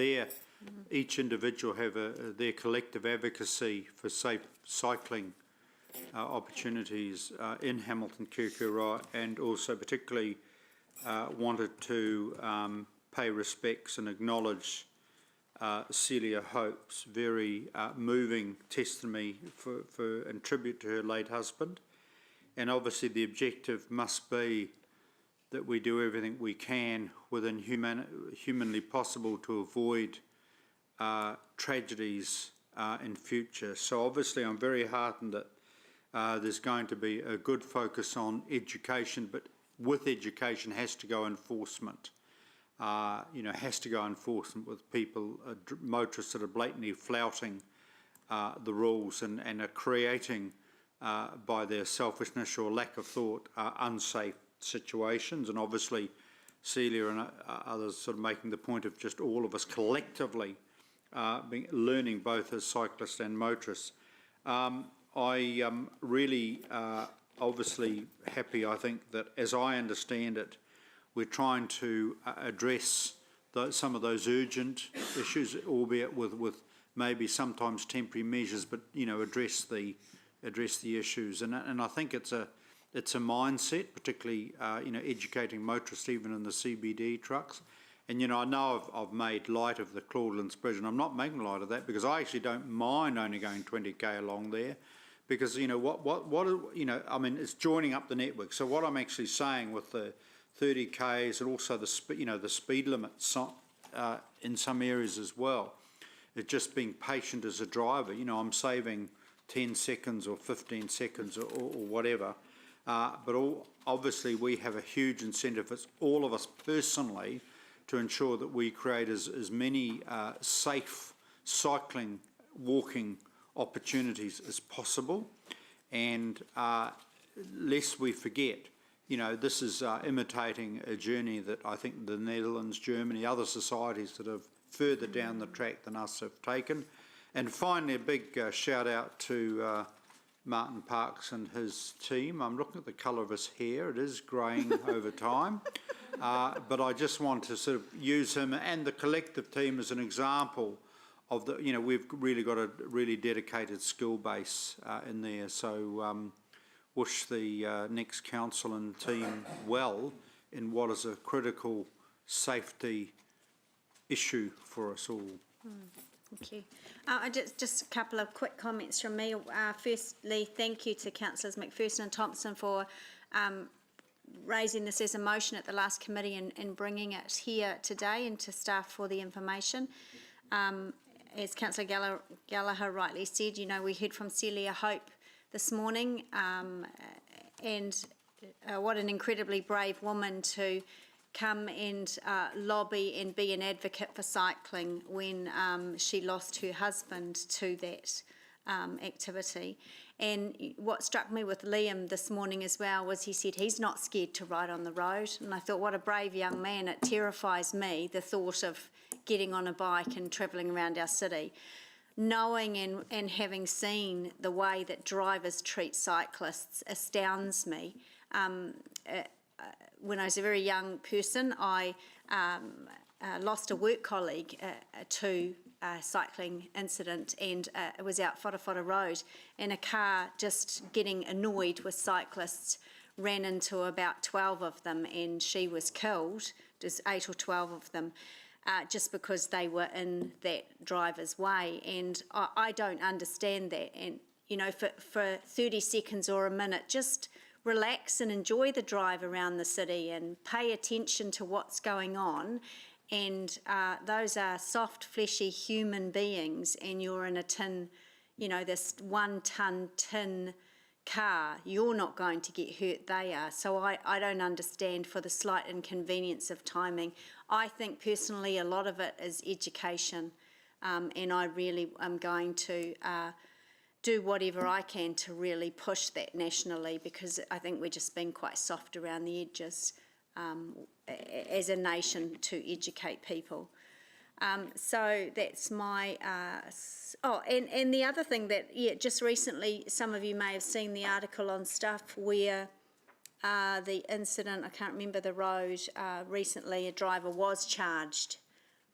each individual have their collective advocacy for safe cycling opportunities in Hamilton, Kirikiura, and also particularly wanted to pay respects and acknowledge Celia Hope's very moving testimony and tribute to her late husband. And obviously the objective must be that we do everything we can within humanly possible to avoid tragedies in future. So obviously I'm very heartened that there's going to be a good focus on education, but with education has to go enforcement. Has to go enforcement with people, motorists that are blatantly flouting the rules and are creating, by their selfishness or lack of thought, unsafe situations. And obviously Celia and others sort of making the point of just all of us collectively learning both as cyclists and motorists. I am really obviously happy, I think, that as I understand it, we're trying to address some of those urgent issues, albeit with maybe sometimes temporary measures, but address the issues. And I think it's a mindset, particularly educating motorists even in the CBD trucks. And I know I've made light of the Claudelands Bridge, and I'm not making light of that because I actually don't mind only going 20k along there, because it's joining up the network. So what I'm actually saying with the 30k's and also the speed limit in some areas as well, it's just being patient as a driver. I'm saving 10 seconds or 15 seconds or whatever, but obviously we have a huge incentive, it's all of us personally, to ensure that we create as many safe cycling, walking opportunities as possible. And lest we forget, this is imitating a journey that I think the Netherlands, Germany, other societies that have further down the track than us have taken. And finally, a big shout out to Martin Parks and his team. I'm looking at the colour of his hair. It is greying over time. But I just want to sort of use him and the collective team as an example of we've really got a really dedicated skill base in there. So wish the next council and team well in what is a critical safety issue for us all. Thank you. Just a couple of quick comments from me. Firstly, thank you to Councillors McPherson and Thompson for raising this as a motion at the last committee and bringing it here today, and to staff for the information. As Councillor Gallagher rightly said, we heard from Celia Hope this morning, and what an incredibly brave woman to come and lobby and be an advocate for cycling when she lost her husband to that activity. And what struck me with Liam this morning as well was he said he's not scared to ride on the road. And I thought, what a brave young man. It terrifies me, the thought of getting on a bike and travelling around our city. Knowing and having seen the way that drivers treat cyclists astounds me. When I was a very young person, I lost a work colleague to a cycling incident, and it was out Whara Road, and a car just getting annoyed with cyclists ran into about 12 of them, and she was killed. There's 8 or 12 of them, just because they were in that driver's way. And I don't understand that. And for 30 seconds or a minute, just relax and enjoy the drive around the city and pay attention to what's going on. And those are soft, fleshy human beings, and you're in a tin, this 1 ton tin car. You're not going to get hurt, they are. So I don't understand for the slight inconvenience of timing. I think personally a lot of it is education, and I really am going to do whatever I can to really push that nationally, because I think we're just being quite soft around the edges as a nation to educate people. So that's my... and the other thing that, just recently, some of you may have seen the article on Stuff where the incident, I can't remember the road, recently a driver was charged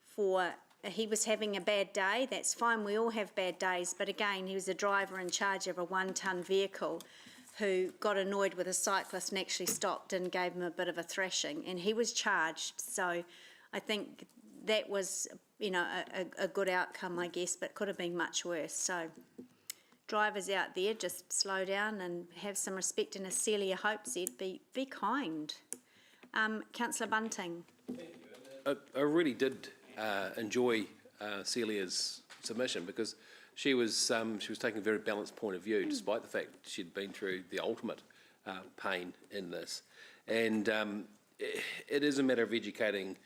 for... He was having a bad day. That's fine, we all have bad days, but again, he was a driver in charge of a 1-ton vehicle who got annoyed with a cyclist and actually stopped and gave him a bit of a thrashing, and he was charged. So I think that was, a good outcome, I guess, but could have been much worse. So drivers out there, just slow down and have some respect, and as Celia Hope said, be kind. Councillor Bunting. I really did enjoy Celia's submission, because she was taking a very balanced point of view, despite the fact she'd been through the ultimate pain in this. And it is a matter of educating,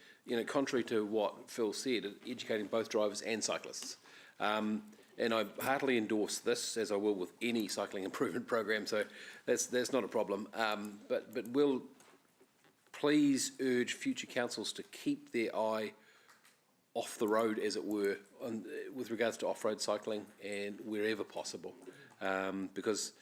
contrary to what Phil said, educating both drivers and cyclists. And I heartily endorse this, as I will with any cycling improvement program, so that's not a problem. But we'll please urge future councils to keep their eye off the road, as it were, with regards to off-road cycling and wherever possible. Because,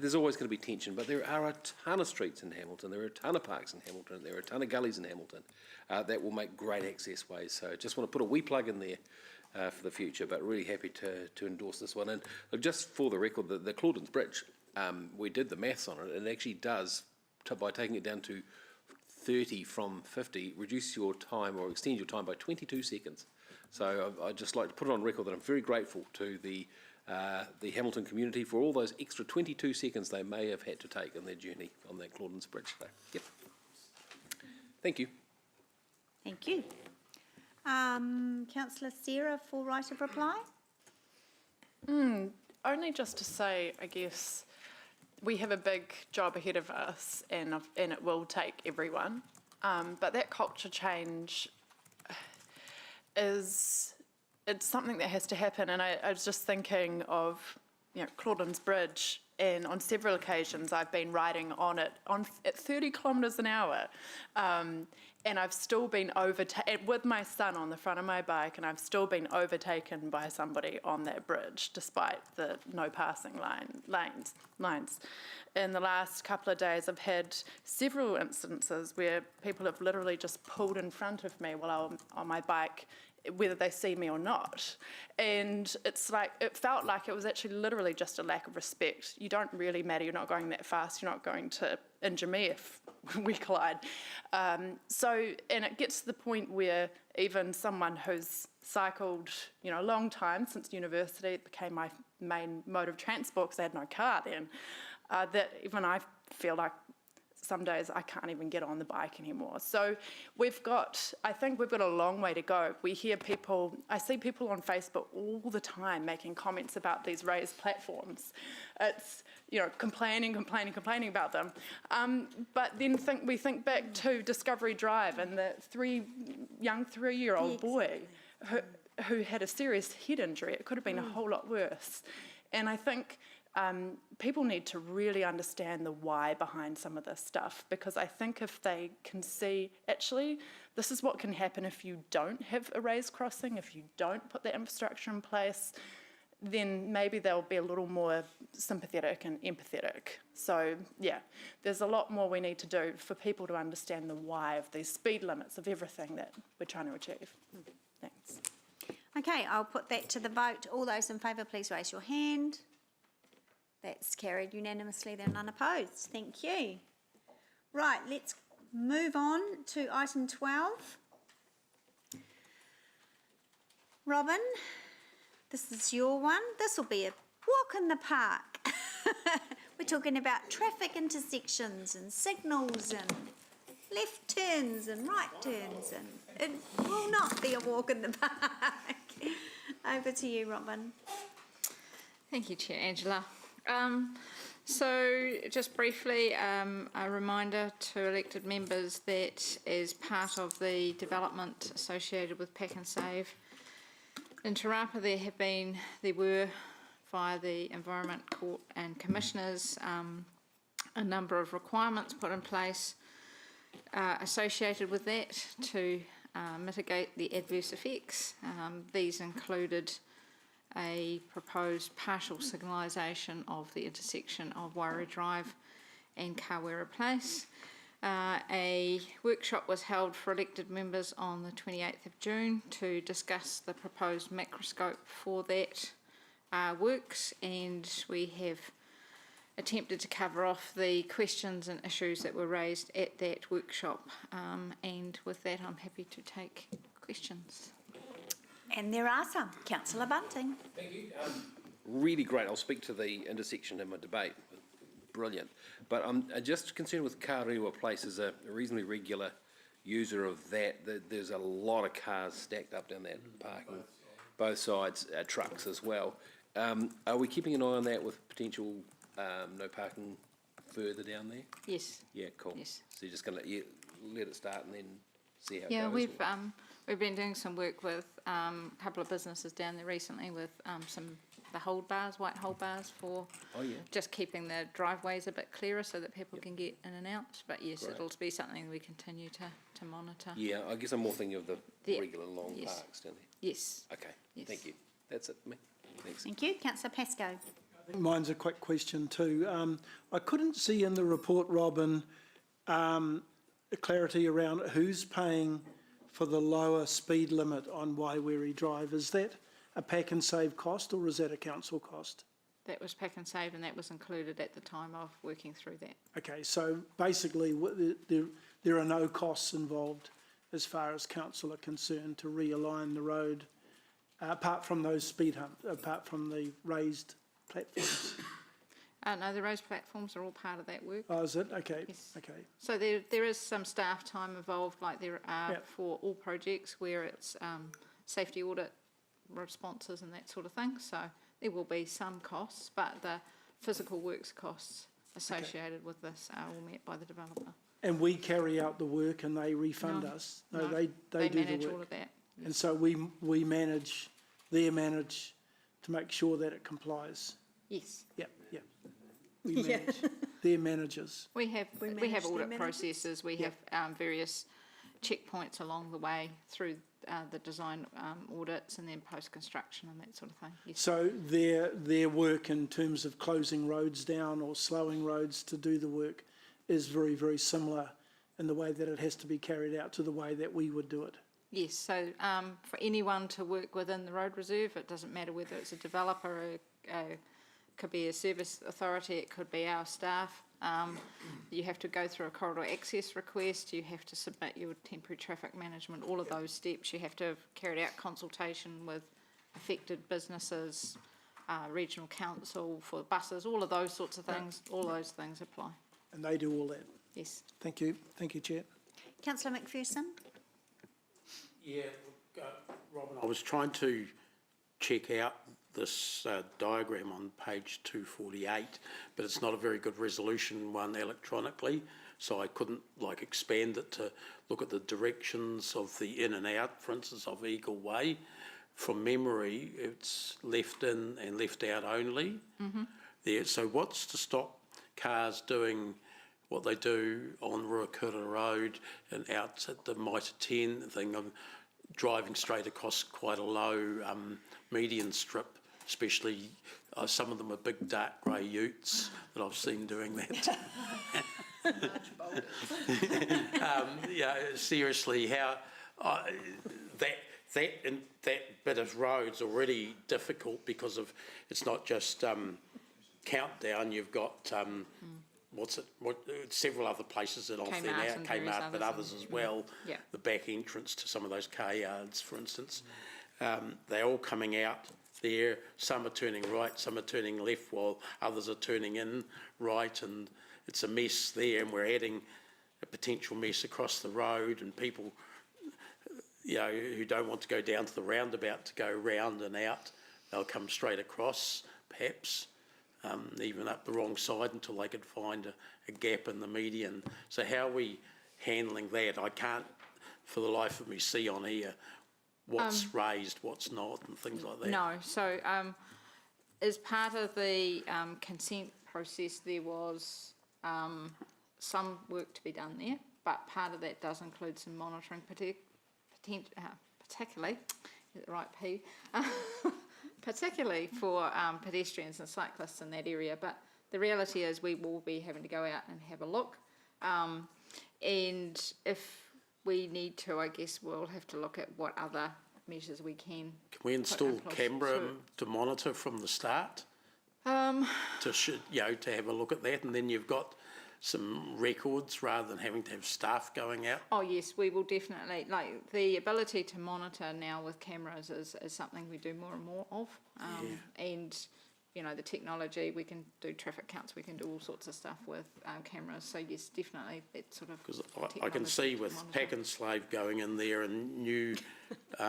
there's always going to be tension, but there are a ton of streets in Hamilton, there are a ton of parks in Hamilton, there are a ton of gullies in Hamilton that will make great access ways. So just want to put a wee plug in there for the future, but really happy to endorse this one. And just for the record, the Clauden's Bridge, we did the maths on it, and it actually does, by taking it down to 30 from 50, reduce your time or extend your time by 22 seconds. So I'd just like to put it on record that I'm very grateful to the Hamilton community for all those extra 22 seconds they may have had to take in their journey on that Clauden's Bridge. So, yep. Thank you. Thank you. Councillor Sarah, for right of reply? Only just to say, I guess, we have a big job ahead of us, and it will take everyone. But that culture change it's something that has to happen. And I was just thinking of, Clauden's Bridge, and on several occasions I've been riding on it at 30 kilometres an hour. And I've still been overtaken with my son on the front of my bike, and I've still been overtaken by somebody on that bridge, despite the no passing lines. In the last couple of days, I've had several instances where people have literally just pulled in front of me while I'm on my bike, whether they see me or not. And it's like, it felt like it was actually literally just a lack of respect. You don't really matter, you're not going that fast, you're not going to injure me if we collide. And it gets to the point where even someone who's cycled, a long time, since university, it became my main mode of transport because I had no car then, that even I feel like some days I can't even get on the bike anymore. So I think we've got a long way to go. I see people on Facebook all the time making comments about these raised platforms. It's, complaining about them. But then we think back to Discovery Drive and the young three-year-old boy who had a serious head injury. It could have been a whole lot worse. And I think people need to really understand the why behind some of this stuff, because I think if they can see, actually, this is what can happen if you don't have a raised crossing, if you don't put the infrastructure in place, then maybe they'll be a little more sympathetic and empathetic. So, yeah, there's a lot more we need to do for people to understand the why of these speed limits, of everything that we're trying to achieve. Thanks. Okay, I'll put that to the vote. All those in favour, please raise your hand. That's carried unanimously, there are none opposed. Thank you. Right, let's move on to item 12. Robin, this is your one. This will be a walk in the park. We're talking about traffic intersections and signals and left turns and right turns, and it will not be a walk in the park. Over to you, Robin. Thank you, Chair Angela. So just briefly, a reminder to elected members that as part of the development associated with Pack and Save in Te Rapa, there were via the Environment Court and Commissioners a number of requirements put in place associated with that to mitigate the adverse effects. These included a proposed partial signalisation of the intersection of Wairau Drive and Kawera Place. A workshop was held for elected members on the 28th of June to discuss the proposed macroscope for that works, and we have attempted to cover off the questions and issues that were raised at that workshop. And with that, I'm happy to take questions. And there are some. Councillor Bunting. Thank you. Really great. I'll speak to the intersection in my debate. Brilliant. But I'm just concerned with Karewa Place as a reasonably regular user of that. There's a lot of cars stacked up down that parking, both sides, trucks as well. Are we keeping an eye on that with potential no parking further down there? Yes. Yeah, cool. Yes. So you're just going to let it start and then see how it Yeah, goes? we've been doing some work with a couple of businesses down there recently with the hold bars, white hold bars for just keeping the driveways a bit clearer so that people can get in and out. But yes, Great. it'll be something we continue to monitor. Yeah, I guess I'm more thinking of the regular long Yes. parks down there. Yes. Okay, Yes. thank you. That's it for me. Thanks. Thank you. Councillor Pascoe. I think mine's a quick question too. I couldn't see in the report, Robin, clarity around who's paying for the lower speed limit on Waiwere Drive. Is that a pack and save cost or is that a council cost? That was pack and save, and that was included at the time of working through that. Okay, so basically there are no costs involved as far as council are concerned to realign the road, apart from those speed humps, apart from the raised platforms. No, the raised platforms are all part of that work. Oh, is it? Okay. Yes. Okay. So there is some staff time involved, like there are Yep. for all projects where it's safety audit responses and that sort of thing. So there will be some costs, but the physical works costs associated with this are all met by the developer. And we carry out the work and they refund us? No, they do the work. manage all of that. And so they manage to make sure that it complies? Yes. Yep, yep. We manage, they're managers. We have manage their audit managers? processes. We have various checkpoints along the way through the design audits and then post-construction and that sort of thing. Yes. So their work in terms of closing roads down or slowing roads to do the work is very, very similar in the way that it has to be carried out to the way that we would do it. Yes, so for anyone to work within the road reserve, it doesn't matter whether it's a developer, it could be a service authority, it could be our staff. You have to go through a corridor access request, you have to submit your temporary traffic management, all of those steps. You have to have carried out consultation with affected businesses, regional council for buses, all of those sorts of things, all those things apply. And they do all that? Yes. Thank you. Thank you, Chair. Councillor McPherson. Yeah, look, Robin, I was trying to check out this diagram on page 248, but it's not a very good resolution one electronically, so I couldn't expand it to look at the directions of the in and out, for instance, of Eagle Way. From memory, it's left in and left out only there. So what's to stop cars doing what they do on Ruakura Road and out at the Mitre 10 thing of driving straight across quite a low median strip, especially some of them are big dark grey ute that I've seen doing that. Yeah, seriously, how that bit of road's already difficult because of it's not just Countdown. You've got several other places that off there now, Kmart, but others as well. Yeah. The back entrance to some of those car yards, for instance, they're all coming out there. Some are turning right, some are turning left, while others are turning in right, and it's a mess there. And we're adding a potential mess across the road, and people, who don't want to go down to the roundabout to go round and out, they'll come straight across, perhaps. Even up the wrong side until they could find a gap in the median. So how are we handling that? I can't, for the life of me, see on here what's raised, what's not, and things like that. No, so as part of the consent process, there was some work to be done there, but part of that does include some monitoring, particularly, get the right P, particularly for pedestrians and cyclists in that area. But the reality is we will be having to go out and have a look. And if we need to, I guess we'll have to look at what other measures we can. Can we install camera to monitor from the start? To have a look at that, and then you've got some records rather than having to have staff going out? Oh yes, we will definitely, the ability to monitor now with cameras is something we do more and more of. And you know, the technology, we can do traffic counts, we can do all sorts of stuff with cameras. So yes, definitely that sort of. Because I can see with Pack and Slave going in there and new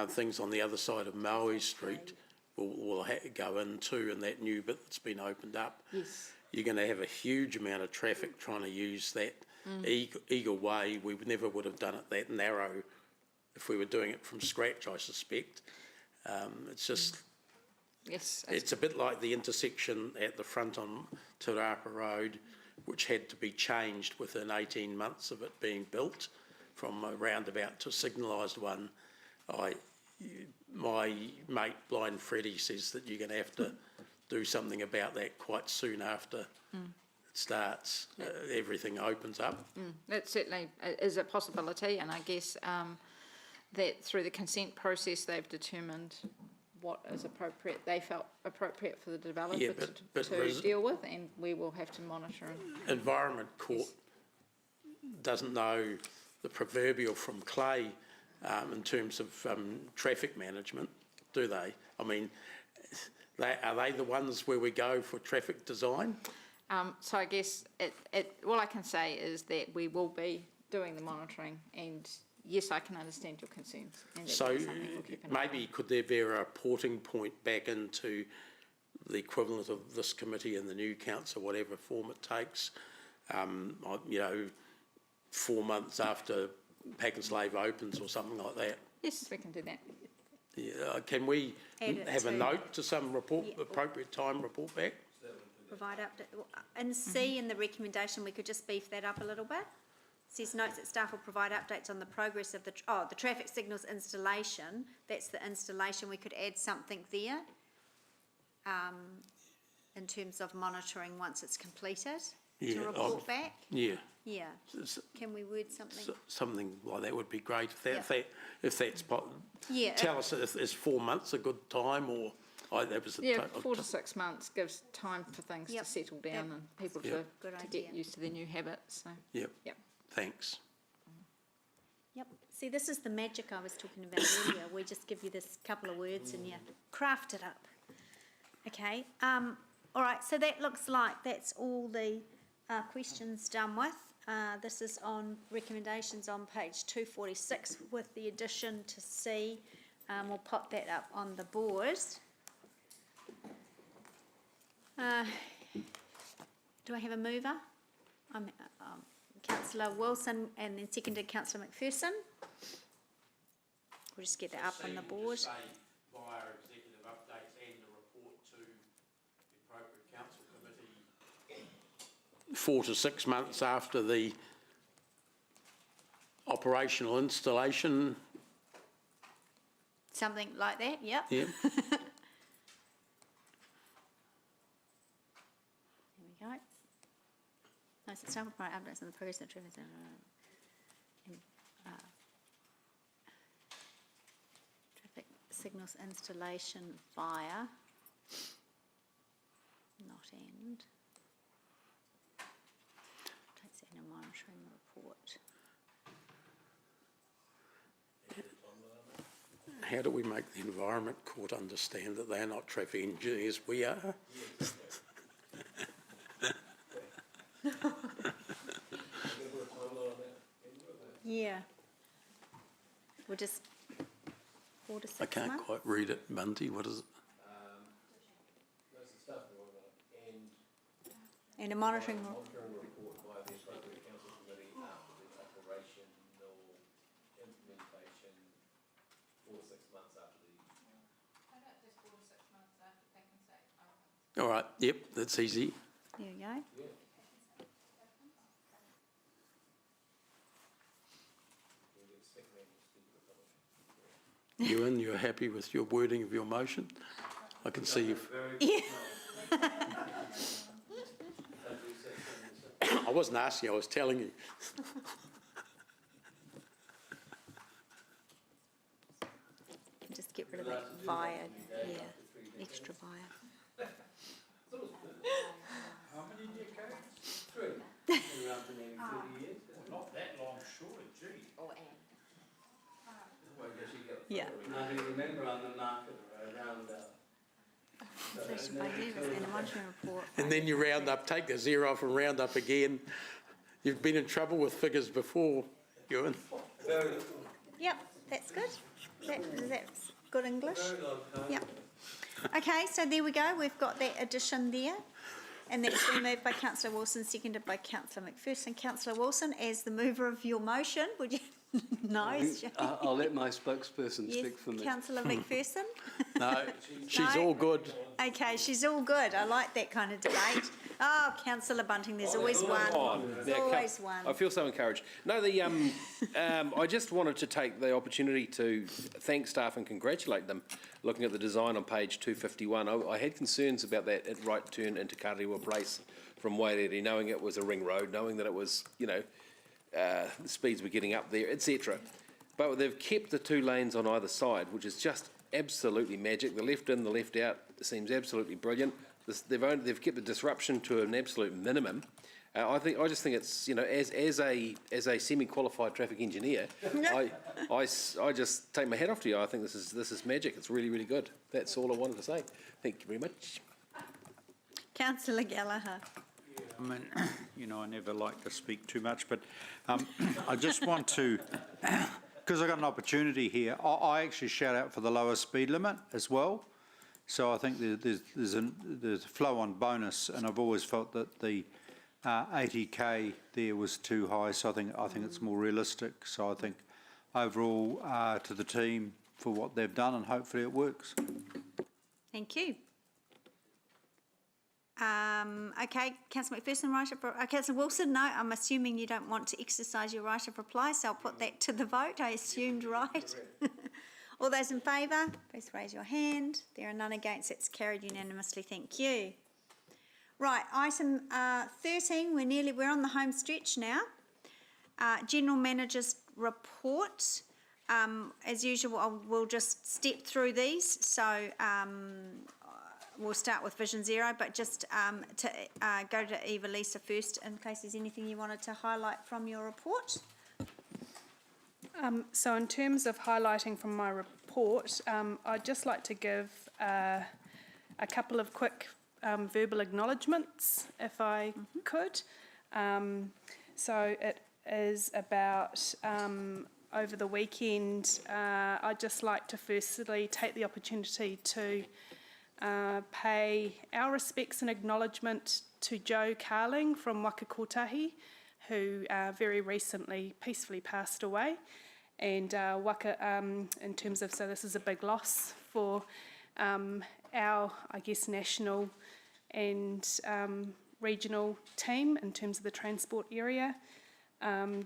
things on the other side of Maui Street will go in too, and that new bit that's been opened up. Yes. You're going to have a huge amount of traffic trying to use that Eagle Way. We never would have done it that narrow if we were doing it from scratch, I suspect. It's just... Yes. It's a bit like the intersection at the front on Te Rapa Road, which had to be changed within 18 months of it being built from a roundabout to a signalised one. My mate, Blind Freddie, says that you're going to have to do something about that quite soon after it starts. Everything opens up. That certainly is a possibility, and I guess that through the consent process they've determined what is appropriate, they felt appropriate for the developer to deal with, and we will have to monitor. Environment Court doesn't know the proverbial from clay in terms of traffic management, do they? I mean, are they the ones where we go for traffic design? So I guess all I can say is that we will be doing the monitoring, and yes, I can understand your concerns. And so maybe could there be a reporting point back into the equivalent of this committee and the new council, whatever form it takes, you know, 4 months after Pack and Slave opens or something like that? Yes, we can do that. Yeah, can we have a note to some report, appropriate time report back? Provide update. And C in the recommendation, we could just beef that up a little bit. It says notes that staff will provide updates on the progress of the traffic signals installation. That's the installation. We could add something there in terms of monitoring once it's completed to report back. Yeah. Yeah. Can we word something? Something like that would be great. If that's yeah. Tell us if is 4 months a good time, or that was 4 to 6 months gives time for things to settle down and people to get used to their new habits. So. Yep. Thanks. Yep. See, this is the magic I was talking about earlier. We just give you this couple of words and you craft it up. Okay. All right. So that looks like that's all the questions done with. This is on recommendations on page 246 with the addition to C. We'll pop that up on the board. Do I have a mover? Councillor Wilson, and then seconded Councillor McPherson. We'll just get that up on the board. Say via executive updates and a report to the appropriate council committee 4 to 6 months after the operational installation. Something like that, yep. Yep. There we go. Nice, it's time for updates on the progress of the traffic. Traffic signals installation via, not end. Takes in a monitoring report. How do we make the Environment Court understand that they're not traffic engineers? We are. Yeah. We'll just 4 to 6 months. I can't quite read it, Bunty. What is it? And a monitoring report. By the appropriate council committee after the operational implementation 4 to 6 months after the. How about just 4 to 6 months after Pack and Slave? All right. Yep, that's easy. There you go. Ewan, you're happy with your wording of your motion? I can see you've... Yeah. I wasn't asking, I was telling you. Just get rid of that via, extra via. How many decades? 3. Around for nearly 30 years. Not that long, surely, gee. Yeah. I can remember on the market around And then you round up, take the 0 off and round up again. You've been in trouble with figures before, Ewan. Yep, that's good. That's good English. Yep. Okay, so there we go. We've got that addition there. And that's been moved by Councillor Wilson, seconded by Councillor McPherson. Councillor Wilson, as the mover of your motion, would you... No. I'll let my spokesperson speak for me. Councillor McPherson? No, she's all good. Okay, she's all good. I like that kind of debate. Oh, Councillor Bunting, there's always one. There's always one. I feel so encouraged. No, I just wanted to take the opportunity to thank staff and congratulate them. Looking at the design on page 251, I had concerns about that right turn into Karewa Place from Wairere, knowing it was a ring road, knowing that it was, the speeds were getting up there, etc. But they've kept the 2 lanes on either side, which is just absolutely magic. The left in, the left out seems absolutely brilliant. They've kept the disruption to an absolute minimum. I just think it's, as a semi-qualified traffic engineer, I just take my hat off to you. I think this is magic. It's really, really good. That's all I wanted to say. Thank you very much. Councillor Gallagher. I mean, I never like to speak too much, but I just want to, because I've got an opportunity here, I actually shout out for the lower speed limit as well. So I think there's a flow-on bonus, and I've always felt that the 80k there was too high. So I think it's more realistic. So I think overall to the team for what they've done, and hopefully it works. Thank you. Okay, Councillor McPherson, right of Councillor Wilson, no, I'm assuming you don't want to exercise your right of reply, so I'll put that to the vote. I assumed right. All those in favour, please raise your hand. There are none against. It's carried unanimously. Thank you. Right, item 13. We're on the home stretch now. General Manager's report. As usual, we'll just step through these. So we'll start with Vision Zero, but just to go to Eva Lisa first, in case there's anything you wanted to highlight from your report. So in terms of highlighting from my report, I'd just like to give a couple of quick verbal acknowledgements, if I could. So it is about over the weekend, I'd just like to firstly take the opportunity to pay our respects and acknowledgement to Joe Carling from Wakakotahi, who very recently peacefully passed away. And in terms of, so this is a big loss for our, I guess, national and regional team in terms of the transport area.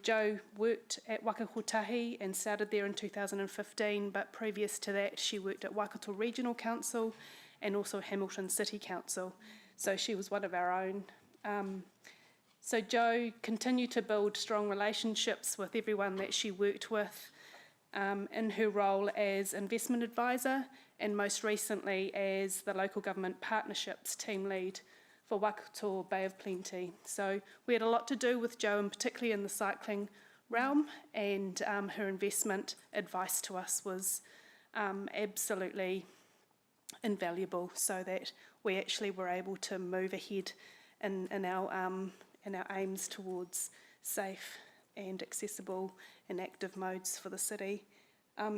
Joe worked at Wakakotahi and started there in 2015, but previous to that she worked at Waikato Regional Council and also Hamilton City Council. So she was one of our own. So Jo continued to build strong relationships with everyone that she worked with in her role as investment advisor and most recently as the local government partnerships team lead for Waikato Bay of Plenty. So we had a lot to do with Jo, and particularly in the cycling realm, and her investment advice to us was absolutely invaluable, so that we actually were able to move ahead in our aims towards safe and accessible and active modes for the city.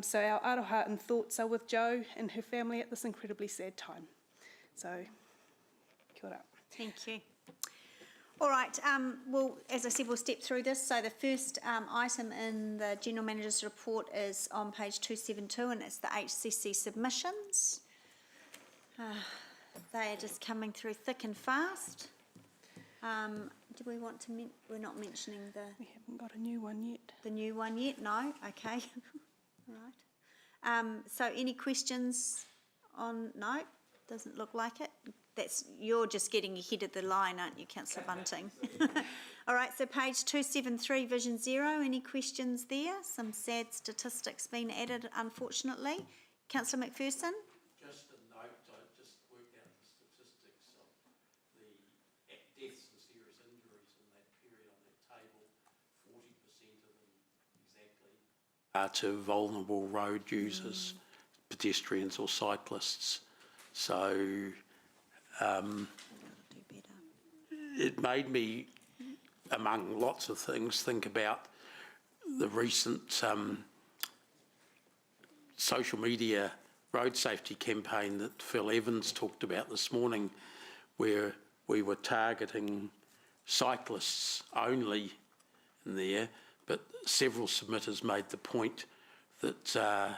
So our aroha and thoughts are with Jo and her family at this incredibly sad time. So, kia ora. Thank you. All right, well, as I said, we'll step through this. So the first item in the General Manager's report is on page 272, and it's the HCC submissions. They are just coming through thick and fast. Do we want to, we're not mentioning the... We haven't got a new one yet. The new one yet? No? Okay. All right. So any questions on... No? Doesn't look like it. You're just getting ahead of the line, aren't you, Councillor Bunting? All right, so page 273, Vision Zero. Any questions there? Some sad statistics being added, unfortunately. Councillor McPherson? Just a note, I just worked out the statistics of the deaths and serious injuries in that period on that table. 40% of them exactly are to vulnerable road users, pedestrians or cyclists. So it made me, among lots of things, think about the recent social media road safety campaign that Phil Evans talked about this morning, where we were targeting cyclists only in there, but several submitters made the point that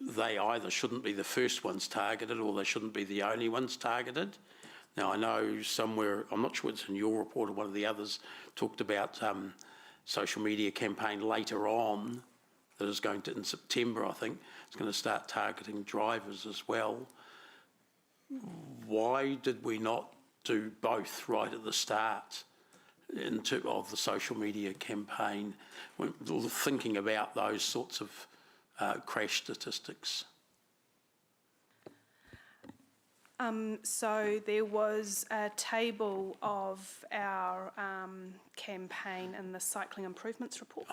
they either shouldn't be the first ones targeted or they shouldn't be the only ones targeted. Now, I know somewhere, I'm not sure it's in your report or one of the others, talked about social media campaign later on that is going to, in September, I think, it's going to start targeting drivers as well. Why did we not do both right at the start of the social media campaign, when thinking about those sorts of crash statistics? So there was a table of our campaign in the cycling improvements report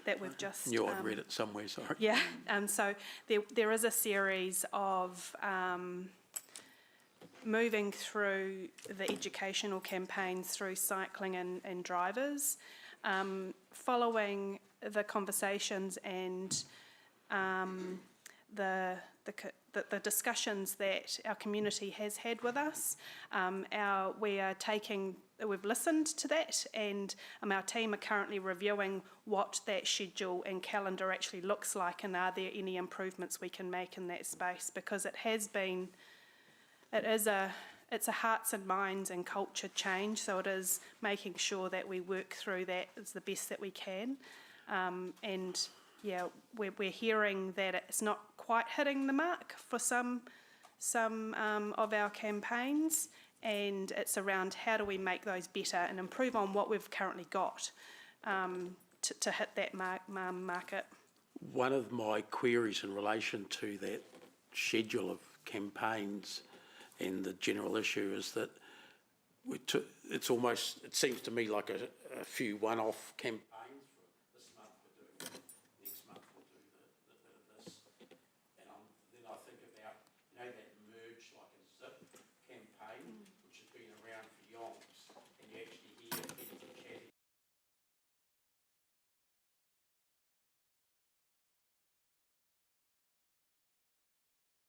that we've just... I'd read it somewhere, sorry. Yeah, so there is a series of moving through the educational campaigns through cycling and drivers, following the conversations and the discussions that our community has had with us. We've listened to that, and our team are currently reviewing what that schedule and calendar actually looks like, and are there any improvements we can make in that space, because it's a hearts and minds and culture change, so it is making sure that we work through that as the best that we can. And yeah, we're hearing that it's not quite hitting the mark for some of our campaigns, and it's around how do we make those better and improve on what we've currently got to hit that market. One of my queries in relation to that schedule of campaigns and the general issue is that it seems to me like a few one-off campaigns. This month we're doing it, next month we'll do the bit of this, and then I think about that merge like a zip campaign, which has been around for yonks, and you actually hear people chatting.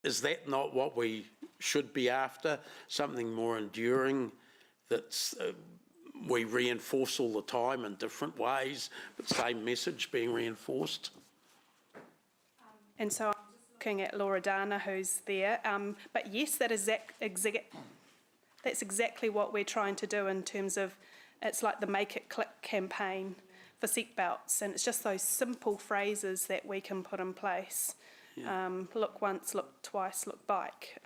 Is that not what we should be after? Something more enduring that's we reinforce all the time in different ways, but same message being reinforced? And so I'm just looking at Laura Dana, who's there. But yes, that's exactly what we're trying to do in terms of, it's like the Make It Click campaign for seatbelts, and it's just those simple phrases that we can put in place. Look once, look twice, look bike,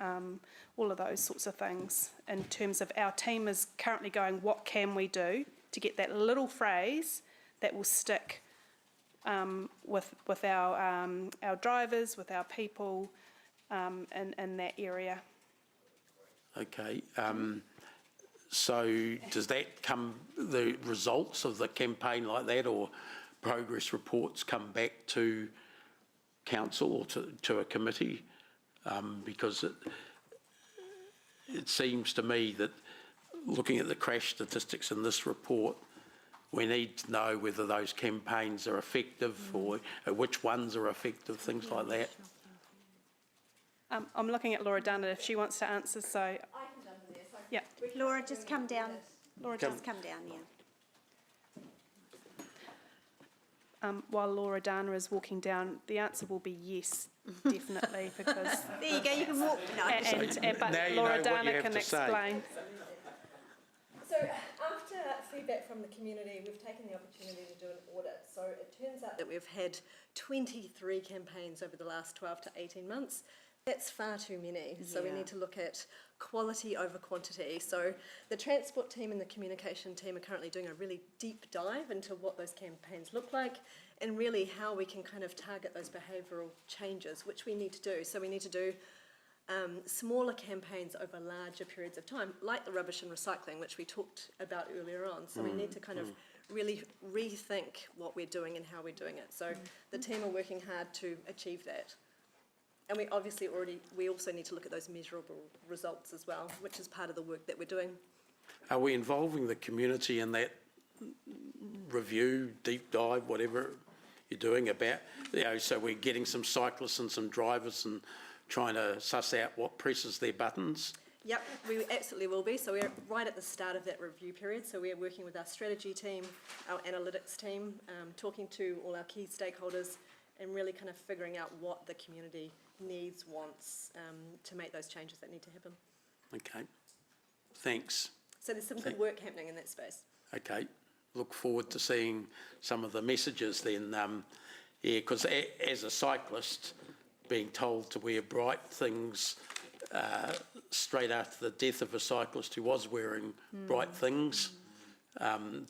all of those sorts of things. In terms of our team is currently going, what can we do to get that little phrase that will stick with our drivers, with our people in that area. Okay. So does that come, the results of the campaign like that, or progress reports come back to council or to a committee? Because it seems to me that looking at the crash statistics in this report, we need to know whether those campaigns are effective or which ones are effective, things like that. I'm looking at Laura Dunn if she wants to answer, so... I can jump in there. Yeah. Laura, just come down. Laura, just come down, yeah. While Laura Dana is walking down, the answer will be yes, definitely, because... There you go, you can walk. No. But now Laura you know Dana can explain. So after feedback from the community, we've taken the opportunity to do an audit. So it turns out that we've had 23 campaigns over the last 12 to 18 months. That's far too many. So we need to look at quality over quantity. So the transport team and the communication team are currently doing a really deep dive into what those campaigns look like and really how we can kind of target those behavioural changes, which we need to do. So we need to do smaller campaigns over larger periods of time, like the rubbish and recycling, which we talked about earlier on. So we need to kind of really rethink what we're doing and how we're doing it. So the team are working hard to achieve that. And we also need to look at those measurable results as well, which is part of the work that we're doing. Are we involving the community in that review, deep dive, whatever you're doing about, so we're getting some cyclists and some drivers and trying to suss out what presses their buttons? Yep, we absolutely will be. So we're right at the start of that review period. So we're working with our strategy team, our analytics team, talking to all our key stakeholders and really kind of figuring out what the community needs, wants, to make those changes that need to happen. Okay, thanks. So there's some good work happening in that space. Okay, look forward to seeing some of the messages then. Because as a cyclist, being told to wear bright things straight after the death of a cyclist who was wearing bright things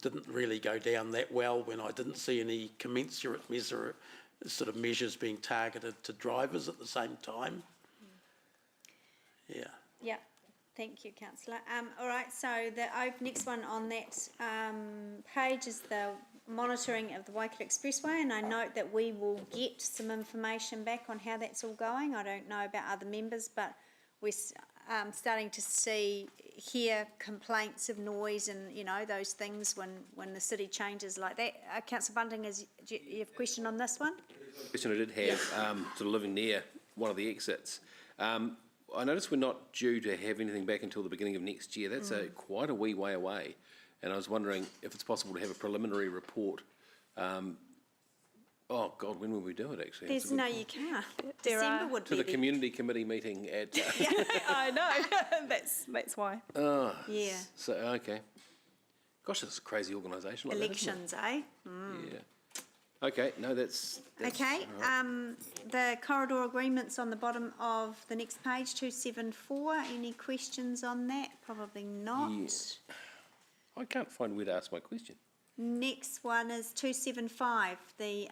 didn't really go down that well when I didn't see any commensurate measures being targeted to drivers at the same time. Yeah. Yeah, thank you, Councillor. All right, so the next one on that page is the monitoring of the Waikato Expressway, and I note that we will get some information back on how that's all going. I don't know about other members, but we're starting to hear complaints of noise and, those things when the city changes like that. Councillor Bunting, do you have a question on this one? Question I did have, sort of living near one of the exits. I noticed we're not due to have anything back until the beginning of next year. That's quite a wee way away. And I was wondering if it's possible to have a preliminary report. Oh, God, when will we do it, actually? You can't. December would be to the community committee meeting at... I know. That's why. Oh, yeah. So, okay. Gosh, it's a crazy organisation like Elections, that, isn't it? Yeah. Okay, no, that's okay. Right. The corridor agreements on the bottom of the next page, 274. Any questions on that? Probably not. Yeah. I can't find where to ask my question. Next one is 275, the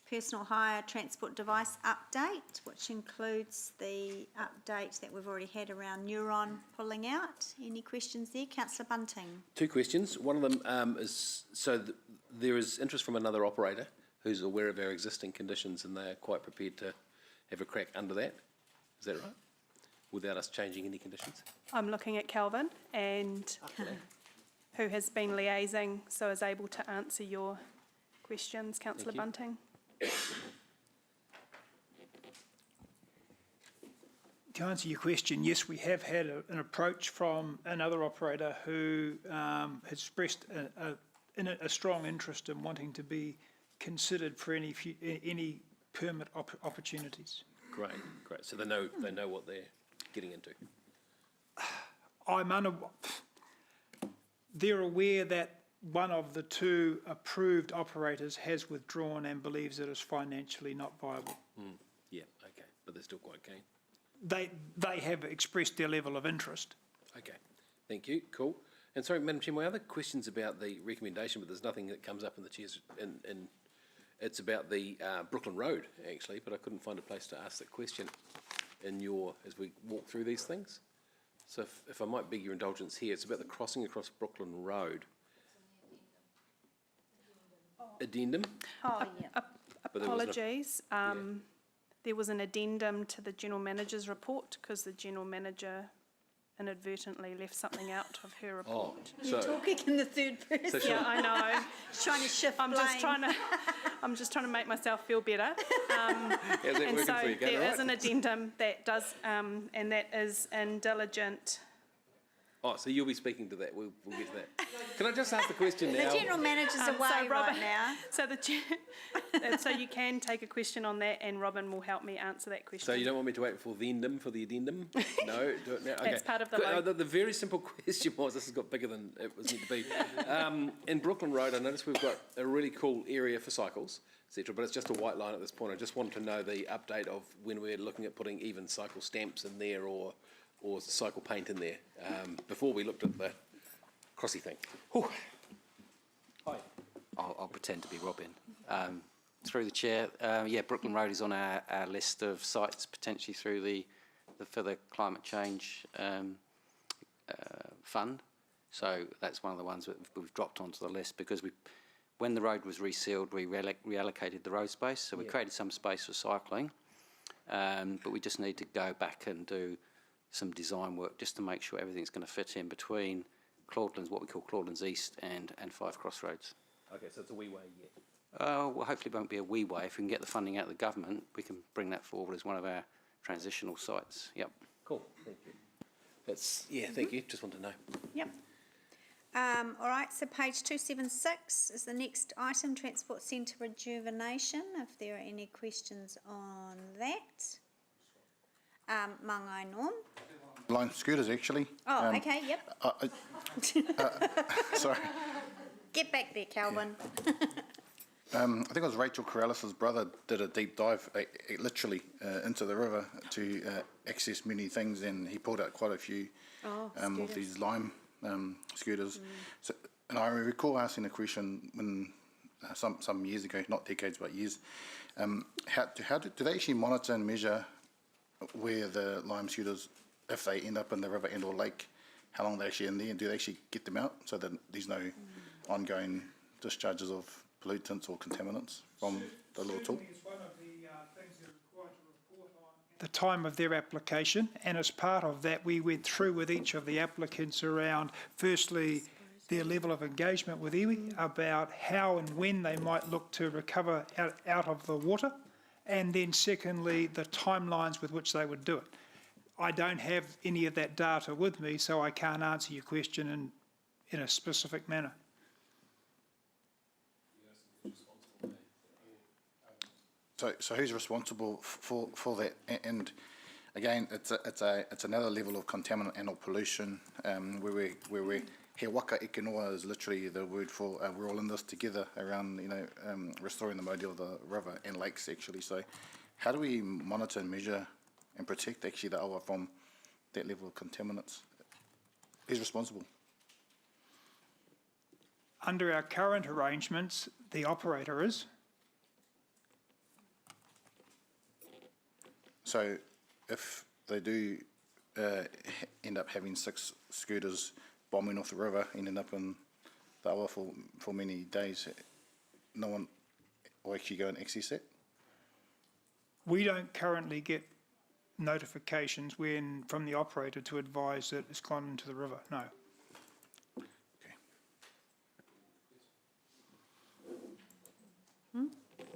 personal hire transport device update, which includes the update that we've already had around Neuron pulling out. Any questions there? Councillor Bunting. Two questions. One of them is, there is interest from another operator who's aware of our existing conditions and they're quite prepared to have a crack under that. Is that right? Without us changing any conditions? I'm looking at Calvin and who has been liaising, so is able to answer your questions, Councillor Bunting. To answer your question, yes, we have had an approach from another operator who has expressed a strong interest in wanting to be considered for any permit opportunities. Great. So they know what they're getting into. They're aware that one of the two approved operators has withdrawn and believes it is financially not viable. Yeah, okay, but they're still quite keen. They have expressed their level of interest. Okay, thank you, cool. And sorry, Madam Chair, my other question's about the recommendation, but there's nothing that comes up in the chairs, and it's about the Brooklyn Road, actually, but I couldn't find a place to ask that question as we walk through these things. So if I might beg your indulgence here, it's about the crossing across Brooklyn Road. Addendum? Oh, yeah. Apologies. There was an addendum to the General Manager's report because the General Manager inadvertently left something out of her report. You're talking in the third person. Yeah, I know. Trying to shift I'm just trying to make myself feel better. And so there is an addendum that does, and that is in diligent. Oh, so you'll be speaking to that. We'll get to that. Can I just ask the question now? The General Manager's away right now. So you can take a question on that, and Robin will help me answer that question. So you don't want me to wait for the addendum for the addendum? No, do it now. Okay. That's part of the The very simple question was, this has got bigger than it was meant to be. In Brooklyn Road, I noticed we've got a really cool area for cycles, etc., but it's just a white line at this point. I just wanted to know the update of when we're looking at putting even cycle stamps in there or cycle paint in there, before we looked at the crossy thing. Whew. Hi. I'll pretend to be Robin. Through the chair, Brooklyn Road is on our list of sites potentially through for the climate change fund. So that's one of the ones that we've dropped onto the list because when the road was resealed, we reallocated the road space. So we created some space for cycling. but we just need to go back and do some design work just to make sure everything's going to fit in between Claudelands, what we call Claudelands East and Five Crossroads. Okay, so it's a wee way yet. Well, hopefully it won't be a wee way. If we can get the funding out of the government, we can bring that forward as one of our transitional sites. Yep. Cool, thank you. That's, yeah, thank you, just wanted to know. Yep. All right, so page 276 is the next item, Transport Centre rejuvenation, if there are any questions on that. Mangai Norm. Lime scooters, actually. Oh, okay, yep. Sorry. Get back there, Calvin. I think it was Rachel Corrales' brother did a deep dive, literally, into the river to access many things, and he pulled out quite a few of these lime scooters. So, and I recall asking a question when some years ago, not decades but years, how do they actually monitor and measure where the lime scooters, if they end up in the river and or lake, how long they're actually in there, and do they actually get them out so that there's no ongoing discharges of pollutants or contaminants from the little tool? The time of their application, and as part of that we went through with each of the applicants around firstly their level of engagement with iwi about how and when they might look to recover out of the water, and then secondly the timelines with which they would do it. I don't have any of that data with me, so I can't answer your question in a specific manner. So who's responsible for that? And again, it's another level of contaminant and or pollution where we he waka ikenoa is literally the word for we're all in this together around restoring the mode of the river and lakes actually. So how do we monitor and measure and protect actually the awa from that level of contaminants? Who's responsible? Under our current arrangements, the operator is. So if they do end up having 6 scooters bombing off the river and end up in the awa for many days, no one will actually go and access that? We don't currently get notifications from the operator to advise that it's gone into the river, no.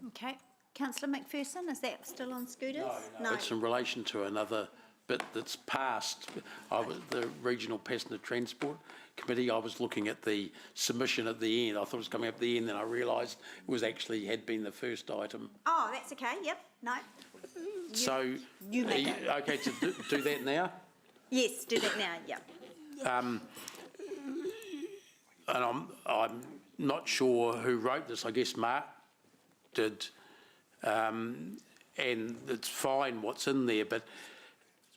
Okay. Councillor McPherson, is that still on scooters? No. It's in relation to another bit that's passed. The Regional Passenger Transport Committee, I was looking at the submission at the end. I thought it was coming up at the end, then I realised it was actually had been the first item. Oh, that's okay, yep, no. You make it. Okay to do that now? Yes, do that now, yep. And I'm not sure who wrote this. I guess Mark did. And it's fine what's in there, but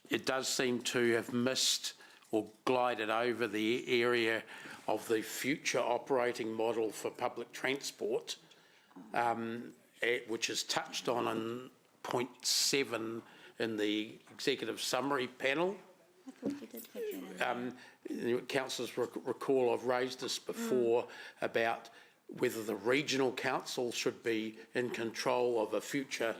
it does seem to have missed or glided over the area of the future operating model for public transport, which is touched on in point 7 in the executive summary panel. I thought you did have that. Councillors recall I've raised this before about whether the regional council should be in control of a future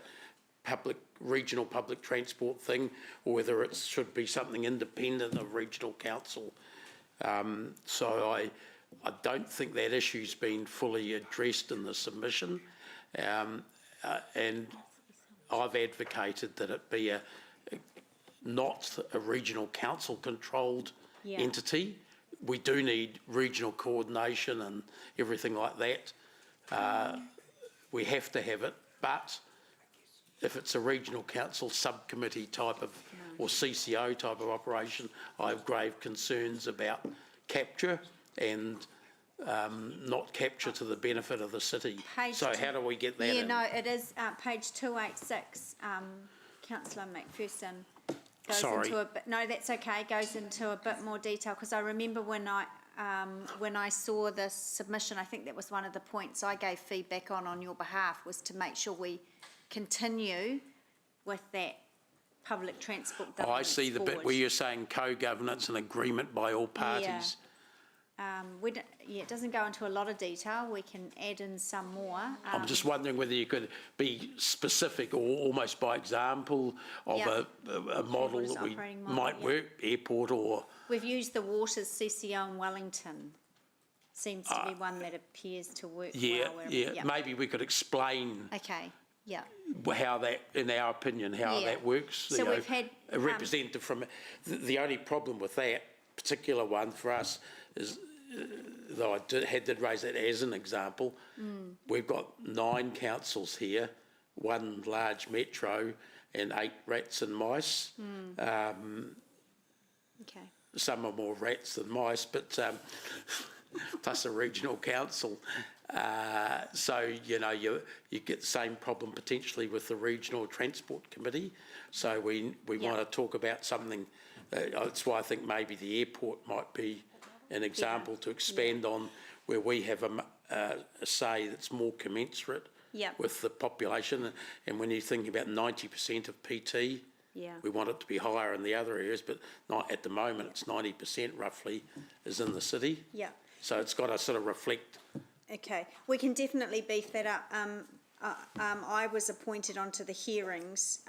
regional public transport thing, or whether it should be something independent of regional council. So I don't think that issue's been fully addressed in the submission, and I've advocated that it be not a regional council controlled entity. We do need regional coordination and everything like that. We have to have it, but if it's a regional council subcommittee type of, or CCO type of operation, I have grave concerns about capture and not capture to the benefit of the city. So how do we get that in? Yeah, no, it is page 286, Councillor McPherson. Sorry. Into a bit, no, that's okay. Goes into a bit more detail because I remember when I saw this submission, I think that was one of the points I gave feedback on your behalf, was to make sure we continue with that public transport governance. I see the bit where you're saying co-governance and agreement by all parties. it doesn't go into a lot of detail. We can add in some more. I'm just wondering whether you could be specific or almost by example of a model that we might work, airport or... We've used the Waters CCO in Wellington. Seems to be one that appears to work well. Maybe we could explain Okay, yeah. how that, in our opinion, how that works. So we've had... a representative from... The only problem with that particular one for us is, though I did raise that as an example, we've got 9 councils here, 1 large metro and 8 rats and mice. Okay. Some are more rats than mice, but plus a regional council. So, you know, you get the same problem potentially with the Regional Transport Committee. So we want to talk about something, that's why I think maybe the airport might be an example to expand on, where we have a say that's more commensurate with the population. And when you think about 90% of PT, we want it to be higher in the other areas, but not at the moment. It's 90% roughly is in the city. Yeah. So it's got to sort of reflect. Okay, we can definitely beef that up. I was appointed onto the hearings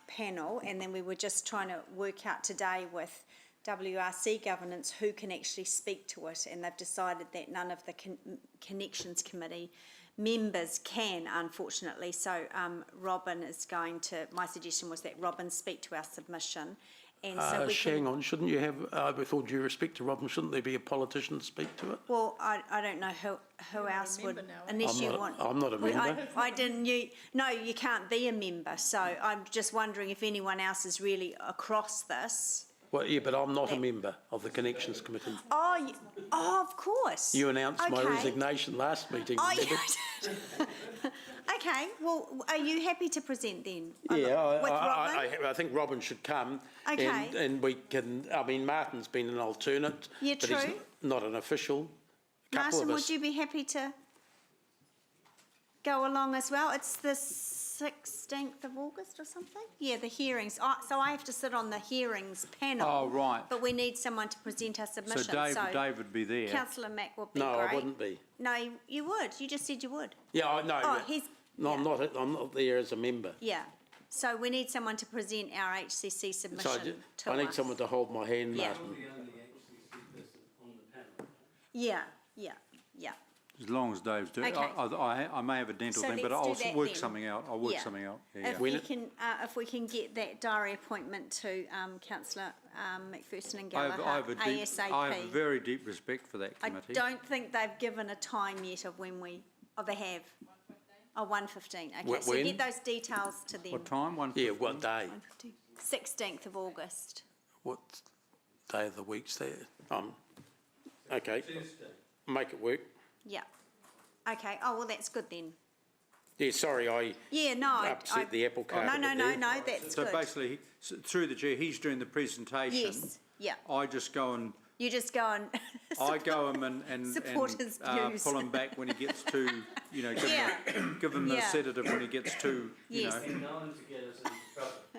panel, and then we were just trying to work out today with WRC governance who can actually speak to it, and they've decided that none of the Connections Committee members can, unfortunately. So Robin is going to, my suggestion was that Robin speak to our submission. And so hang on, shouldn't you have, with all due respect to Robin, shouldn't there be a politician to speak to it? Well, I don't know who else would, unless you want. I'm not a member. I didn't, no, you can't be a member, so I'm just wondering if anyone else is really across this. Well, yeah, but I'm not a member of the Connections Committee. Oh, of course. You announced my resignation last meeting. Oh, you did. Okay, well, are you happy to present then? Yeah, with Robin? I think Robin should come. Okay. And we can, I mean, Martin's been an alternate. Yeah, but he's true. not an official. Martin, would you be happy to go along as well? It's the 16th of August or something? Yeah, the hearings. So I have to sit on the hearings panel. Oh, right. But we need someone to present our submission. So Dave would be there. Councillor Mack would be No, great. I wouldn't be. No, you would. You just said you would. Yeah, I know. Oh, he's... No, I'm not there as a member. Yeah. So we need someone to present our HCC submission to us. I need someone to hold my hand, Yeah. Martin. Yeah. As long as Dave's doing it. Okay. I may have a dental So thing, but let's do I'll that work then. something out. I'll work Yeah. something out. If we can get that diary appointment to Councillor McPherson and Gallagher ASAP. I have a very deep respect for that committee. I don't think they've given a time yet of when they have. 1:15. Okay, so When? get those details to them. What time? 1:15? Yeah, what day? 16th of August. What day of the week's that? Okay. Make it work. Yeah. Okay. Oh, well, that's good then. Yeah, sorry, I upset the apple cart. No, that's So good. basically, through the chair, he's doing the presentation. Yes, yeah. I just go and You just go and I go him and support his views. pull him back when he gets too, give him the sedative when he gets too, Yes.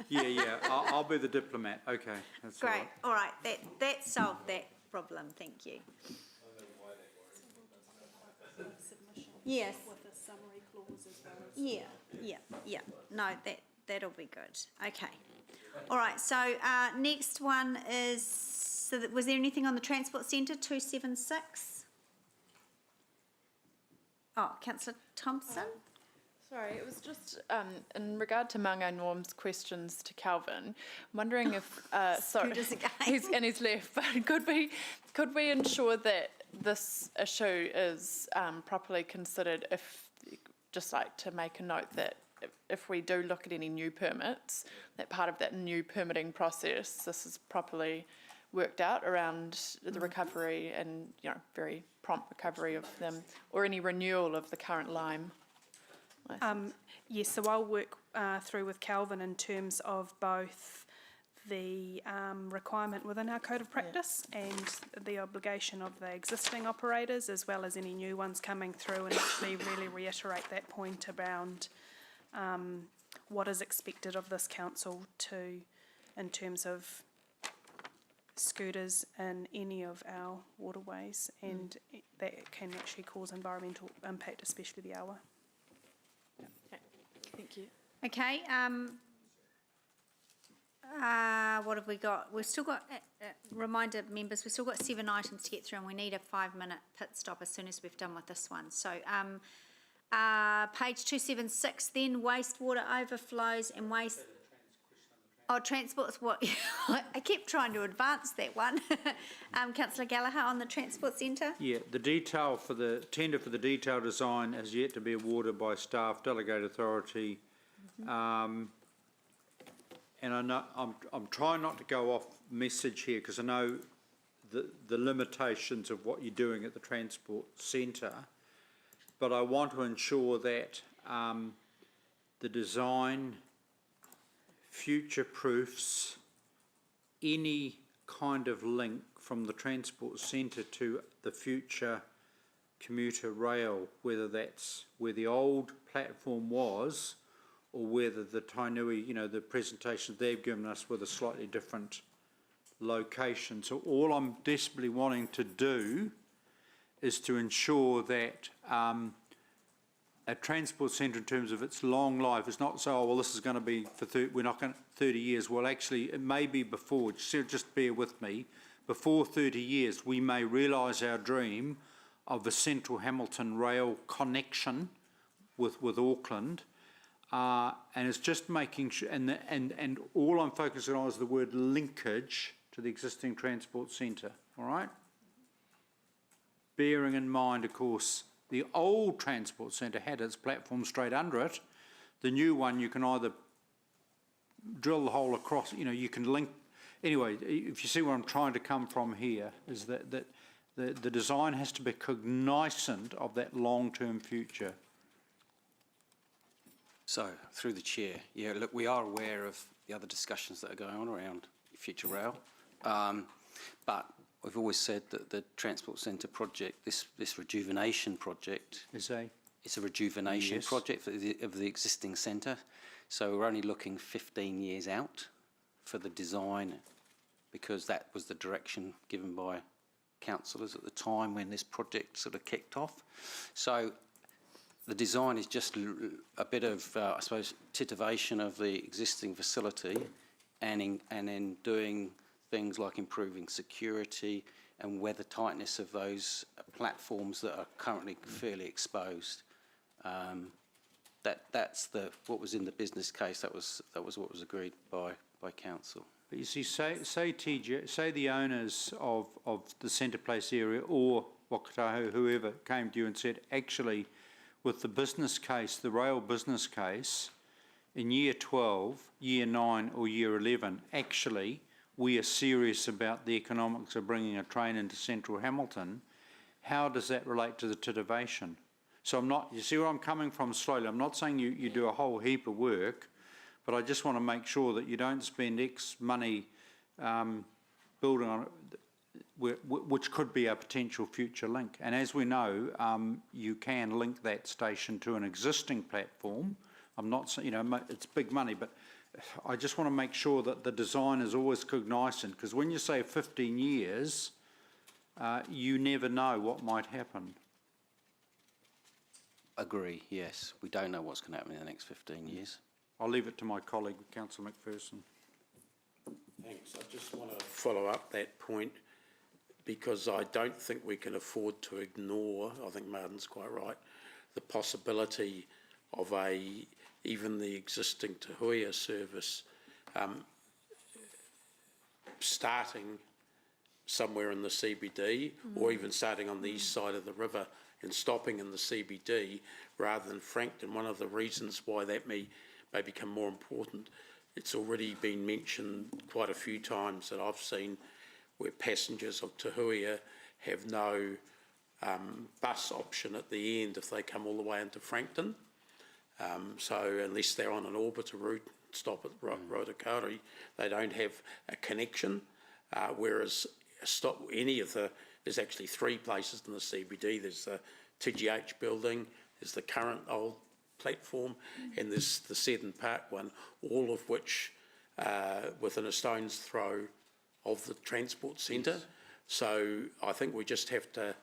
Yeah, I'll be the diplomat. Okay, that's all Great. right. All right. That solved that problem. Thank you. Yes. With a summary clause as well as... Yeah. No, that'll be good. Okay. All right. So next one is, was there anything on the Transport Centre, 276? Oh, Councillor Thompson? Sorry, it was just in regard to Mango Norm's questions to Calvin. I'm wondering if Scooters again. he's left, but could we ensure that this issue is properly considered? If just like to make a note that if we do look at any new permits, that part of that new permitting process, this is properly worked out around the recovery and very prompt recovery of them, or any renewal of the current Lime. Yes, so I'll work through with Calvin in terms of both the requirement within our code of practice and the obligation of the existing operators, as well as any new ones coming through, and actually really reiterate that point around what is expected of this council in terms of scooters in any of our waterways, and that can actually cause environmental impact, especially the awa. Thank you. Okay, what have we got? We've still got, reminder members, we've still got 7 items to get through, and we need a 5-minute pit stop as soon as we've done with this one. So, page 276, then wastewater overflows and waste. Oh, transport's what? I kept trying to advance that one. Councillor Gallagher on the Transport Centre. Yeah, the detail for the tender for the detailed design has yet to be awarded by staff, delegated authority. And I know I'm trying not to go off message here because I know the limitations of what you're doing at the Transport Centre, but I want to ensure that the design future-proofs any kind of link from the Transport Centre to the future commuter rail, whether that's where the old platform was or whether the Tainui, the presentation they've given us with a slightly different location. So all I'm desperately wanting to do is to ensure that a transport centre, in terms of its long life, is not so, oh, well, this is going to be for we're not going to 30 years. Well, actually, it may be before. Just bear with me. Before 30 years, we may realise our dream of a Central Hamilton rail connection with Auckland, and it's just making sure. And all I'm focusing on is the word linkage to the existing transport centre. All right. Bearing in mind, of course, the old transport centre had its platform straight under it. The new one, you can either drill the hole across, you can link. Anyway, if you see where I'm trying to come from here, is that the design has to be cognizant of that long-term future. So, through the chair, yeah, look, we are aware of the other discussions that are going on around future rail, but we've always said that the Transport Centre project, this rejuvenation project, it's a rejuvenation project of the existing centre. So we're only looking 15 years out for the design, because that was the direction given by councillors at the time when this project sort of kicked off. So the design is just a bit of, I suppose, titivation of the existing facility, and then doing things like improving security and weather tightness of those platforms that are currently fairly exposed. That's what was in the business case. That was what was agreed by council. But you see, say TJ, say the owners of the Centre Place area or Wakataho, whoever came to you and said, actually, with the business case, the rail business case, in year 12, year 9 or year 11, actually, we are serious about the economics of bringing a train into central Hamilton. How does that relate to the titivation? So I'm not, you see where I'm coming from slowly. I'm not saying you do a whole heap of work, but I just want to make sure that you don't spend X money building on it, which could be a potential future link. And as we know, you can link that station to an existing platform. I'm not saying, it's big money, but I just want to make sure that the design is always cognizant, because when you say 15 years, you never know what might happen. Agree, yes. We don't know what's going to happen in the next 15 years. I'll leave it to my colleague, Councillor McPherson. Thanks. I just want to follow up that point, because I don't think we can afford to ignore, I think Martin's quite right, the possibility of even the existing Te Huia service starting somewhere in the CBD, or even starting on the east side of the river and stopping in the CBD rather than Frankton. One of the reasons why that may become more important, it's already been mentioned quite a few times that I've seen, where passengers of Te Huia have no bus option at the end if they come all the way into Frankton. So unless they're on an orbiter route, stop at Rotokauri, they don't have a connection. Whereas there's actually 3 places in the CBD. There's the TGH building, there's the current old platform, and there's the Seddon Park one, all of which within a stone's throw of the transport centre. So I think we just have to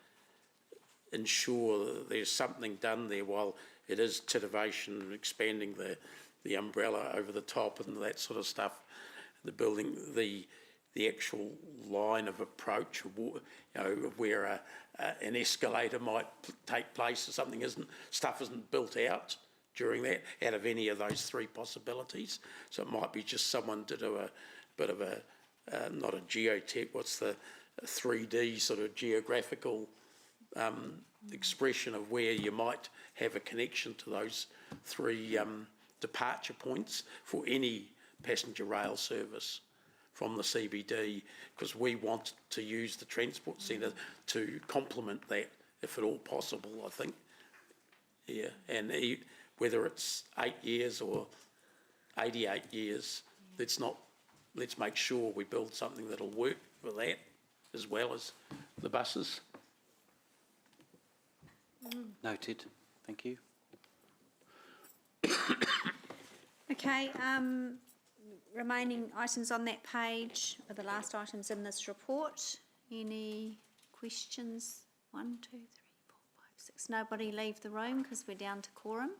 ensure that there's something done there while it is titivation, expanding the umbrella over the top and that sort of stuff, the building, the actual line of approach, you know, where an escalator might take place or something stuff isn't built out during that, out of any of those three possibilities. So it might be just someone to do a bit of a, not a geotech, what's the 3D sort of geographical expression of where you might have a connection to those three departure points for any passenger rail service from the CBD, because we want to use the transport centre to complement that if at all possible, I think. Yeah, and whether it's 8 years or 88 years, let's make sure we build something that'll work for that as well as the buses. Noted. Thank you. Okay, remaining items on that page are the last items in this report. Any questions? 1, 2, 3, 4, 5, 6. Nobody leave the room because we're down to quorum.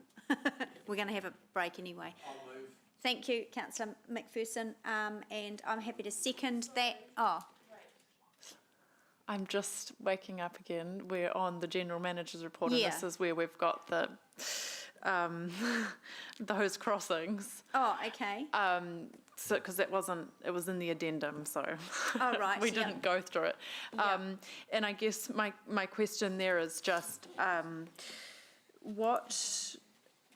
We're going to have a break anyway. I'll move. Thank you, Councillor McPherson, and I'm happy to second that. Oh, I'm just waking up again. We're on the General Manager's report, and this is where we've got the those crossings. Oh, okay. So, because it was in the addendum, so oh, right, we didn't go through it. And I guess my question there is just, what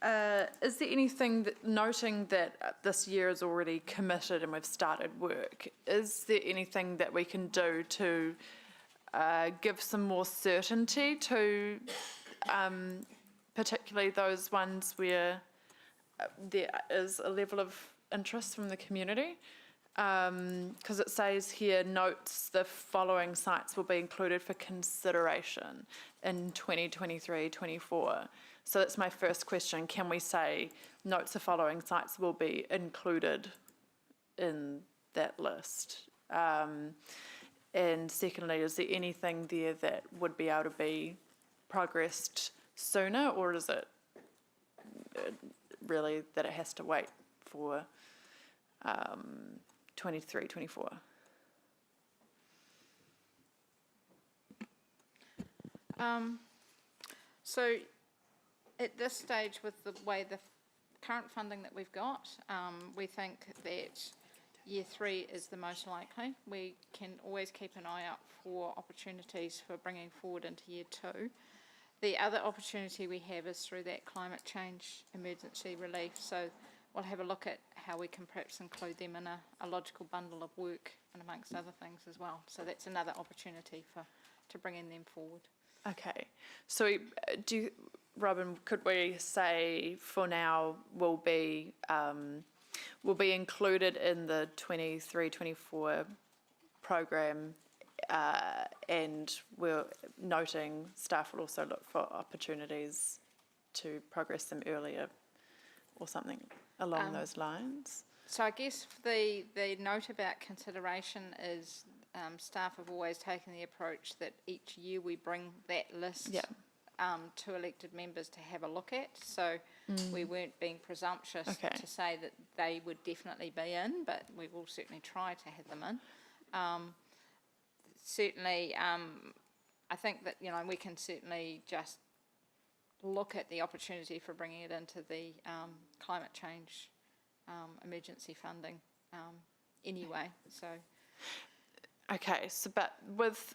is there anything that, noting that this year is already committed and we've started work, is there anything that we can do to give some more certainty to particularly those ones where there is a level of interest from the community? Because it says here, notes the following sites will be included for consideration in 2023-24. So that's my first question. Can we say notes the following sites will be included in that list? And secondly, is there anything there that would be able to be progressed sooner, or is it really that it has to wait for 23-24? So at this stage, with the way the current funding that we've got, we think that year 3 is the most likely. We can always keep an eye out for opportunities for bringing forward into year 2. The other opportunity we have is through that climate change emergency relief. So we'll have a look at how we can perhaps include them in a logical bundle of work and amongst other things as well. So that's another opportunity to bringing them forward. Okay. So Robin, could we say for now will be included in the 23-24 program, and we're noting staff will also look for opportunities to progress them earlier or something along those lines? So I guess the note about consideration is staff have always taken the approach that each year we bring that list to elected members to have a look at. So we weren't being presumptuous to say that they would definitely be in, but we will certainly try to have them in. Certainly, I think that, we can certainly just look at the opportunity for bringing it into the climate change emergency funding anyway. So. Okay, so but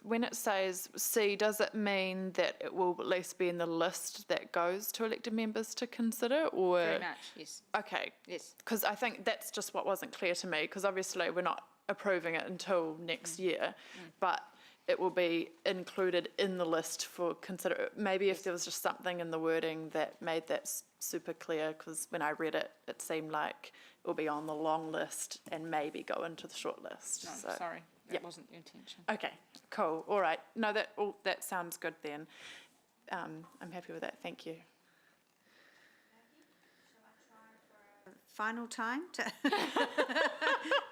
when it says C, does it mean that it will at least be in the list that goes to elected members to consider, or? Very much, yes. Okay. Yes. Because I think that's just what wasn't clear to me, because obviously we're not approving it until next year, but it will be included in the list for consider. Maybe if there was just something in the wording that made that super clear, because when I read it, it seemed like it will be on the long list and maybe go into the short list. No, so. Sorry. That wasn't the intention. Okay, cool. All right. No, that sounds good then. I'm happy with that. Thank you. final time to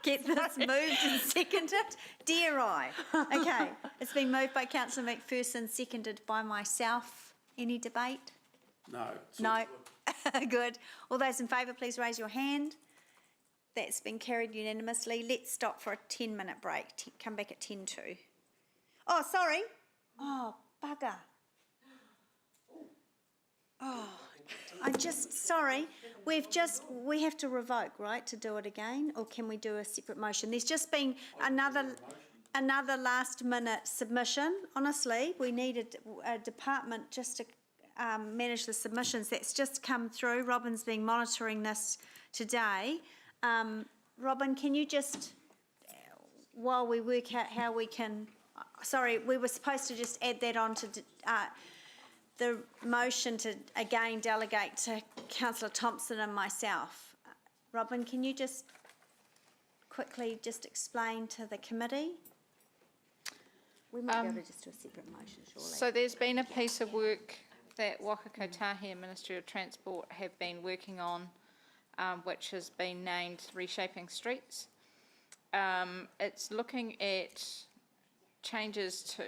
get this moved and seconded? Dare I? Okay, it's been moved by Councillor McPherson, seconded by myself. Any debate? No. No? Good. All those in favour, please raise your hand. That's been carried unanimously. Let's stop for a 10-minute break. Come back at 10:02. Oh, sorry. Oh, bugger. Oh, sorry. We have to revoke, right, to do it again? Or can we do a separate motion? There's just been another last minute submission. Honestly, we needed a department just to manage the submissions. That's just come through. Robin's been monitoring this today. Robin, can you just, while we work out how we can, sorry, we were supposed to just add that on to the motion to again delegate to Councillor Thompson and myself. Robin, can you just quickly just explain to the committee? We might be able to just do a separate motion, surely. So there's been a piece of work that Waka Kotahi and Ministry of Transport have been working on, which has been named Reshaping Streets. It's looking at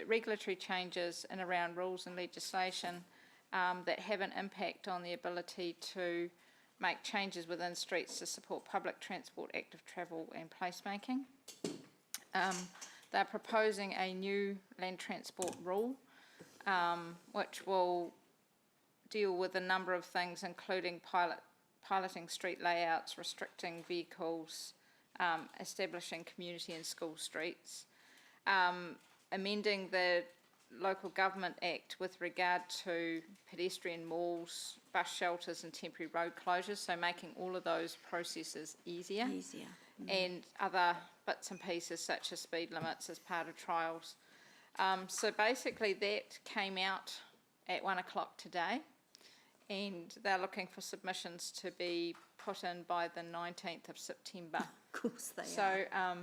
regulatory changes and around rules and legislation that have an impact on the ability to make changes within streets to support public transport, active travel and placemaking. They're proposing a new land transport rule which will deal with a number of things, including piloting street layouts, restricting vehicles, establishing community and school streets, amending the Local Government Act with regard to pedestrian malls, bus shelters and temporary road closures, so making all of those processes easier. And other bits and pieces such as speed limits as part of trials. So basically that came out at 1 o'clock today, and they're looking for submissions to be put in by the 19th of September. Of course they are.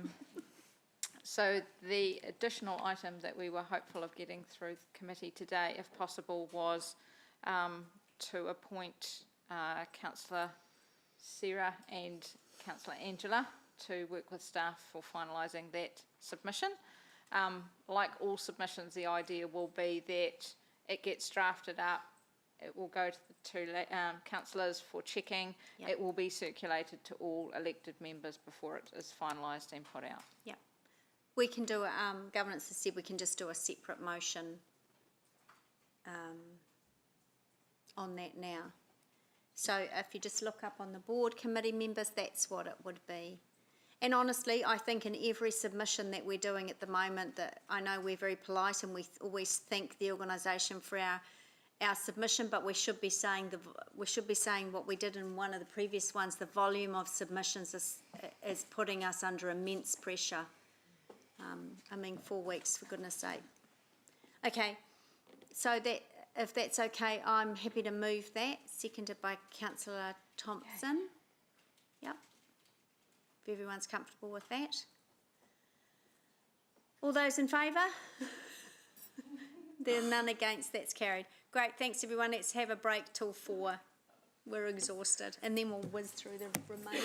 So the additional item that we were hopeful of getting through the committee today, if possible, was to appoint Councillor Sarah and Councillor Angela to work with staff for finalising that submission. Like all submissions, the idea will be that it gets drafted up, it will go to the two councillors for checking, it will be circulated to all elected members before it is finalised and put out. Yep. We can do, governance has said we can just do a separate motion on that now. So if you just look up on the board, committee members, that's what it would be. And honestly, I think in every submission that we're doing at the moment, that I know we're very polite and we always thank the organisation for our submission, but we should be saying what we did in one of the previous ones. The volume of submissions is putting us under immense pressure. 4 weeks, for goodness sake. Okay, so that if that's okay, I'm happy to move that. Seconded by Councillor Thompson. Yep. If everyone's comfortable with that. All those in favour? There are none against, that's carried. Great, thanks everyone. Let's have a break till 4. We're exhausted, and then we'll whiz through the remainder.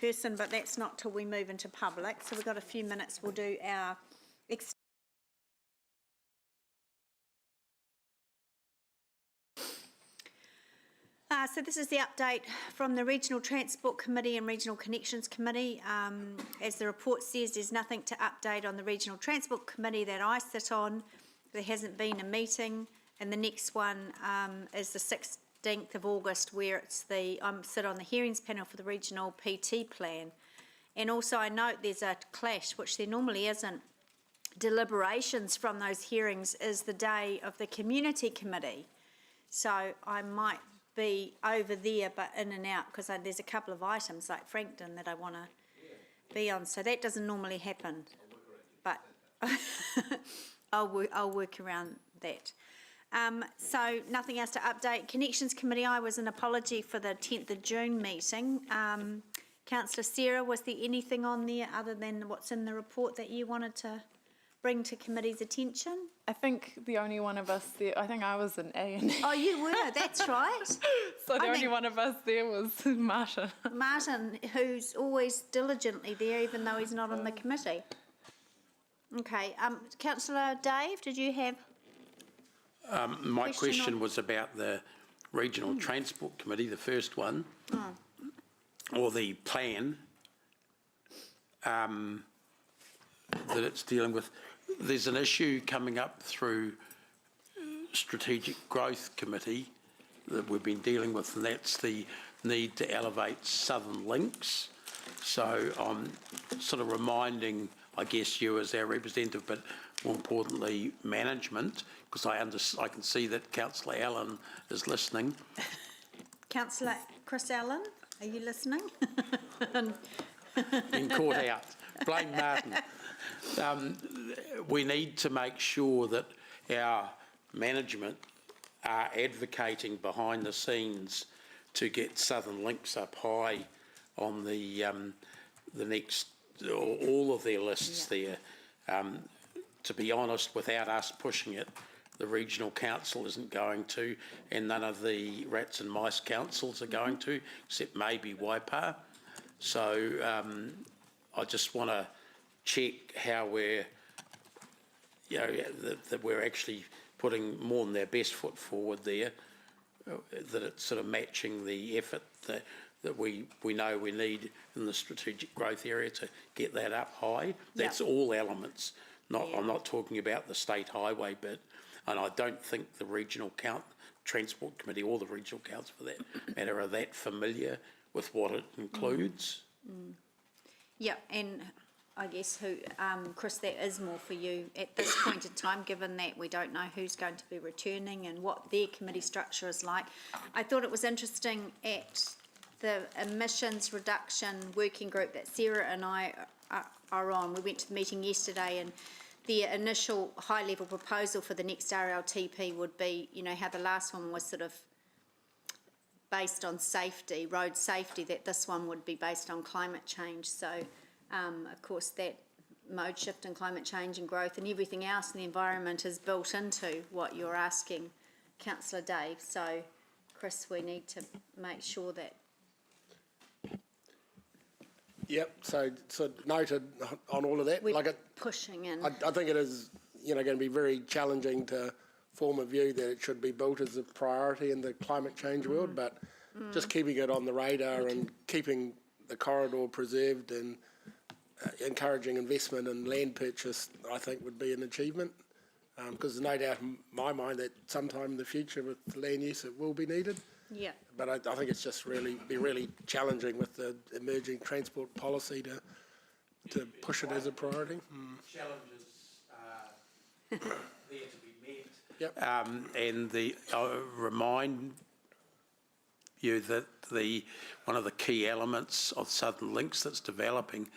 person, but that's not till we move into public. So we've got a few minutes. We'll do our so this is the update from the Regional Transport Committee and Regional Connections Committee. As the report says, there's nothing to update on the Regional Transport Committee that I sit on. There hasn't been a meeting, and the next one is the 16th of August, where it's I sit on the hearings panel for the Regional PT Plan. And also I note there's a clash, which there normally isn't. Deliberations from those hearings is the day of the Community Committee. So I might be over there but in and out, because there's a couple of items like Frankton that I want to be on. So that doesn't normally happen. But I'll work around that. So nothing else to update. Connections Committee, I was an apology for the 10th of June meeting. Councillor Sarah, was there anything on there other than what's in the report that you wanted to bring to committee's attention? I think the only one of us there, I think I was an A and Oh, you were, that's right. So the only one of us there was Martin. Martin, who's always diligently there, even though he's not on the committee. Okay, Councillor Dave, did you have my question was about the Regional Transport Committee, the first one, or the plan that it's dealing with. There's an issue coming up through Strategic Growth Committee that we've been dealing with, and that's the need to elevate Southern Links. So I'm sort of reminding, I guess, you as our representative, but more importantly, management, because I can see that Councillor Allen is listening. Councillor Chris Allen, are you listening? Been caught out. Blame Martin. We need to make sure that our management are advocating behind the scenes to get Southern Links up high on the next, all of their lists there. To be honest, without us pushing it, the regional council isn't going to, and none of the rats and mice councils are going to, except maybe Waipa. So I just want to check how we're, that we're actually putting more than their best foot forward there, that it's sort of matching the effort that we know we need in the strategic growth area to get that up high. That's all elements. I'm not talking about the state highway bit, and I don't think the Regional Transport Committee or the Regional Council for that matter are that familiar with what it includes. Yeah, and I guess Chris, that is more for you at this point in time, given that we don't know who's going to be returning and what their committee structure is like. I thought it was interesting at the emissions reduction working group that Sarah and I are on. We went to the meeting yesterday, and the initial high-level proposal for the next RLTP would be, how the last one was sort of based on safety, road safety, that this one would be based on climate change. So, of course, that mode shift and climate change and growth and everything else in the environment is built into what you're asking, Councillor Dave. So, Chris, we need to make sure that. Yep, so noted on all of that. We're pushing in. I think it is, going to be very challenging to form a view that it should be built as a priority in the climate change world, but just keeping it on the radar and keeping the corridor preserved and encouraging investment and land purchase, I think, would be an achievement, because there's no doubt in my mind that sometime in the future with land use it will be needed. Yeah. But I think it's just really challenging with the emerging transport policy to push it as a priority. Challenges are there to be met. Yep. And I remind you that one of the key elements of Southern Links that's developing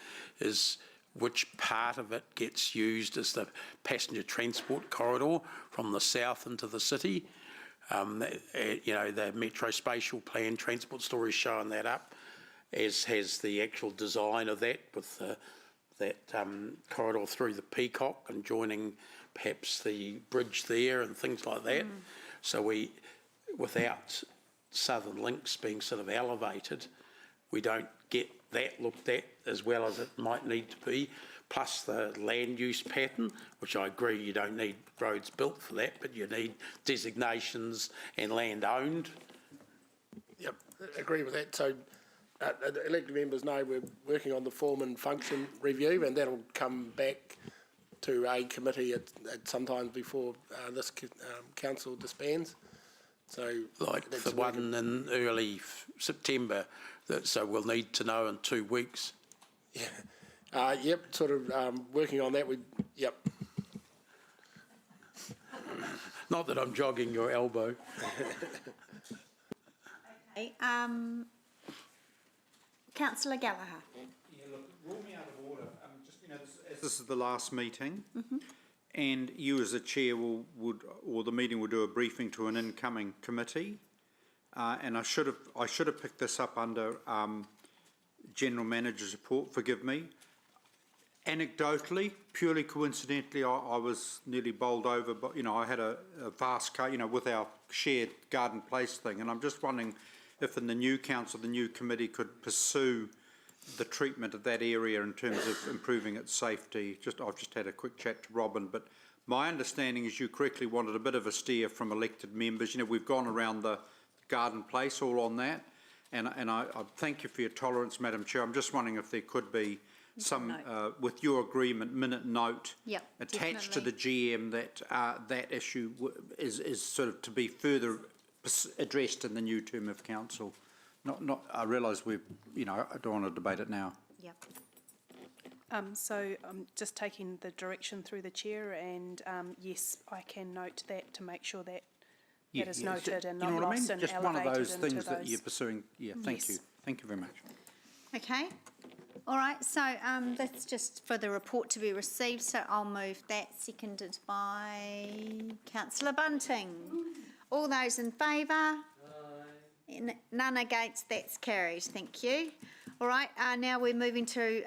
is which part of it gets used as the passenger transport corridor from the south into the city. The Metro Spatial Plan Transport Story is showing that up, as has the actual design of that, with that corridor through the Peacock and joining perhaps the bridge there and things like that. So without Southern Links being sort of elevated, we don't get that looked at as well as it might need to be, plus the land use pattern, which I agree you don't need roads built for that, but you need designations and land owned. Yep, agree with that. So the elected members know we're working on the form and function review, and that'll come back to a committee at sometimes before this council disbands. So like the one in early September, so we'll need to know in 2 weeks. Yeah. Yep, sort of working on that. Yep. Not that I'm jogging your elbow. Okay, Councillor Gallagher. Yeah, look, rule me out of order. Just, you know, this is the last meeting, and you as a chair or the meeting will do a briefing to an incoming committee, and I should have picked this up under General Manager's report. Forgive me. Anecdotally, purely coincidentally, I was nearly bowled over, but you know, I had a vast car, you know, with our shared garden place thing, and I'm just wondering if in the new council, the new committee could pursue the treatment of that area in terms of improving its safety. I've just had a quick chat to Robin, but my understanding is you correctly wanted a bit of a steer from elected members. You know, we've gone around the garden place all on that, and I thank you for your tolerance, Madam Chair. I'm just wondering if there could be some, with your agreement, minute note attached to the GM that that issue is sort of to be further addressed in the new term of council. I realise I don't want to debate it now. Yep. So I'm just taking the direction through the chair, and yes, I can note that to make sure that that is noted and not lost and elevated into those. Just one of those things that you're pursuing. Yeah, thank you. Thank you very much. Okay. All right, so that's just for the report to be received, so I'll move that, seconded by Councillor Bunting. All those in favour? None against, that's carried, thank you. All right, now we're moving to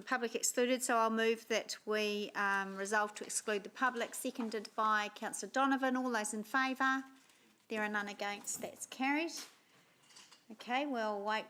public excluded, so I'll move that we resolve to exclude the public, seconded by Councillor Donovan. All those in favour? There are none against, that's carried. Okay, we'll wait